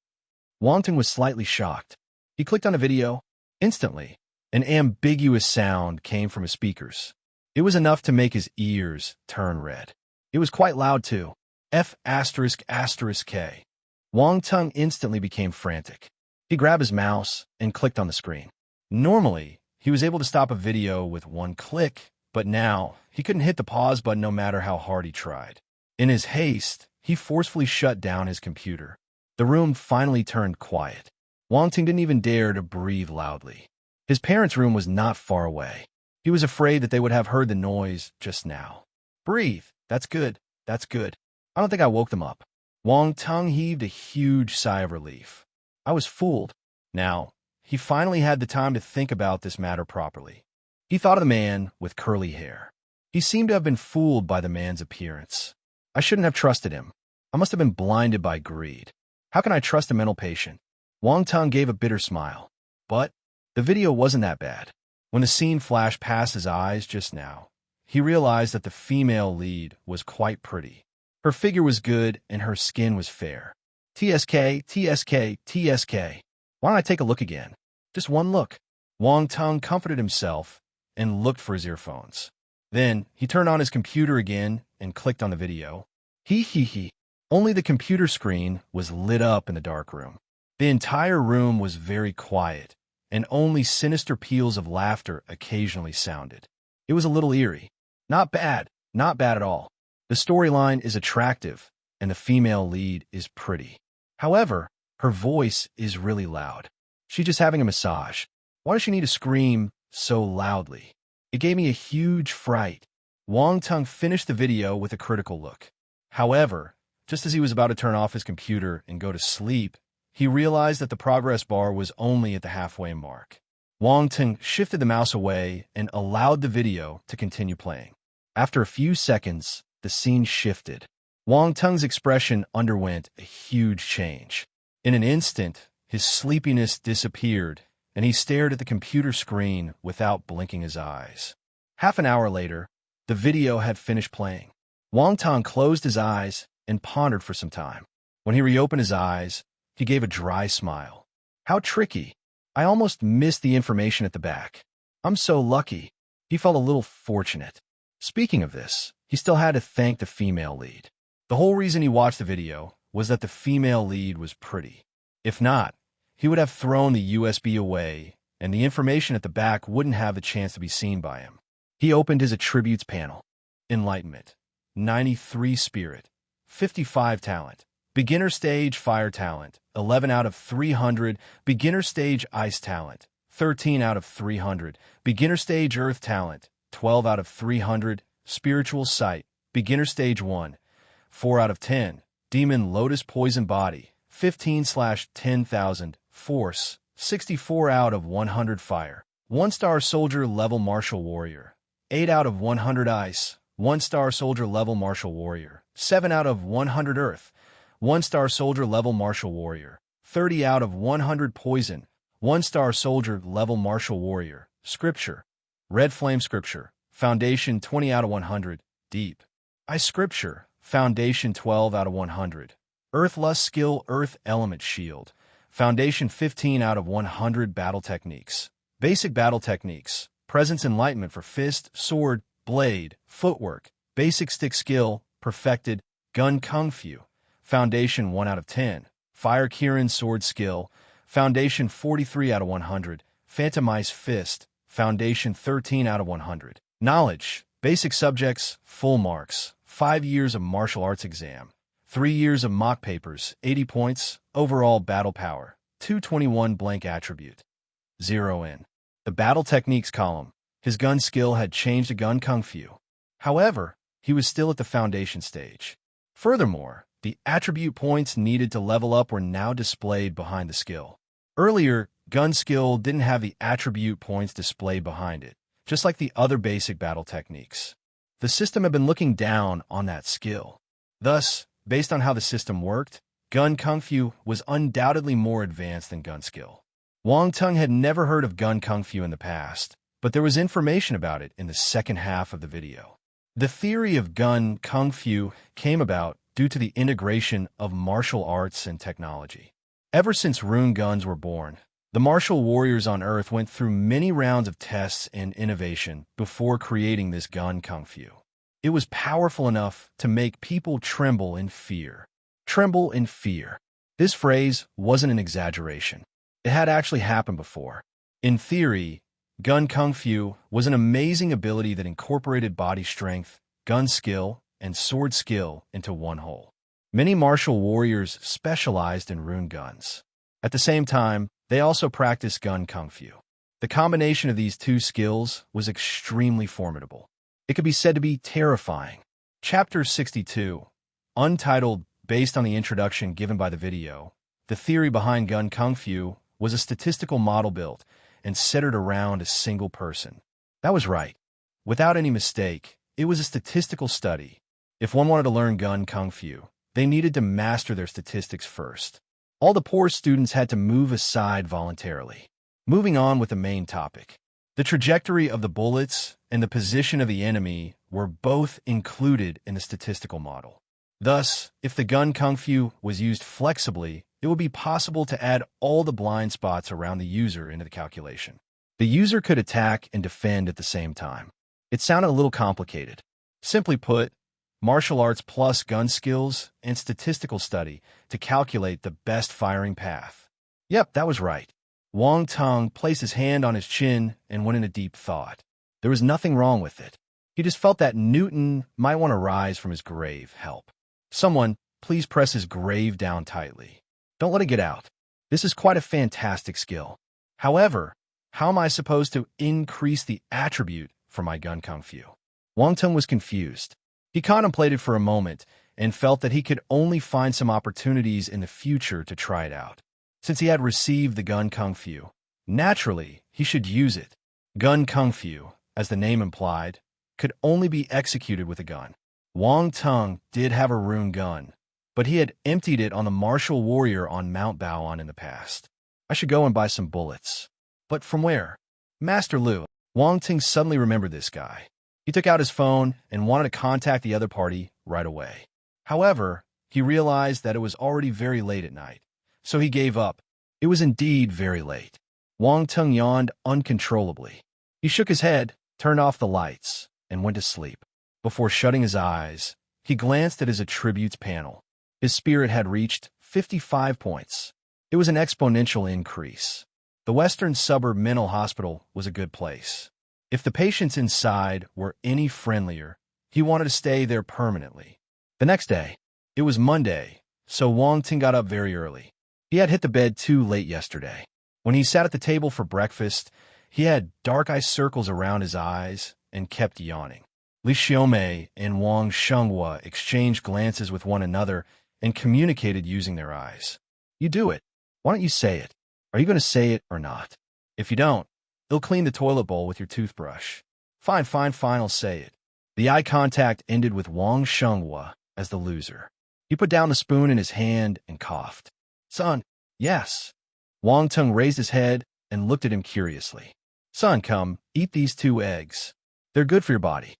Wang Tung was slightly shocked. He clicked on a video. Instantly, an ambiguous sound came from his speakers. It was enough to make his ears turn red. It was quite loud, too. F***K. Wang Tung instantly became frantic. He grabbed his mouse and clicked on the screen. Normally, he was able to stop a video with one click, but now he couldn't hit the pause button no matter how hard he tried. In his haste, he forcefully shut down his computer. The room finally turned quiet. Wang Tung didn't even dare to breathe loudly. His parents' room was not far away. He was afraid that they would have heard the noise just now. Breathe. That's good. That's good. I don't think I woke them up. Wang Tung heaved a huge sigh of relief. I was fooled. Now, he finally had the time to think about this matter properly. He thought of the man with curly hair. He seemed to have been fooled by the man's appearance. I shouldn't have trusted him. I must have been blinded by greed. How can I trust a mental patient? Wang Tung gave a bitter smile. But the video wasn't that bad. When the scene flashed past his eyes just now, he realized that the female lead was quite pretty. Her figure was good and her skin was fair. TSK. Why don't I take a look again? Just one look. Wang Tung comforted himself and looked for his earphones. Then he turned on his computer again and clicked on the video. Only the computer screen was lit up in the dark room. The entire room was very quiet, and only sinister peals of laughter occasionally sounded. It was a little eerie. Not bad at all. The storyline is attractive, and the female lead is pretty. However, her voice is really loud. She's just having a massage. Why does she need to scream so loudly? It gave me a huge fright. Wang Tung finished the video with a critical look. However, just as he was about to turn off his computer and go to sleep, he realized that the progress bar was only at the halfway mark. Wang Tung shifted the mouse away and allowed the video to continue playing. After a few seconds, the scene shifted. Wang Tung's expression underwent a huge change. In an instant, his sleepiness disappeared, and he stared at the computer screen without blinking his eyes. Half an hour later, the video had finished playing. Wang Tung closed his eyes and pondered for some time. When he reopened his eyes, he gave a dry smile. How tricky. I almost missed the information at the back. I'm so lucky. He felt a little fortunate. Speaking of this, he still had to thank the female lead. The whole reason he watched the video was that the female lead was pretty. If not, he would have thrown the USB away, and the information at the back wouldn't have a chance to be seen by him. He opened his attributes panel. Enlightenment, 93 spirit, 55 talent, beginner stage fire talent, 11 out of 300, beginner stage ice talent, 13 out of 300, beginner stage earth talent, 12 out of 300, spiritual sight, beginner stage 1, 4 out of 10, demon lotus poison body, 15/10,000, force, 64 out of 100 fire, 1-star soldier level martial warrior, 8 out of 100 ice, 1-star soldier level martial warrior, 7 out of 100 earth, 1-star soldier level martial warrior, 30 out of 100 poison, 1-star soldier level martial warrior, scripture, red flame scripture, foundation 20 out of 100, deep, ice scripture, foundation 12 out of 100, earth lust skill earth element shield, foundation 15 out of 100 battle techniques, basic battle techniques, presence enlightenment for fist, sword, blade, footwork, basic stick skill, perfected, gun kung fu, foundation 1 out of 10, fire Kirin sword skill, foundation 43 out of 100, phantom ice fist, Foundation 13 out of 100. Knowledge, basic subjects, full marks. 5 years of martial arts exam. 3 years of mock papers, 80 points. Overall battle power, 221 blank attribute. 0 in. The battle techniques column. His gun skill had changed to gun kung fu. However, he was still at the foundation stage. Furthermore, the attribute points needed to level up were now displayed behind the skill. Earlier, gun skill didn't have the attribute points displayed behind it, just like the other basic battle techniques. The system had been looking down on that skill. Thus, based on how the system worked, gun kung fu was undoubtedly more advanced than gun skill. Wang Tung had never heard of gun kung fu in the past, but there was information about it in the second half of the video. The theory of gun kung fu came about due to the integration of martial arts and technology. Ever since rune guns were born, the martial warriors on Earth went through many rounds of tests and innovation before creating this gun kung fu. It was powerful enough to make people tremble in fear. Tremble in fear. This phrase wasn't an exaggeration. It had actually happened before. In theory, gun kung fu was an amazing ability that incorporated body strength, gun skill, and sword skill into one whole. Many martial warriors specialized in rune guns. At the same time, they also practiced gun kung fu. The combination of these two skills was extremely formidable. It could be said to be terrifying. Chapter 62, untitled, based on the introduction given by the video, the theory behind gun kung fu was a statistical model built and centered around a single person. That was right. Without any mistake, it was a statistical study. If one wanted to learn gun kung fu, they needed to master their statistics first. All the poor students had to move aside voluntarily. Moving on with the main topic. The trajectory of the bullets and the position of the enemy were both included in the statistical model. Thus, if the gun kung fu was used flexibly, it would be possible to add all the blind spots around the user into the calculation. The user could attack and defend at the same time. It sounded a little complicated. Simply put, martial arts plus gun skills and statistical study to calculate the best firing path. Yep, that was right. Wang Tung placed his hand on his chin and went into deep thought. There was nothing wrong with it. He just felt that Newton might want to rise from his grave. Help. Someone, please press his grave down tightly. Don't let it get out. This is quite a fantastic skill. However, how am I supposed to increase the attribute for my gun kung fu? Wang Tung was confused. He contemplated for a moment and felt that he could only find some opportunities in the future to try it out. Since he had received the gun kung fu, naturally, he should use it. Gun kung fu, as the name implied, could only be executed with a gun. Wang Tung did have a rune gun, but he had emptied it on the martial warrior on Mount Baoan in the past. I should go and buy some bullets. But from where? Master Liu. Wang Tung suddenly remembered this guy. He took out his phone and wanted to contact the other party right away. However, he realized that it was already very late at night, so he gave up. It was indeed very late. Wang Tung yawned uncontrollably. He shook his head, turned off the lights, and went to sleep. Before shutting his eyes, he glanced at his attributes panel. His spirit had reached 55 points. It was an exponential increase. The Western Suburb Mental Hospital was a good place. If the patients inside were any friendlier, he wanted to stay there permanently. The next day, it was Monday, so Wang Tung got up very early. He had hit the bed too late yesterday. When he sat at the table for breakfast, he had dark eye circles around his eyes and kept yawning. Li Xiaomei and Wang Shenghua exchanged glances with one another and communicated using their eyes. You do it. Why don't you say it? Are you going to say it or not? If you don't, you'll clean the toilet bowl with your toothbrush. Fine, I'll say it. The eye contact ended with Wang Shenghua as the loser. He put down the spoon in his hand and coughed. Son, yes. Wang Tung raised his head and looked at him curiously. Son, come, eat these 2 eggs. They're good for your body.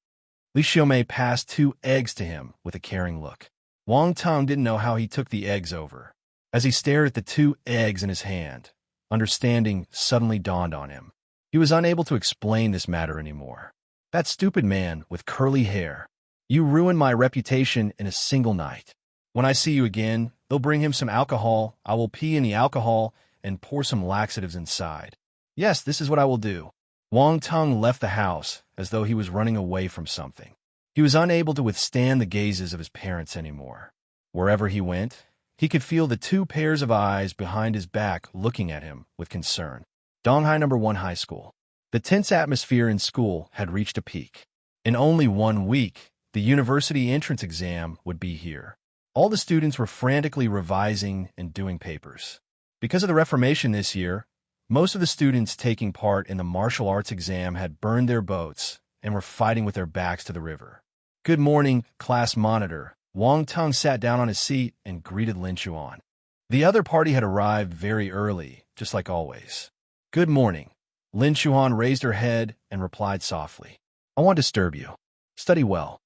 Li Xiaomei passed 2 eggs to him with a caring look. Wang Tung didn't know how he took the eggs over. As he stared at the 2 eggs in his hand, understanding suddenly dawned on him. He was unable to explain this matter anymore. That stupid man with curly hair. You ruined my reputation in a single night. When I see you again, they'll bring him some alcohol. I will pee in the alcohol and pour some laxatives inside. Yes, this is what I will do. Wang Tung left the house as though he was running away from something. He was unable to withstand the gazes of his parents anymore. Wherever he went, he could feel the two pairs of eyes behind his back looking at him with concern. Donghai No. 1 High School. The tense atmosphere in school had reached a peak. In only 1 week, the university entrance exam would be here. All the students were frantically revising and doing papers. Because of the Reformation this year, most of the students taking part in the martial arts exam had burned their boats and were fighting with their backs to the river. Good morning, class monitor. Wang Tung sat down on his seat and greeted Lin Chuan. The other party had arrived very early, just like always. Good morning. Lin Chuan raised her head and replied softly. I won't disturb you. Study well.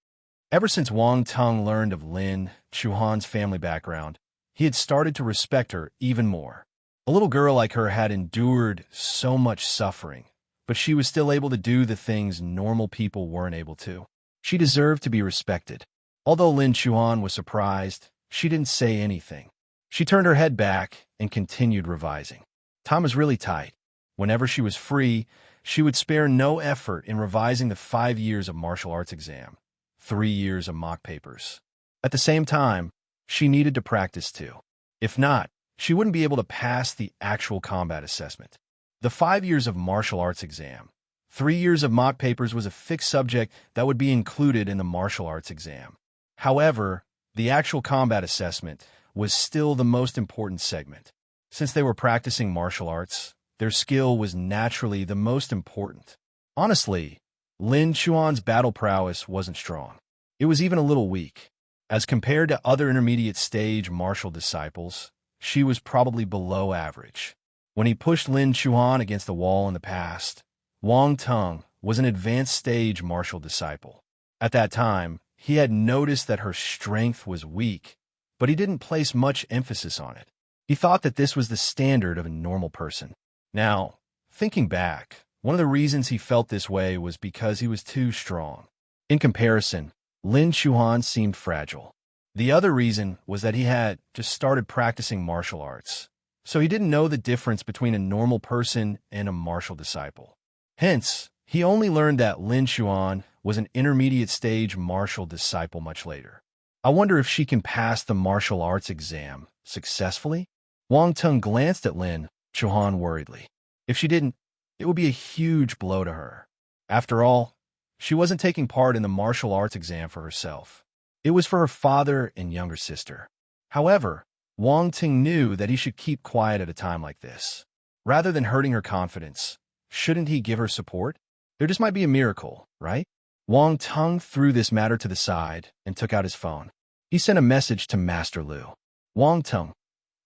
Ever since Wang Tung learned of Lin Chuan's family background, he had started to respect her even more. A little girl like her had endured so much suffering, but she was still able to do the things normal people weren't able to. She deserved to be respected. Although Lin Chuan was surprised, she didn't say anything. She turned her head back and continued revising. Time was really tight. Whenever she was free, she would spare no effort in revising the 5 years of martial arts exam, 3 years of mock papers. At the same time, she needed to practice too. If not, she wouldn't be able to pass the actual combat assessment. The 5 years of martial arts exam, 3 years of mock papers was a fixed subject that would be included in the martial arts exam. However, the actual combat assessment was still the most important segment. Since they were practicing martial arts, their skill was naturally the most important. Honestly, Lin Chuan's battle prowess wasn't strong. It was even a little weak. As compared to other intermediate stage martial disciples, she was probably below average. When he pushed Lin Chuan against the wall in the past, Wang Tung was an advanced stage martial disciple. At that time, he had noticed that her strength was weak, but he didn't place much emphasis on it. He thought that this was the standard of a normal person. Now, thinking back, one of the reasons he felt this way was because he was too strong. In comparison, Lin Chuan seemed fragile. The other reason was that he had just started practicing martial arts, so he didn't know the difference between a normal person and a martial disciple. Hence, he only learned that Lin Chuan was an intermediate stage martial disciple much later. I wonder if she can pass the martial arts exam successfully? Wang Tung glanced at Lin Chuan worriedly. If she didn't, it would be a huge blow to her. After all, she wasn't taking part in the martial arts exam for herself. It was for her father and younger sister. However, Wang Tung knew that he should keep quiet at a time like this. Rather than hurting her confidence, shouldn't he give her support? There just might be a miracle, right? Wang Tung threw this matter to the side and took out his phone. He sent a message to Master Lu. Wang Tung,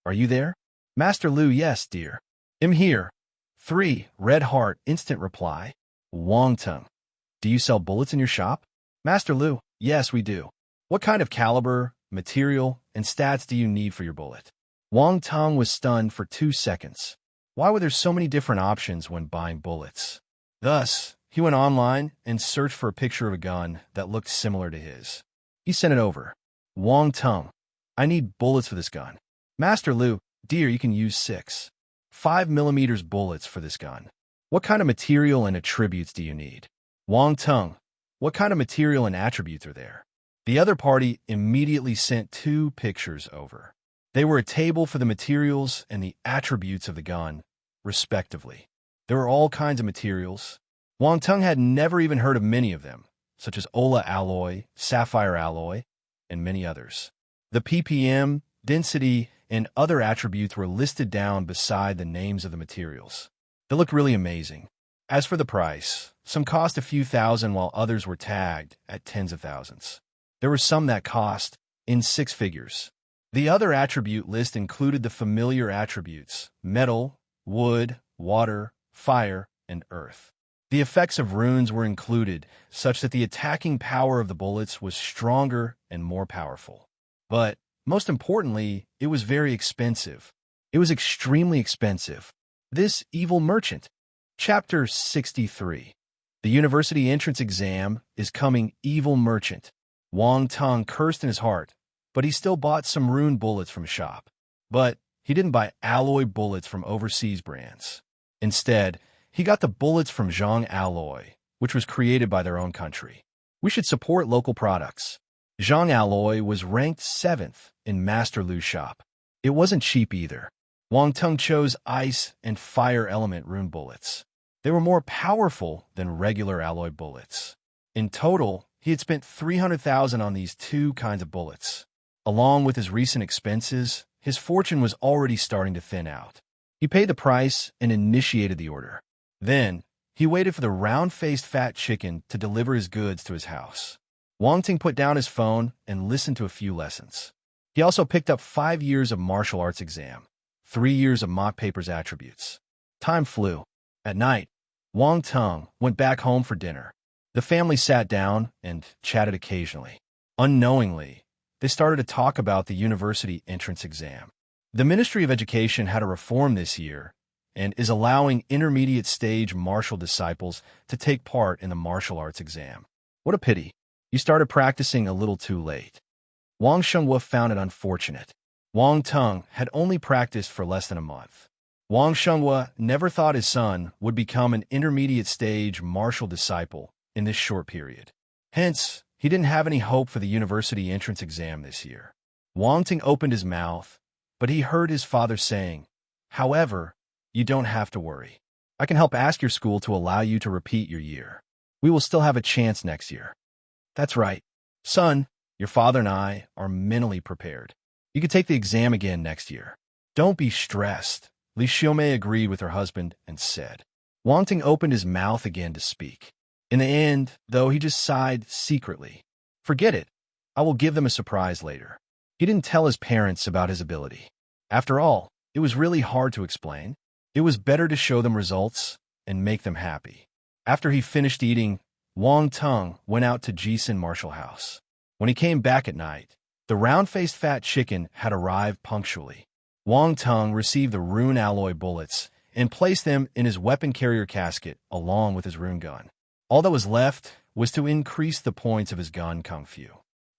are you there? Master Lu, yes, dear. I'm here. 3, red heart, instant reply. Wang Tung, do you sell bullets in your shop? Master Lu, yes, we do. What kind of caliber, material, and stats do you need for your bullet? Wang Tung was stunned for 2 seconds. Why were there so many different options when buying bullets? Thus, he went online and searched for a picture of a gun that looked similar to his. He sent it over. Wang Tung, I need bullets for this gun. Master Lu, dear, you can use 6. 5mm bullets for this gun. What kind of material and attributes do you need? Wang Tung, what kind of material and attributes are there? The other party immediately sent 2 pictures over. They were a table for the materials and the attributes of the gun, respectively. There were all kinds of materials. Wang Tung had never even heard of many of them, such as Ola alloy, sapphire alloy, and many others. The ppm, density, and other attributes were listed down beside the names of the materials. They looked really amazing. As for the price, some cost a few thousand while others were tagged at tens of thousands. There were some that cost in 6 figures. The other attribute list included the familiar attributes: metal, wood, water, fire, and earth. The effects of runes were included, such that the attacking power of the bullets was stronger and more powerful. But, most importantly, it was very expensive. It was extremely expensive. This evil merchant. Chapter 63. The university entrance exam is coming. Evil merchant. Wang Tung cursed in his heart, but he still bought some rune bullets from a shop. But he didn't buy alloy bullets from overseas brands. Instead, He got the bullets from Zhang Alloy, which was created by their own country. We should support local products. Zhang Alloy was ranked 7th in Master Lu's shop. It wasn't cheap either. Wang Tung chose ice and fire element rune bullets. They were more powerful than regular alloy bullets. In total, he had spent 300,000 on these two kinds of bullets. Along with his recent expenses, his fortune was already starting to thin out. He paid the price and initiated the order. Then, he waited for the round-faced fat chicken to deliver his goods to his house. Wang Ting put down his phone and listened to a few lessons. He also picked up 5 years of martial arts exam, 3 years of mock papers attributes. Time flew. At night, Wang Tung went back home for dinner. The family sat down and chatted occasionally. Unknowingly, they started to talk about the university entrance exam. The Ministry of Education had a reform this year and is allowing intermediate stage martial disciples to take part in the martial arts exam. What a pity. You started practicing a little too late. Wang Shenghua found it unfortunate. Wang Tung had only practiced for less than a month. Wang Shenghua never thought his son would become an intermediate stage martial disciple in this short period. Hence, he didn't have any hope for the university entrance exam this year. Wang Ting opened his mouth, but he heard his father saying, "However, you don't have to worry. I can help ask your school to allow you to repeat your year. We will still have a chance next year." "That's right. Son, your father and I are mentally prepared. You can take the exam again next year. Don't be stressed." Li Xiaomei agreed with her husband and said. Wang Ting opened his mouth again to speak. In the end, though, he just sighed secretly. "Forget it. I will give them a surprise later." He didn't tell his parents about his ability. After all, it was really hard to explain. It was better to show them results and make them happy. After he finished eating, Wang Tung went out to Jisun Martial House. When he came back at night, the round-faced fat chicken had arrived punctually. Wang Tung received the rune alloy bullets and placed them in his weapon carrier casket along with his rune gun. All that was left was to increase the points of his gun kung fu.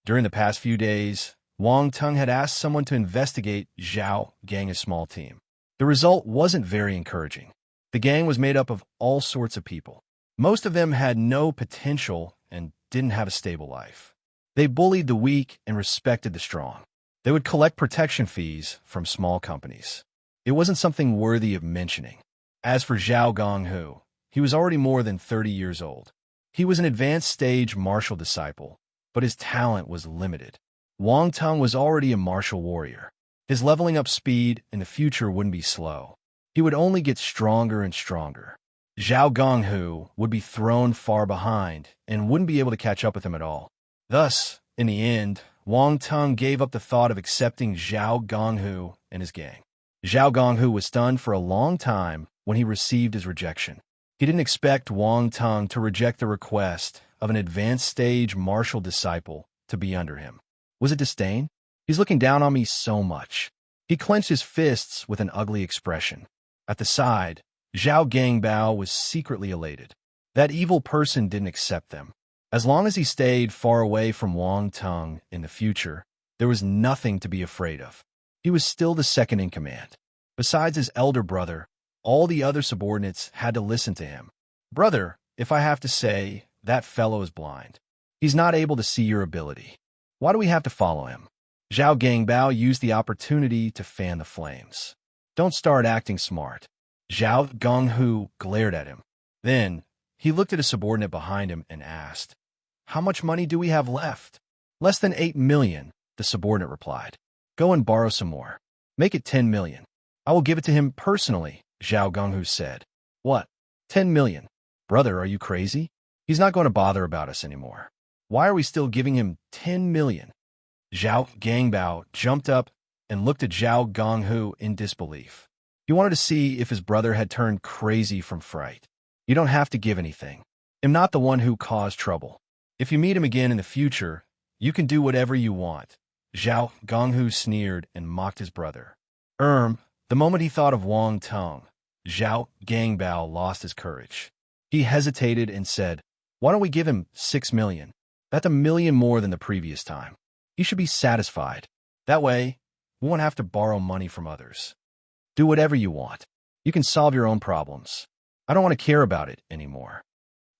During the past few days, Wang Tung had asked someone to investigate Zhao Gang's small team. The result wasn't very encouraging. The gang was made up of all sorts of people. Most of them had no potential and didn't have a stable life. They bullied the weak and respected the strong. They would collect protection fees from small companies. It wasn't something worthy of mentioning. As for Zhao Gonghu, he was already more than 30 years old. He was an advanced stage martial disciple, but his talent was limited. Wang Tung was already a martial warrior. His leveling up speed in the future wouldn't be slow. He would only get stronger and stronger. Zhao Gonghu would be thrown far behind and wouldn't be able to catch up with him at all. Thus, in the end, Wang Tung gave up the thought of accepting Zhao Gonghu and his gang. Zhao Gonghu was stunned for a long time when he received his rejection. He didn't expect Wang Tung to reject the request of an advanced stage martial disciple to be under him. Was it disdain? "He's looking down on me so much." He clenched his fists with an ugly expression. At the side, Zhao Gangbao was secretly elated. That evil person didn't accept them. As long as he stayed far away from Wang Tung in the future, there was nothing to be afraid of. He was still the second in command. Besides his elder brother, all the other subordinates had to listen to him. "Brother, if I have to say, that fellow is blind. He's not able to see your ability. Why do we have to follow him?" Zhao Gangbao used the opportunity to fan the flames. "Don't start acting smart." Zhao Gonghu glared at him. Then, he looked at a subordinate behind him and asked, "How much money do we have left?" "Less than 8 million, the subordinate replied. "Go and borrow some more. Make it 10 million. I will give it to him personally," Zhao Gonghu said. "What? 10 million? Brother, are you crazy? He's not going to bother about us anymore. Why are we still giving him 10 million? Zhao Gangbao jumped up and looked at Zhao Gonghu in disbelief. He wanted to see if his brother had turned crazy from fright. "You don't have to give anything. I'm not the one who caused trouble. If you meet him again in the future, you can do whatever you want." Zhao Gonghu sneered and mocked his brother. The moment he thought of Wang Tung, Zhao Gangbao lost his courage. He hesitated and said, "Why don't we give him 6 million? That's 1 million more than the previous time. He should be satisfied. That way, we won't have to borrow money from others. Do whatever you want. You can solve your own problems. I don't want to care about it anymore.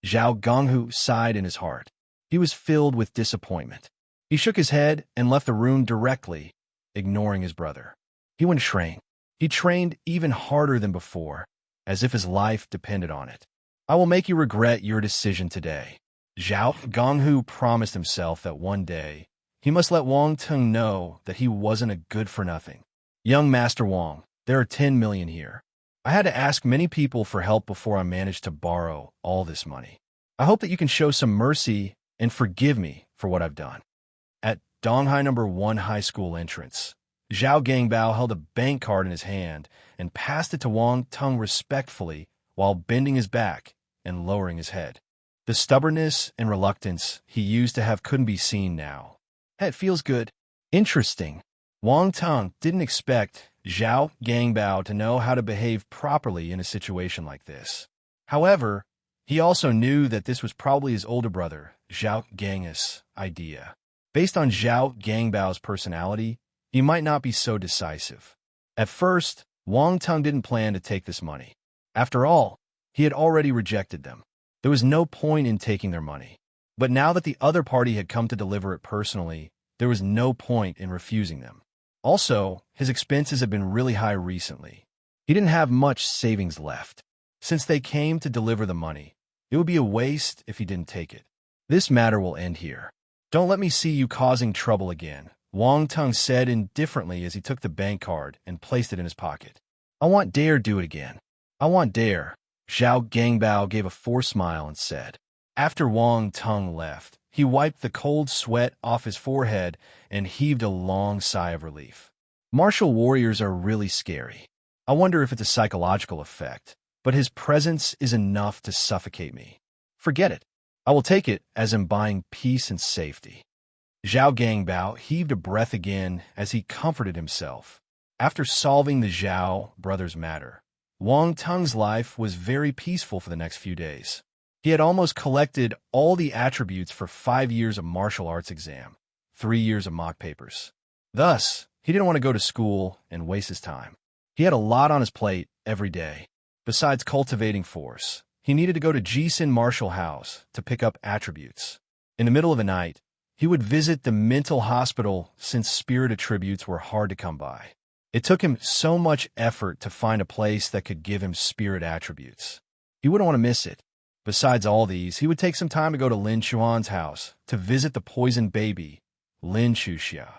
Zhao Gonghu sighed in his heart. He was filled with disappointment. He shook his head and left the room directly, ignoring his brother. He went train. He trained even harder than before, as if his life depended on it. I will make you regret your decision today. Zhao Gonghu promised himself that one day he must let Wang Tung know that he wasn't a good-for-nothing. Young Master Wang, there are 10 million here. I had to ask many people for help before I managed to borrow all this money. I hope that you can show some mercy and forgive me for what I've done. At Donghai No. 1 high school entrance, Zhao Gangbao held a bank card in his hand and passed it to Wang Tung respectfully while bending his back and lowering his head. The stubbornness and reluctance he used to have couldn't be seen now. It feels good. Interesting. Wang Tung didn't expect Zhao Gangbao to know how to behave properly in a situation like this. However, he also knew that this was probably his older brother, Zhao Gang's idea. Based on Zhao Gangbao's personality, he might not be so decisive. At first, Wang Tung didn't plan to take this money. After all, he had already rejected them. There was no point in taking their money. But now that the other party had come to deliver it personally, there was no point in refusing them. Also, his expenses had been really high recently. He didn't have much savings left. Since they came to deliver the money, it would be a waste if he didn't take it. This matter will end here. Don't let me see you causing trouble again, Wang Tung said indifferently as he took the bank card and placed it in his pocket. I want dare do it again. I want dare. Zhao Gangbao gave a forced smile and said. After Wang Tung left, he wiped the cold sweat off his forehead and heaved a long sigh of relief. Martial warriors are really scary. I wonder if it's a psychological effect, but his presence is enough to suffocate me. Forget it. I will take it as I'm buying peace and safety. Zhao Gangbao heaved a breath again as he comforted himself. After solving the Zhao brothers' matter, Wang Tung's life was very peaceful for the next few days. He had almost collected all the attributes for 5 years of martial arts exam, 3 years of mock papers. Thus, he didn't want to go to school and waste his time. He had a lot on his plate every day. Besides cultivating force, he needed to go to Jisun Martial House to pick up attributes. In the middle of the night, he would visit the mental hospital since spirit attributes were hard to come by. It took him so much effort to find a place that could give him spirit attributes. He wouldn't want to miss it. Besides all these, he would take some time to go to Lin Chuan's house to visit the poisoned baby, Lin Chuxia.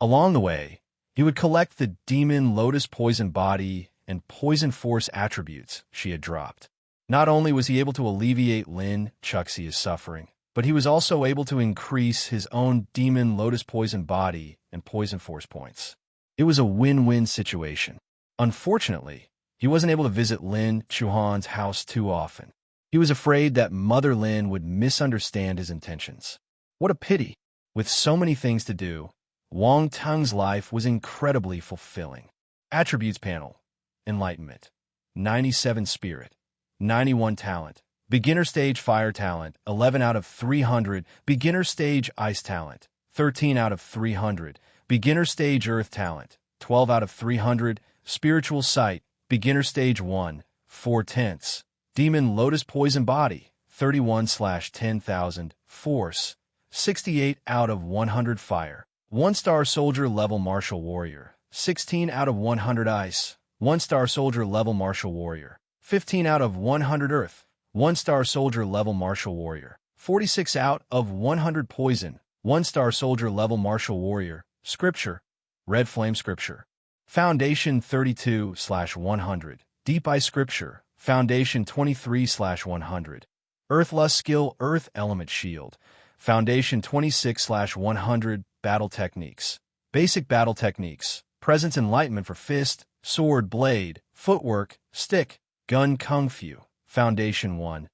Along the way, he would collect the demon lotus poison body and poison force attributes she had dropped. Not only was he able to alleviate Lin Chuxia's suffering, but he was also able to increase his own demon lotus poison body and poison force points. It was a win-win situation. Unfortunately, he wasn't able to visit Lin Chuan's house too often. He was afraid that Mother Lin would misunderstand his intentions. What a pity. With so many things to do, Wang Tung's life was incredibly fulfilling. Attributes panel. Enlightenment. 97 spirit. 91 talent. Beginner stage fire talent. 11 out of 300. Beginner stage ice talent. 13 out of 300. Beginner stage earth talent. 12 out of 300. Spiritual sight. Beginner stage 1. 4/10. Demon Lotus Poison Body, 31/10,000. Force, 68 out of 100 Fire. 1-star Soldier Level Martial Warrior, 16 out of 100 Ice. 1-star Soldier Level Martial Warrior, 15 out of 100 Earth. 1-star Soldier Level Martial Warrior, 46 out of 100 Poison. 1-star Soldier Level Martial Warrior, Scripture, Red Flame Scripture. Foundation 32/100. Deep Ice Scripture. Foundation 23/100. Earthlust Skill Earth Element Shield. Foundation 26/100. Battle Techniques. Basic Battle Techniques. Presence Enlightenment for Fist, Sword, Blade, Footwork, Stick, Gun Kung Fu. Foundation 1.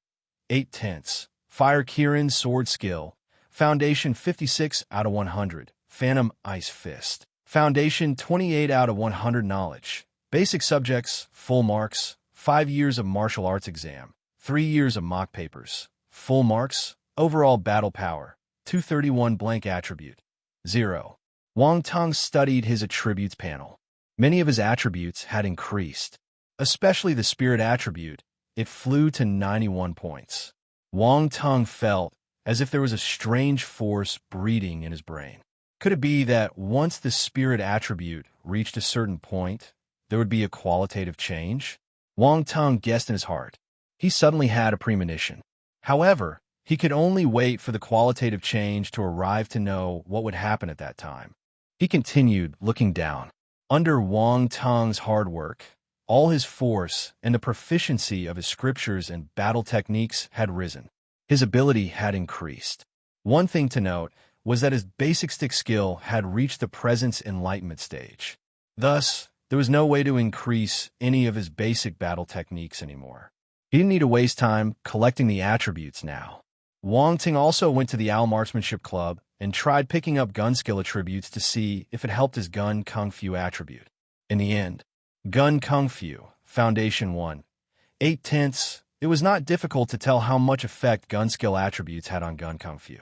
8/10. Fire Kirin Sword Skill. Foundation 56 out of 100. Phantom Ice Fist. Foundation 28 out of 100. Knowledge. Basic Subjects, Full Marks. 5 years of martial arts exam, 3 years of mock papers, full marks, overall battle power, 231 blank attribute, 0. Wang Tung studied his attributes panel. Many of his attributes had increased, especially the spirit attribute, it flew to 91 points. Wang Teng felt as if there was a strange force breeding in his brain. Could it be that once the spirit attribute reached a certain point, there would be a qualitative change? Wang Teng guessed in his heart. He suddenly had a premonition. However, he could only wait for the qualitative change to arrive to know what would happen at that time. He continued, looking down. Under Wang Teng's hard work, all his force and the proficiency of his scriptures and battle techniques had risen. His ability had increased. One thing to note was that his basic stick skill had reached the presence enlightenment stage. Thus, there was no way to increase any of his basic battle techniques anymore. He didn't need to waste time collecting the attributes now. Wang Teng also went to the Owl Marksmanship Club and tried picking up gun skill attributes to see if it helped his gun kung fu attribute. In the end, gun kung fu, Foundation 1, 8/10. It was not difficult to tell how much effect gun skill attributes had on gun kung fu.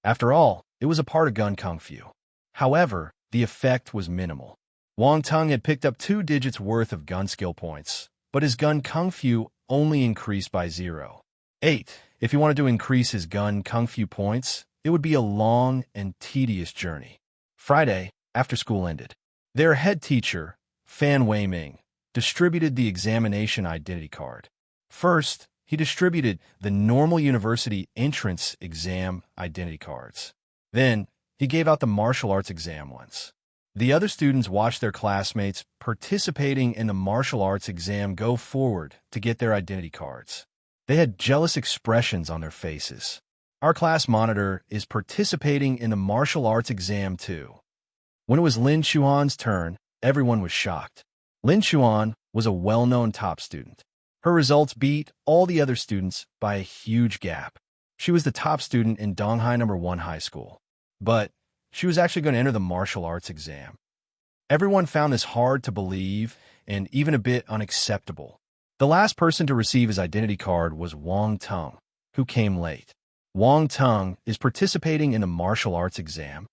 After all, it was a part of gun kung fu. However, the effect was minimal. Wang Teng had picked up 2 digits worth of gun skill points, but his gun kung fu only increased by 0.8. If he wanted to increase his gun kung fu points, it would be a long and tedious journey. Friday, after school ended, their head teacher, Fan Weiming, distributed the examination identity card. First, he distributed the normal university entrance exam identity cards. Then, he gave out the martial arts exam ones. The other students watched their classmates participating in the martial arts exam go forward to get their identity cards. They had jealous expressions on their faces. Our class monitor is participating in the martial arts exam too. When it was Lin Chuan's turn, everyone was shocked. Lin Chuan was a well-known top student. Her results beat all the other students by a huge gap. She was the top student in Donghai No. 1 high school. But she was actually going to enter the martial arts exam. Everyone found this hard to believe and even a bit unacceptable. The last person to receive his identity card was Wang Teng, who came late. Wang Teng is participating in the martial arts exam.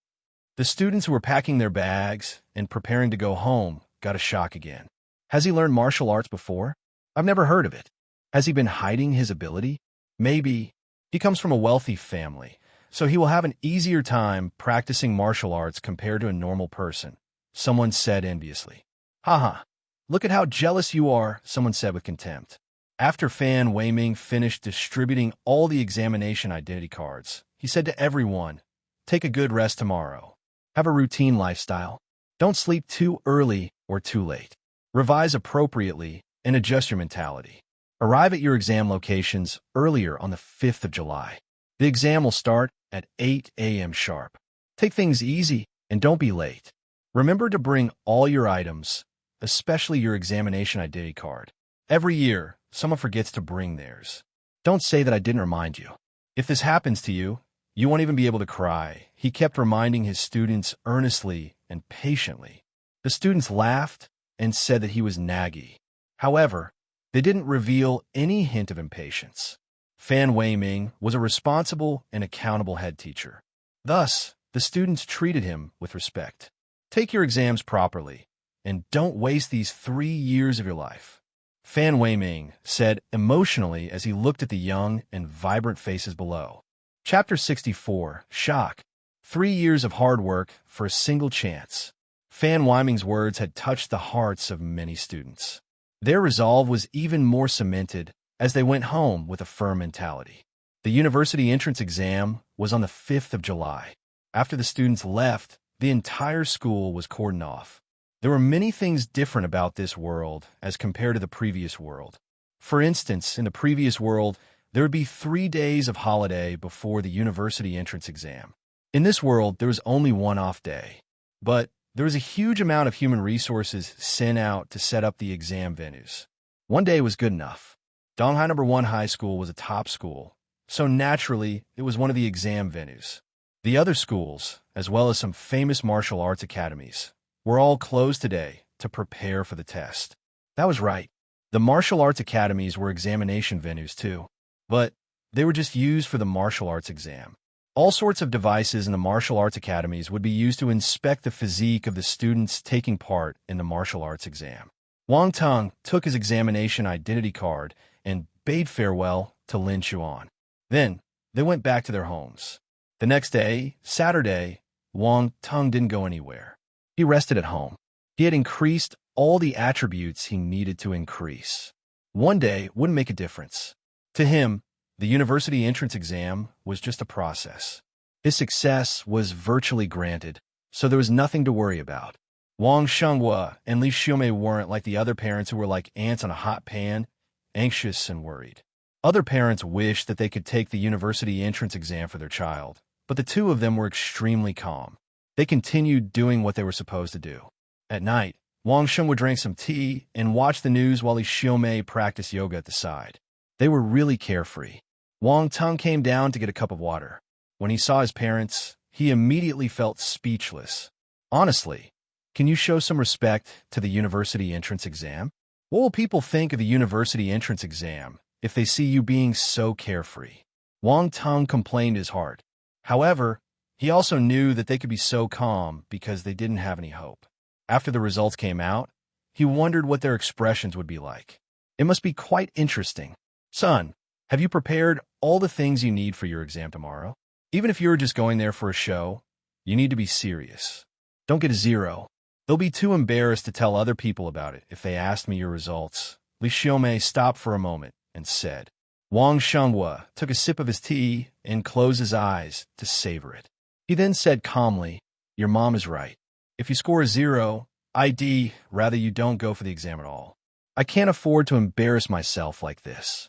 The students who were packing their bags and preparing to go home got a shock again. Has he learned martial arts before? I've never heard of it. Has he been hiding his ability? Maybe. He comes from a wealthy family, so he will have an easier time practicing martial arts compared to a normal person, someone said enviously. Haha, look at how jealous you are, someone said with contempt. After Fan Weiming finished distributing all the examination identity cards, he said to everyone, take a good rest tomorrow. Have a routine lifestyle. Don't sleep too early or too late. Revise appropriately and adjust your mentality. Arrive at your exam locations earlier on the 5th of July. The exam will start at 8 a.m. sharp. Take things easy and don't be late. Remember to bring all your items, especially your examination identity card. Every year, someone forgets to bring theirs. Don't say that I didn't remind you. If this happens to you, you won't even be able to cry. He kept reminding his students earnestly and patiently. The students laughed and said that he was naggy. However, they didn't reveal any hint of impatience. Fan Weiming was a responsible and accountable head teacher. Thus, the students treated him with respect. Take your exams properly, and don't waste these 3 years of your life. Fan Weiming said emotionally as he looked at the young and vibrant faces below. Chapter 64, Shock. 3 years of hard work for a single chance. Fan Weiming's words had touched the hearts of many students. Their resolve was even more cemented as they went home with a firm mentality. The university entrance exam was on the 5th of July. After the students left, the entire school was cordoned off. There were many things different about this world as compared to the previous world. For instance, in the previous world, there would be 3 days of holiday before the university entrance exam. In this world, there was only one off day. But there was a huge amount of human resources sent out to set up the exam venues. One day was good enough. Donghai No. 1 High School was a top school, so naturally, it was one of the exam venues. The other schools, as well as some famous martial arts academies, were all closed today to prepare for the test. That was right. The martial arts academies were examination venues too, but they were just used for the martial arts exam. All sorts of devices in the martial arts academies would be used to inspect the physique of the students taking part in the martial arts exam. Wang Teng took his examination identity card and bade farewell to Lin Chuan. Then, they went back to their homes. The next day, Saturday, Wang Tung didn't go anywhere. He rested at home. He had increased all the attributes he needed to increase. One day wouldn't make a difference. To him, the university entrance exam was just a process. His success was virtually granted, so there was nothing to worry about. Wang Shenghua and Li Xiumei weren't like the other parents who were like ants on a hot pan, anxious and worried. Other parents wished that they could take the university entrance exam for their child, but the two of them were extremely calm. They continued doing what they were supposed to do. At night, Wang Shenghua drank some tea and watched the news while Li Xiumei practiced yoga at the side. They were really carefree. Wang Tung came down to get a cup of water. When he saw his parents, he immediately felt speechless. Honestly, can you show some respect to the university entrance exam? What will people think of the university entrance exam if they see you being so carefree? Wang Tung complained his heart. However, he also knew that they could be so calm because they didn't have any hope. After the results came out, he wondered what their expressions would be like. It must be quite interesting. Son, have you prepared all the things you need for your exam tomorrow? Even if you're just going there for a show, you need to be serious. Don't get a 0. They'll be too embarrassed to tell other people about it if they asked me your results. Li Xiumei stopped for a moment and said. Wang Shenghua took a sip of his tea and closed his eyes to savor it. He then said calmly, your mom is right. If you score a 0, I'd rather you don't go for the exam at all. I can't afford to embarrass myself like this.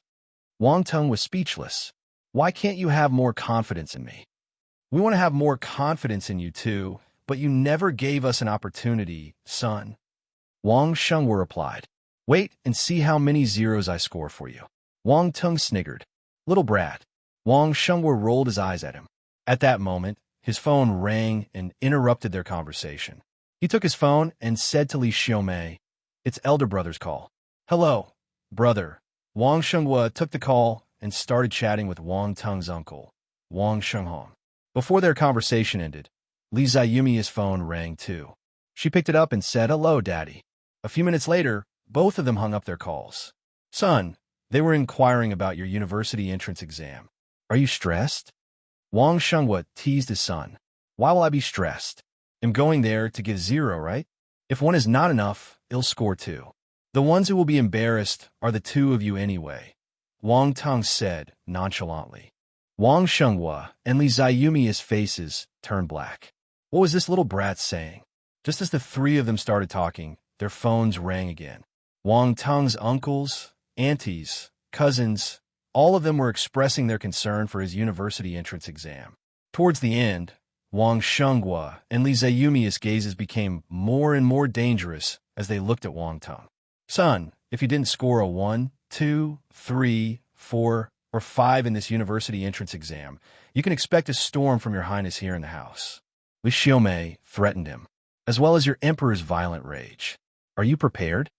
Wang Tung was speechless. Why can't you have more confidence in me? We want to have more confidence in you too, but you never gave us an opportunity, son. Wang Shenghua replied. Wait and see how many 0s I score for you. Wang Tung sniggered. Little brat. Wang Shenghua rolled his eyes at him. At that moment, his phone rang and interrupted their conversation. He took his phone and said to Li Xiumei, it's elder brother's call. Hello, brother. Wang Shenghua took the call and started chatting with Wang Tung's uncle, Wang Shenghong. Before their conversation ended, Li Ziyumi's phone rang too. She picked it up and said, hello, Daddy. A few minutes later, both of them hung up their calls. Son, they were inquiring about your university entrance exam. Are you stressed? Wang Shenghua teased his son. Why will I be stressed? I'm going there to get 0, right? If one is not enough, it'll score 2. The ones who will be embarrassed are the two of you anyway, Wang Tung said nonchalantly. Wang Shenghua and Li Ziyumi's faces turned black. What was this little brat saying? Just as the three of them started talking, their phones rang again. Wang Tung's uncles, aunties, cousins, all of them were expressing their concern for his university entrance exam. Towards the end, Wang Shenghua and Li Ziyumi's gazes became more and more dangerous as they looked at Wang Tung. Son, if you didn't score a 1, 2, 3, 4, or 5 in this university entrance exam, you can expect a storm from your highness here in the house. Li Xiumei threatened him, as well as your emperor's violent rage. Are you prepared?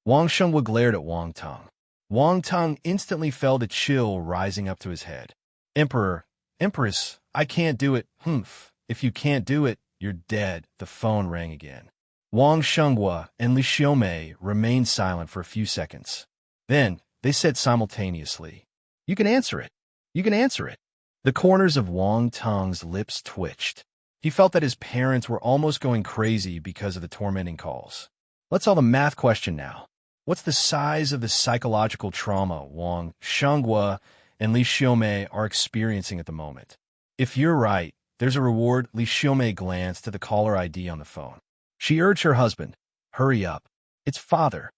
Wang Shenghua glared at Wang Tung. Wang Tung instantly felt a chill rising up to his head. Emperor, Empress, I can't do it. Humph. If you can't do it, you're dead. The phone rang again. Wang Shenghua and Li Xiumei remained silent for a few seconds. Then, they said simultaneously, you can answer it. You can answer it. The corners of Wang Tung's lips twitched. He felt that his parents were almost going crazy because of the tormenting calls. Let's solve the math question now. What's the size of the psychological trauma Wang Shenghua and Li Xiumei are experiencing at the moment? If you're right, there's a reward. Li Xiumei glanced to the caller ID on the phone. She urged her husband, hurry up. It's father.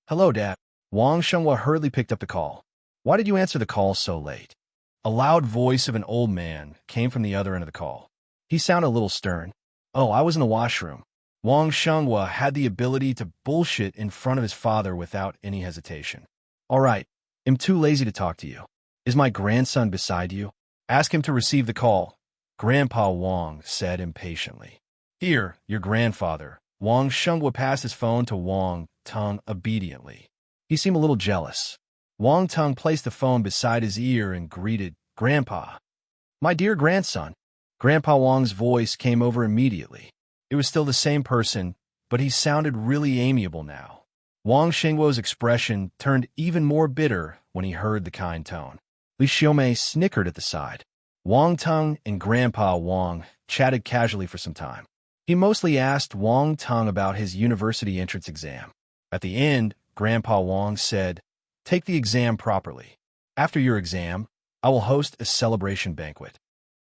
Hello, Dad. Wang Shenghua hurriedly picked up the call. Why did you answer the call so late? A loud voice of an old man came from the other end of the call. He sounded a little stern. Oh, I was in the washroom. Wang Shenghua had the ability to bullshit in front of his father without any hesitation. All right, I'm too lazy to talk to you. Is my grandson beside you? Ask him to receive the call, Grandpa Wang said impatiently. Here, your grandfather. Wang Shenghua passed his phone to Wang Tung obediently. He seemed a little jealous. Wang Tung placed the phone beside his ear and greeted, Grandpa. My dear grandson. Grandpa Wang's voice came over immediately. It was still the same person, but he sounded really amiable now. Wang Xingguo's expression turned even more bitter when he heard the kind tone. Li Xiaomei snickered at the side. Wang Teng and Grandpa Wang chatted casually for some time. He mostly asked Wang Teng about his university entrance exam. At the end, Grandpa Wang said, "Take the exam properly. After your exam, I will host a celebration banquet."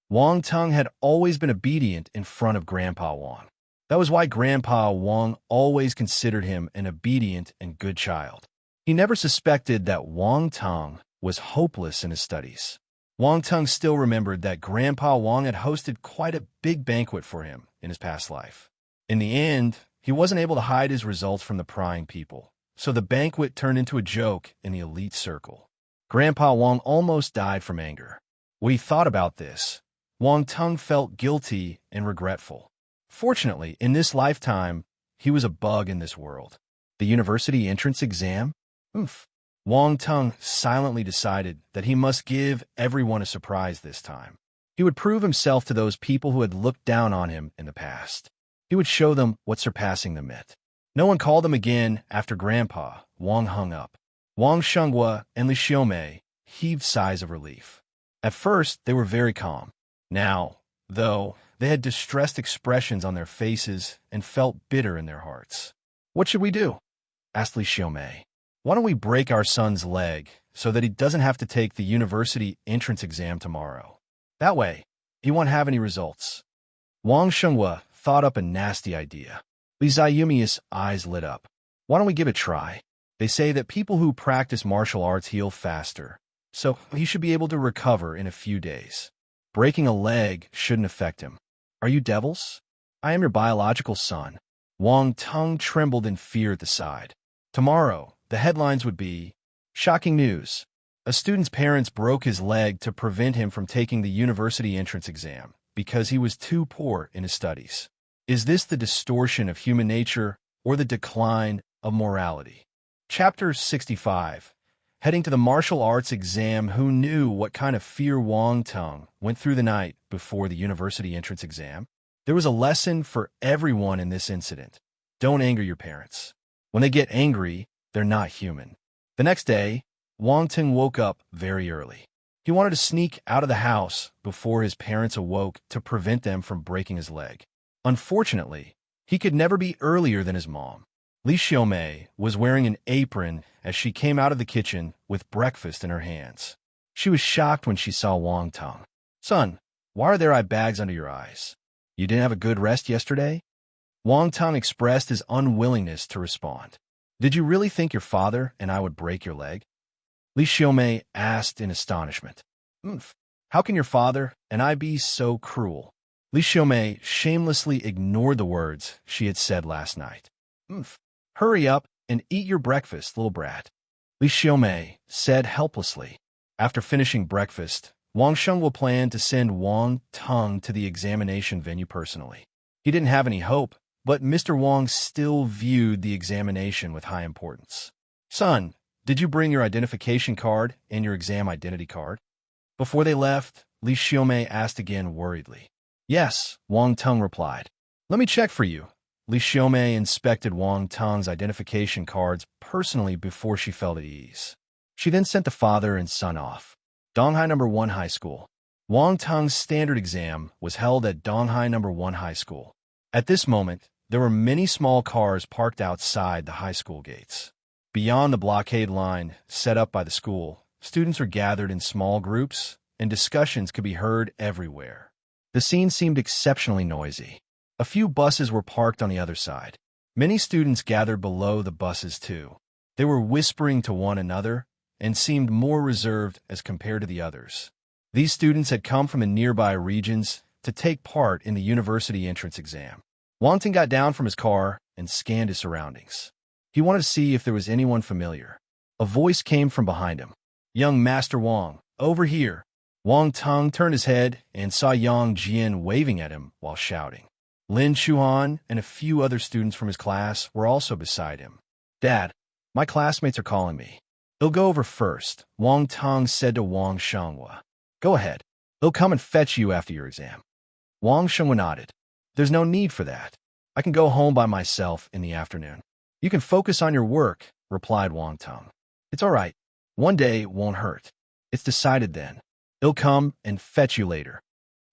Wang Teng had always been obedient in front of Grandpa Wang. That was why Grandpa Wang always considered him an obedient and good child. He never suspected that Wang Teng was hopeless in his studies. Wang Teng still remembered that Grandpa Wang had hosted quite a big banquet for him in his past life. In the end, he wasn't able to hide his results from the prying people, so the banquet turned into a joke in the elite circle. Grandpa Wang almost died from anger. When he thought about this, Wang Teng felt guilty and regretful. Fortunately, in this lifetime, he was a bug in this world. The university entrance exam? Oof. Wang Teng silently decided that he must give everyone a surprise this time. He would prove himself to those people who had looked down on him in the past. He would show them what surpassing them meant. No one called him again after Grandpa Wang hung up. Wang Xinguo and Li Xiaomei heaved sighs of relief. At first, they were very calm. Now, though, they had distressed expressions on their faces and felt bitter in their hearts. "What should we do?" asked Li Xiaomei. "Why don't we break our son's leg so that he doesn't have to take the university entrance exam tomorrow? That way, he won't have any results." Wang Xinguo thought up a nasty idea. Li Ziyumi's eyes lit up. "Why don't we give it a try? They say that people who practice martial arts heal faster, so he should be able to recover in a few days. Breaking a leg shouldn't affect him. Are you devils? I am your biological son." Wang Teng trembled in fear at the side. Tomorrow, the headlines would be, "Shocking news. A student's parents broke his leg to prevent him from taking the university entrance exam because he was too poor in his studies." Is this the distortion of human nature or the decline of morality? Chapter 65. Heading to the martial arts exam, who knew what kind of fear Wang Teng went through the night before the university entrance exam? There was a lesson for everyone in this incident. Don't anger your parents. When they get angry, they're not human. The next day, Wang Teng woke up very early. He wanted to sneak out of the house before his parents awoke to prevent them from breaking his leg. Unfortunately, he could never be earlier than his mom. Li Xiaomei was wearing an apron as she came out of the kitchen with breakfast in her hands. She was shocked when she saw Wang Teng. "Son, why are there eye bags under your eyes? You didn't have a good rest yesterday?" Wang Teng expressed his unwillingness to respond. "Did you really think your father and I would break your leg?" Li Xiaomei asked in astonishment. "Oof. How can your father and I be so cruel?" Li Xiaomei shamelessly ignored the words she had said last night. "Oof. Hurry up and eat your breakfast, little brat," Li Xiaomei said helplessly. After finishing breakfast, Wang Xinguo planned to send Wang Teng to the examination venue personally. He didn't have any hope, but Mr. Wang still viewed the examination with high importance. "Son, did you bring your identification card and your exam identity card?" Before they left, Li Xiaomei asked again worriedly. "Yes," Wang Teng replied. "Let me check for you." Li Xiaomei inspected Wang Teng's identification cards personally before she felt at ease. She then sent the father and son off. Donghai No. 1 High School. Wang Teng's standard exam was held at Donghai No. 1 High School. At this moment, there were many small cars parked outside the high school gates. Beyond the blockade line set up by the school, students were gathered in small groups, and discussions could be heard everywhere. The scene seemed exceptionally noisy. A few buses were parked on the other side. Many students gathered below the buses too. They were whispering to one another and seemed more reserved as compared to the others. These students had come from the nearby regions to take part in the university entrance exam. Wang Teng got down from his car and scanned his surroundings. He wanted to see if there was anyone familiar. A voice came from behind him. "Young Master Wang, over here." Wang Teng turned his head and saw Yang Jian waving at him while shouting. Lin Chuan and a few other students from his class were also beside him. "Dad, my classmates are calling me. They'll go over first," Wang Teng said to Wang Xinguo. "Go ahead. They'll come and fetch you after your exam." Wang Xinguo nodded. "There's no need for that. I can go home by myself in the afternoon." You can focus on your work, replied Wang Tung. It's all right. One day won't hurt. It's decided then. It'll come and fetch you later.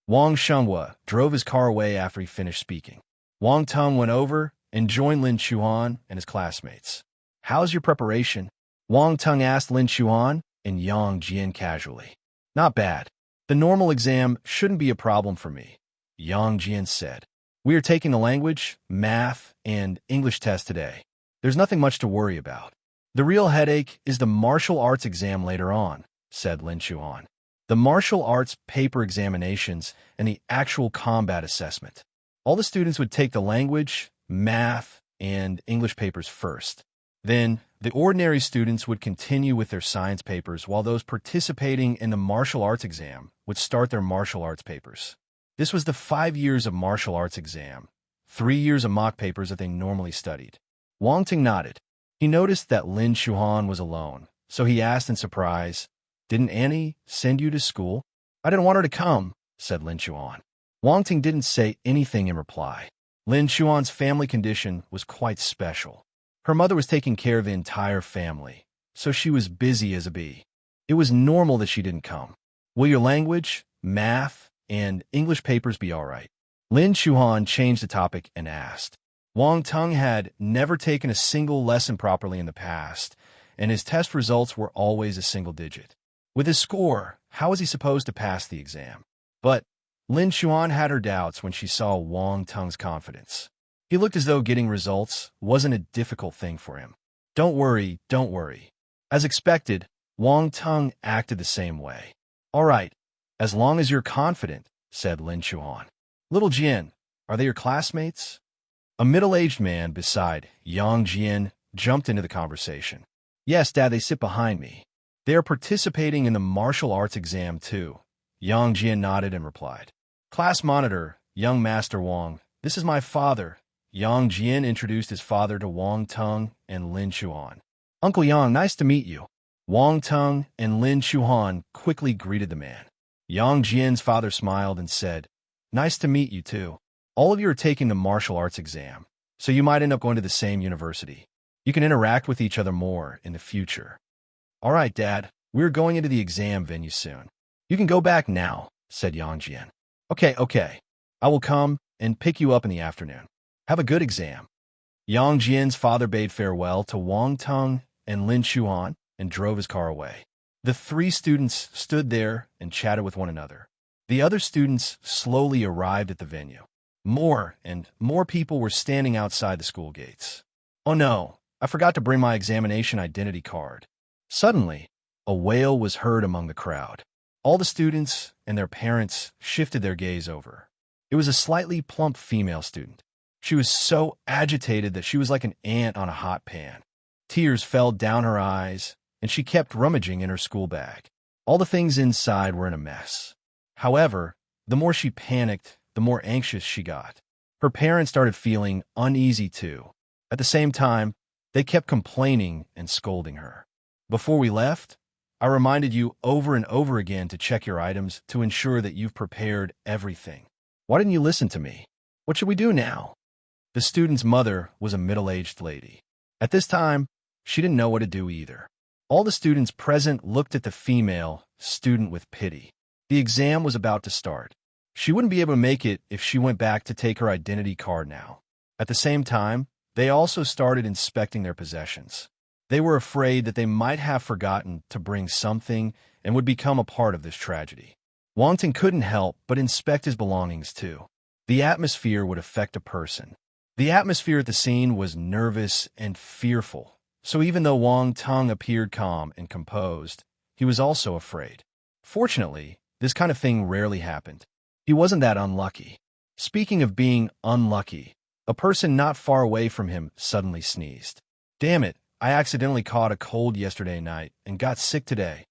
Wang Shenghua drove his car away after he finished speaking. Wang Tung went over and joined Lin Chuan and his classmates. How's your preparation? Wang Tung asked Lin Chuan and Yang Jian casually. Not bad. The normal exam shouldn't be a problem for me, Yang Jian said. We are taking the language, math, and English test today. There's nothing much to worry about. The real headache is the martial arts exam later on, said Lin Chuan. The martial arts paper examinations and the actual combat assessment. All the students would take the language, math, and English papers first. Then, the ordinary students would continue with their science papers while those participating in the martial arts exam would start their martial arts papers. This was the 5 years of martial arts exam, 3 years of mock papers that they normally studied. Wang Ting nodded. He noticed that Lin Chuan was alone, so he asked in surprise, Didn't Annie send you to school? I didn't want her to come, said Lin Chuan. Wang Ting didn't say anything in reply. Lin Chuan's family condition was quite special. Her mother was taking care of the entire family, so she was busy as a bee. It was normal that she didn't come. Will your language, math, and English papers be all right? Lin Chuan changed the topic and asked. Wang Tung had never taken a single lesson properly in the past, and his test results were always a single digit. With his score, how was he supposed to pass the exam? But Lin Chuan had her doubts when she saw Wang Tung's confidence. He looked as though getting results wasn't a difficult thing for him. Don't worry, don't worry. As expected, Wang Tung acted the same way. All right, as long as you're confident, said Lin Chuan. Little Jian, are they your classmates? A middle-aged man beside Yang Jian jumped into the conversation. Yes, Dad, they sit behind me. They are participating in the martial arts exam too. Yang Jian nodded and replied. Class monitor, young Master Wang, this is my father. Yang Jian introduced his father to Wang Tung and Lin Chuan. Uncle Yang, nice to meet you. Wang Tung and Lin Chuan quickly greeted the man. Yang Jian's father smiled and said, Nice to meet you too. All of you are taking the martial arts exam, so you might end up going to the same university. You can interact with each other more in the future. All right, Dad, we're going into the exam venue soon. You can go back now, said Yang Jian. Okay. I will come and pick you up in the afternoon. Have a good exam. Yang Jian's father bade farewell to Wang Tung and Lin Chuan and drove his car away. The 3 students stood there and chatted with one another. The other students slowly arrived at the venue. More and more people were standing outside the school gates. Oh no, I forgot to bring my examination identity card. Suddenly, a wail was heard among the crowd. All the students and their parents shifted their gaze over. It was a slightly plump female student. She was so agitated that she was like an ant on a hot pan. Tears fell down her eyes, and she kept rummaging in her school bag. All the things inside were in a mess. However, the more she panicked, the more anxious she got. Her parents started feeling uneasy too. At the same time, they kept complaining and scolding her. Before we left, I reminded you over and over again to check your items to ensure that you've prepared everything. Why didn't you listen to me? What should we do now? The student's mother was a middle-aged lady. At this time, she didn't know what to do either. All the students present looked at the female student with pity. The exam was about to start. She wouldn't be able to make it if she went back to take her identity card now. At the same time, they also started inspecting their possessions. They were afraid that they might have forgotten to bring something and would become a part of this tragedy. Wang Ting couldn't help but inspect his belongings too. The atmosphere would affect a person. The atmosphere at the scene was nervous and fearful, so even though Wang Tung appeared calm and composed, he was also afraid. Fortunately, this kind of thing rarely happened. He wasn't that unlucky. Speaking of being unlucky, a person not far away from him suddenly sneezed. Damn it, I accidentally caught a cold yesterday night and got sick today.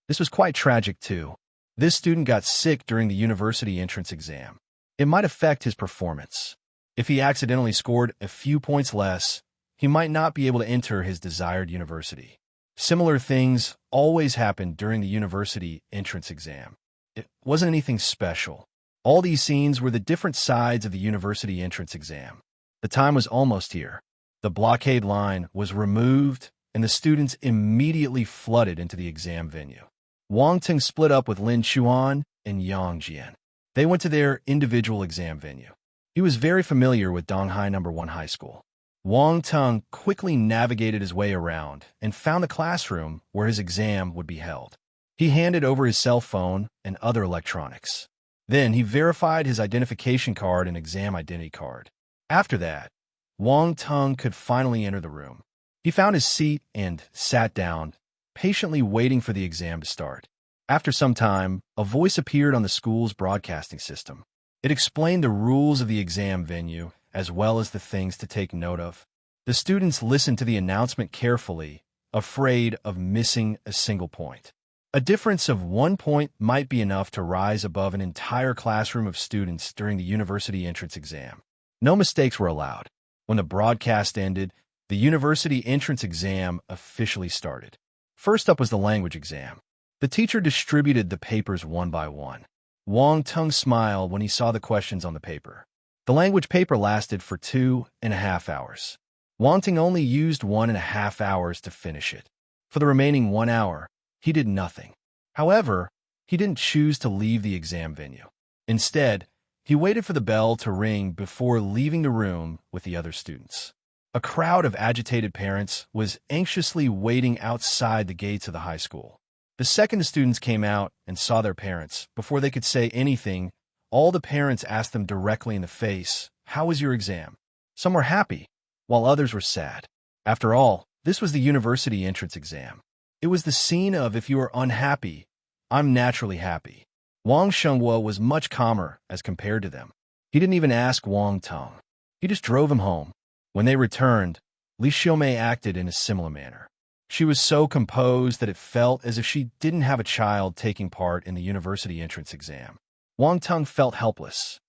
This was quite tragic too. This student got sick during the university entrance exam. It might affect his performance. If he accidentally scored a few points less, he might not be able to enter his desired university. Similar things always happen during the university entrance exam. It wasn't anything special. All these scenes were the different sides of the university entrance exam. The time was almost here. The blockade line was removed, and the students immediately flooded into the exam venue. Wang Ting split up with Lin Chuan and Yang Jian. They went to their individual exam venue. He was very familiar with Donghai No. 1 High School. Wang Tung quickly navigated his way around and found the classroom where his exam would be held. He handed over his cell phone and other electronics. Then he verified his identification card and exam identity card. After that, Wang Tung could finally enter the room. He found his seat and sat down, patiently waiting for the exam to start. After some time, a voice appeared on the school's broadcasting system. It explained the rules of the exam venue, as well as the things to take note of. The students listened to the announcement carefully, afraid of missing a single point. A difference of 1 point might be enough to rise above an entire classroom of students during the university entrance exam. No mistakes were allowed. When the broadcast ended, the university entrance exam officially started. First up was the language exam. The teacher distributed the papers one by one. Wang Tung smiled when he saw the questions on the paper. The language paper lasted for 2.5 hours. Wang Tung only used 1.5 hours to finish it. For the remaining 1 hour, he did nothing. However, he didn't choose to leave the exam venue. Instead, he waited for the bell to ring before leaving the room with the other students. A crowd of agitated parents was anxiously waiting outside the gates of the high school. The second the students came out and saw their parents, before they could say anything, all the parents asked them directly in the face, "How was your exam?" Some were happy, while others were sad. After all, this was the university entrance exam. It was the scene of "if you are unhappy, I'm naturally happy." Wang Shenghua was much calmer as compared to them. He didn't even ask Wang Tung. He just drove him home. When they returned, Li Xiaomei acted in a similar manner. She was so composed that it felt as if she didn't have a child taking part in the university entrance exam. Wang Tung felt helpless.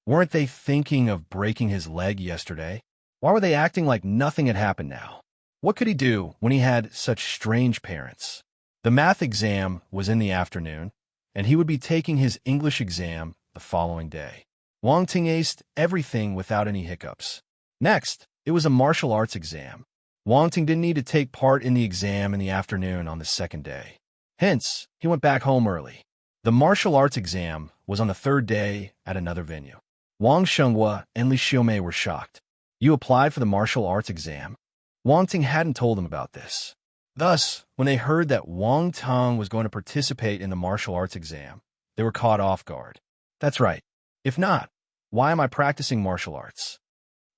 Weren't they thinking of breaking his leg yesterday? Why were they acting like nothing had happened now? What could he do when he had such strange parents? The math exam was in the afternoon, and he would be taking his English exam the following day. Wang Ting aced everything without any hiccups. Next, it was a martial arts exam. Wang Ting didn't need to take part in the exam in the afternoon on the second day. Hence, he went back home early. The martial arts exam was on the third day at another venue. Wang Shenghua and Li Xiaomei were shocked. "You applied for the martial arts exam?" Wang Ting hadn't told them about this. Thus, when they heard that Wang Tung was going to participate in the martial arts exam, they were caught off guard. "That's right. If not, why am I practicing martial arts?"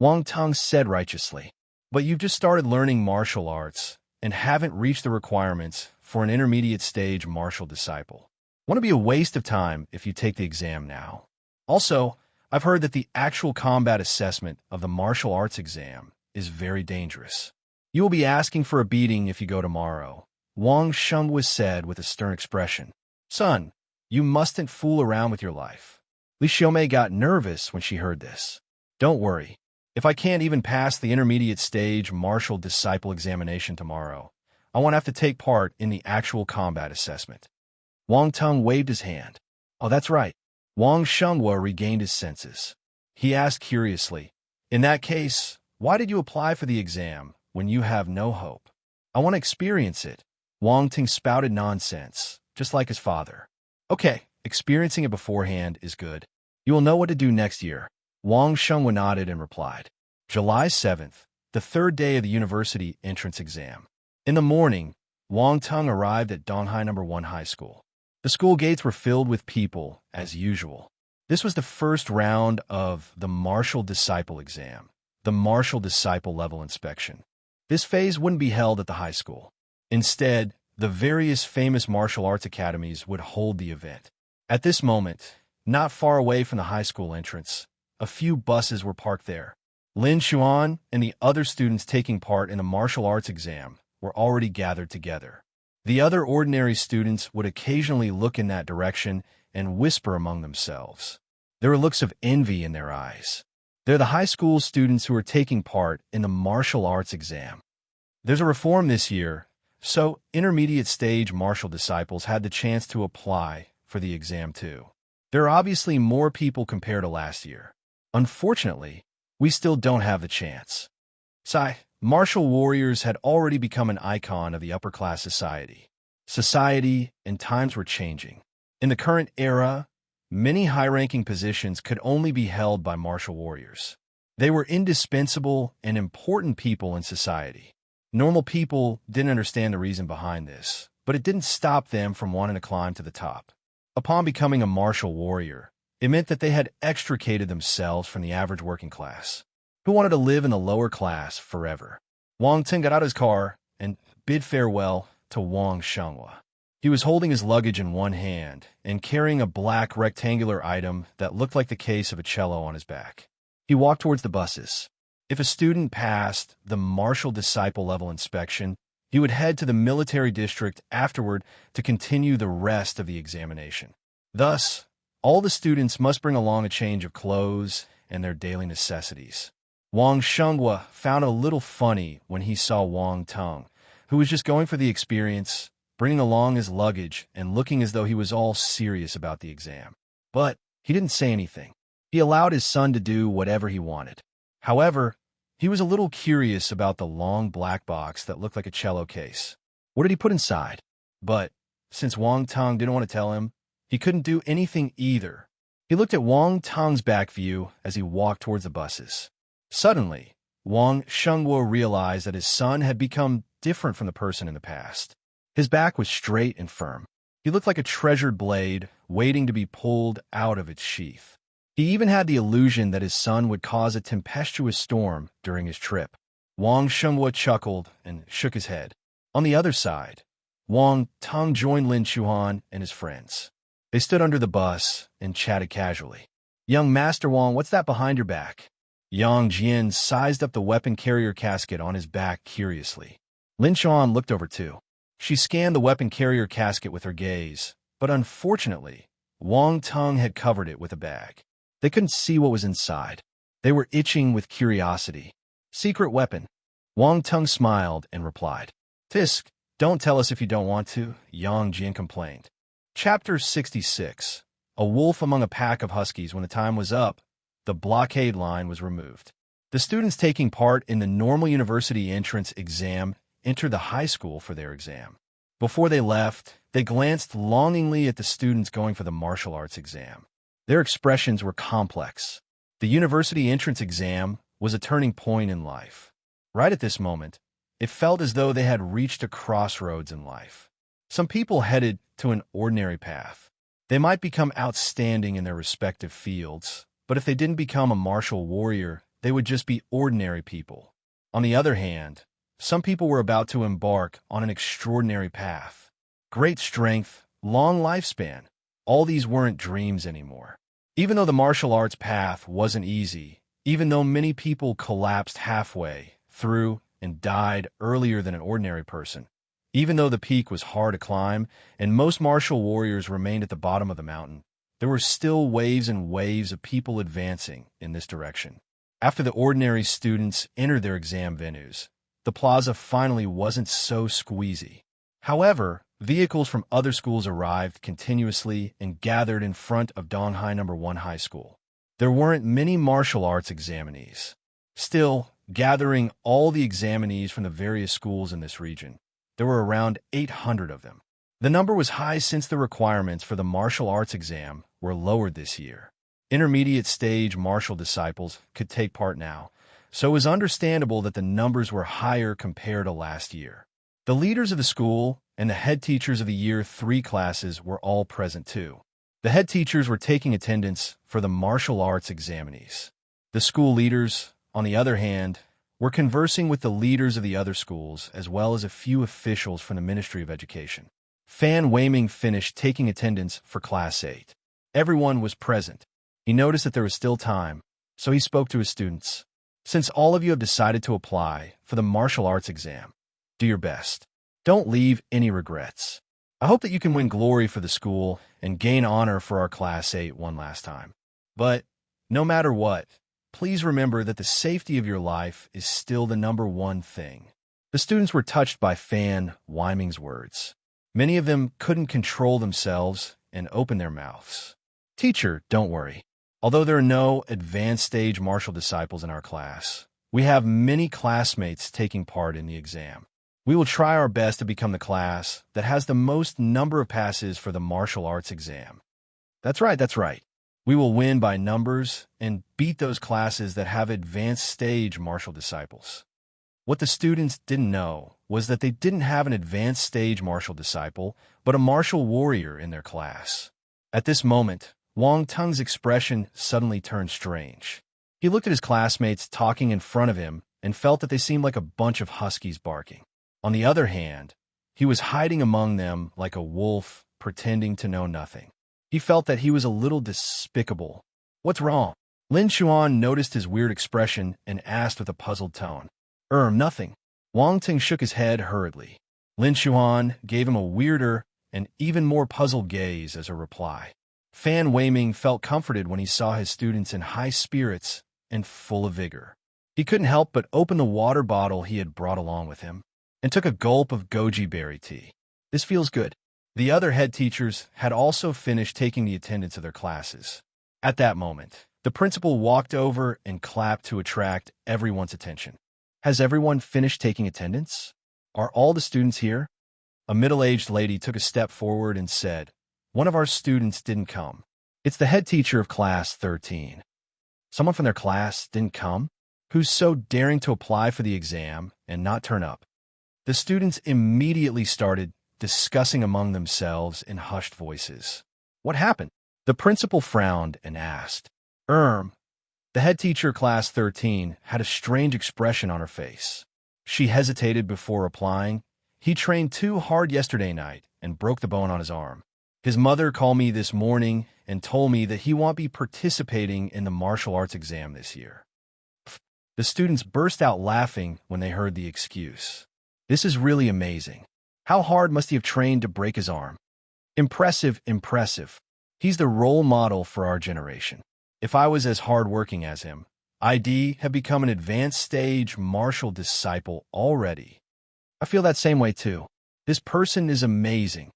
Wang Tung said righteously. "But you've just started learning martial arts and haven't reached the requirements for an intermediate stage martial disciple. Won't it be a waste of time if you take the exam now? Also, I've heard that the actual combat assessment of the martial arts exam is very dangerous. You will be asking for a beating if you go tomorrow," Wang Shenghua said with a stern expression. "Son, you mustn't fool around with your life." Li Xiaomei got nervous when she heard this. "Don't worry. If I can't even pass the intermediate stage martial disciple examination tomorrow, I won't have to take part in the actual combat assessment." Wang Tung waved his hand. "Oh, that's right." Wang Shenghua regained his senses. He asked curiously, "In that case, why did you apply for the exam when you have no hope?" "I want to experience it." Wang Ting spouted nonsense, just like his father. "Okay, experiencing it beforehand is good. You will know what to do next year." Wang Shenghua nodded and replied. July 7th, the third day of the university entrance exam. In the morning, Wang Tung arrived at Donghai No. 1 High School. The school gates were filled with people, as usual. This was the first round of the martial disciple exam, the martial disciple level inspection. This phase wouldn't be held at the high school. Instead, the various famous martial arts academies would hold the event. At this moment, not far away from the high school entrance, a few buses were parked there. Lin Xuan and the other students taking part in the martial arts exam were already gathered together. The other ordinary students would occasionally look in that direction and whisper among themselves. There were looks of envy in their eyes. They're the high school students who are taking part in the martial arts exam. There's a reform this year, so intermediate stage martial disciples had the chance to apply for the exam too. There are obviously more people compared to last year. Unfortunately, we still don't have the chance. Sai, martial warriors had already become an icon of the upper-class society. Society and times were changing. In the current era, many high-ranking positions could only be held by martial warriors. They were indispensable and important people in society. Normal people didn't understand the reason behind this, but it didn't stop them from wanting to climb to the top. Upon becoming a martial warrior, it meant that they had extricated themselves from the average working class, who wanted to live in the lower class forever. Wang Ting got out of his car and bid farewell to Wang Shenghua. He was holding his luggage in one hand and carrying a black rectangular item that looked like the case of a cello on his back. He walked towards the buses. If a student passed the martial disciple level inspection, he would head to the military district afterward to continue the rest of the examination. Thus, all the students must bring along a change of clothes and their daily necessities. Wang Shenghua found it a little funny when he saw Wang Teng, who was just going for the experience, bringing along his luggage and looking as though he was all serious about the exam. But he didn't say anything. He allowed his son to do whatever he wanted. However, he was a little curious about the long black box that looked like a cello case. What did he put inside? But since Wang Teng didn't want to tell him, he couldn't do anything either. He looked at Wang Teng's back view as he walked towards the buses. Suddenly, Wang Shenghua realized that his son had become different from the person in the past. His back was straight and firm. He looked like a treasured blade waiting to be pulled out of its sheath. He even had the illusion that his son would cause a tempestuous storm during his trip. Wang Shenghua chuckled and shook his head. On the other side, Wang Teng joined Lin Chuan and his friends. They stood under the bus and chatted casually. "Young Master Wang, what's that behind your back?" Yang Jian sized up the weapon carrier casket on his back curiously. Lin Chuan looked over too. She scanned the weapon carrier casket with her gaze, but unfortunately, Wang Teng had covered it with a bag. They couldn't see what was inside. They were itching with curiosity. "Secret weapon." Wang Teng smiled and replied. "Tisk, don't tell us if you don't want to," Yang Jian complained. Chapter 66. A wolf among a pack of huskies. When the time was up, the blockade line was removed. The students taking part in the normal university entrance exam entered the high school for their exam. Before they left, they glanced longingly at the students going for the martial arts exam. Their expressions were complex. The university entrance exam was a turning point in life. Right at this moment, it felt as though they had reached a crossroads in life. Some people headed to an ordinary path. They might become outstanding in their respective fields, but if they didn't become a martial warrior, they would just be ordinary people. On the other hand, some people were about to embark on an extraordinary path. Great strength, long lifespan. All these weren't dreams anymore. Even though the martial arts path wasn't easy, even though many people collapsed halfway through and died earlier than an ordinary person, even though the peak was hard to climb and most martial warriors remained at the bottom of the mountain, there were still waves and waves of people advancing in this direction. After the ordinary students entered their exam venues, the plaza finally wasn't so squeezy. However, vehicles from other schools arrived continuously and gathered in front of Donghai No. 1 High School. There weren't many martial arts examinees. Still, gathering all the examinees from the various schools in this region, there were around 800 of them. The number was high since the requirements for the martial arts exam were lowered this year. Intermediate stage martial disciples could take part now, so it was understandable that the numbers were higher compared to last year. The leaders of the school and the head teachers of the Year 3 classes were all present too. The head teachers were taking attendance for the martial arts examinees. The school leaders, on the other hand, were conversing with the leaders of the other schools as well as a few officials from the Ministry of Education. Fan Weiming finished taking attendance for Class 8. Everyone was present. He noticed that there was still time, so he spoke to his students. "Since all of you have decided to apply for the martial arts exam, do your best. Don't leave any regrets. I hope that you can win glory for the school and gain honor for our Class 8 one last time. But no matter what, please remember that the safety of your life is still the number one thing." The students were touched by Fan Weiming's words. Many of them couldn't control themselves and open their mouths. "Teacher, don't worry. Although there are no advanced stage martial disciples in our class, We have many classmates taking part in the exam. We will try our best to become the class that has the most number of passes for the martial arts exam. That's right, that's right. We will win by numbers and beat those classes that have advanced stage martial disciples. What the students didn't know was that they didn't have an advanced stage martial disciple, but a martial warrior in their class. At this moment, Wang Tung's expression suddenly turned strange. He looked at his classmates talking in front of him and felt that they seemed like a bunch of huskies barking. On the other hand, he was hiding among them like a wolf, pretending to know nothing. He felt that he was a little despicable. What's wrong? Lin Xuan noticed his weird expression and asked with a puzzled tone. Nothing. Wang Ting shook his head hurriedly. Lin Xuan gave him a weirder and even more puzzled gaze as a reply. Fan Weiming felt comforted when he saw his students in high spirits and full of vigor. He couldn't help but open the water bottle he had brought along with him and took a gulp of goji berry tea. This feels good. The other head teachers had also finished taking the attendance of their classes. At that moment, the principal walked over and clapped to attract everyone's attention. Has everyone finished taking attendance? Are all the students here? A middle-aged lady took a step forward and said, "One of our students didn't come. It's the head teacher of class 13. Someone from their class didn't come? Who's so daring to apply for the exam and not turn up?" The students immediately started discussing among themselves in hushed voices. What happened? The principal frowned and asked. The head teacher, class 13, had a strange expression on her face. She hesitated before replying. He trained too hard yesterday night and broke the bone on his arm. His mother called me this morning and told me that he won't be participating in the martial arts exam this year. The students burst out laughing when they heard the excuse. This is really amazing. How hard must he have trained to break his arm? Impressive, impressive. He's the role model for our generation. If I was as hardworking as him, I'd have become an advanced stage martial disciple already. I feel that same way too. This person is amazing.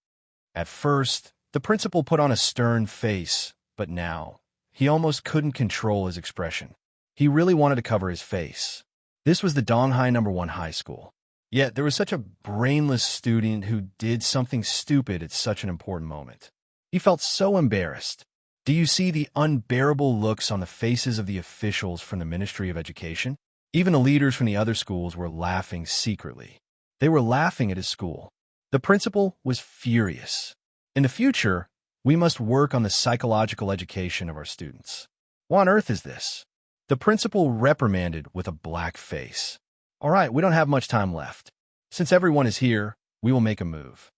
At first, the principal put on a stern face, but now, he almost couldn't control his expression. He really wanted to cover his face. This was the Donghai No. 1 high school. Yet there was such a brainless student who did something stupid at such an important moment. He felt so embarrassed. Do you see the unbearable looks on the faces of the officials from the Ministry of Education? Even the leaders from the other schools were laughing secretly. They were laughing at his school. The principal was furious. In the future, we must work on the psychological education of our students. What on earth is this? The principal reprimanded with a black face. All right, we don't have much time left. Since everyone is here, we will make a move.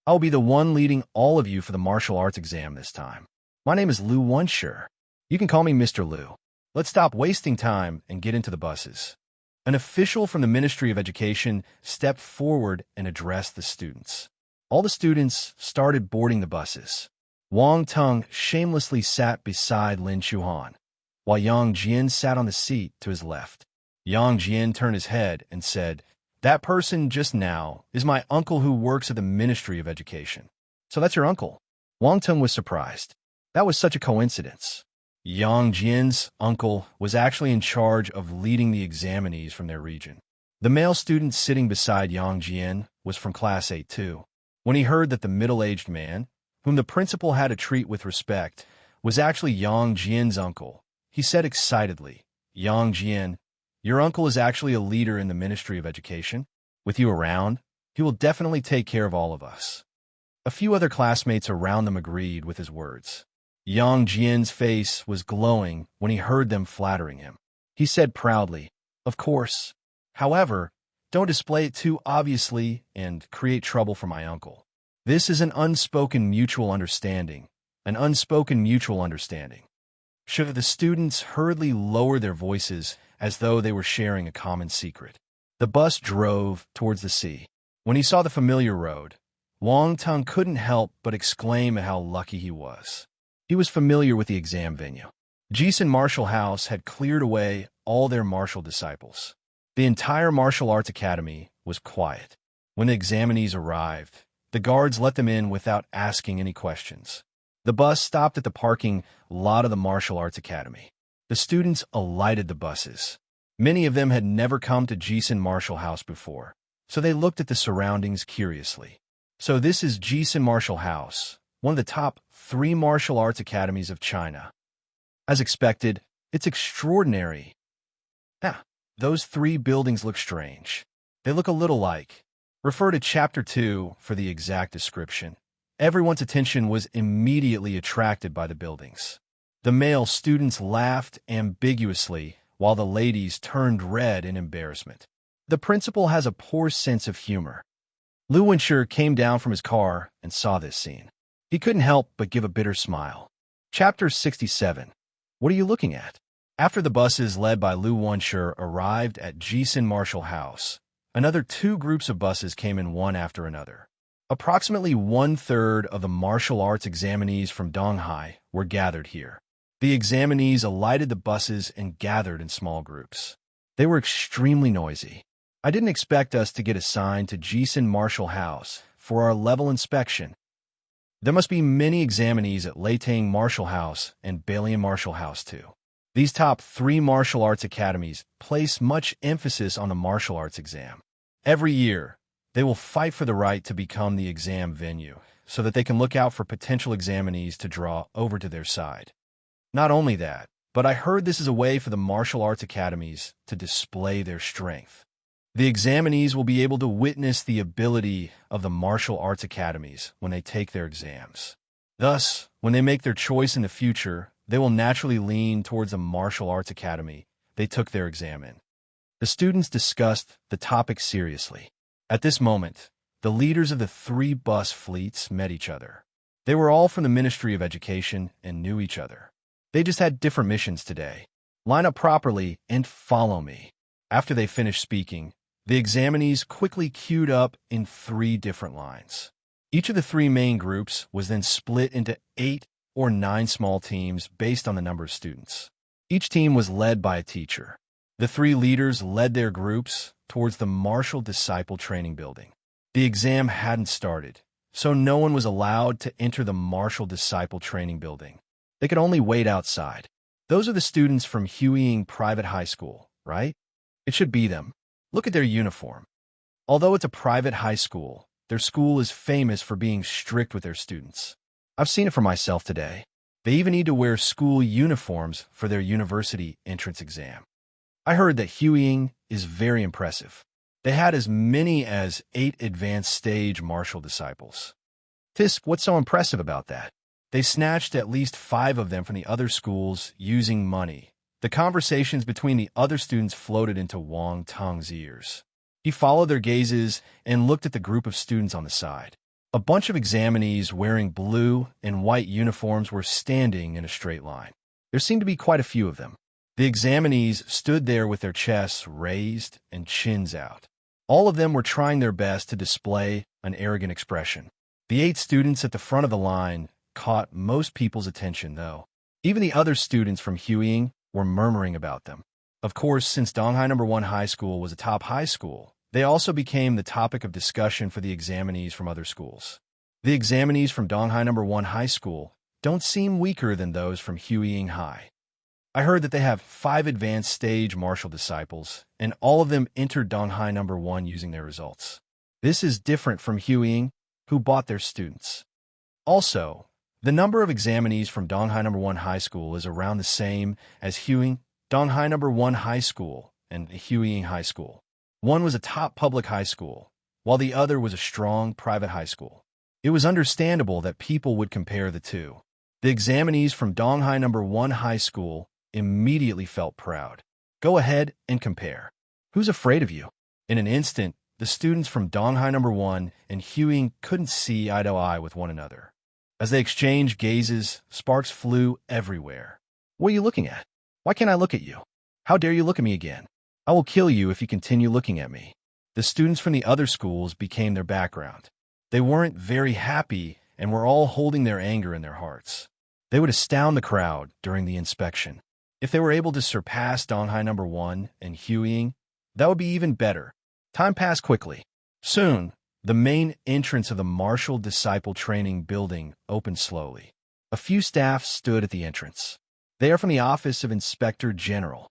I'll be the one leading all of you for the martial arts exam this time. My name is Lu Wensher. You can call me Mr. Lu. Let's stop wasting time and get into the buses. An official from the Ministry of Education stepped forward and addressed the students. All the students started boarding the buses. Wang Tung shamelessly sat beside Lin Chuan, while Yang Jian sat on the seat to his left. Yang Jian turned his head and said, "That person just now is my uncle who works at the Ministry of Education." "So that's your uncle?" Wang Tung was surprised. That was such a coincidence. Yang Jian's uncle was actually in charge of leading the examinees from their region. The male student sitting beside Yang Jian was from Class 8 too. When he heard that the middle-aged man, whom the principal had to treat with respect, was actually Yang Jian's uncle, he said excitedly, "Yang Jian, your uncle is actually a leader in the Ministry of Education. With you around, he will definitely take care of all of us." A few other classmates around them agreed with his words. Yang Jian's face was glowing when he heard them flattering him. He said proudly, "Of course. However, don't display it too obviously and create trouble for my uncle. This is an unspoken mutual understanding. An unspoken mutual understanding." Should the students hurriedly lower their voices as though they were sharing a common secret. The bus drove towards the sea. When he saw the familiar road, Wang Tung couldn't help but exclaim at how lucky he was. He was familiar with the exam venue. Jisun Martial House had cleared away all their martial disciples. The entire martial arts academy was quiet. When the examinees arrived, the guards let them in without asking any questions. The bus stopped at the parking lot of the martial arts academy. The students alighted the buses. Many of them had never come to Jisun Martial House before, so they looked at the surroundings curiously. So this is Jisun Martial House, one of the top 3 martial arts academies of China. As expected, it's extraordinary. Those 3 buildings look strange. They look a little like. Refer to Chapter 2 for the exact description. Everyone's attention was immediately attracted by the buildings. The male students laughed ambiguously, while the ladies turned red in embarrassment. The principal has a poor sense of humor. Lu Wenshi came down from his car and saw this scene. He couldn't help but give a bitter smile. Chapter 67. What are you looking at? After the buses led by Lu Wenshi arrived at Jisun Martial House, another 2 groups of buses came in one after another. Approximately 1/3 of the martial arts examinees from Donghai were gathered here. The examinees alighted the buses and gathered in small groups. They were extremely noisy. I didn't expect us to get assigned to Jisun Martial House for our level inspection. There must be many examinees at Leitang Martial House and Balian Martial House too. These top 3 martial arts academies place much emphasis on the martial arts exam. Every year, they will fight for the right to become the exam venue so that they can look out for potential examinees to draw over to their side. Not only that, but I heard this is a way for the martial arts academies to display their strength. The examinees will be able to witness the ability of the martial arts academies when they take their exams. Thus, when they make their choice in the future, they will naturally lean towards a martial arts academy they took their exam in. The students discussed the topic seriously. At this moment, the leaders of the 3 bus fleets met each other. They were all from the Ministry of Education and knew each other. They just had different missions today. Line up properly and follow me. After they finished speaking, the examinees quickly queued up in 3 different lines. Each of the 3 main groups was then split into 8 or 9 small teams based on the number of students. Each team was led by a teacher. The 3 leaders led their groups towards the Martial Disciple Training Building. The exam hadn't started, so no one was allowed to enter the Martial Disciple Training Building. They could only wait outside. Those are the students from Huiying Private High School, right? It should be them. Look at their uniform. Although it's a private high school, their school is famous for being strict with their students. I've seen it for myself today. They even need to wear school uniforms for their university entrance exam. I heard that Huiying is very impressive. They had as many as 8 advanced stage martial disciples. Tisk, what's so impressive about that? They snatched at least 5 of them from the other schools using money. The conversations between the other students floated into Wang Tong's ears. He followed their gazes and looked at the group of students on the side. A bunch of examinees wearing blue and white uniforms were standing in a straight line. There seemed to be quite a few of them. The examinees stood there with their chests raised and chins out. All of them were trying their best to display an arrogant expression. The 8 students at the front of the line caught most people's attention, though. Even the other students from Huiying were murmuring about them. Of course, since Donghai No. 1 High School was a top high school, they also became the topic of discussion for the examinees from other schools. The examinees from Donghai No. 1 High School don't seem weaker than those from Huiying High. I heard that they have 5 advanced stage martial disciples, and all of them entered Donghai No. 1 using their results. This is different from Huiying, who bought their students. Also, the number of examinees from Donghai No. 1 High School is around the same as Huiying, Donghai No. 1 High School, and Huiying High School. One was a top public high school, while the other was a strong private high school. It was understandable that people would compare the two. The examinees from Donghai No. 1 High School immediately felt proud. Go ahead and compare. Who's afraid of you? In an instant, the students from Donghai No. 1 and Huiying couldn't see eye to eye with one another. As they exchanged gazes, sparks flew everywhere. What are you looking at? Why can't I look at you? How dare you look at me again? I will kill you if you continue looking at me. The students from the other schools became their background. They weren't very happy and were all holding their anger in their hearts. They would astound the crowd during the inspection. If they were able to surpass Donghai No. 1 and Huiying, that would be even better. Time passed quickly. Soon, the main entrance of the Martial Disciple Training Building opened slowly. A few staff stood at the entrance. They are from the Office of Inspector General.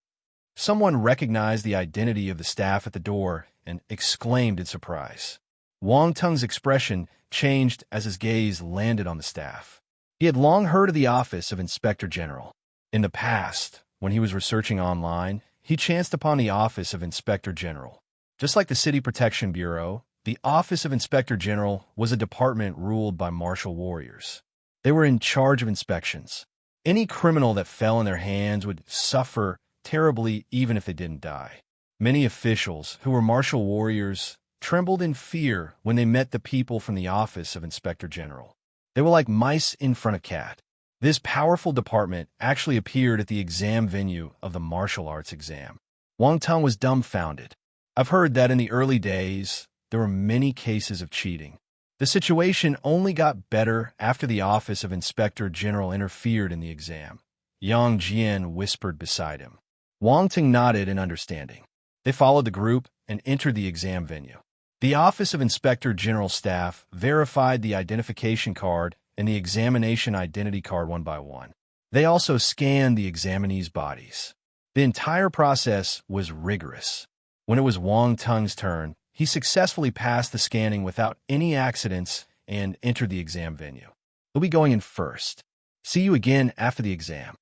Someone recognized the identity of the staff at the door and exclaimed in surprise. Wang Tung's expression changed as his gaze landed on the staff. He had long heard of the Office of Inspector General. In the past, when he was researching online, he chanced upon the Office of Inspector General. Just like the City Protection Bureau, the Office of Inspector General was a department ruled by martial warriors. They were in charge of inspections. Any criminal that fell in their hands would suffer terribly even if they didn't die. Many officials who were martial warriors trembled in fear when they met the people from the Office of Inspector General. They were like mice in front of cat. This powerful department actually appeared at the exam venue of the martial arts exam. Wang Tung was dumbfounded. I've heard that in the early days, there were many cases of cheating. The situation only got better after the Office of Inspector General interfered in the exam. Yang Jian whispered beside him. Wang Tung nodded in understanding. They followed the group and entered the exam venue. The Office of Inspector General staff verified the identification card and the examination identity card one by one. They also scanned the examinees' bodies. The entire process was rigorous. When it was Wang Tung's turn, he successfully passed the scanning without any accidents and entered the exam venue. He'll be going in first. See you again after the exam.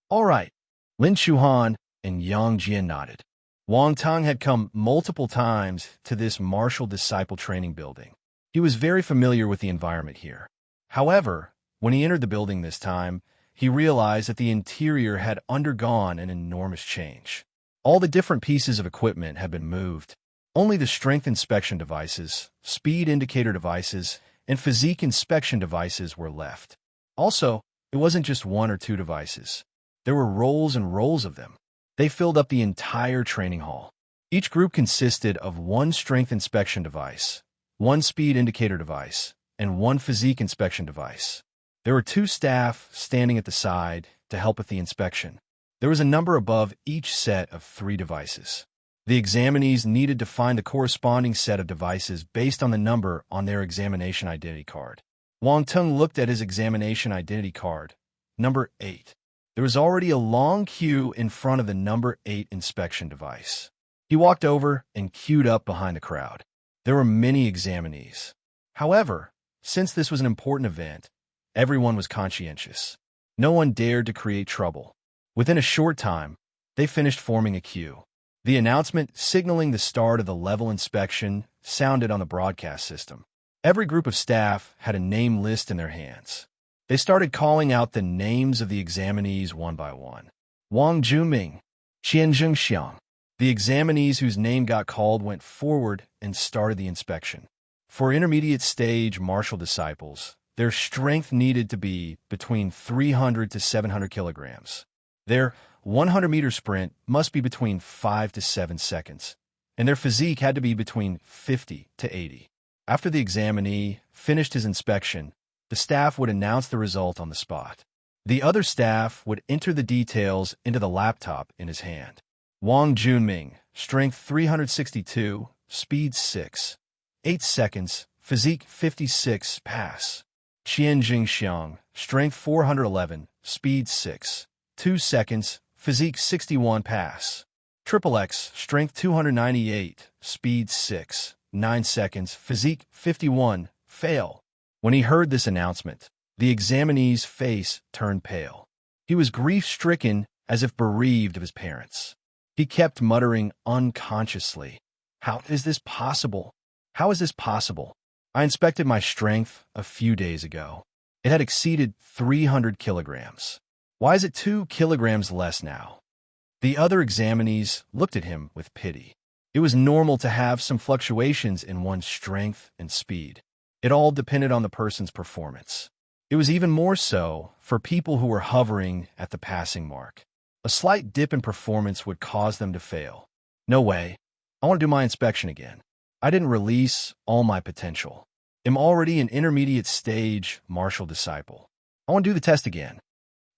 All right. Lin Chuhan and Yang Jian nodded. Wang Tung had come multiple times to this martial disciple training building. He was very familiar with the environment here. However, when he entered the building this time, he realized that the interior had undergone an enormous change. All the different pieces of equipment had been moved. Only the strength inspection devices, speed indicator devices, and physique inspection devices were left. Also, it wasn't just one or two devices. There were rolls and rolls of them. They filled up the entire training hall. Each group consisted of one strength inspection device, one speed indicator device, and one physique inspection device. There were 2 staff standing at the side to help with the inspection. There was a number above each set of 3 devices. The examinees needed to find the corresponding set of devices based on the number on their examination identity card. Wang Tung looked at his examination identity card, number 8. There was already a long queue in front of the number 8 inspection device. He walked over and queued up behind the crowd. There were many examinees. However, since this was an important event, everyone was conscientious. No one dared to create trouble. Within a short time, they finished forming a queue. The announcement signaling the start of the level inspection sounded on the broadcast system. Every group of staff had a name list in their hands. They started calling out the names of the examinees one by one. Wang Junming, Qian Zhengxiang. The examinees whose name got called went forward and started the inspection. For intermediate stage martial disciples, their strength needed to be between 300 to 700 kilograms. Their 100-meter sprint must be between 5 to 7 seconds, and their physique had to be between 50 to 80. After the examinee finished his inspection, the staff would announce the result on the spot. The other staff would enter the details into the laptop in his hand. Wang Junming, strength 362, speed 6. 8 seconds, physique 56, pass. Qian Jingxiang, strength 411, speed 6. 2 seconds, physique 61, pass. Triple X, strength 298, speed 6. 9 seconds, physique 51, fail. When he heard this announcement, the examinee's face turned pale. He was grief-stricken as if bereaved of his parents. He kept muttering unconsciously, "How is this possible? How is this possible? I inspected my strength a few days ago. It had exceeded 300 kilograms. Why is it 2 kilograms less now?" The other examinees looked at him with pity. It was normal to have some fluctuations in one's strength and speed. It all depended on the person's performance. It was even more so for people who were hovering at the passing mark. A slight dip in performance would cause them to fail. No way. I want to do my inspection again. I didn't release all my potential. I'm already an intermediate stage martial disciple. I want to do the test again.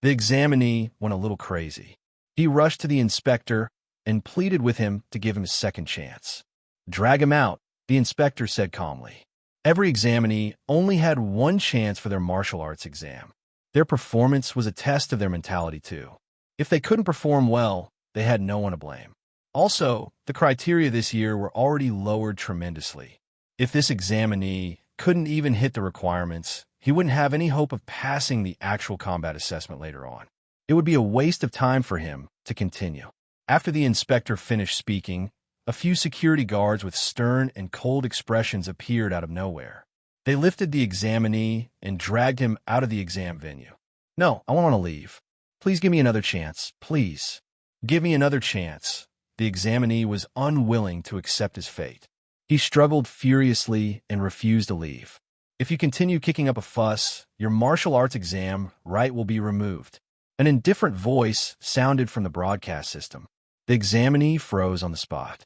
The examinee went a little crazy. He rushed to the inspector and pleaded with him to give him a second chance. "Drag him out," the inspector said calmly. Every examinee only had one chance for their martial arts exam. Their performance was a test of their mentality too. If they couldn't perform well, they had no one to blame. Also, the criteria this year were already lowered tremendously. If this examinee couldn't even hit the requirements, he wouldn't have any hope of passing the actual combat assessment later on. It would be a waste of time for him to continue. After the inspector finished speaking, a few security guards with stern and cold expressions appeared out of nowhere. They lifted the examinee and dragged him out of the exam venue. "No, I want to leave. Please give me another chance. Please. Give me another chance." The examinee was unwilling to accept his fate. He struggled furiously and refused to leave. "If you continue kicking up a fuss, your martial arts exam right will be removed." An indifferent voice sounded from the broadcast system. The examinee froze on the spot.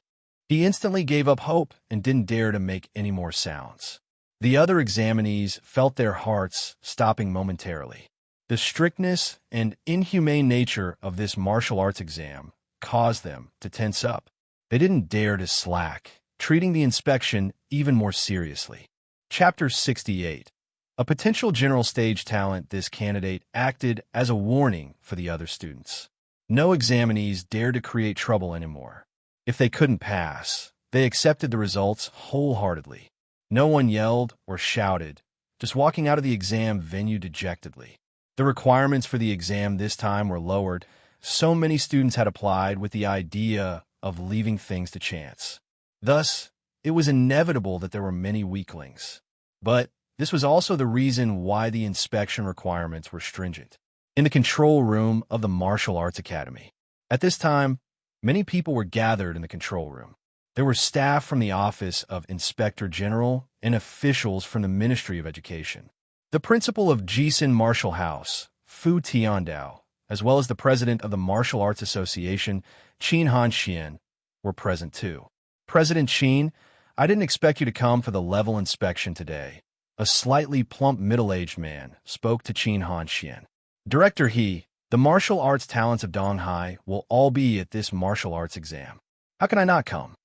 He instantly gave up hope and didn't dare to make any more sounds. The other examinees felt their hearts stopping momentarily. The strictness and inhumane nature of this martial arts exam caused them to tense up. They didn't dare to slack, treating the inspection even more seriously. Chapter 68. A potential general stage talent, this candidate acted as a warning for the other students. No examinees dared to create trouble anymore. If they couldn't pass, they accepted the results wholeheartedly. No one yelled or shouted, just walking out of the exam venue dejectedly. The requirements for the exam this time were lowered. So many students had applied with the idea of leaving things to chance. Thus, it was inevitable that there were many weaklings. But this was also the reason why the inspection requirements were stringent. In the control room of the Martial Arts Academy. At this time, many people were gathered in the control room. There were staff from the Office of Inspector General and officials from the Ministry of Education. The principal of Jisun Martial House, Fu Tiandao, as well as the president of the Martial Arts Association, Qin Hanxian, were present too. "President Qin, I didn't expect you to come for the level inspection today." A slightly plump middle-aged man spoke to Qin Hanxian. "Director He, the martial arts talents of Donghai will all be at this martial arts exam. How can I not come?"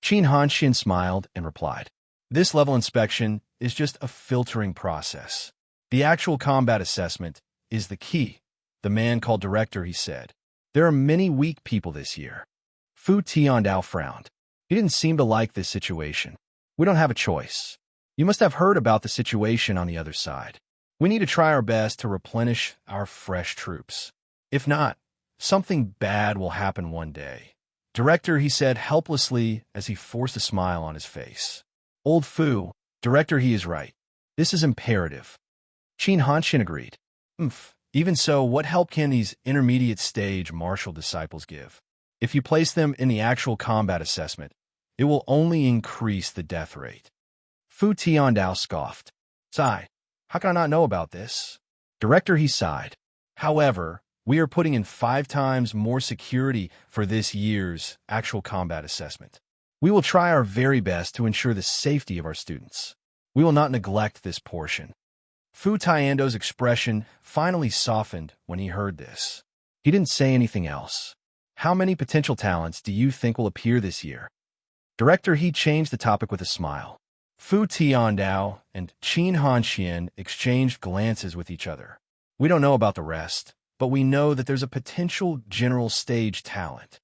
Qin Hanxian smiled and replied, "This level inspection is just a filtering process. The actual combat assessment is the key." The man called Director He said, "There are many weak people this year." Fu Tiandao frowned. He didn't seem to like this situation. "We don't have a choice. You must have heard about the situation on the other side. We need to try our best to replenish our fresh troops. If not, something bad will happen one day." "Director," he said helplessly as he forced a smile on his face. "Old Fu, Director He is right. This is imperative." Qin Hanshin agreed. Even so, what help can these intermediate stage martial disciples give? If you place them in the actual combat assessment, it will only increase the death rate." Fu Tiandao scoffed. "Sigh, how can I not know about this?" Director He sighed. "However, we are putting in 5 times more security for this year's actual combat assessment. We will try our very best to ensure the safety of our students. We will not neglect this portion." Fu Tiando's expression finally softened when he heard this. He didn't say anything else. "How many potential talents do you think will appear this year?" Director He changed the topic with a smile. Fu Tiandao and Qin Hanxian exchanged glances with each other. "We don't know about the rest, but we know that there's a potential general stage talent."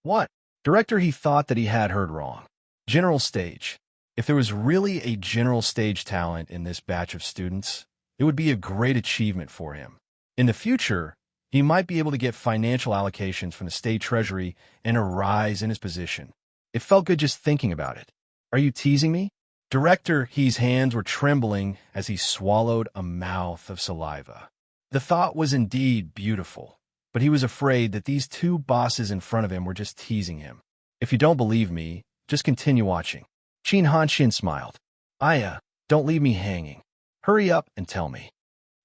"What?" Director He thought that he had heard wrong. General stage. If there was really a general stage talent in this batch of students, it would be a great achievement for him. In the future, he might be able to get financial allocations from the state treasury and a rise in his position. It felt good just thinking about it. "Are you teasing me?" Director He's hands were trembling as he swallowed a mouth of saliva. The thought was indeed beautiful, but he was afraid that these 2 bosses in front of him were just teasing him. "If you don't believe me, just continue watching." Qin Hanshin smiled. "Aya, don't leave me hanging. Hurry up and tell me."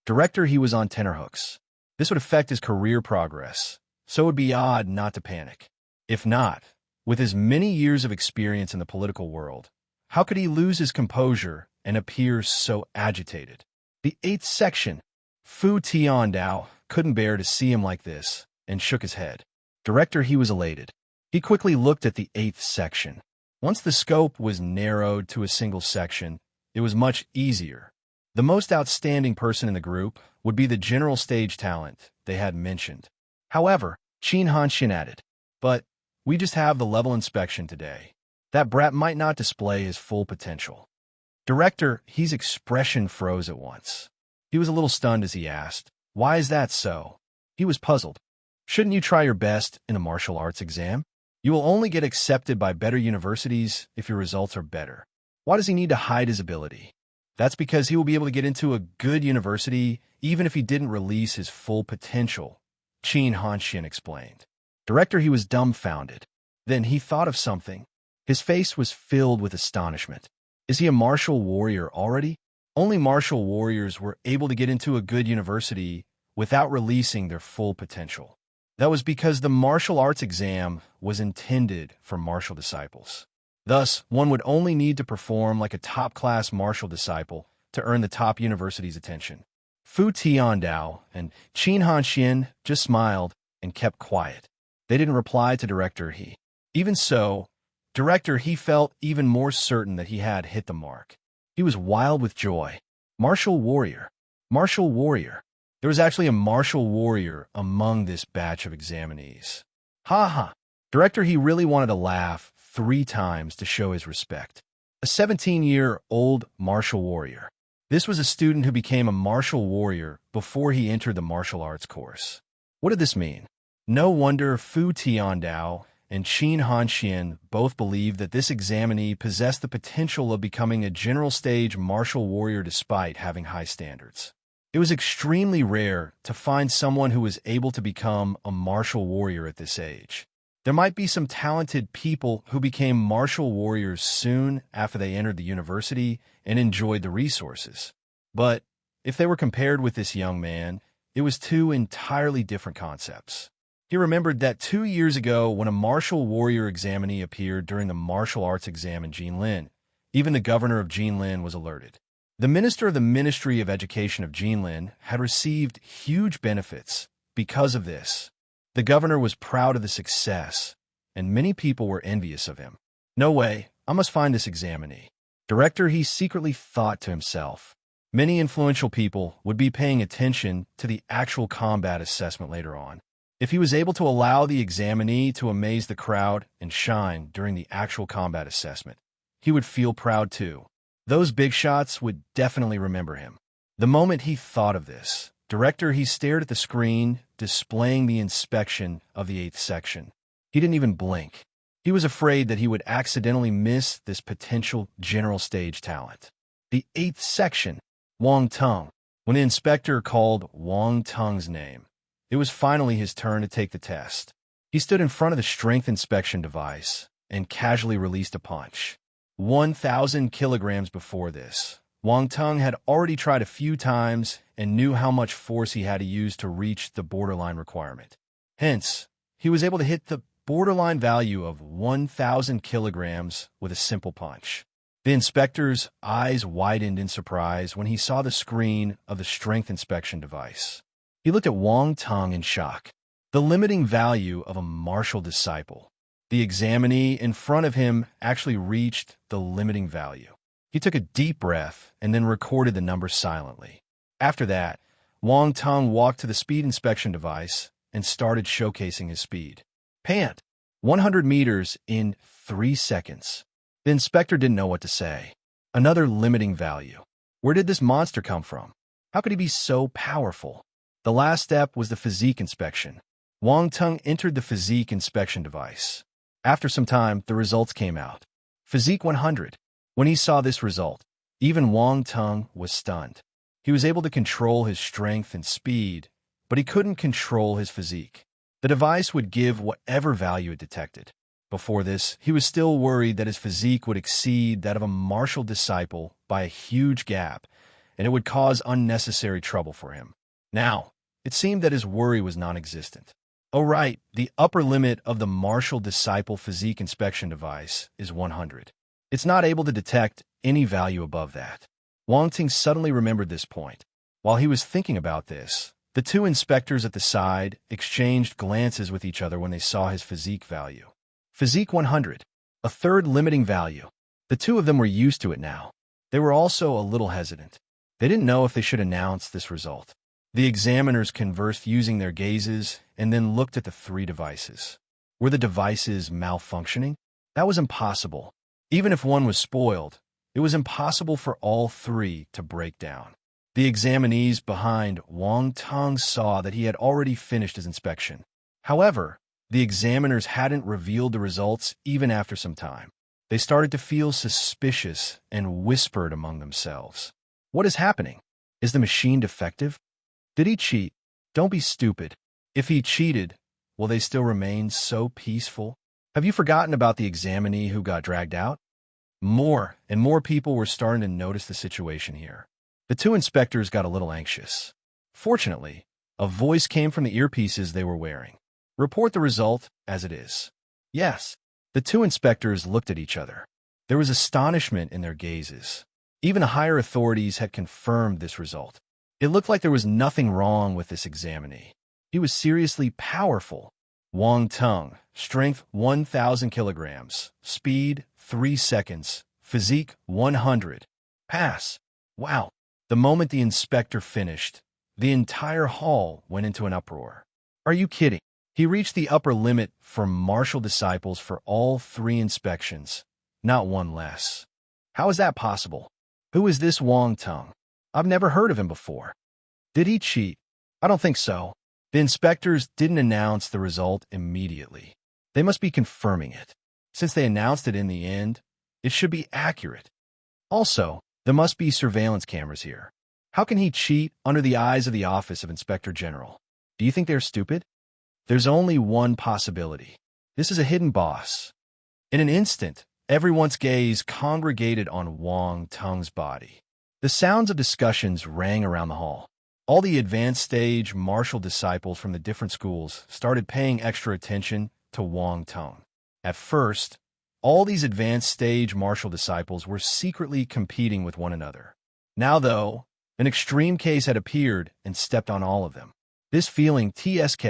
Director He was on tenterhooks. This would affect his career progress, so it would be odd not to panic. If not, with his many years of experience in the political world, how could he lose his composure and appear so agitated? The 8th section. Fu Tiandao couldn't bear to see him like this and shook his head. Director He was elated. He quickly looked at the 8th section. Once the scope was narrowed to a single section, it was much easier. The most outstanding person in the group would be the general stage talent they had mentioned. However, Qin Hanshin added, But we just have the level inspection today. That brat might not display his full potential. Director, his expression froze at once. He was a little stunned as he asked, "Why is that so?" He was puzzled. "Shouldn't you try your best in a martial arts exam? You will only get accepted by better universities if your results are better. Why does he need to hide his ability?" "That's because he will be able to get into a good university even if he didn't release his full potential," Qin Hanxian explained. Director, he was dumbfounded. Then he thought of something. His face was filled with astonishment. Is he a martial warrior already? Only martial warriors were able to get into a good university without releasing their full potential. That was because the martial arts exam was intended for martial disciples. Thus, one would only need to perform like a top-class martial disciple to earn the top university's attention. Fu Tiandao and Qin Hanxian just smiled and kept quiet. They didn't reply to Director He. Even so, Director He felt even more certain that he had hit the mark. He was wild with joy. Martial warrior. Martial warrior. There was actually a martial warrior among this batch of examinees. Ha ha. Director He really wanted to laugh 3 times to show his respect. A 17-year-old martial warrior. This was a student who became a martial warrior before he entered the martial arts course. What did this mean? No wonder Fu Tiandao and Qin Hanxian both believed that this examinee possessed the potential of becoming a general stage martial warrior despite having high standards. It was extremely rare to find someone who was able to become a martial warrior at this age. There might be some talented people who became martial warriors soon after they entered the university and enjoyed the resources. But if they were compared with this young man, it was 2 entirely different concepts. He remembered that 2 years ago when a martial warrior examinee appeared during the martial arts exam in Jinlin, even the governor of Jinlin was alerted. The minister of the Ministry of Education of Jinlin had received huge benefits because of this. The governor was proud of the success, and many people were envious of him. No way, I must find this examinee. Director, he secretly thought to himself. Many influential people would be paying attention to the actual combat assessment later on. If he was able to allow the examinee to amaze the crowd and shine during the actual combat assessment, he would feel proud too. Those big shots would definitely remember him. The moment he thought of this, Director, he stared at the screen displaying the inspection of the 8th section. He didn't even blink. He was afraid that he would accidentally miss this potential general stage talent. The 8th section, Wang Tung. When the inspector called Wang Tung's name, it was finally his turn to take the test. He stood in front of the strength inspection device and casually released a punch. 1,000 kilograms before this, Wang Tung had already tried a few times and knew how much force he had to use to reach the borderline requirement. Hence, he was able to hit the borderline value of 1,000 kilograms with a simple punch. The inspector's eyes widened in surprise when he saw the screen of the strength inspection device. He looked at Wang Tung in shock. The limiting value of a martial disciple. The examinee in front of him actually reached the limiting value. He took a deep breath and then recorded the number silently. After that, Wang Tung walked to the speed inspection device and started showcasing his speed. Pant! 100 meters in 3 seconds. The inspector didn't know what to say. Another limiting value. Where did this monster come from? How could he be so powerful? The last step was the physique inspection. Wang Tung entered the physique inspection device. After some time, the results came out. Physique 100. When he saw this result, even Wang Tung was stunned. He was able to control his strength and speed, but he couldn't control his physique. The device would give whatever value it detected. Before this, he was still worried that his physique would exceed that of a martial disciple by a huge gap, and it would cause unnecessary trouble for him. Now, it seemed that his worry was non-existent. Oh right, the upper limit of the martial disciple physique inspection device is 100. It's not able to detect any value above that. Wang Ting suddenly remembered this point. While he was thinking about this, the 2 inspectors at the side exchanged glances with each other when they saw his physique value. Physique 100, a third limiting value. The 2 of them were used to it now. They were also a little hesitant. They didn't know if they should announce this result. The examiners conversed using their gazes and then looked at the 3 devices. Were the devices malfunctioning? That was impossible. Even if one was spoiled, it was impossible for all three to break down. The examinees behind Wang Tong saw that he had already finished his inspection. However, the examiners hadn't revealed the results even after some time. They started to feel suspicious and whispered among themselves. What is happening? Is the machine defective? Did he cheat? Don't be stupid. If he cheated, will they still remain so peaceful? Have you forgotten about the examinee who got dragged out? More and more people were starting to notice the situation here. The two inspectors got a little anxious. Fortunately, a voice came from the earpieces they were wearing. Report the result as it is. Yes. The two inspectors looked at each other. There was astonishment in their gazes. Even higher authorities had confirmed this result. It looked like there was nothing wrong with this examinee. He was seriously powerful. Wang Tong, strength 1,000 kilograms, speed 3 seconds, physique 100. Pass. Wow. The moment the inspector finished, the entire hall went into an uproar. Are you kidding? He reached the upper limit for martial disciples for all 3 inspections, not one less. How is that possible? Who is this Wang Tong? I've never heard of him before. Did he cheat? I don't think so. The inspectors didn't announce the result immediately. They must be confirming it. Since they announced it in the end, it should be accurate. Also, there must be surveillance cameras here. How can he cheat under the eyes of the Office of Inspector General? Do you think they're stupid? There's only one possibility. This is a hidden boss. In an instant, everyone's gaze congregated on Wang Tong's body. The sounds of discussions rang around the hall. All the advanced stage martial disciples from the different schools started paying extra attention to Wang Tong. At first, all these advanced stage martial disciples were secretly competing with one another. Now, though, an extreme case had appeared and stepped on all of them. This feeling, TSK,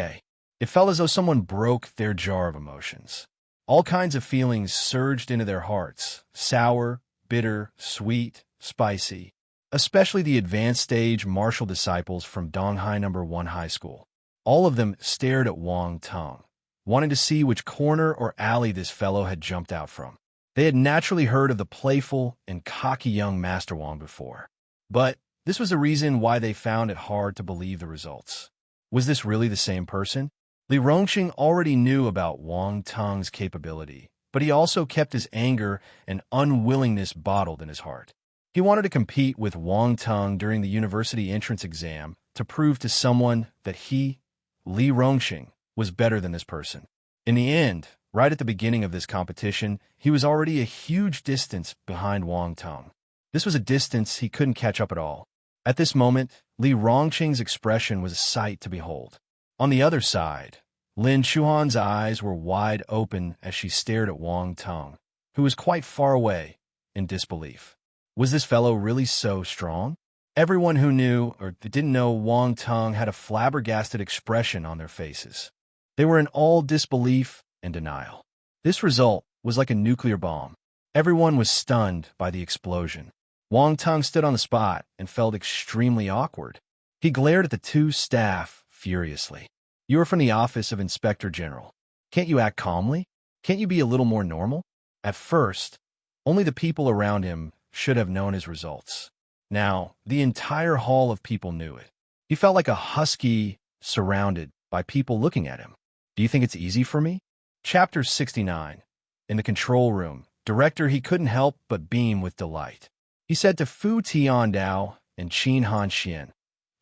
it felt as though someone broke their jar of emotions. All kinds of feelings surged into their hearts, sour, bitter, sweet, spicy, especially the advanced stage martial disciples from Donghai No. 1 High School. All of them stared at Wang Tong, wanting to see which corner or alley this fellow had jumped out from. They had naturally heard of the playful and cocky young Master Wang before, but this was the reason why they found it hard to believe the results. Was this really the same person? Li Rongqing already knew about Wang Tong's capability, but he also kept his anger and unwillingness bottled in his heart. He wanted to compete with Wang Tong during the university entrance exam to prove to someone that he, Li Rongqing, was better than this person. In the end, right at the beginning of this competition, he was already a huge distance behind Wang Tong. This was a distance he couldn't catch up at all. At this moment, Li Rongqing's expression was a sight to behold. On the other side, Lin Chuan's eyes were wide open as she stared at Wang Tong, who was quite far away, in disbelief. Was this fellow really so strong? Everyone who knew or didn't know Wang Tong had a flabbergasted expression on their faces. They were in all disbelief and denial. This result was like a nuclear bomb. Everyone was stunned by the explosion. Wang Tong stood on the spot and felt extremely awkward. He glared at the two staff furiously. You are from the Office of Inspector General. Can't you act calmly? Can't you be a little more normal? At first, only the people around him should have known his results. Now, the entire hall of people knew it. He felt like a husky surrounded by people looking at him. Do you think it's easy for me? Chapter 69. In the control room, director he couldn't help but beam with delight. He said to Fu Tiandao and Qin Hanxian,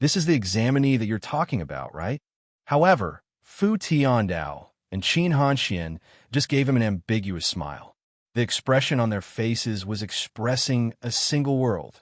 "This is the examinee that you're talking about, right?" However, Fu Tiandao and Qin Hanxian just gave him an ambiguous smile. The expression on their faces was expressing a single word.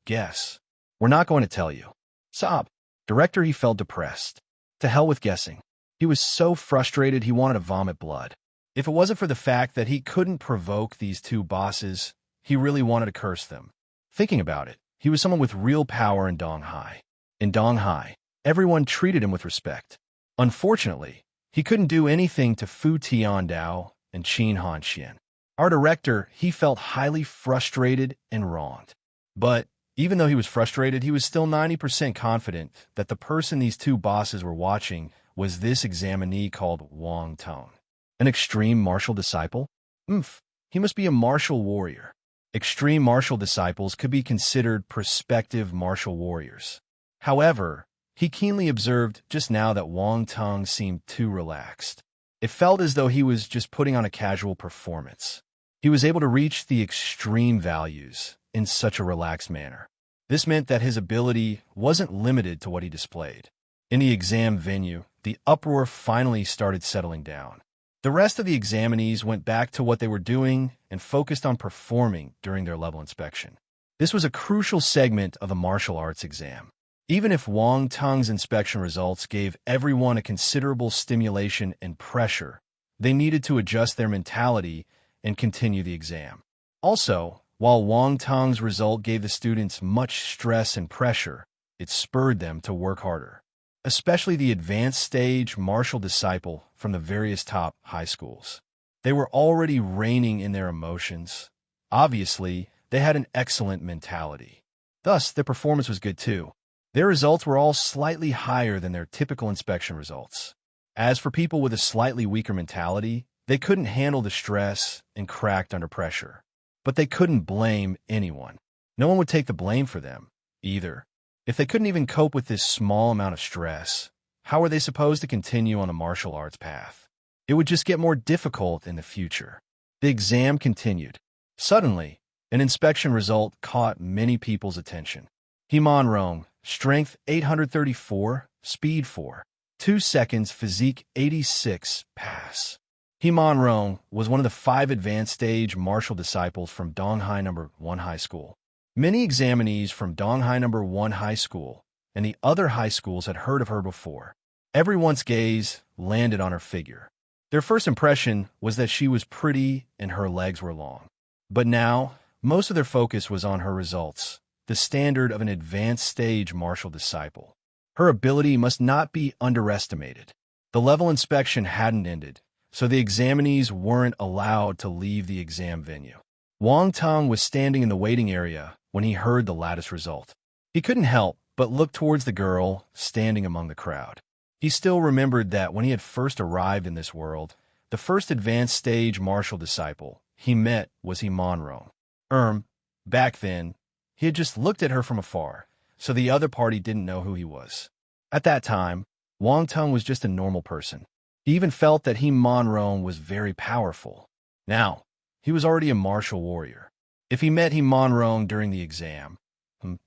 Guess. We're not going to tell you. Sob. Director he felt depressed. To hell with guessing. He was so frustrated he wanted to vomit blood. If it wasn't for the fact that he couldn't provoke these two bosses, he really wanted to curse them. Thinking about it, he was someone with real power in Donghai. In Donghai, everyone treated him with respect. Unfortunately, he couldn't do anything to Fu Tiandao and Qin Hanxian. Our director, he felt highly frustrated and wronged. But even though he was frustrated, he was still 90% confident that the person these two bosses were watching was this examinee called Wang Tong. An extreme martial disciple? Umph, he must be a martial warrior. Extreme martial disciples could be considered prospective martial warriors. However, he keenly observed just now that Wang Teng seemed too relaxed. It felt as though he was just putting on a casual performance. He was able to reach the extreme values in such a relaxed manner. This meant that his ability wasn't limited to what he displayed. In the exam venue, the uproar finally started settling down. The rest of the examinees went back to what they were doing and focused on performing during their level inspection. This was a crucial segment of the martial arts exam. Even if Wang Teng's inspection results gave everyone a considerable stimulation and pressure, they needed to adjust their mentality and continue the exam. Also, while Wang Teng's result gave the students much stress and pressure, it spurred them to work harder, especially the advanced stage martial disciple from the various top high schools. They were already reigning in their emotions. Obviously, they had an excellent mentality. Thus, their performance was good too. Their results were all slightly higher than their typical inspection results. As for people with a slightly weaker mentality, they couldn't handle the stress and cracked under pressure. But they couldn't blame anyone. No one would take the blame for them, either. If they couldn't even cope with this small amount of stress, how were they supposed to continue on the martial arts path? It would just get more difficult in the future. The exam continued. Suddenly, an inspection result caught many people's attention. Heman Rong, strength 834, speed 4, 2 seconds, physique 86, pass. Heman Rong was one of the 5 advanced stage martial disciples from Donghai No. 1 High School. Many examinees from Donghai No. 1 High School and the other high schools had heard of her before. Everyone's gaze landed on her figure. Their first impression was that she was pretty and her legs were long. But now, most of their focus was on her results, the standard of an advanced stage martial disciple. Her ability must not be underestimated. The level inspection hadn't ended, so the examinees weren't allowed to leave the exam venue. Wang Teng was standing in the waiting area when he heard the latest result. He couldn't help but look towards the girl standing among the crowd. He still remembered that when he had first arrived in this world, the first advanced stage martial disciple he met was Heman Rong. Back then, he had just looked at her from afar, so the other party didn't know who he was. At that time, Wang Teng was just a normal person. He even felt that Heman Rong was very powerful. Now, he was already a martial warrior. If he met Heman Rong during the exam,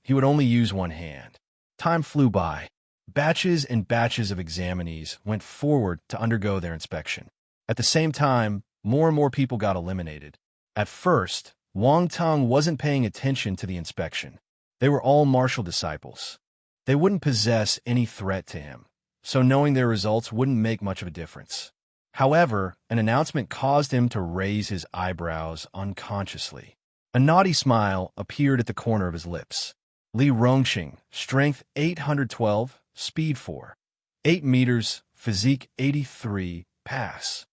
he would only use one hand. Time flew by. Batches and batches of examinees went forward to undergo their inspection. At the same time, more and more people got eliminated. At first, Wang Teng wasn't paying attention to the inspection. They were all martial disciples. They wouldn't possess any threat to him, so knowing their results wouldn't make much of a difference. However, an announcement caused him to raise his eyebrows unconsciously. A naughty smile appeared at the corner of his lips. Li Rongqing, strength 812, speed 4, 8 meters, physique 83, pass.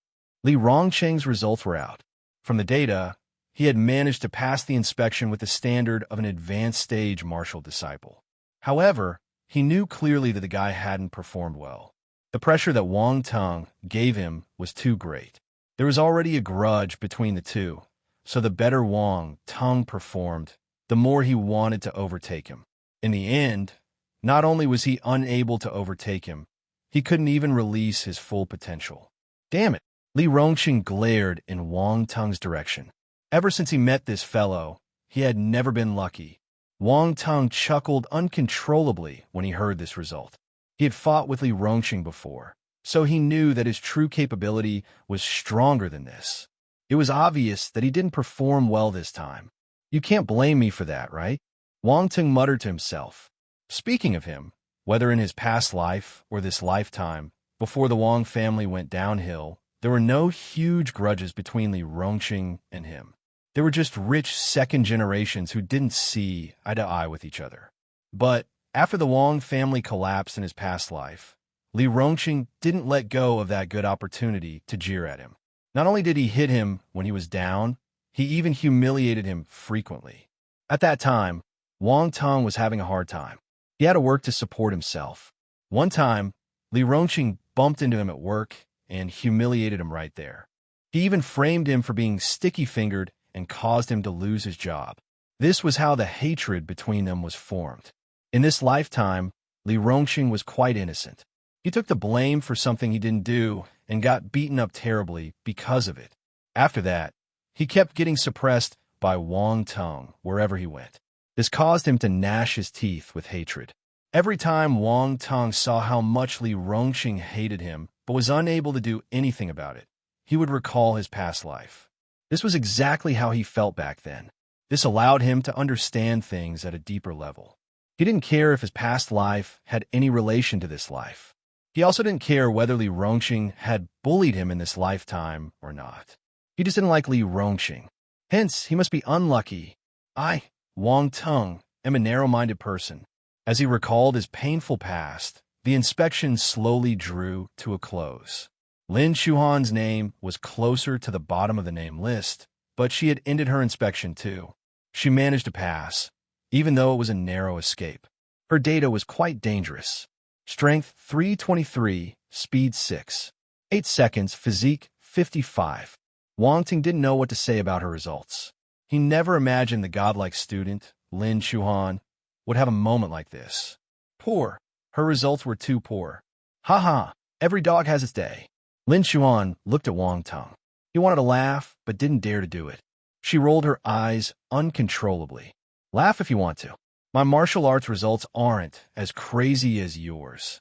Li Rongqing's results were out. From the data, he had managed to pass the inspection with the standard of an advanced stage martial disciple. However, he knew clearly that the guy hadn't performed well. The pressure that Wang Teng gave him was too great. There was already a grudge between the two, so the better Wang Teng performed, the more he wanted to overtake him. In the end, not only was he unable to overtake him, he couldn't even release his full potential. Damn it! Li Rongqing glared in Wang Teng's direction. Ever since he met this fellow, he had never been lucky. Wang Teng chuckled uncontrollably when he heard this result. He had fought with Li Rongqing before, so he knew that his true capability was stronger than this. It was obvious that he didn't perform well this time. You can't blame me for that, right? Wang Teng muttered to himself. Speaking of him, whether in his past life or this lifetime, before the Wang family went downhill, there were no huge grudges between Li Rongqing and him. They were just rich second generations who didn't see eye to eye with each other. But after the Wang family collapsed in his past life, Li Rongqing didn't let go of that good opportunity to jeer at him. Not only did he hit him when he was down, he even humiliated him frequently. At that time, Wang Teng was having a hard time. He had to work to support himself. One time, Li Rongqing bumped into him at work and humiliated him right there. He even framed him for being sticky-fingered and caused him to lose his job. This was how the hatred between them was formed. In this lifetime, Li Rongxing was quite innocent. He took the blame for something he didn't do and got beaten up terribly because of it. After that, he kept getting suppressed by Wang Teng wherever he went. This caused him to gnash his teeth with hatred. Every time Wang Teng saw how much Li Rongxing hated him but was unable to do anything about it, he would recall his past life. This was exactly how he felt back then. This allowed him to understand things at a deeper level. He didn't care if his past life had any relation to this life. He also didn't care whether Li Rongxing had bullied him in this lifetime or not. He just didn't like Li Rongxing. Hence, he must be unlucky. I, Wang Teng, am a narrow-minded person. As he recalled his painful past, the inspection slowly drew to a close. Lin Shuhan's name was closer to the bottom of the name list, but she had ended her inspection too. She managed to pass, even though it was a narrow escape. Her data was quite dangerous. Strength 323, speed 6. 8 seconds, physique 55. Wang Ting didn't know what to say about her results. He never imagined the godlike student, Lin Shuhan, would have a moment like this. Poor. Her results were too poor. Ha, every dog has its day. Lin Shuhan looked at Wang Teng. He wanted to laugh, but didn't dare to do it. She rolled her eyes uncontrollably. Laugh if you want to. My martial arts results aren't as crazy as yours.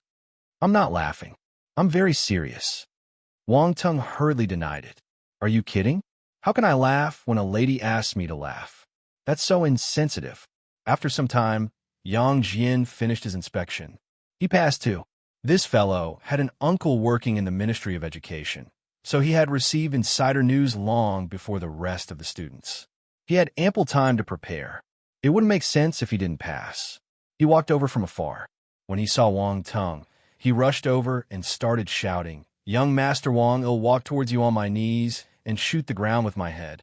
I'm not laughing. I'm very serious. Wang Teng hurriedly denied it. Are you kidding? How can I laugh when a lady asks me to laugh? That's so insensitive. After some time, Yang Jian finished his inspection. He passed too. This fellow had an uncle working in the Ministry of Education, so he had received insider news long before the rest of the students. He had ample time to prepare. It wouldn't make sense if he didn't pass. He walked over from afar. When he saw Wang Teng, he rushed over and started shouting, "Young Master Wang, I'll walk towards you on my knees and shoot the ground with my head."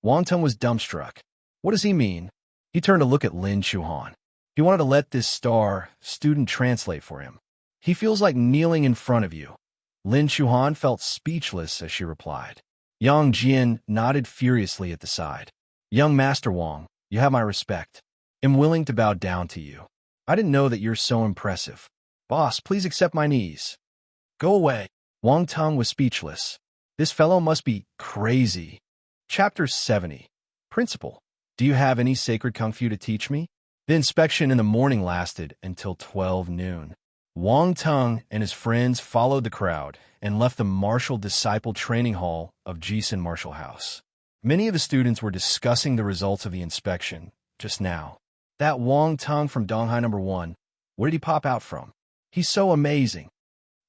Wang Teng was dumbstruck. What does he mean? He turned to look at Lin Shuhan. He wanted to let this star student translate for him. He feels like kneeling in front of you. Lin Shuhan felt speechless as she replied. Yang Jian nodded furiously at the side. Young Master Wang, you have my respect. I'm willing to bow down to you. I didn't know that you're so impressive. Boss, please accept my knees. Go away. Wang Teng was speechless. This fellow must be crazy. Chapter 70. Principal, do you have any sacred kung fu to teach me? The inspection in the morning lasted until 12 noon. Wang Teng and his friends followed the crowd and left the martial disciple training hall of Jisun Martial House. Many of the students were discussing the results of the inspection just now. That Wang Teng from Donghai No. 1, where did he pop out from? He's so amazing.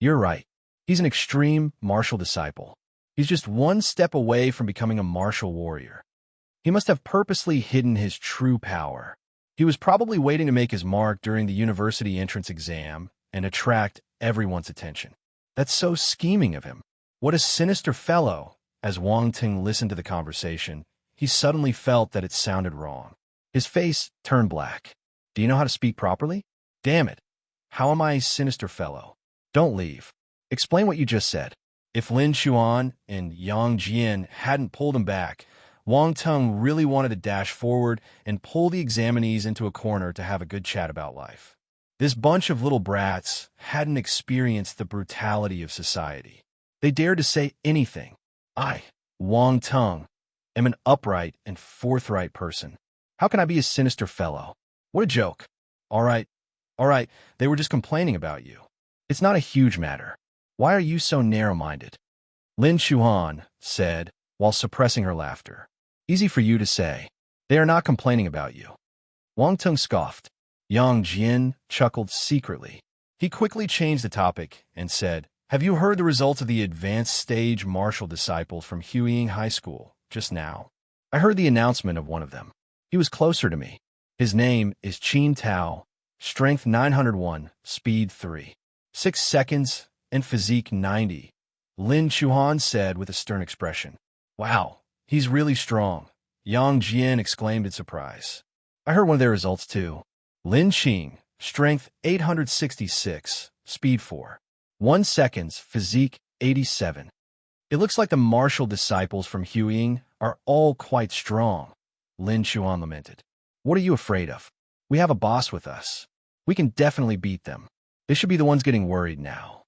You're right. He's an extreme martial disciple. He's just one step away from becoming a martial warrior. He must have purposely hidden his true power. He was probably waiting to make his mark during the university entrance exam and attract everyone's attention. That's so scheming of him. What a sinister fellow. As Wang Ting listened to the conversation, he suddenly felt that it sounded wrong. His face turned black. Do you know how to speak properly? Damn it. How am I a sinister fellow? Don't leave. Explain what you just said. If Lin Shuan and Yang Jian hadn't pulled him back, Wang Teng really wanted to dash forward and pull the examinees into a corner to have a good chat about life. This bunch of little brats hadn't experienced the brutality of society. They dared to say anything. I, Wang Teng, am an upright and forthright person. How can I be a sinister fellow? What a joke. All right, they were just complaining about you. It's not a huge matter. Why are you so narrow-minded? Lin Shuhan said, while suppressing her laughter. Easy for you to say. They are not complaining about you. Wang Teng scoffed. Yang Jian chuckled secretly. He quickly changed the topic and said, have you heard the results of the advanced stage martial disciples from Huiying High School just now? I heard the announcement of one of them. He was closer to me. His name is Qin Tao, strength 901, speed 3. 6 seconds and physique 90. Lin Shuhan said with a stern expression. Wow, he's really strong. Yang Jian exclaimed in surprise. I heard one of their results too. Lin Qing, strength 866, speed 4. 1 seconds, physique 87. It looks like the martial disciples from Huiying are all quite strong, Lin Chuan lamented. What are you afraid of? We have a boss with us. We can definitely beat them. They should be the ones getting worried now.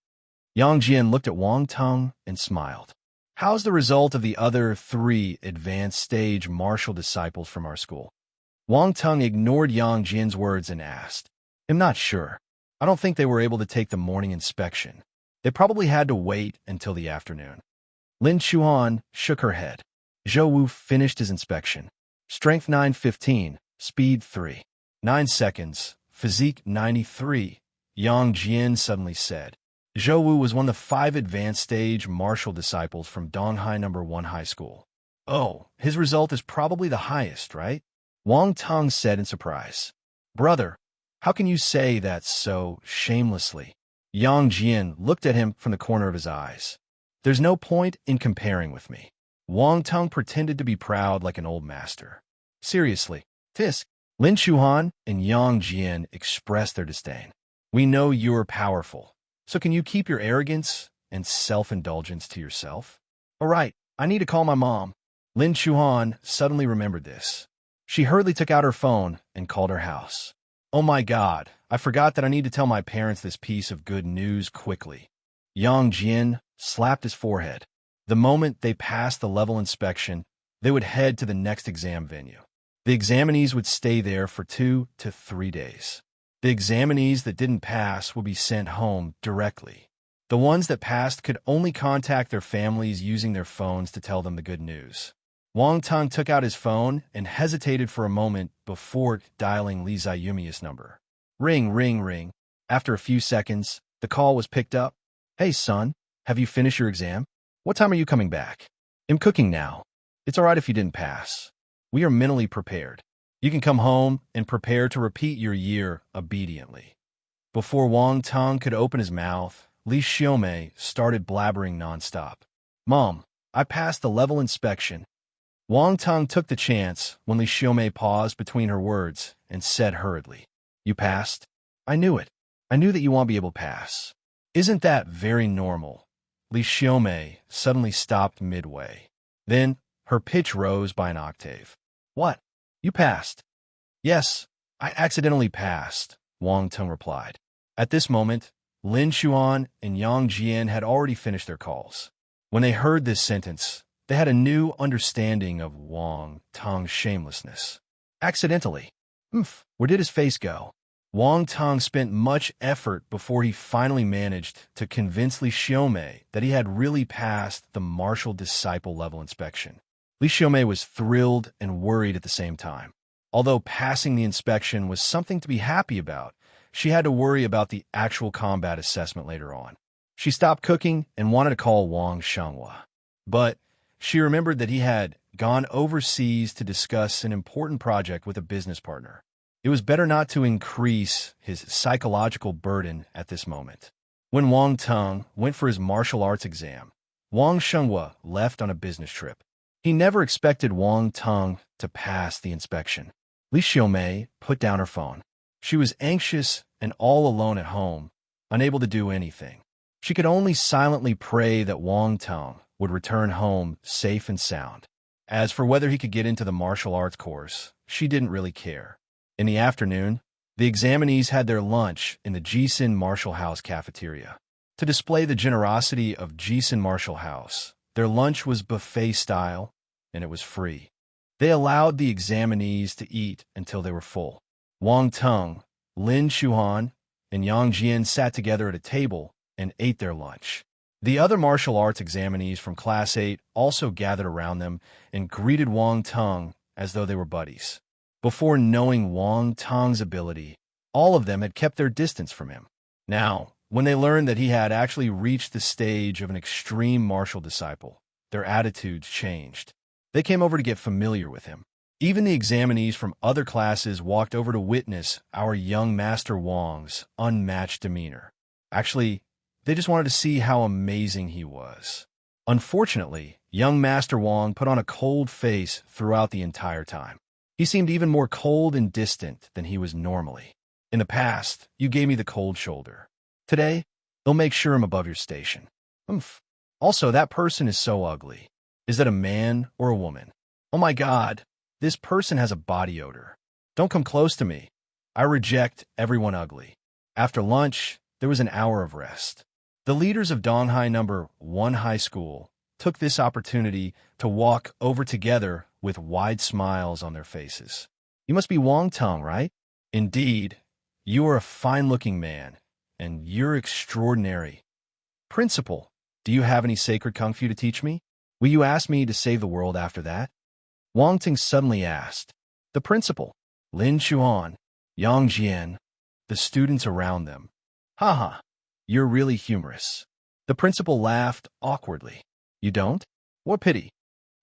Yang Jian looked at Wang Teng and smiled. How's the result of the other 3 advanced stage martial disciples from our school? Wang Teng ignored Yang Jian's words and asked, I'm not sure. I don't think they were able to take the morning inspection. They probably had to wait until the afternoon. Lin Chuan shook her head. Zhou Wu finished his inspection. Strength 915, speed 3. 9 seconds, physique 93, Yang Jian suddenly said. Zhou Wu was one of the 5 advanced stage martial disciples from Donghai No. 1 High School. Oh, his result is probably the highest, right? Wang Teng said in surprise. Brother, how can you say that so shamelessly? Yang Jian looked at him from the corner of his eyes. There's no point in comparing with me. Wang Teng pretended to be proud like an old master. Seriously, Tisk. Lin Chuan and Yang Jian expressed their disdain. We know you're powerful, so can you keep your arrogance and self-indulgence to yourself? All right, I need to call my mom. Lin Chuan suddenly remembered this. She hurriedly took out her phone and called her house. Oh my God, I forgot that I need to tell my parents this piece of good news quickly. Yang Jian slapped his forehead. The moment they passed the level inspection, they would head to the next exam venue. The examinees would stay there for 2 to 3 days. The examinees that didn't pass would be sent home directly. The ones that passed could only contact their families using their phones to tell them the good news. Wang Teng took out his phone and hesitated for a moment before dialing Li Ziyumi's number. Ring, ring, ring. After a few seconds, the call was picked up. Hey, son, have you finished your exam? What time are you coming back? I'm cooking now. It's all right if you didn't pass. We are mentally prepared. You can come home and prepare to repeat your year obediently. Before Wang Teng could open his mouth, Li Xiaomei started blabbering nonstop. Mom, I passed the level inspection. Wang Teng took the chance when Li Xiaomei paused between her words and said hurriedly, You passed? I knew it. I knew that you won't be able to pass. Isn't that very normal? Li Xiaomei suddenly stopped midway. Then, her pitch rose by an octave. What? You passed? Yes, I accidentally passed, Wang Teng replied. At this moment, Lin Chuan and Yang Jian had already finished their calls. When they heard this sentence, they had a new understanding of Wang Teng's shamelessness. Accidentally. Where did his face go? Wang Teng spent much effort before he finally managed to convince Li Xiaomei that he had really passed the martial disciple level inspection. Li Xiaomei was thrilled and worried at the same time. Although passing the inspection was something to be happy about, she had to worry about the actual combat assessment later on. She stopped cooking and wanted to call Wang Shenghua. But she remembered that he had gone overseas to discuss an important project with a business partner. It was better not to increase his psychological burden at this moment. When Wang Teng went for his martial arts exam, Wang Shenghua left on a business trip. He never expected Wang Teng to pass the inspection. Li Xiaomei put down her phone. She was anxious and all alone at home, unable to do anything. She could only silently pray that Wang Teng would return home safe and sound. As for whether he could get into the martial arts course, she didn't really care. In the afternoon, the examinees had their lunch in the Jisun Martial House cafeteria. To display the generosity of Jisun Martial House, their lunch was buffet style, and it was free. They allowed the examinees to eat until they were full. Wang Teng, Lin Chuan, and Yang Jian sat together at a table and ate their lunch. The other martial arts examinees from Class 8 also gathered around them and greeted Wang Teng as though they were buddies. Before knowing Wang Teng's ability, all of them had kept their distance from him. Now, when they learned that he had actually reached the stage of an extreme martial disciple, their attitudes changed. They came over to get familiar with him. Even the examinees from other classes walked over to witness our young Master Wang's unmatched demeanor. Actually, they just wanted to see how amazing he was. Unfortunately, young Master Wang put on a cold face throughout the entire time. He seemed even more cold and distant than he was normally. In the past, you gave me the cold shoulder. Today, they'll make sure I'm above your station. Also, that person is so ugly. Is that a man or a woman? Oh my God, this person has a body odor. Don't come close to me. I reject everyone ugly. After lunch, there was an hour of rest. The leaders of Donghai Number 1 High School took this opportunity to walk over together with wide smiles on their faces. You must be Wang Teng, right? Indeed, you are a fine-looking man, and you're extraordinary. Principal, do you have any sacred kung fu to teach me? Will you ask me to save the world after that? Wang Ting suddenly asked. The principal, Lin Chuan, Yang Jian, the students around them. Haha, you're really humorous. The principal laughed awkwardly. You don't? What pity.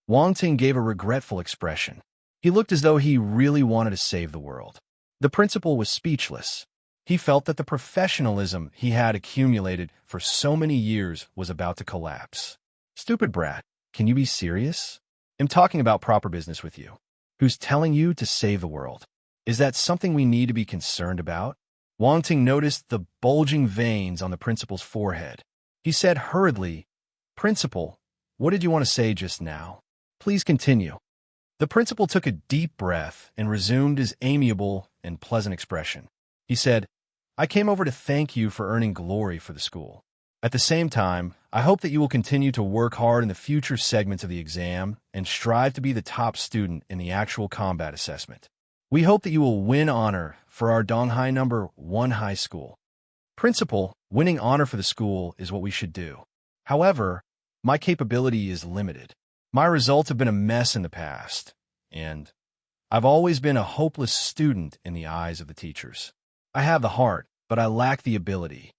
Wang Ting gave a regretful expression. He looked as though he really wanted to save the world. The principal was speechless. He felt that the professionalism he had accumulated for so many years was about to collapse. Stupid brat, can you be serious? I'm talking about proper business with you. Who's telling you to save the world? Is that something we need to be concerned about? Wang Ting noticed the bulging veins on the principal's forehead. He said hurriedly, Principal, what did you want to say just now? Please continue. The principal took a deep breath and resumed his amiable and pleasant expression. He said, I came over to thank you for earning glory for the school. At the same time, I hope that you will continue to work hard in the future segments of the exam and strive to be the top student in the actual combat assessment. We hope that you will win honor for our Donghai Number 1 High School. Principal, winning honor for the school is what we should do. However, my capability is limited. My results have been a mess in the past, and I've always been a hopeless student in the eyes of the teachers. I have the heart, but I lack the ability.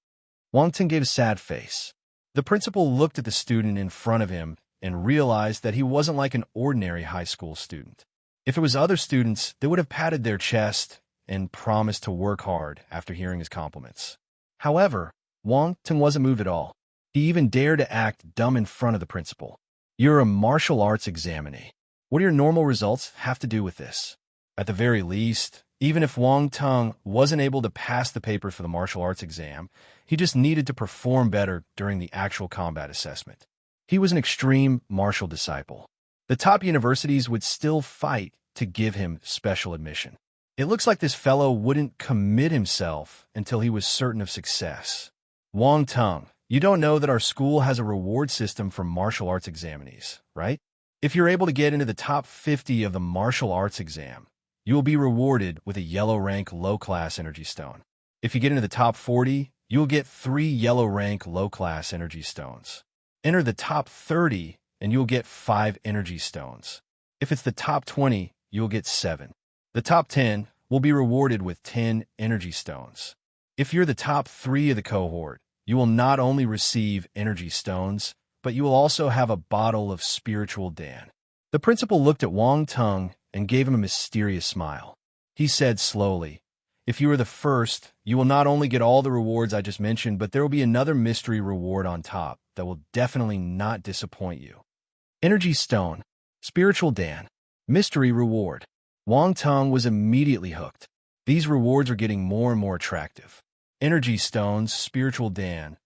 Wang Ting gave a sad face. The principal looked at the student in front of him and realized that he wasn't like an ordinary high school student. If it was other students, they would have patted their chest and promised to work hard after hearing his compliments. However, Wang Ting wasn't moved at all. He even dared to act dumb in front of the principal. You're a martial arts examinee. What do your normal results have to do with this? At the very least, even if Wang Teng wasn't able to pass the paper for the martial arts exam, he just needed to perform better during the actual combat assessment. He was an extreme martial disciple. The top universities would still fight to give him special admission. It looks like this fellow wouldn't commit himself until he was certain of success. Wang Teng, you don't know that our school has a reward system for martial arts examinees, right? If you're able to get into the top 50 of the martial arts exam, you will be rewarded with a yellow rank low-class energy stone. If you get into the top 40, you will get 3 yellow rank low-class energy stones. Enter the top 30, and you'll get 5 energy stones. If it's the top 20, you'll get 7. The top 10 will be rewarded with 10 energy stones. If you're the top 3 of the cohort, you will not only receive energy stones, but you will also have a bottle of spiritual Dan. The principal looked at Wang Teng and gave him a mysterious smile. He said slowly, if you are the first, you will not only get all the rewards I just mentioned, but there will be another mystery reward on top that will definitely not disappoint you. Energy stone, spiritual Dan, mystery reward. Wang Teng was immediately hooked. These rewards are getting more and more attractive. Energy stones, spiritual Dan.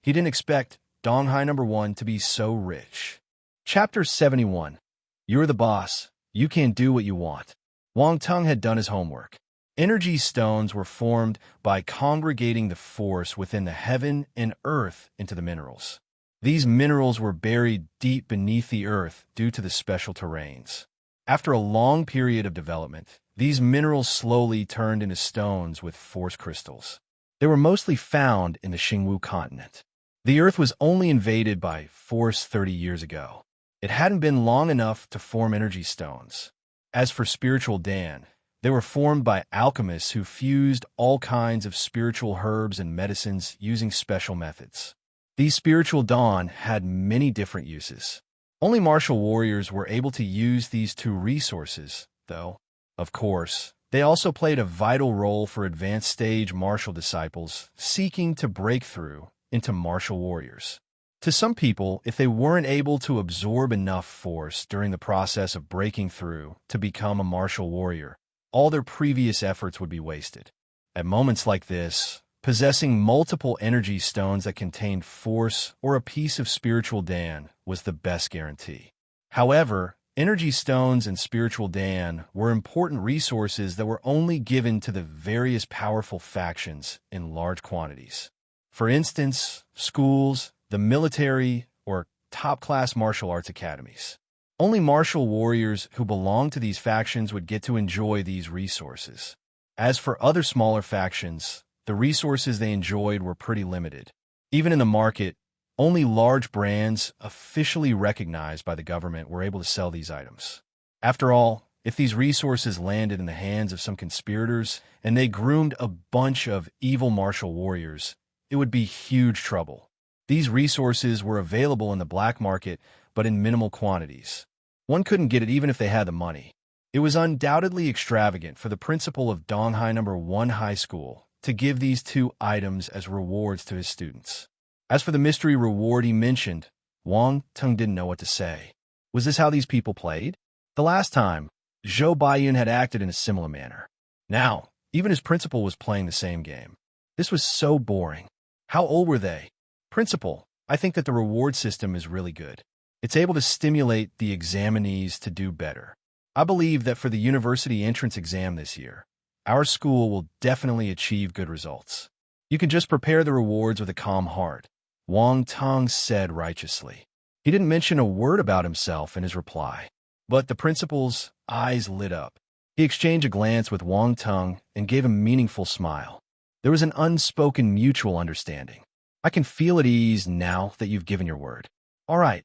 He didn't expect Donghai Number 1 to be so rich. Chapter 71. You're the boss. You can't do what you want. Wang Teng had done his homework. Energy stones were formed by congregating the force within the heaven and earth into the minerals. These minerals were buried deep beneath the earth due to the special terrains. After a long period of development, these minerals slowly turned into stones with force crystals. They were mostly found in the Xingwu continent. The Earth was only invaded by force 30 years ago. It hadn't been long enough to form energy stones. As for spiritual Dan, they were formed by alchemists who fused all kinds of spiritual herbs and medicines using special methods. These spiritual dawn had many different uses. Only martial warriors were able to use these 2 resources, though. Of course, they also played a vital role for advanced stage martial disciples seeking to break through into martial warriors. To some people, if they weren't able to absorb enough force during the process of breaking through to become a martial warrior, all their previous efforts would be wasted. At moments like this, Possessing multiple energy stones that contained force or a piece of spiritual Dan was the best guarantee. However, energy stones and spiritual Dan were important resources that were only given to the various powerful factions in large quantities. For instance, schools, the military, or top-class martial arts academies. Only martial warriors who belonged to these factions would get to enjoy these resources. As for other smaller factions, the resources they enjoyed were pretty limited. Even in the market, only large brands officially recognized by the government were able to sell these items. After all, if these resources landed in the hands of some conspirators and they groomed a bunch of evil martial warriors, it would be huge trouble. These resources were available in the black market, but in minimal quantities. One couldn't get it even if they had the money. It was undoubtedly extravagant for the principal of Donghai No. 1 High School to give these two items as rewards to his students. As for the mystery reward he mentioned, Wang Tung didn't know what to say. Was this how these people played? The last time, Zhou Baiyun had acted in a similar manner. Now, even his principal was playing the same game. This was so boring. How old were they? Principal, I think that the reward system is really good. It's able to stimulate the examinees to do better. I believe that for the university entrance exam this year, our school will definitely achieve good results. You can just prepare the rewards with a calm heart, Wang Tung said righteously. He didn't mention a word about himself in his reply, but the principal's eyes lit up. He exchanged a glance with Wang Tung and gave a meaningful smile. There was an unspoken mutual understanding. I can feel at ease now that you've given your word. All right,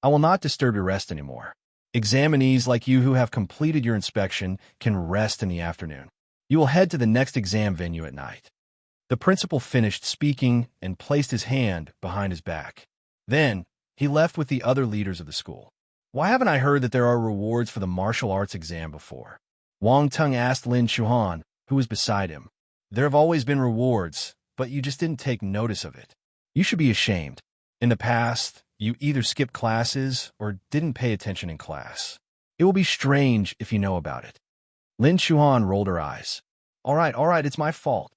I will not disturb your rest anymore. Examinees like you who have completed your inspection can rest in the afternoon. You will head to the next exam venue at night. The principal finished speaking and placed his hand behind his back. Then, he left with the other leaders of the school. Why haven't I heard that there are rewards for the martial arts exam before? Wang Tung asked Lin Chuhan, who was beside him. There have always been rewards, but you just didn't take notice of it. You should be ashamed. In the past, you either skipped classes or didn't pay attention in class. It will be strange if you know about it. Lin Chuhan rolled her eyes. All right, it's my fault.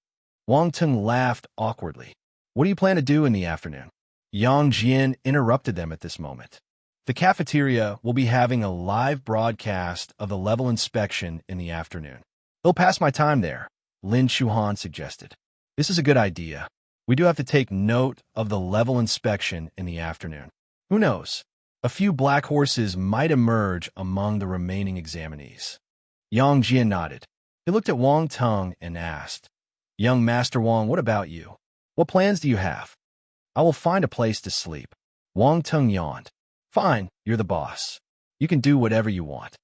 Wang Tung laughed awkwardly. What do you plan to do in the afternoon? Yang Jian interrupted them at this moment. The cafeteria will be having a live broadcast of the level inspection in the afternoon. They'll pass my time there, Lin Chuhan suggested. This is a good idea. We do have to take note of the level inspection in the afternoon. Who knows? A few black horses might emerge among the remaining examinees. Yang Jian nodded. He looked at Wang Tung and asked, Young Master Wang, what about you? What plans do you have? I will find a place to sleep. Wang Tung yawned. Fine, you're the boss. You can do whatever you want.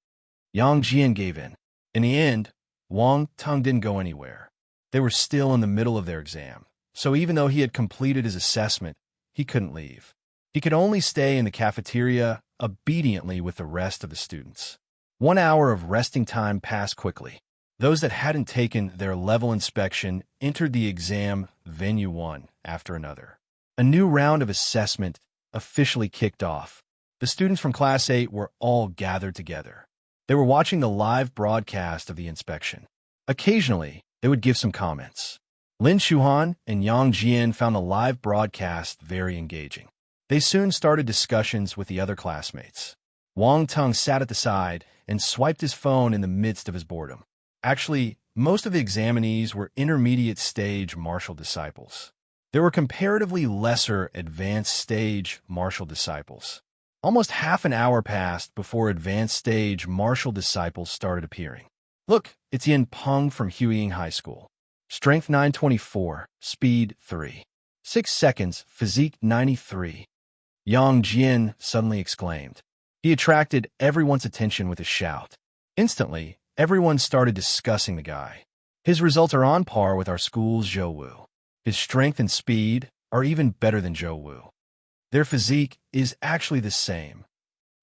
Yang Jian gave in. In the end, Wang Tung didn't go anywhere. They were still in the middle of their exam, so even though he had completed his assessment, he couldn't leave. He could only stay in the cafeteria obediently with the rest of the students. 1 hour of resting time passed quickly. Those that hadn't taken their level inspection entered the exam venue one after another. A new round of assessment officially kicked off. The students from Class 8 were all gathered together. They were watching the live broadcast of the inspection. Occasionally, they would give some comments. Lin Chuhan and Yang Jian found the live broadcast very engaging. They soon started discussions with the other classmates. Wang Tung sat at the side and swiped his phone in the midst of his boredom. Actually, most of the examinees were intermediate stage martial disciples. There were comparatively lesser advanced stage martial disciples. Almost half an hour passed before advanced stage martial disciples started appearing. Look, it's Yin Peng from Huiying High School. Strength 924, speed 3. 6 seconds, physique 93. Yang Jian suddenly exclaimed. He attracted everyone's attention with a shout. Instantly, everyone started discussing the guy. His results are on par with our school's Zhou Wu. His strength and speed are even better than Zhou Wu. Their physique is actually the same.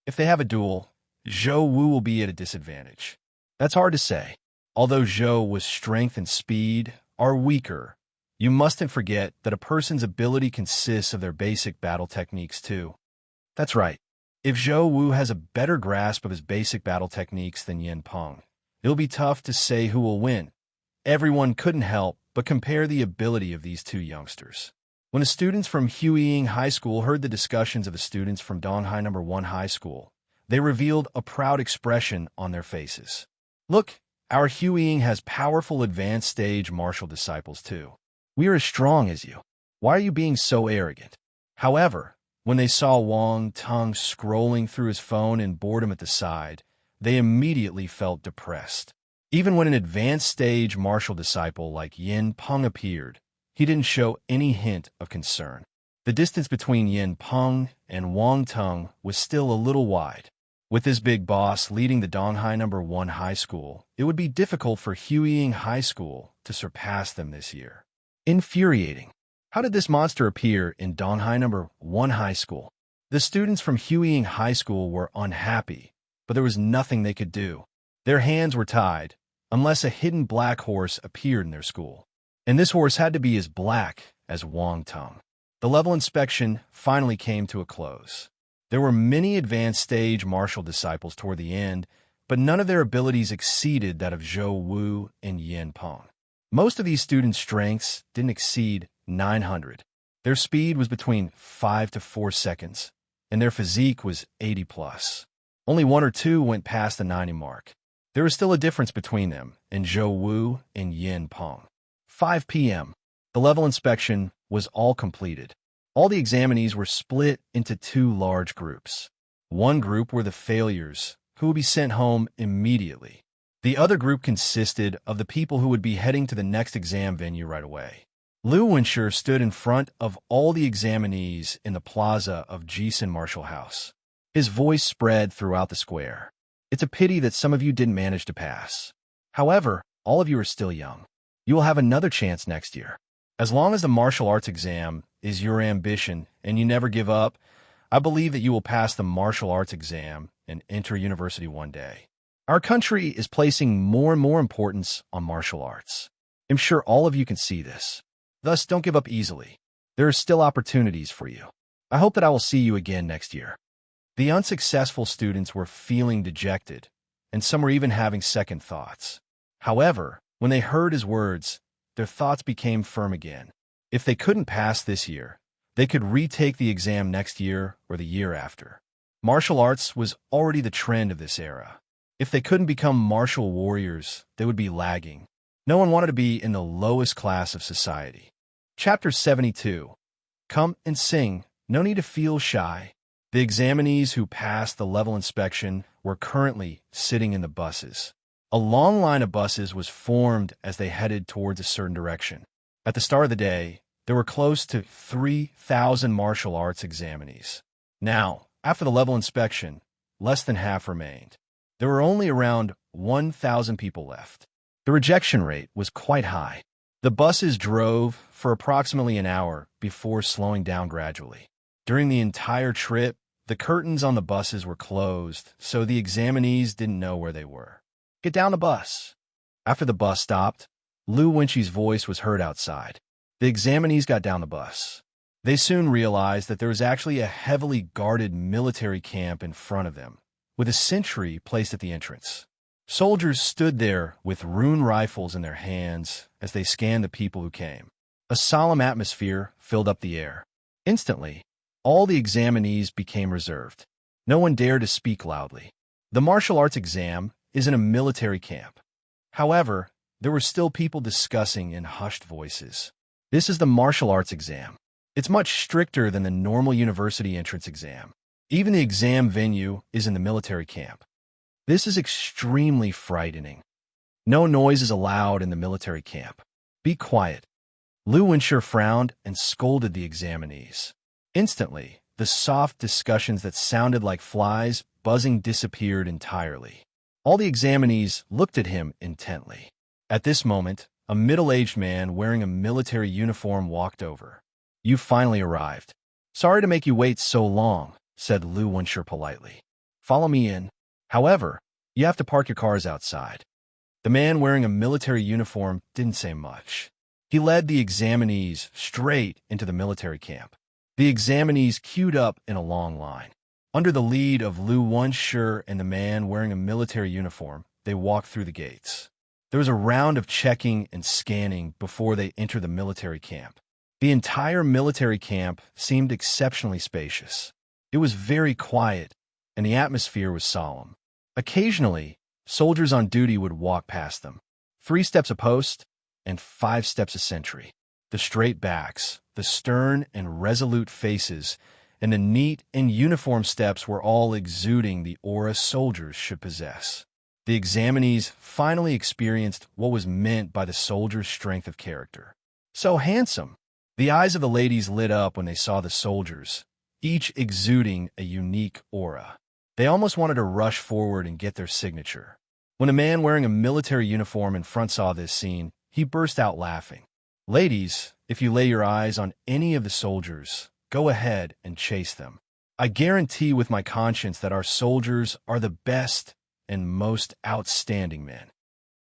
If they have a duel, Zhou Wu will be at a disadvantage. That's hard to say. Although Zhou Wu's strength and speed are weaker, you mustn't forget that a person's ability consists of their basic battle techniques too. That's right. If Zhou Wu has a better grasp of his basic battle techniques than Yin Peng, it'll be tough to say who will win. Everyone couldn't help but compare the ability of these two youngsters. When the students from Huiying High School heard the discussions of the students from Donghai No. 1 High School, they revealed a proud expression on their faces. Look, our Huiying has powerful advanced stage martial disciples too. We are as strong as you. Why are you being so arrogant? However, when they saw Wang Tung scrolling through his phone in boredom at the side, they immediately felt depressed. Even when an advanced stage martial disciple like Yin Peng appeared, he didn't show any hint of concern. The distance between Yin Peng and Wang Tung was still a little wide. With this big boss leading the Donghai No. 1 High School, it would be difficult for Huiying High School to surpass them this year. Infuriating. How did this monster appear in Donghai No. 1 High School? The students from Huiying High School were unhappy, but there was nothing they could do. Their hands were tied, unless a hidden black horse appeared in their school. And this horse had to be as black as Wang Tung. The level inspection finally came to a close. There were many advanced stage martial disciples toward the end, but none of their abilities exceeded that of Zhou Wu and Yin Peng. Most of these students' strengths didn't exceed 900. Their speed was between 5 to 4 seconds, and their physique was 80 plus. Only one or two went past the 90 mark. There was still a difference between them and Zhou Wu and Yin Peng. 5 p.m. The level inspection was all completed. All the examinees were split into two large groups. One group were the failures, who would be sent home immediately. The other group consisted of the people who would be heading to the next exam venue right away. Lu Wenshur stood in front of all the examinees in the plaza of Jisun Martial House. His voice spread throughout the square. It's a pity that some of you didn't manage to pass. However, all of you are still young. You will have another chance next year. As long as the martial arts exam is your ambition and you never give up, I believe that you will pass the martial arts exam and enter university one day. Our country is placing more and more importance on martial arts. I'm sure all of you can see this. Thus, don't give up easily. There are still opportunities for you. I hope that I will see you again next year. The unsuccessful students were feeling dejected, and some were even having second thoughts. However, when they heard his words, their thoughts became firm again. If they couldn't pass this year, they could retake the exam next year or the year after. Martial arts was already the trend of this era. If they couldn't become martial warriors, they would be lagging. No one wanted to be in the lowest class of society. Chapter 72. Come and sing. No need to feel shy. The examinees who passed the level inspection were currently sitting in the buses. A long line of buses was formed as they headed towards a certain direction. At the start of the day, there were close to 3,000 martial arts examinees. Now, after the level inspection, less than half remained. There were only around 1,000 people left. The rejection rate was quite high. The buses drove for approximately an hour before slowing down gradually. During the entire trip, the curtains on the buses were closed, so the examinees didn't know where they were. Get down the bus. After the bus stopped, Lu Wenqi's voice was heard outside. The examinees got down the bus. They soon realized that there was actually a heavily guarded military camp in front of them, with a sentry placed at the entrance. Soldiers stood there with rune rifles in their hands as they scanned the people who came. A solemn atmosphere filled up the air. Instantly, all the examinees became reserved. No one dared to speak loudly. The martial arts exam is in a military camp. However, there were still people discussing in hushed voices. This is the martial arts exam. It's much stricter than the normal university entrance exam. Even the exam venue is in the military camp. This is extremely frightening. No noise is allowed in the military camp. Be quiet. Lu Wenshur frowned and scolded the examinees. Instantly, the soft discussions that sounded like flies buzzing disappeared entirely. All the examinees looked at him intently. At this moment, a middle-aged man wearing a military uniform walked over. You finally arrived. Sorry to make you wait so long, said Lu Wenshur politely. Follow me in. However, you have to park your cars outside. The man wearing a military uniform didn't say much. He led the examinees straight into the military camp. The examinees queued up in a long line. Under the lead of Lu Wenshur and the man wearing a military uniform, they walked through the gates. There was a round of checking and scanning before they entered the military camp. The entire military camp seemed exceptionally spacious. It was very quiet, and the atmosphere was solemn. Occasionally, soldiers on duty would walk past them. 3 steps a post and 5 steps a sentry. The straight backs, the stern and resolute faces, and the neat and uniform steps were all exuding the aura soldiers should possess. The examinees finally experienced what was meant by the soldier's strength of character. So handsome! The eyes of the ladies lit up when they saw the soldiers, each exuding a unique aura. They almost wanted to rush forward and get their signature. When a man wearing a military uniform in front saw this scene, he burst out laughing. Ladies, if you lay your eyes on any of the soldiers, go ahead and chase them. I guarantee with my conscience that our soldiers are the best and most outstanding men.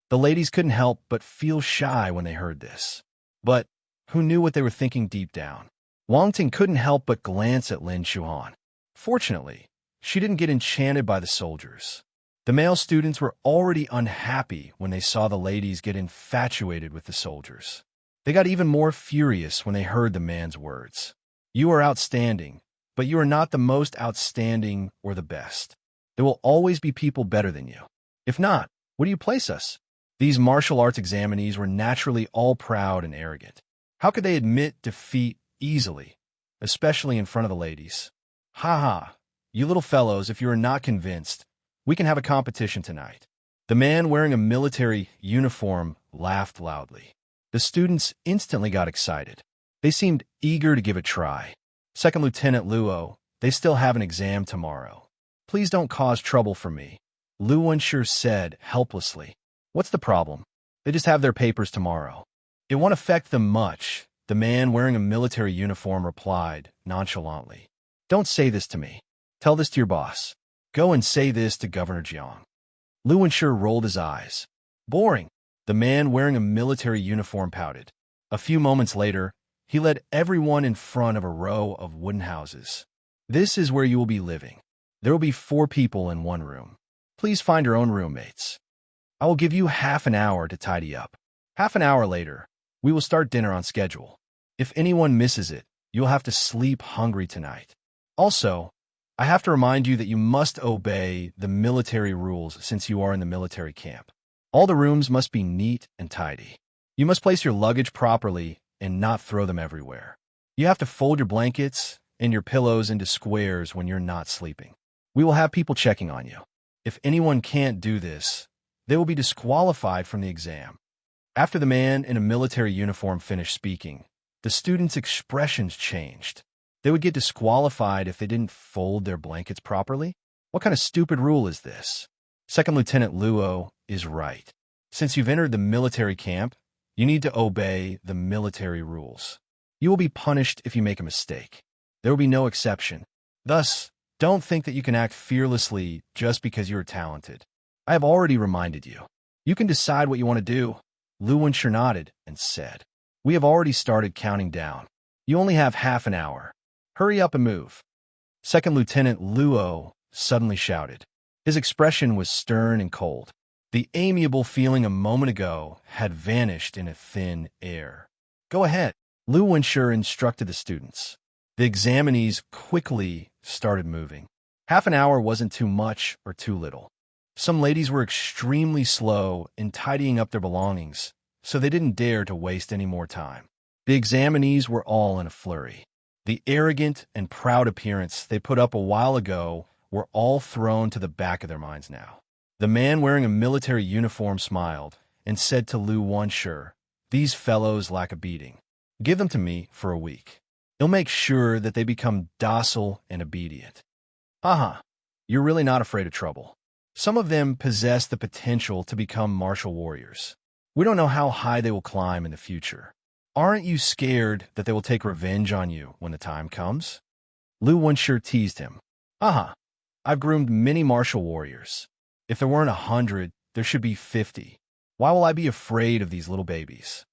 The ladies couldn't help but feel shy when they heard this. But who knew what they were thinking deep down? Wang Ting couldn't help but glance at Lin Chuan. Fortunately, she didn't get enchanted by the soldiers. The male students were already unhappy when they saw the ladies get infatuated with the soldiers. They got even more furious when they heard the man's words. You are outstanding, but you are not the most outstanding or the best. There will always be people better than you. If not, where do you place us? These martial arts examinees were naturally all proud and arrogant. How could they admit defeat easily, especially in front of the ladies? Ha ha, you little fellows, if you are not convinced, we can have a competition tonight. The man wearing a military uniform laughed loudly. The students instantly got excited. They seemed eager to give it a try. Second Lieutenant Luo, they still have an exam tomorrow. Please don't cause trouble for me, Lu Wenshi said helplessly. What's the problem? They just have their papers tomorrow. It won't affect them much, the man wearing a military uniform replied nonchalantly. Don't say this to me. Tell this to your boss. Go and say this to Governor Jiang. Lu Wenshi rolled his eyes. Boring. The man wearing a military uniform pouted. A few moments later, he led everyone in front of a row of wooden houses. This is where you will be living. There will be 4 people in one room. Please find your own roommates. I will give you half an hour to tidy up. Half an hour later, we will start dinner on schedule. If anyone misses it, you'll have to sleep hungry tonight. Also, I have to remind you that you must obey the military rules since you are in the military camp. All the rooms must be neat and tidy. You must place your luggage properly and not throw them everywhere. You have to fold your blankets and your pillows into squares when you're not sleeping. We will have people checking on you. If anyone can't do this, they will be disqualified from the exam. After the man in a military uniform finished speaking, the students' expressions changed. They would get disqualified if they didn't fold their blankets properly? What kind of stupid rule is this? Second Lieutenant Luo is right. Since you've entered the military camp, you need to obey the military rules. You will be punished if you make a mistake. There will be no exception. Thus, don't think that you can act fearlessly just because you are talented. I have already reminded you. You can decide what you want to do. Lu Wenshi nodded and said, We have already started counting down. You only have half an hour. Hurry up and move. Second Lieutenant Luo suddenly shouted. His expression was stern and cold. The amiable feeling a moment ago had vanished in a thin air. Go ahead, Lu Wenshi instructed the students. The examinees quickly started moving. Half an hour wasn't too much or too little. Some ladies were extremely slow in tidying up their belongings, so they didn't dare to waste any more time. The examinees were all in a flurry. The arrogant and proud appearance they put up a while ago were all thrown to the back of their minds now. The man wearing a military uniform smiled and said to Lu Wenshi, These fellows lack a beating. Give them to me for a week. It'll make sure that they become docile and obedient. Haha, you're really not afraid of trouble. Some of them possess the potential to become martial warriors. We don't know how high they will climb in the future. Aren't you scared that they will take revenge on you when the time comes? Lu Wenshi teased him. Haha, I've groomed many martial warriors. If there weren't 100, there should be 50. Why will I be afraid of these little babies?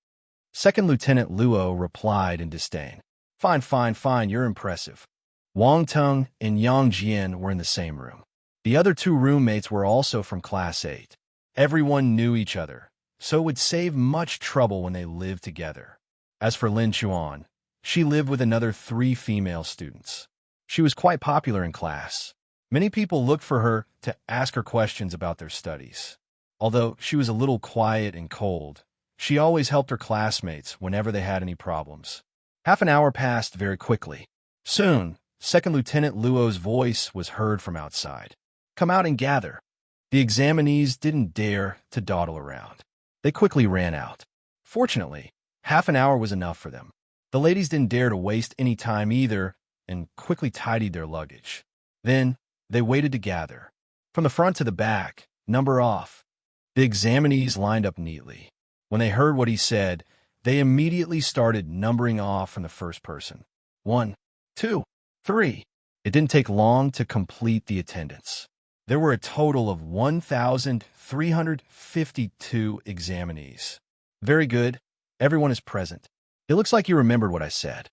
Second Lieutenant Luo replied in disdain. Fine, fine, fine, you're impressive. Wang Tung and Yang Jian were in the same room. The other 2 roommates were also from Class 8. Everyone knew each other, so it would save much trouble when they lived together. As for Lin Chuan, she lived with another 3 female students. She was quite popular in class. Many people looked for her to ask her questions about their studies. Although she was a little quiet and cold, she always helped her classmates whenever they had any problems. Half an hour passed very quickly. Soon, Second Lieutenant Luo's voice was heard from outside. "Come out and gather." The examinees didn't dare to dawdle around. They quickly ran out. Fortunately, half an hour was enough for them. The ladies didn't dare to waste any time either and quickly tidied their luggage. Then, they waited to gather. From the front to the back, number off. The examinees lined up neatly. When they heard what he said, they immediately started numbering off from the first person. 1, 2, 3. It didn't take long to complete the attendance. There were a total of 1,352 examinees. Very good. Everyone is present. It looks like you remembered what I said.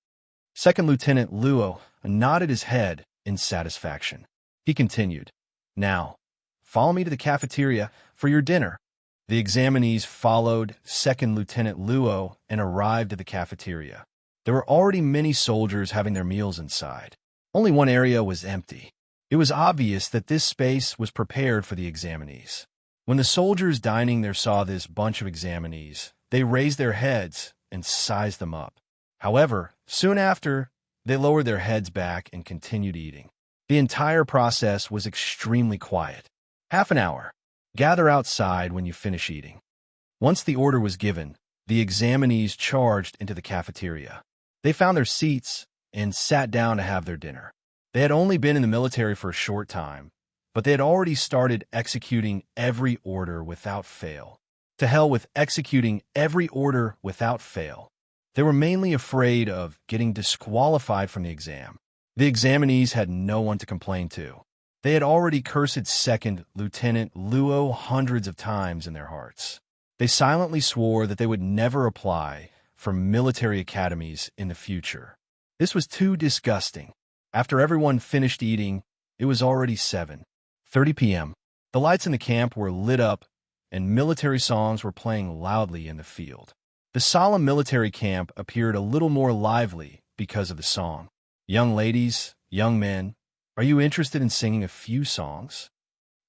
Second Lieutenant Luo nodded his head in satisfaction. He continued, "Now, follow me to the cafeteria for your dinner." The examinees followed Second Lieutenant Luo and arrived at the cafeteria. There were already many soldiers having their meals inside. Only one area was empty. It was obvious that this space was prepared for the examinees. When the soldiers dining there saw this bunch of examinees, they raised their heads and sized them up. However, soon after, they lowered their heads back and continued eating. The entire process was extremely quiet. Half an hour. Gather outside when you finish eating. Once the order was given, the examinees charged into the cafeteria. They found their seats and sat down to have their dinner. They had only been in the military for a short time, but they had already started executing every order without fail. To hell with executing every order without fail. They were mainly afraid of getting disqualified from the exam. The examinees had no one to complain to. They had already cursed Second Lieutenant Luo hundreds of times in their hearts. They silently swore that they would never apply for military academies in the future. This was too disgusting. After everyone finished eating, it was already 7:30 p.m. The lights in the camp were lit up, and military songs were playing loudly in the field. The solemn military camp appeared a little more lively because of the song. "Young ladies, young men, are you interested in singing a few songs?"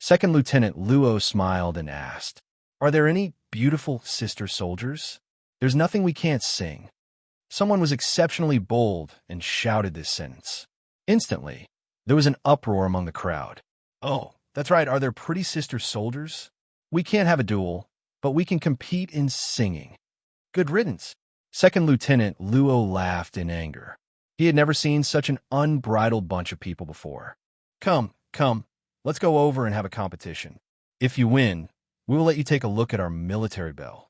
Second Lieutenant Luo smiled and asked, "Are there any beautiful sister soldiers? There's nothing we can't sing." Someone was exceptionally bold and shouted this sentence. Instantly, there was an uproar among the crowd. "Oh, that's right, are there pretty sister soldiers? We can't have a duel, but we can compete in singing." "Good riddance." Second Lieutenant Luo laughed in anger. He had never seen such an unbridled bunch of people before. Come, let's go over and have a competition. If you win, we will let you take a look at our military bell.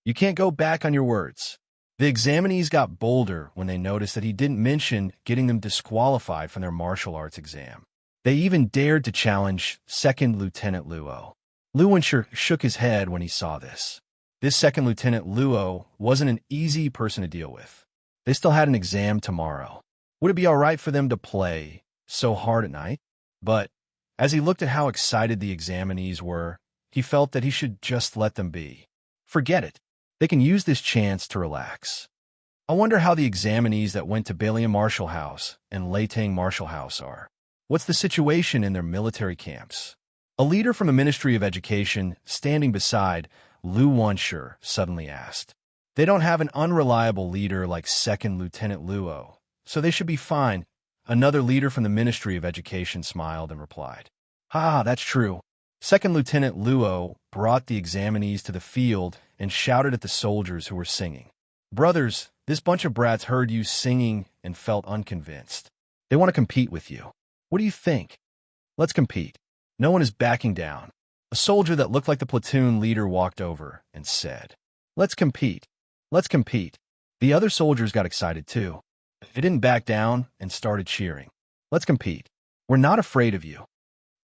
You can't go back on your words." The examinees got bolder when they noticed that he didn't mention getting them disqualified from their martial arts exam. They even dared to challenge Second Lieutenant Luo. Luo shook his head when he saw this. This Second Lieutenant Luo wasn't an easy person to deal with. They still had an exam tomorrow. Would it be all right for them to play so hard at night? But as he looked at how excited the examinees were, he felt that he should just let them be. Forget it. They can use this chance to relax. I wonder how the examinees that went to Balian Martial House and Leitang Martial House are. What's the situation in their military camps? A leader from the Ministry of Education, standing beside Lu Wanshi, suddenly asked. They don't have an unreliable leader like Second Lieutenant Luo, so they should be fine. Another leader from the Ministry of Education smiled and replied, "Ha, that's true." Second Lieutenant Luo brought the examinees to the field and shouted at the soldiers who were singing. "Brothers, this bunch of brats heard you singing and felt unconvinced. They want to compete with you. What do you think? Let's compete." No one is backing down. A soldier that looked like the platoon leader walked over and said, "Let's compete. Let's compete." The other soldiers got excited too. They didn't back down and started cheering. "Let's compete. We're not afraid of you."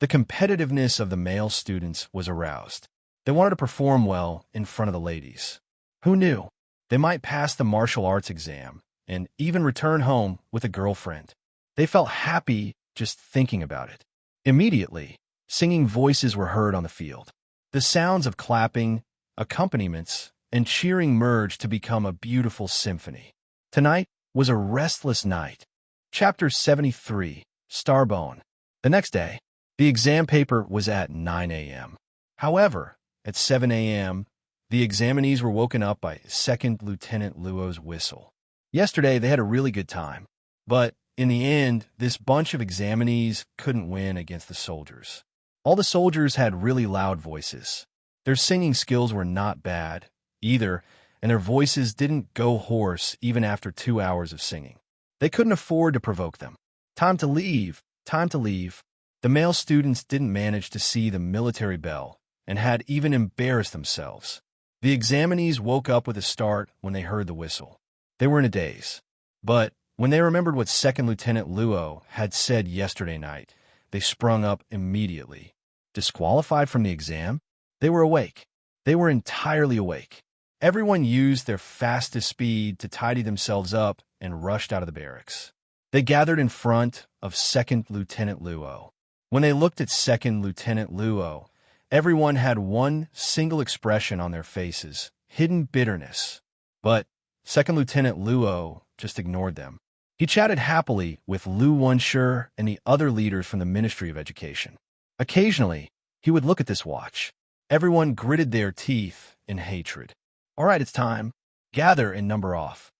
The competitiveness of the male students was aroused. They wanted to perform well in front of the ladies. Who knew? They might pass the martial arts exam and even return home with a girlfriend. They felt happy just thinking about it. Immediately, singing voices were heard on the field. The sounds of clapping accompaniments, and cheering merged to become a beautiful symphony. Tonight was a restless night. Chapter 73, Starbone. The next day, the exam paper was at 9 a.m. However, at 7 a.m., the examinees were woken up by Second Lieutenant Luo's whistle. Yesterday, they had a really good time, but in the end, this bunch of examinees couldn't win against the soldiers. All the soldiers had really loud voices. Their singing skills were not bad, either, and their voices didn't go hoarse even after 2 hours of singing. They couldn't afford to provoke them. Time to leave, time to leave. The male students didn't manage to see the military bell and had even embarrassed themselves. The examinees woke up with a start when they heard the whistle. They were in a daze. But when they remembered what Second Lieutenant Luo had said yesterday night, they sprung up immediately. Disqualified from the exam? They were awake. They were entirely awake. Everyone used their fastest speed to tidy themselves up and rushed out of the barracks. They gathered in front of Second Lieutenant Luo. When they looked at Second Lieutenant Luo, everyone had one single expression on their faces, hidden bitterness. But Second Lieutenant Luo just ignored them. He chatted happily with Lu Wensher and the other leaders from the Ministry of Education. Occasionally, he would look at this watch. Everyone gritted their teeth in hatred. All right, it's time. Gather and number off.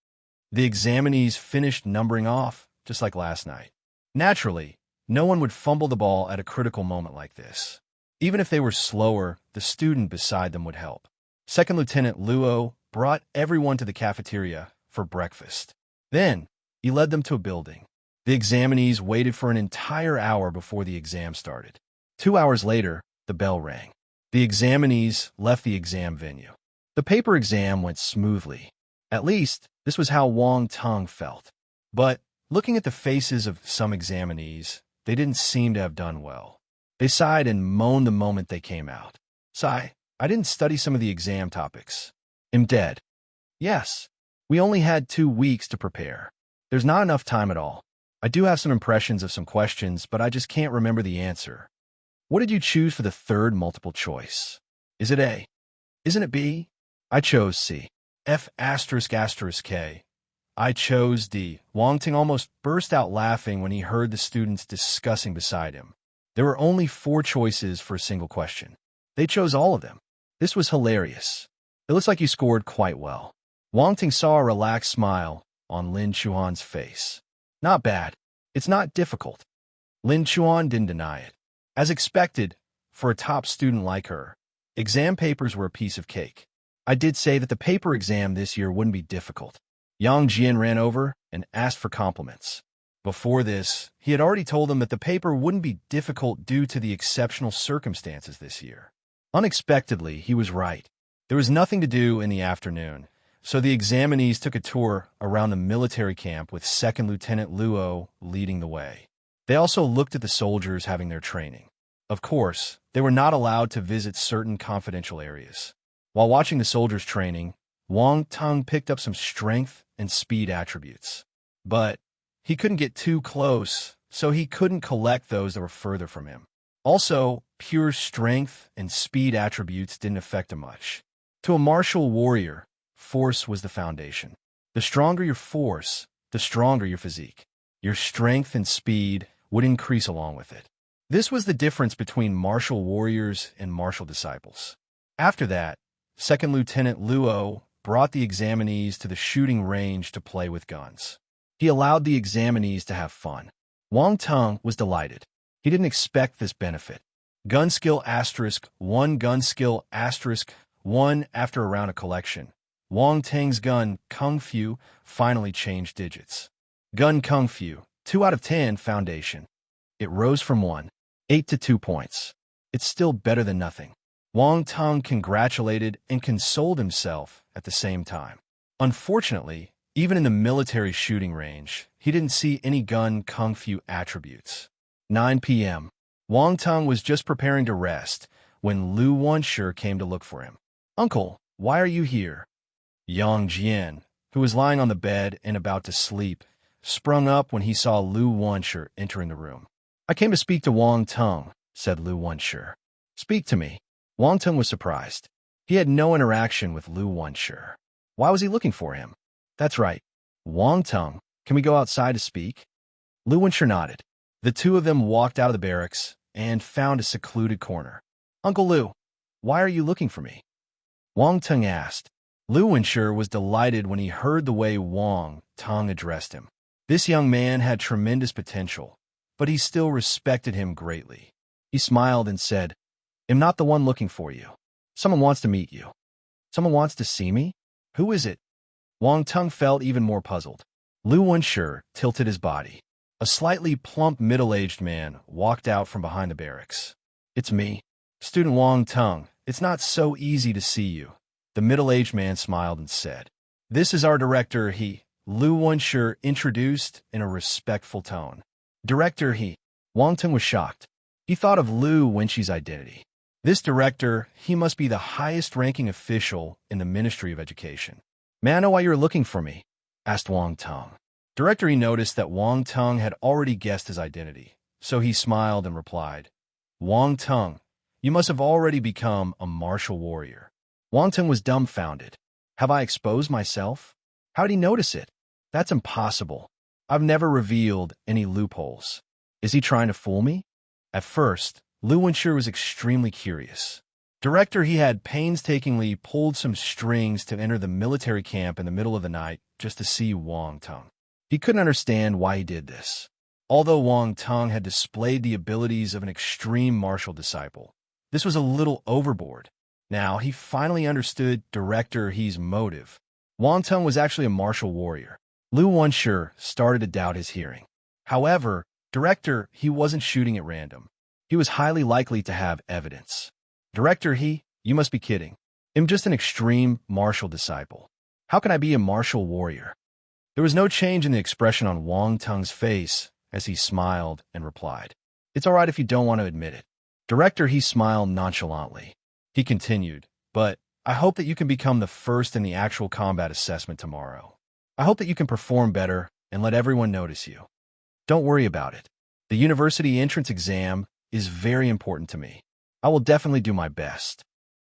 The examinees finished numbering off, just like last night. Naturally, no one would fumble the ball at a critical moment like this. Even if they were slower, the student beside them would help. Second Lieutenant Luo brought everyone to the cafeteria for breakfast. Then, he led them to a building. The examinees waited for an entire hour before the exam started. 2 hours later, the bell rang. The examinees left the exam venue. The paper exam went smoothly. At least, this was how Wang Tung felt. But, looking at the faces of some examinees, they didn't seem to have done well. They sighed and moaned the moment they came out. Sigh, I didn't study some of the exam topics. I'm dead. Yes, we only had 2 weeks to prepare. There's not enough time at all. I do have some impressions of some questions, but I just can't remember the answer. What did you choose for the third multiple choice? Is it A? Isn't it B? I chose C. F asterisk asterisk K. I chose D. Wang Ting almost burst out laughing when he heard the students discussing beside him. There were only 4 choices for a single question. They chose all of them. This was hilarious. It looks like you scored quite well. Wang Ting saw a relaxed smile on Lin Chuan's face. Not bad. It's not difficult. Lin Chuan didn't deny it. As expected, for a top student like her, exam papers were a piece of cake. I did say that the paper exam this year wouldn't be difficult. Yang Jian ran over and asked for compliments. Before this, he had already told them that the paper wouldn't be difficult due to the exceptional circumstances this year. Unexpectedly, he was right. There was nothing to do in the afternoon, so the examinees took a tour around the military camp with Second Lieutenant Luo leading the way. They also looked at the soldiers having their training. Of course, they were not allowed to visit certain confidential areas. While watching the soldiers' training, Wang Tung picked up some strength and speed attributes. But he couldn't get too close, so he couldn't collect those that were further from him. Also, pure strength and speed attributes didn't affect him much. To a martial warrior, force was the foundation. The stronger your force, the stronger your physique. Your strength and speed would increase along with it. This was the difference between martial warriors and martial disciples. After that, Second Lieutenant Luo brought the examinees to the shooting range to play with guns. He allowed the examinees to have fun. Wang Tung was delighted. He didn't expect this benefit. Gun skill *1, gun skill *1 after a round of collection. Wang Tang's gun, Kung Fu, finally changed digits. Gun Kung Fu, 2 out of 10 foundation. It rose from 1.8 to 2 points. It's still better than nothing. Wang Tung congratulated and consoled himself at the same time. Unfortunately, even in the military shooting range, he didn't see any gun Kung Fu attributes. 9 p.m. Wang Tung was just preparing to rest when Lu Wensher came to look for him. Uncle, why are you here? Yang Jian, who was lying on the bed and about to sleep, sprung up when he saw Lu Wensher entering the room. I came to speak to Wang Tung, said Lu Wensher. Speak to me. Wang Tung was surprised. He had no interaction with Lu Wenshe. Why was he looking for him? That's right. Wang Tung, can we go outside to speak? Lu Wenshe nodded. The two of them walked out of the barracks and found a secluded corner. Uncle Lu, why are you looking for me? Wang Tung asked. Lu Wenshe was delighted when he heard the way Wang Tung addressed him. This young man had tremendous potential, but he still respected him greatly. He smiled and said, I'm not the one looking for you. Someone wants to meet you. Someone wants to see me? Who is it? Wang Tung felt even more puzzled. Lu Wenshe tilted his body. A slightly plump middle-aged man walked out from behind the barracks. It's me. Student Wang Tung, it's not so easy to see you. The middle-aged man smiled and said, This is our director, Lu Wenshe introduced in a respectful tone. Director, Wang Tung was shocked. He thought of Lu Wenshe's identity. This director, he must be the highest-ranking official in the Ministry of Education. May I know why you're looking for me? Asked Wang Tung. Director, he noticed that Wang Tung had already guessed his identity, so he smiled and replied, Wang Tung, you must have already become a martial warrior. Wang Tung was dumbfounded. Have I exposed myself? How did he notice it? That's impossible. I've never revealed any loopholes. Is he trying to fool me? At first, Lu Wenshe was extremely curious. Director, he had painstakingly pulled some strings to enter the military camp in the middle of the night just to see Wang Tung. He couldn't understand why he did this. Although Wang Tung had displayed the abilities of an extreme martial disciple, this was a little overboard. Now, he finally understood Director He's motive. Wang Tung was actually a martial warrior. Lu Wenshe started to doubt his hearing. However, Director, he wasn't shooting at random. He was highly likely to have evidence. Director, you must be kidding. I'm just an extreme martial disciple. How can I be a martial warrior? There was no change in the expression on Wang Tung's face as he smiled and replied, It's all right if you don't want to admit it. Director, he smiled nonchalantly. He continued, But I hope that you can become the first in the actual combat assessment tomorrow. I hope that you can perform better and let everyone notice you. Don't worry about it. The university entrance exam is very important to me. I will definitely do my best.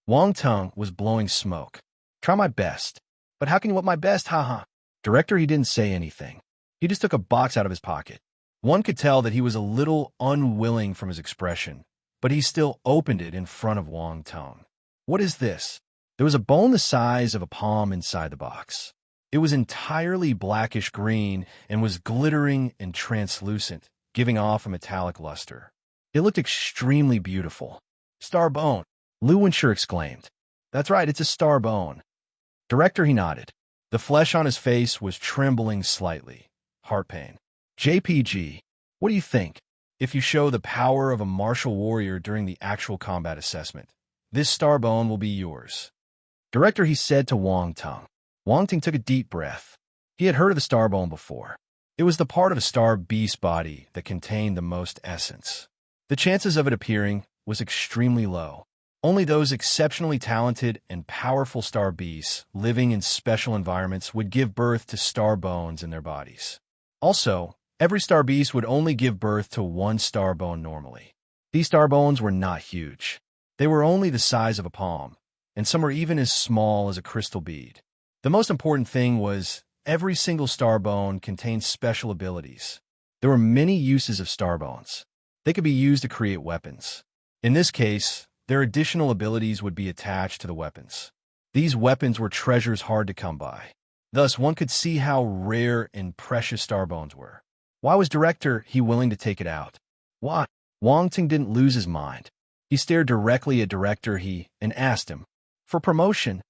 Wang Tung was blowing smoke. Try my best. But how can you want my best, haha? Director, he didn't say anything. He just took a box out of his pocket. One could tell that he was a little unwilling from his expression, but he still opened it in front of Wang Tung. What is this? There was a bone the size of a palm inside the box. It was entirely blackish green and was glittering and translucent, giving off a metallic luster. It looked extremely beautiful. Star bone, Lu Wenshe exclaimed. That's right, it's a star bone. Director, he nodded. The flesh on his face was trembling slightly. Heart pain. JPG, what do you think? If you show the power of a martial warrior during the actual combat assessment, this star bone will be yours. Director, he said to Wang Tung. Wang Tung took a deep breath. He had heard of the star bone before. It was the part of a star beast body that contained the most essence. The chances of it appearing was extremely low. Only those exceptionally talented and powerful star beasts living in special environments would give birth to star bones in their bodies. Also, every star beast would only give birth to one star bone normally. These star bones were not huge. They were only the size of a palm, and some were even as small as a crystal bead. The most important thing was every single star bone contained special abilities. There were many uses of star bones. They could be used to create weapons. In this case, their additional abilities would be attached to the weapons. These weapons were treasures hard to come by. Thus, one could see how rare and precious star bones were. Why was Director he willing to take it out? Why? Wang Tung didn't lose his mind. He stared directly at Director he and asked him, For promotion?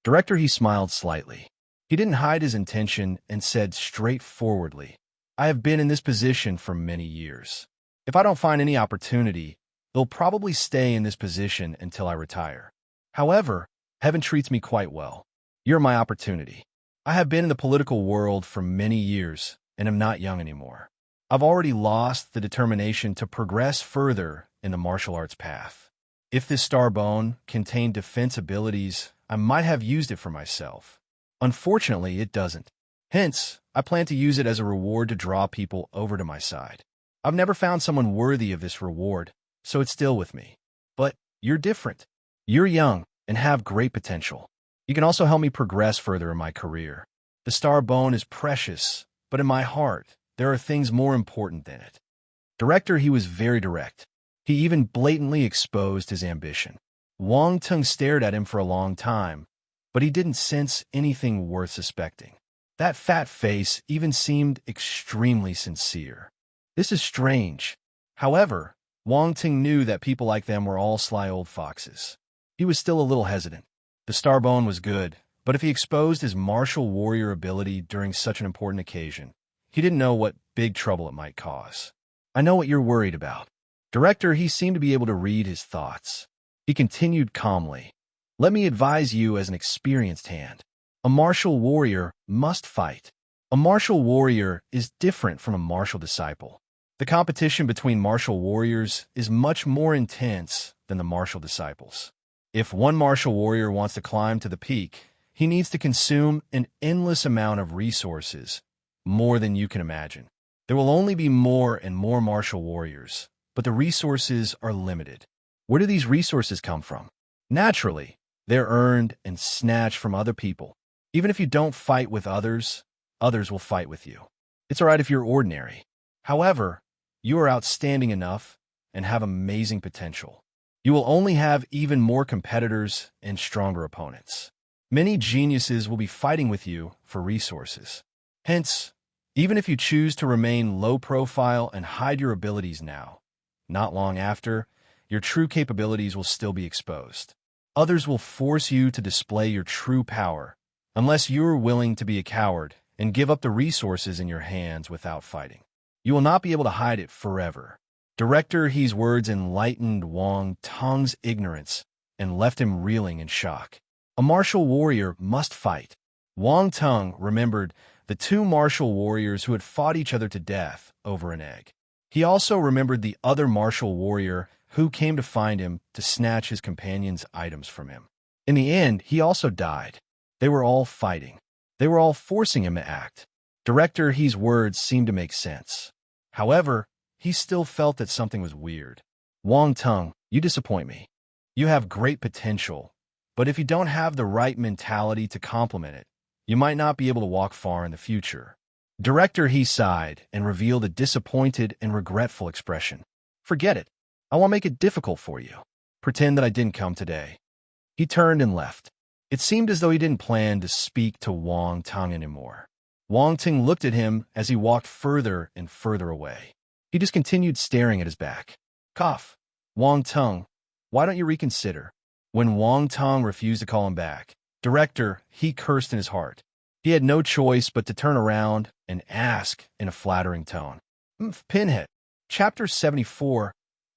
Director he smiled slightly. He didn't hide his intention and said straightforwardly, I have been in this position for many years. If I don't find any opportunity, they'll probably stay in this position until I retire. However, heaven treats me quite well. You're my opportunity. I have been in the political world for many years and am not young anymore. I've already lost the determination to progress further in the martial arts path. If this star bone contained defense abilities, I might have used it for myself. Unfortunately, it doesn't. Hence, I plan to use it as a reward to draw people over to my side. I've never found someone worthy of this reward, so it's still with me. But you're different. You're young, and have great potential. You can also help me progress further in my career. The star bone is precious, but in my heart, there are things more important than it. Director, he was very direct. He even blatantly exposed his ambition. Wang Tung stared at him for a long time, but he didn't sense anything worth suspecting. That fat face even seemed extremely sincere. This is strange. However, Wang Tung knew that people like them were all sly old foxes. He was still a little hesitant. The starbone was good, but if he exposed his martial warrior ability during such an important occasion, he didn't know what big trouble it might cause. I know what you're worried about. Director, he seemed to be able to read his thoughts. He continued calmly. Let me advise you as an experienced hand. A martial warrior must fight. A martial warrior is different from a martial disciple. The competition between martial warriors is much more intense than the martial disciples. If one martial warrior wants to climb to the peak, he needs to consume an endless amount of resources, more than you can imagine. There will only be more and more martial warriors, but the resources are limited. Where do these resources come from? Naturally, they're earned and snatched from other people. Even if you don't fight with others, others will fight with you. It's all right if you're ordinary. However, you are outstanding enough and have amazing potential. You will only have even more competitors and stronger opponents. Many geniuses will be fighting with you for resources. Hence, even if you choose to remain low profile and hide your abilities now, not long after, your true capabilities will still be exposed. Others will force you to display your true power, unless you are willing to be a coward and give up the resources in your hands without fighting. You will not be able to hide it forever. Director He's words enlightened Wang Tung's ignorance and left him reeling in shock. A martial warrior must fight. Wang Tung remembered the two martial warriors who had fought each other to death over an egg. He also remembered the other martial warrior who came to find him to snatch his companion's items from him. In the end, he also died. They were all fighting. They were all forcing him to act. Director He's words seemed to make sense. However, he still felt that something was weird. Wang Tung, you disappoint me. You have great potential, but if you don't have the right mentality to complement it, you might not be able to walk far in the future. Director He sighed and revealed a disappointed and regretful expression. Forget it. I won't make it difficult for you. Pretend that I didn't come today. He turned and left. It seemed as though he didn't plan to speak to Wang Tung anymore. Wang Tung looked at him as he walked further and further away. He just continued staring at his back. Cough. Wang Tung, why don't you reconsider? When Wang Tung refused to call him back, Director He cursed in his heart. He had no choice but to turn around and ask in a flattering tone. Pinhead. Chapter 74.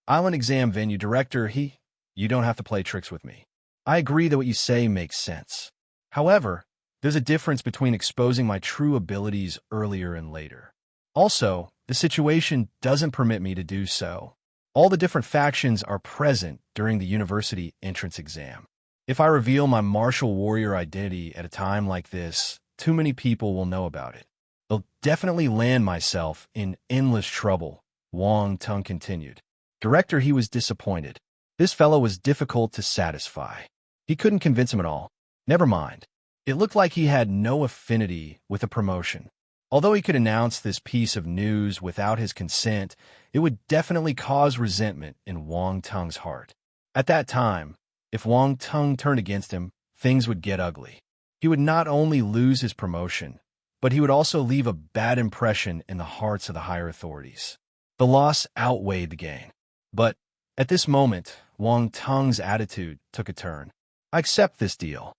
Island Exam Venue. Director He, you don't have to play tricks with me. I agree that what you say makes sense. However, there's a difference between exposing my true abilities earlier and later. Also, the situation doesn't permit me to do so. All the different factions are present during the university entrance exam. If I reveal my martial warrior identity at a time like this, too many people will know about it. They'll definitely land myself in endless trouble, Wang Tung continued. Director He was disappointed. This fellow was difficult to satisfy. He couldn't convince him at all. Never mind. It looked like he had no affinity with a promotion. Although he could announce this piece of news without his consent, it would definitely cause resentment in Wang Tung's heart. At that time, if Wang Tung turned against him, things would get ugly. He would not only lose his promotion, but he would also leave a bad impression in the hearts of the higher authorities. The loss outweighed the gain. But at this moment, Wang Tung's attitude took a turn. I accept this deal.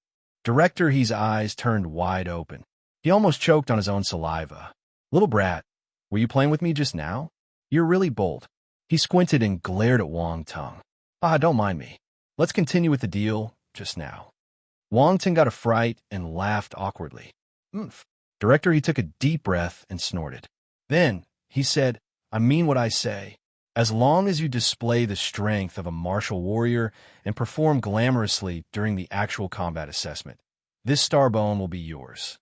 Director He's eyes turned wide open. He almost choked on his own saliva. Little brat, were you playing with me just now? You're really bold. He squinted and glared at Wang Tung. Don't mind me. Let's continue with the deal just now. Wang Tung got a fright and laughed awkwardly. Director He took a deep breath and snorted. Then, he said, I mean what I say. As long as you display the strength of a martial warrior and perform glamorously during the actual combat assessment, this starbone will be yours.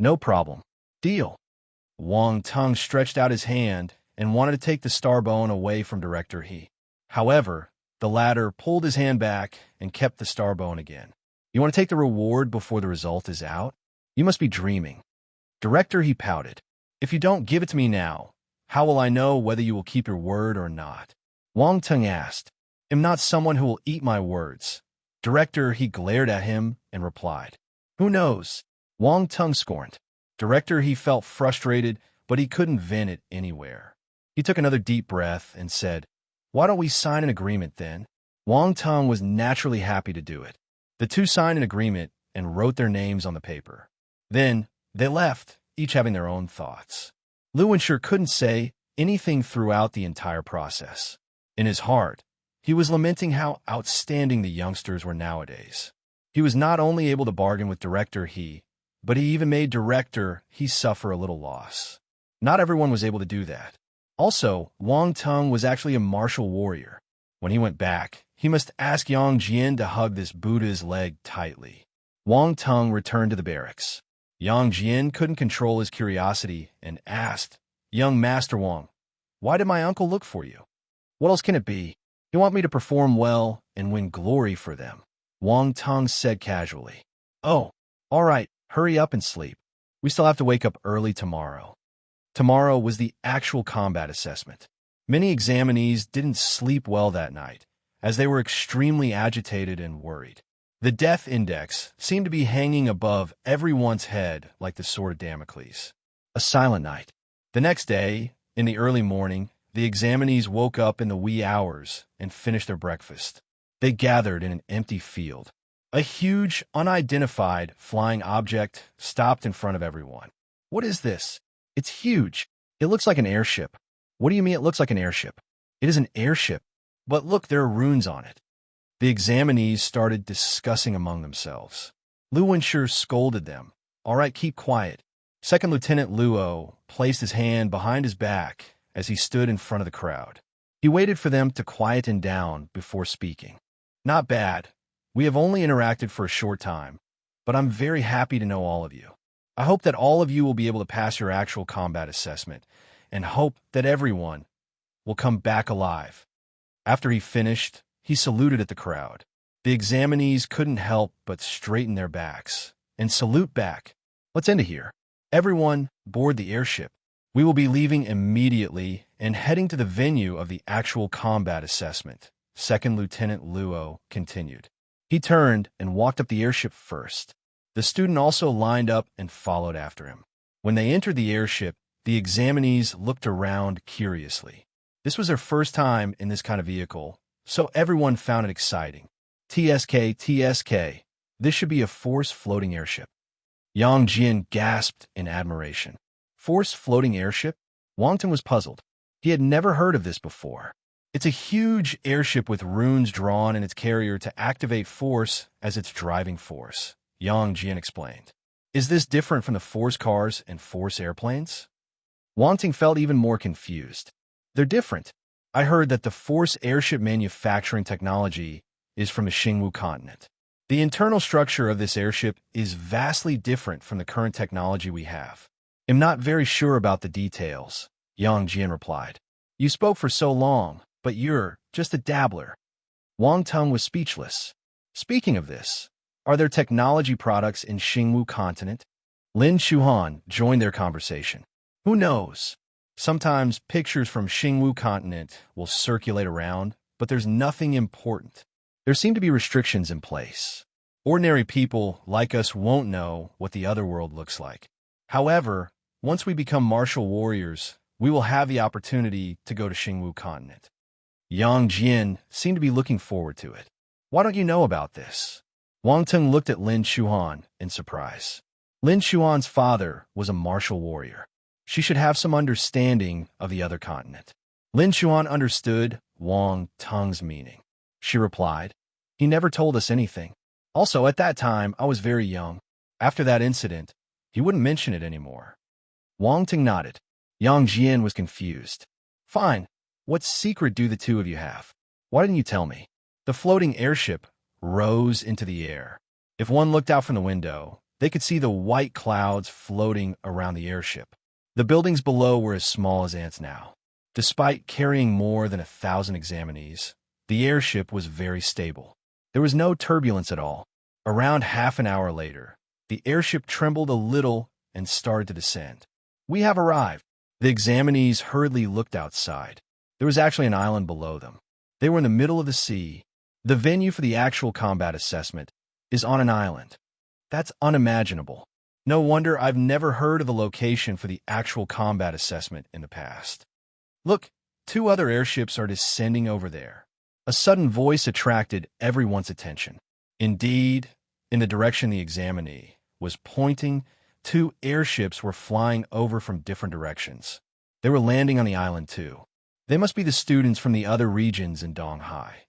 No problem. Deal. Wang Tung stretched out his hand and wanted to take the starbone away from Director He. However, The latter pulled his hand back and kept the star bone again. You want to take the reward before the result is out? You must be dreaming. Director, he pouted. If you don't give it to me now, how will I know whether you will keep your word or not? Wang Tung asked. Am not someone who will eat my words. Director, he glared at him and replied. Who knows? Wang Tung scorned. Director, he felt frustrated, but he couldn't vent it anywhere. He took another deep breath and said, Why don't we sign an agreement then? Wang Tung was naturally happy to do it. The two signed an agreement and wrote their names on the paper. Then they left, each having their own thoughts. Lu Wenxue couldn't say anything throughout the entire process. In his heart, he was lamenting how outstanding the youngsters were nowadays. He was not only able to bargain with Director He, but he even made Director He suffer a little loss. Not everyone was able to do that. Also, Wang Tung was actually a martial warrior. When he went back, he must ask Yang Jian to hug this Buddha's leg tightly. Wang Tung returned to the barracks. Yang Jian couldn't control his curiosity and asked, Young Master Wang, why did my uncle look for you? What else can it be? He wants me to perform well and win glory for them. Wang Tung said casually. Oh, all right, hurry up and sleep. We still have to wake up early tomorrow. Tomorrow was the actual combat assessment. Many examinees didn't sleep well that night, as they were extremely agitated and worried. The death index seemed to be hanging above everyone's head like the sword of Damocles. A silent night. The next day, in the early morning, the examinees woke up in the wee hours and finished their breakfast. They gathered in an empty field. A huge, unidentified flying object stopped in front of everyone. What is this? It's huge. It looks like an airship. What do you mean it looks like an airship? It is an airship. But look, there are runes on it. The examinees started discussing among themselves. Lu Wenxue scolded them. All right, keep quiet. Second Lieutenant Luo placed his hand behind his back as he stood in front of the crowd. He waited for them to quieten down before speaking. Not bad. We have only interacted for a short time, but I'm very happy to know all of you. I hope that all of you will be able to pass your actual combat assessment, and hope that everyone will come back alive. After he finished, he saluted at the crowd. The examinees couldn't help but straighten their backs and salute back. Let's end it here. Everyone, board the airship. We will be leaving immediately and heading to the venue of the actual combat assessment, Second Lieutenant Luo continued. He turned and walked up the airship first. The student also lined up and followed after him. When they entered the airship, the examinees looked around curiously. This was their first time in this kind of vehicle, so everyone found it exciting. TSK, TSK, this should be a force floating airship. Yang Jian gasped in admiration. Force floating airship? Wang Tung was puzzled. He had never heard of this before. It's a huge airship with runes drawn in its carrier to activate force as its driving force, Yang Jian explained. Is this different from the force cars and force airplanes? Wang Tung felt even more confused. They're different. I heard that the force airship manufacturing technology is from the Xingwu continent. The internal structure of this airship is vastly different from the current technology we have. I'm not very sure about the details, Yang Jian replied. You spoke for so long, but you're just a dabbler. Wang Tung was speechless. Speaking of this, are there technology products in Xingwu continent? Lin Shuhan joined their conversation. Who knows? Sometimes pictures from Xingwu continent will circulate around, but there's nothing important. There seem to be restrictions in place. Ordinary people like us won't know what the other world looks like. However, once we become martial warriors, we will have the opportunity to go to Xingwu continent. Yang Jian seemed to be looking forward to it. Why don't you know about this? Wang Tung looked at Lin Shuhan in surprise. Lin Shuhan's father was a martial warrior. She should have some understanding of the other continent. Lin Shuhan understood Wang Tung's meaning. She replied, He never told us anything. Also, at that time, I was very young. After that incident, he wouldn't mention it anymore. Wang Tung nodded. Yang Jian was confused. Fine. What secret do the two of you have? Why didn't you tell me? The floating airship rose into the air. If one looked out from the window, they could see the white clouds floating around the airship. The buildings below were as small as ants now. Despite carrying more than 1,000 examinees, The airship was very stable. There was no turbulence at all. Around half an hour later, the airship trembled a little and started to descend. "We have arrived." The examinees hurriedly looked outside. There was actually an island below them. They were in the middle of the sea. The venue for the actual combat assessment is on an island. That's unimaginable. No wonder I've never heard of the location for the actual combat assessment in the past. "Look, 2 other airships are descending over there." A sudden voice attracted everyone's attention. Indeed, in the direction the examinee was pointing, 2 airships were flying over from different directions. They were landing on the island too. They must be the students from the other regions in Donghai.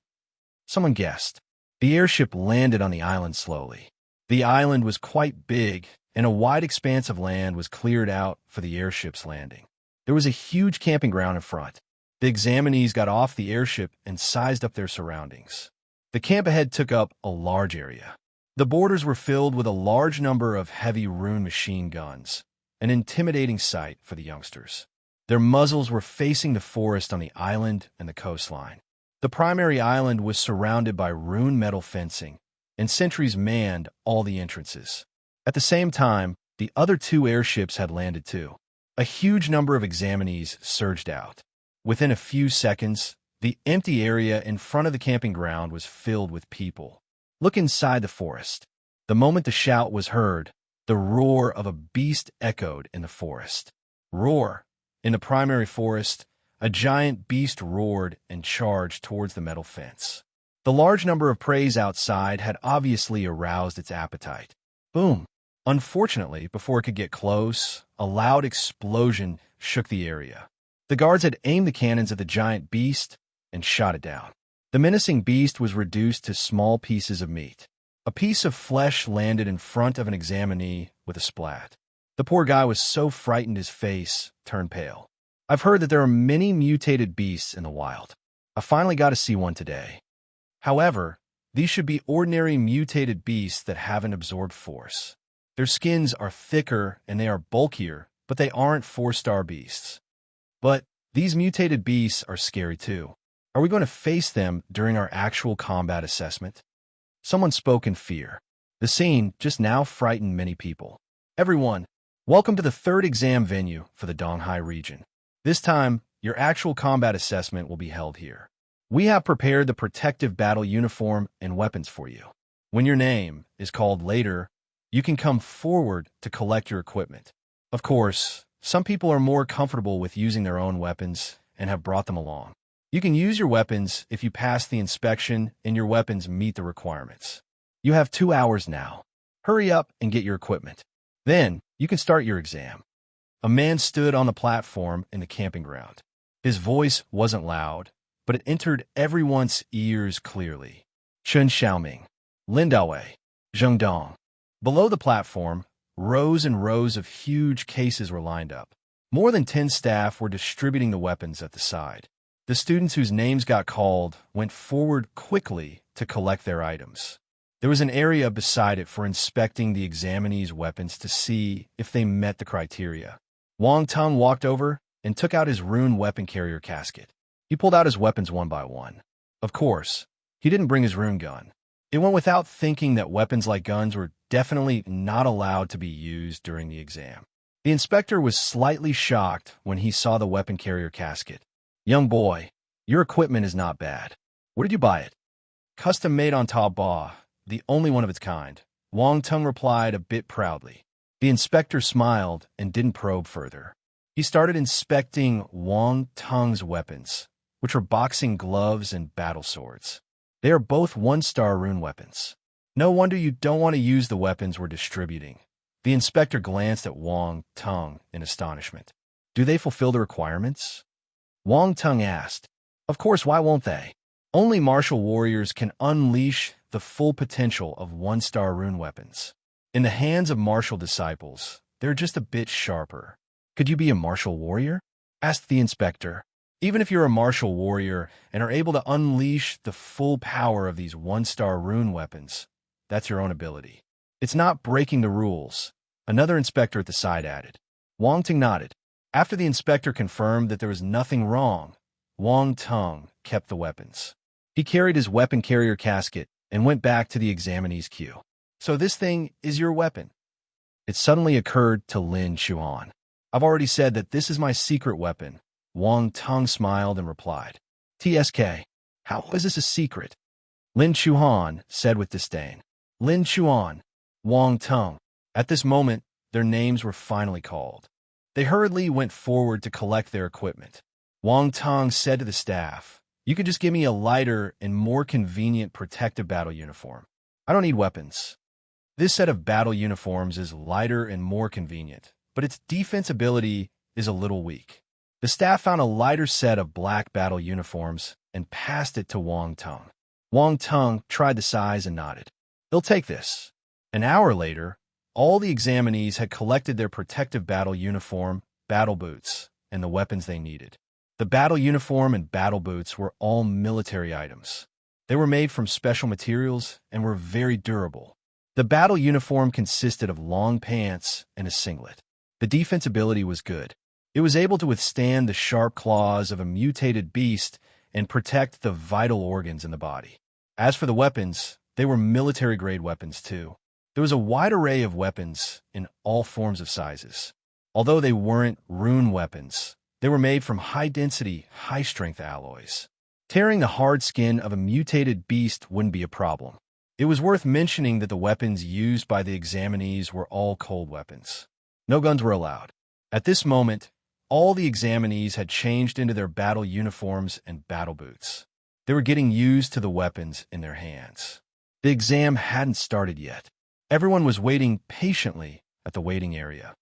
Someone guessed. The airship landed on the island slowly. The island was quite big, and a wide expanse of land was cleared out for the airship's landing. There was a huge camping ground in front. The examinees got off the airship and sized up their surroundings. The camp ahead took up a large area. The borders were filled with a large number of heavy rune machine guns, an intimidating sight for the youngsters. Their muzzles were facing the forest on the island and the coastline. The primary island was surrounded by rune metal fencing, and sentries manned all the entrances. At the same time, the other 2 airships had landed too. A huge number of examinees surged out. Within a few seconds, the empty area in front of the camping ground was filled with people. Look inside the forest. The moment the shout was heard, the roar of a beast echoed in the forest. Roar! In the primary forest, a giant beast roared and charged towards the metal fence. The large number of preys outside had obviously aroused its appetite. Boom! Unfortunately, before it could get close, a loud explosion shook the area. The guards had aimed the cannons at the giant beast and shot it down. The menacing beast was reduced to small pieces of meat. A piece of flesh landed in front of an examinee with a splat. The poor guy was so frightened his face turned pale. I've heard that there are many mutated beasts in the wild. I finally got to see one today. However, these should be ordinary mutated beasts that haven't absorbed force. Their skins are thicker and they are bulkier, but they aren't 4-star beasts. But these mutated beasts are scary too. Are we going to face them during our actual combat assessment? Someone spoke in fear. The scene just now frightened many people. Everyone, welcome to the 3rd exam venue for the Donghai region. This time, your actual combat assessment will be held here. We have prepared the protective battle uniform and weapons for you. When your name is called later, you can come forward to collect your equipment. Of course, some people are more comfortable with using their own weapons and have brought them along. You can use your weapons if you pass the inspection and your weapons meet the requirements. You have 2 hours now. Hurry up and get your equipment. Then, you can start your exam. A man stood on the platform in the camping ground. His voice wasn't loud, but it entered everyone's ears clearly. Chen Xiaoming, Lin Daowei, Zheng Dong. Below the platform, rows and rows of huge cases were lined up. More than 10 staff were distributing the weapons at the side. The students whose names got called went forward quickly to collect their items. There was an area beside it for inspecting the examinees' weapons to see if they met the criteria. Wang Tung walked over and took out his rune weapon carrier casket. He pulled out his weapons one by one. Of course, he didn't bring his rune gun. It went without thinking that weapons like guns were definitely not allowed to be used during the exam. The inspector was slightly shocked when he saw the weapon carrier casket. "Young boy, your equipment is not bad. Where did you buy it?" "Custom made on Taobao, the only one of its kind," Wang Tung replied a bit proudly. The inspector smiled and didn't probe further. He started inspecting Wang Tung's weapons, which were boxing gloves and battle swords. They are both 1-star rune weapons. No wonder you don't want to use the weapons we're distributing. The inspector glanced at Wang Tung in astonishment. "Do they fulfill the requirements?" Wang Tung asked. "Of course, why won't they? Only martial warriors can unleash the full potential of 1-star rune weapons. In the hands of martial disciples, they're just a bit sharper." "Could you be a martial warrior?" asked the inspector. "Even if you're a martial warrior and are able to unleash the full power of these 1-star rune weapons, that's your own ability. It's not breaking the rules," another inspector at the side added. Wang Tung nodded. After the inspector confirmed that there was nothing wrong, Wang Tung kept the weapons. He carried his weapon carrier casket and went back to the examinee's queue. So this thing is your weapon? It suddenly occurred to Lin Chuan. I've already said that this is my secret weapon. Wang Tong smiled and replied. TSK, how is this a secret? Lin Chuan said with disdain. Lin Chuan, Wang Tong. At this moment, their names were finally called. They hurriedly went forward to collect their equipment. Wang Tong said to the staff, you could just give me a lighter and more convenient protective battle uniform. I don't need weapons. This set of battle uniforms is lighter and more convenient, but its defense ability is a little weak. The staff found a lighter set of black battle uniforms and passed it to Wang Tong. Wang Tong tried the size and nodded. They'll take this. An hour later, all the examinees had collected their protective battle uniform, battle boots, and the weapons they needed. The battle uniform and battle boots were all military items. They were made from special materials and were very durable. The battle uniform consisted of long pants and a singlet. The defense ability was good. It was able to withstand the sharp claws of a mutated beast and protect the vital organs in the body. As for the weapons, they were military-grade weapons too. There was a wide array of weapons in all forms of sizes. Although they weren't rune weapons, they were made from high-density, high-strength alloys. Tearing the hard skin of a mutated beast wouldn't be a problem. It was worth mentioning that the weapons used by the examinees were all cold weapons. No guns were allowed. At this moment, all the examinees had changed into their battle uniforms and battle boots. They were getting used to the weapons in their hands. The exam hadn't started yet. Everyone was waiting patiently at the waiting area.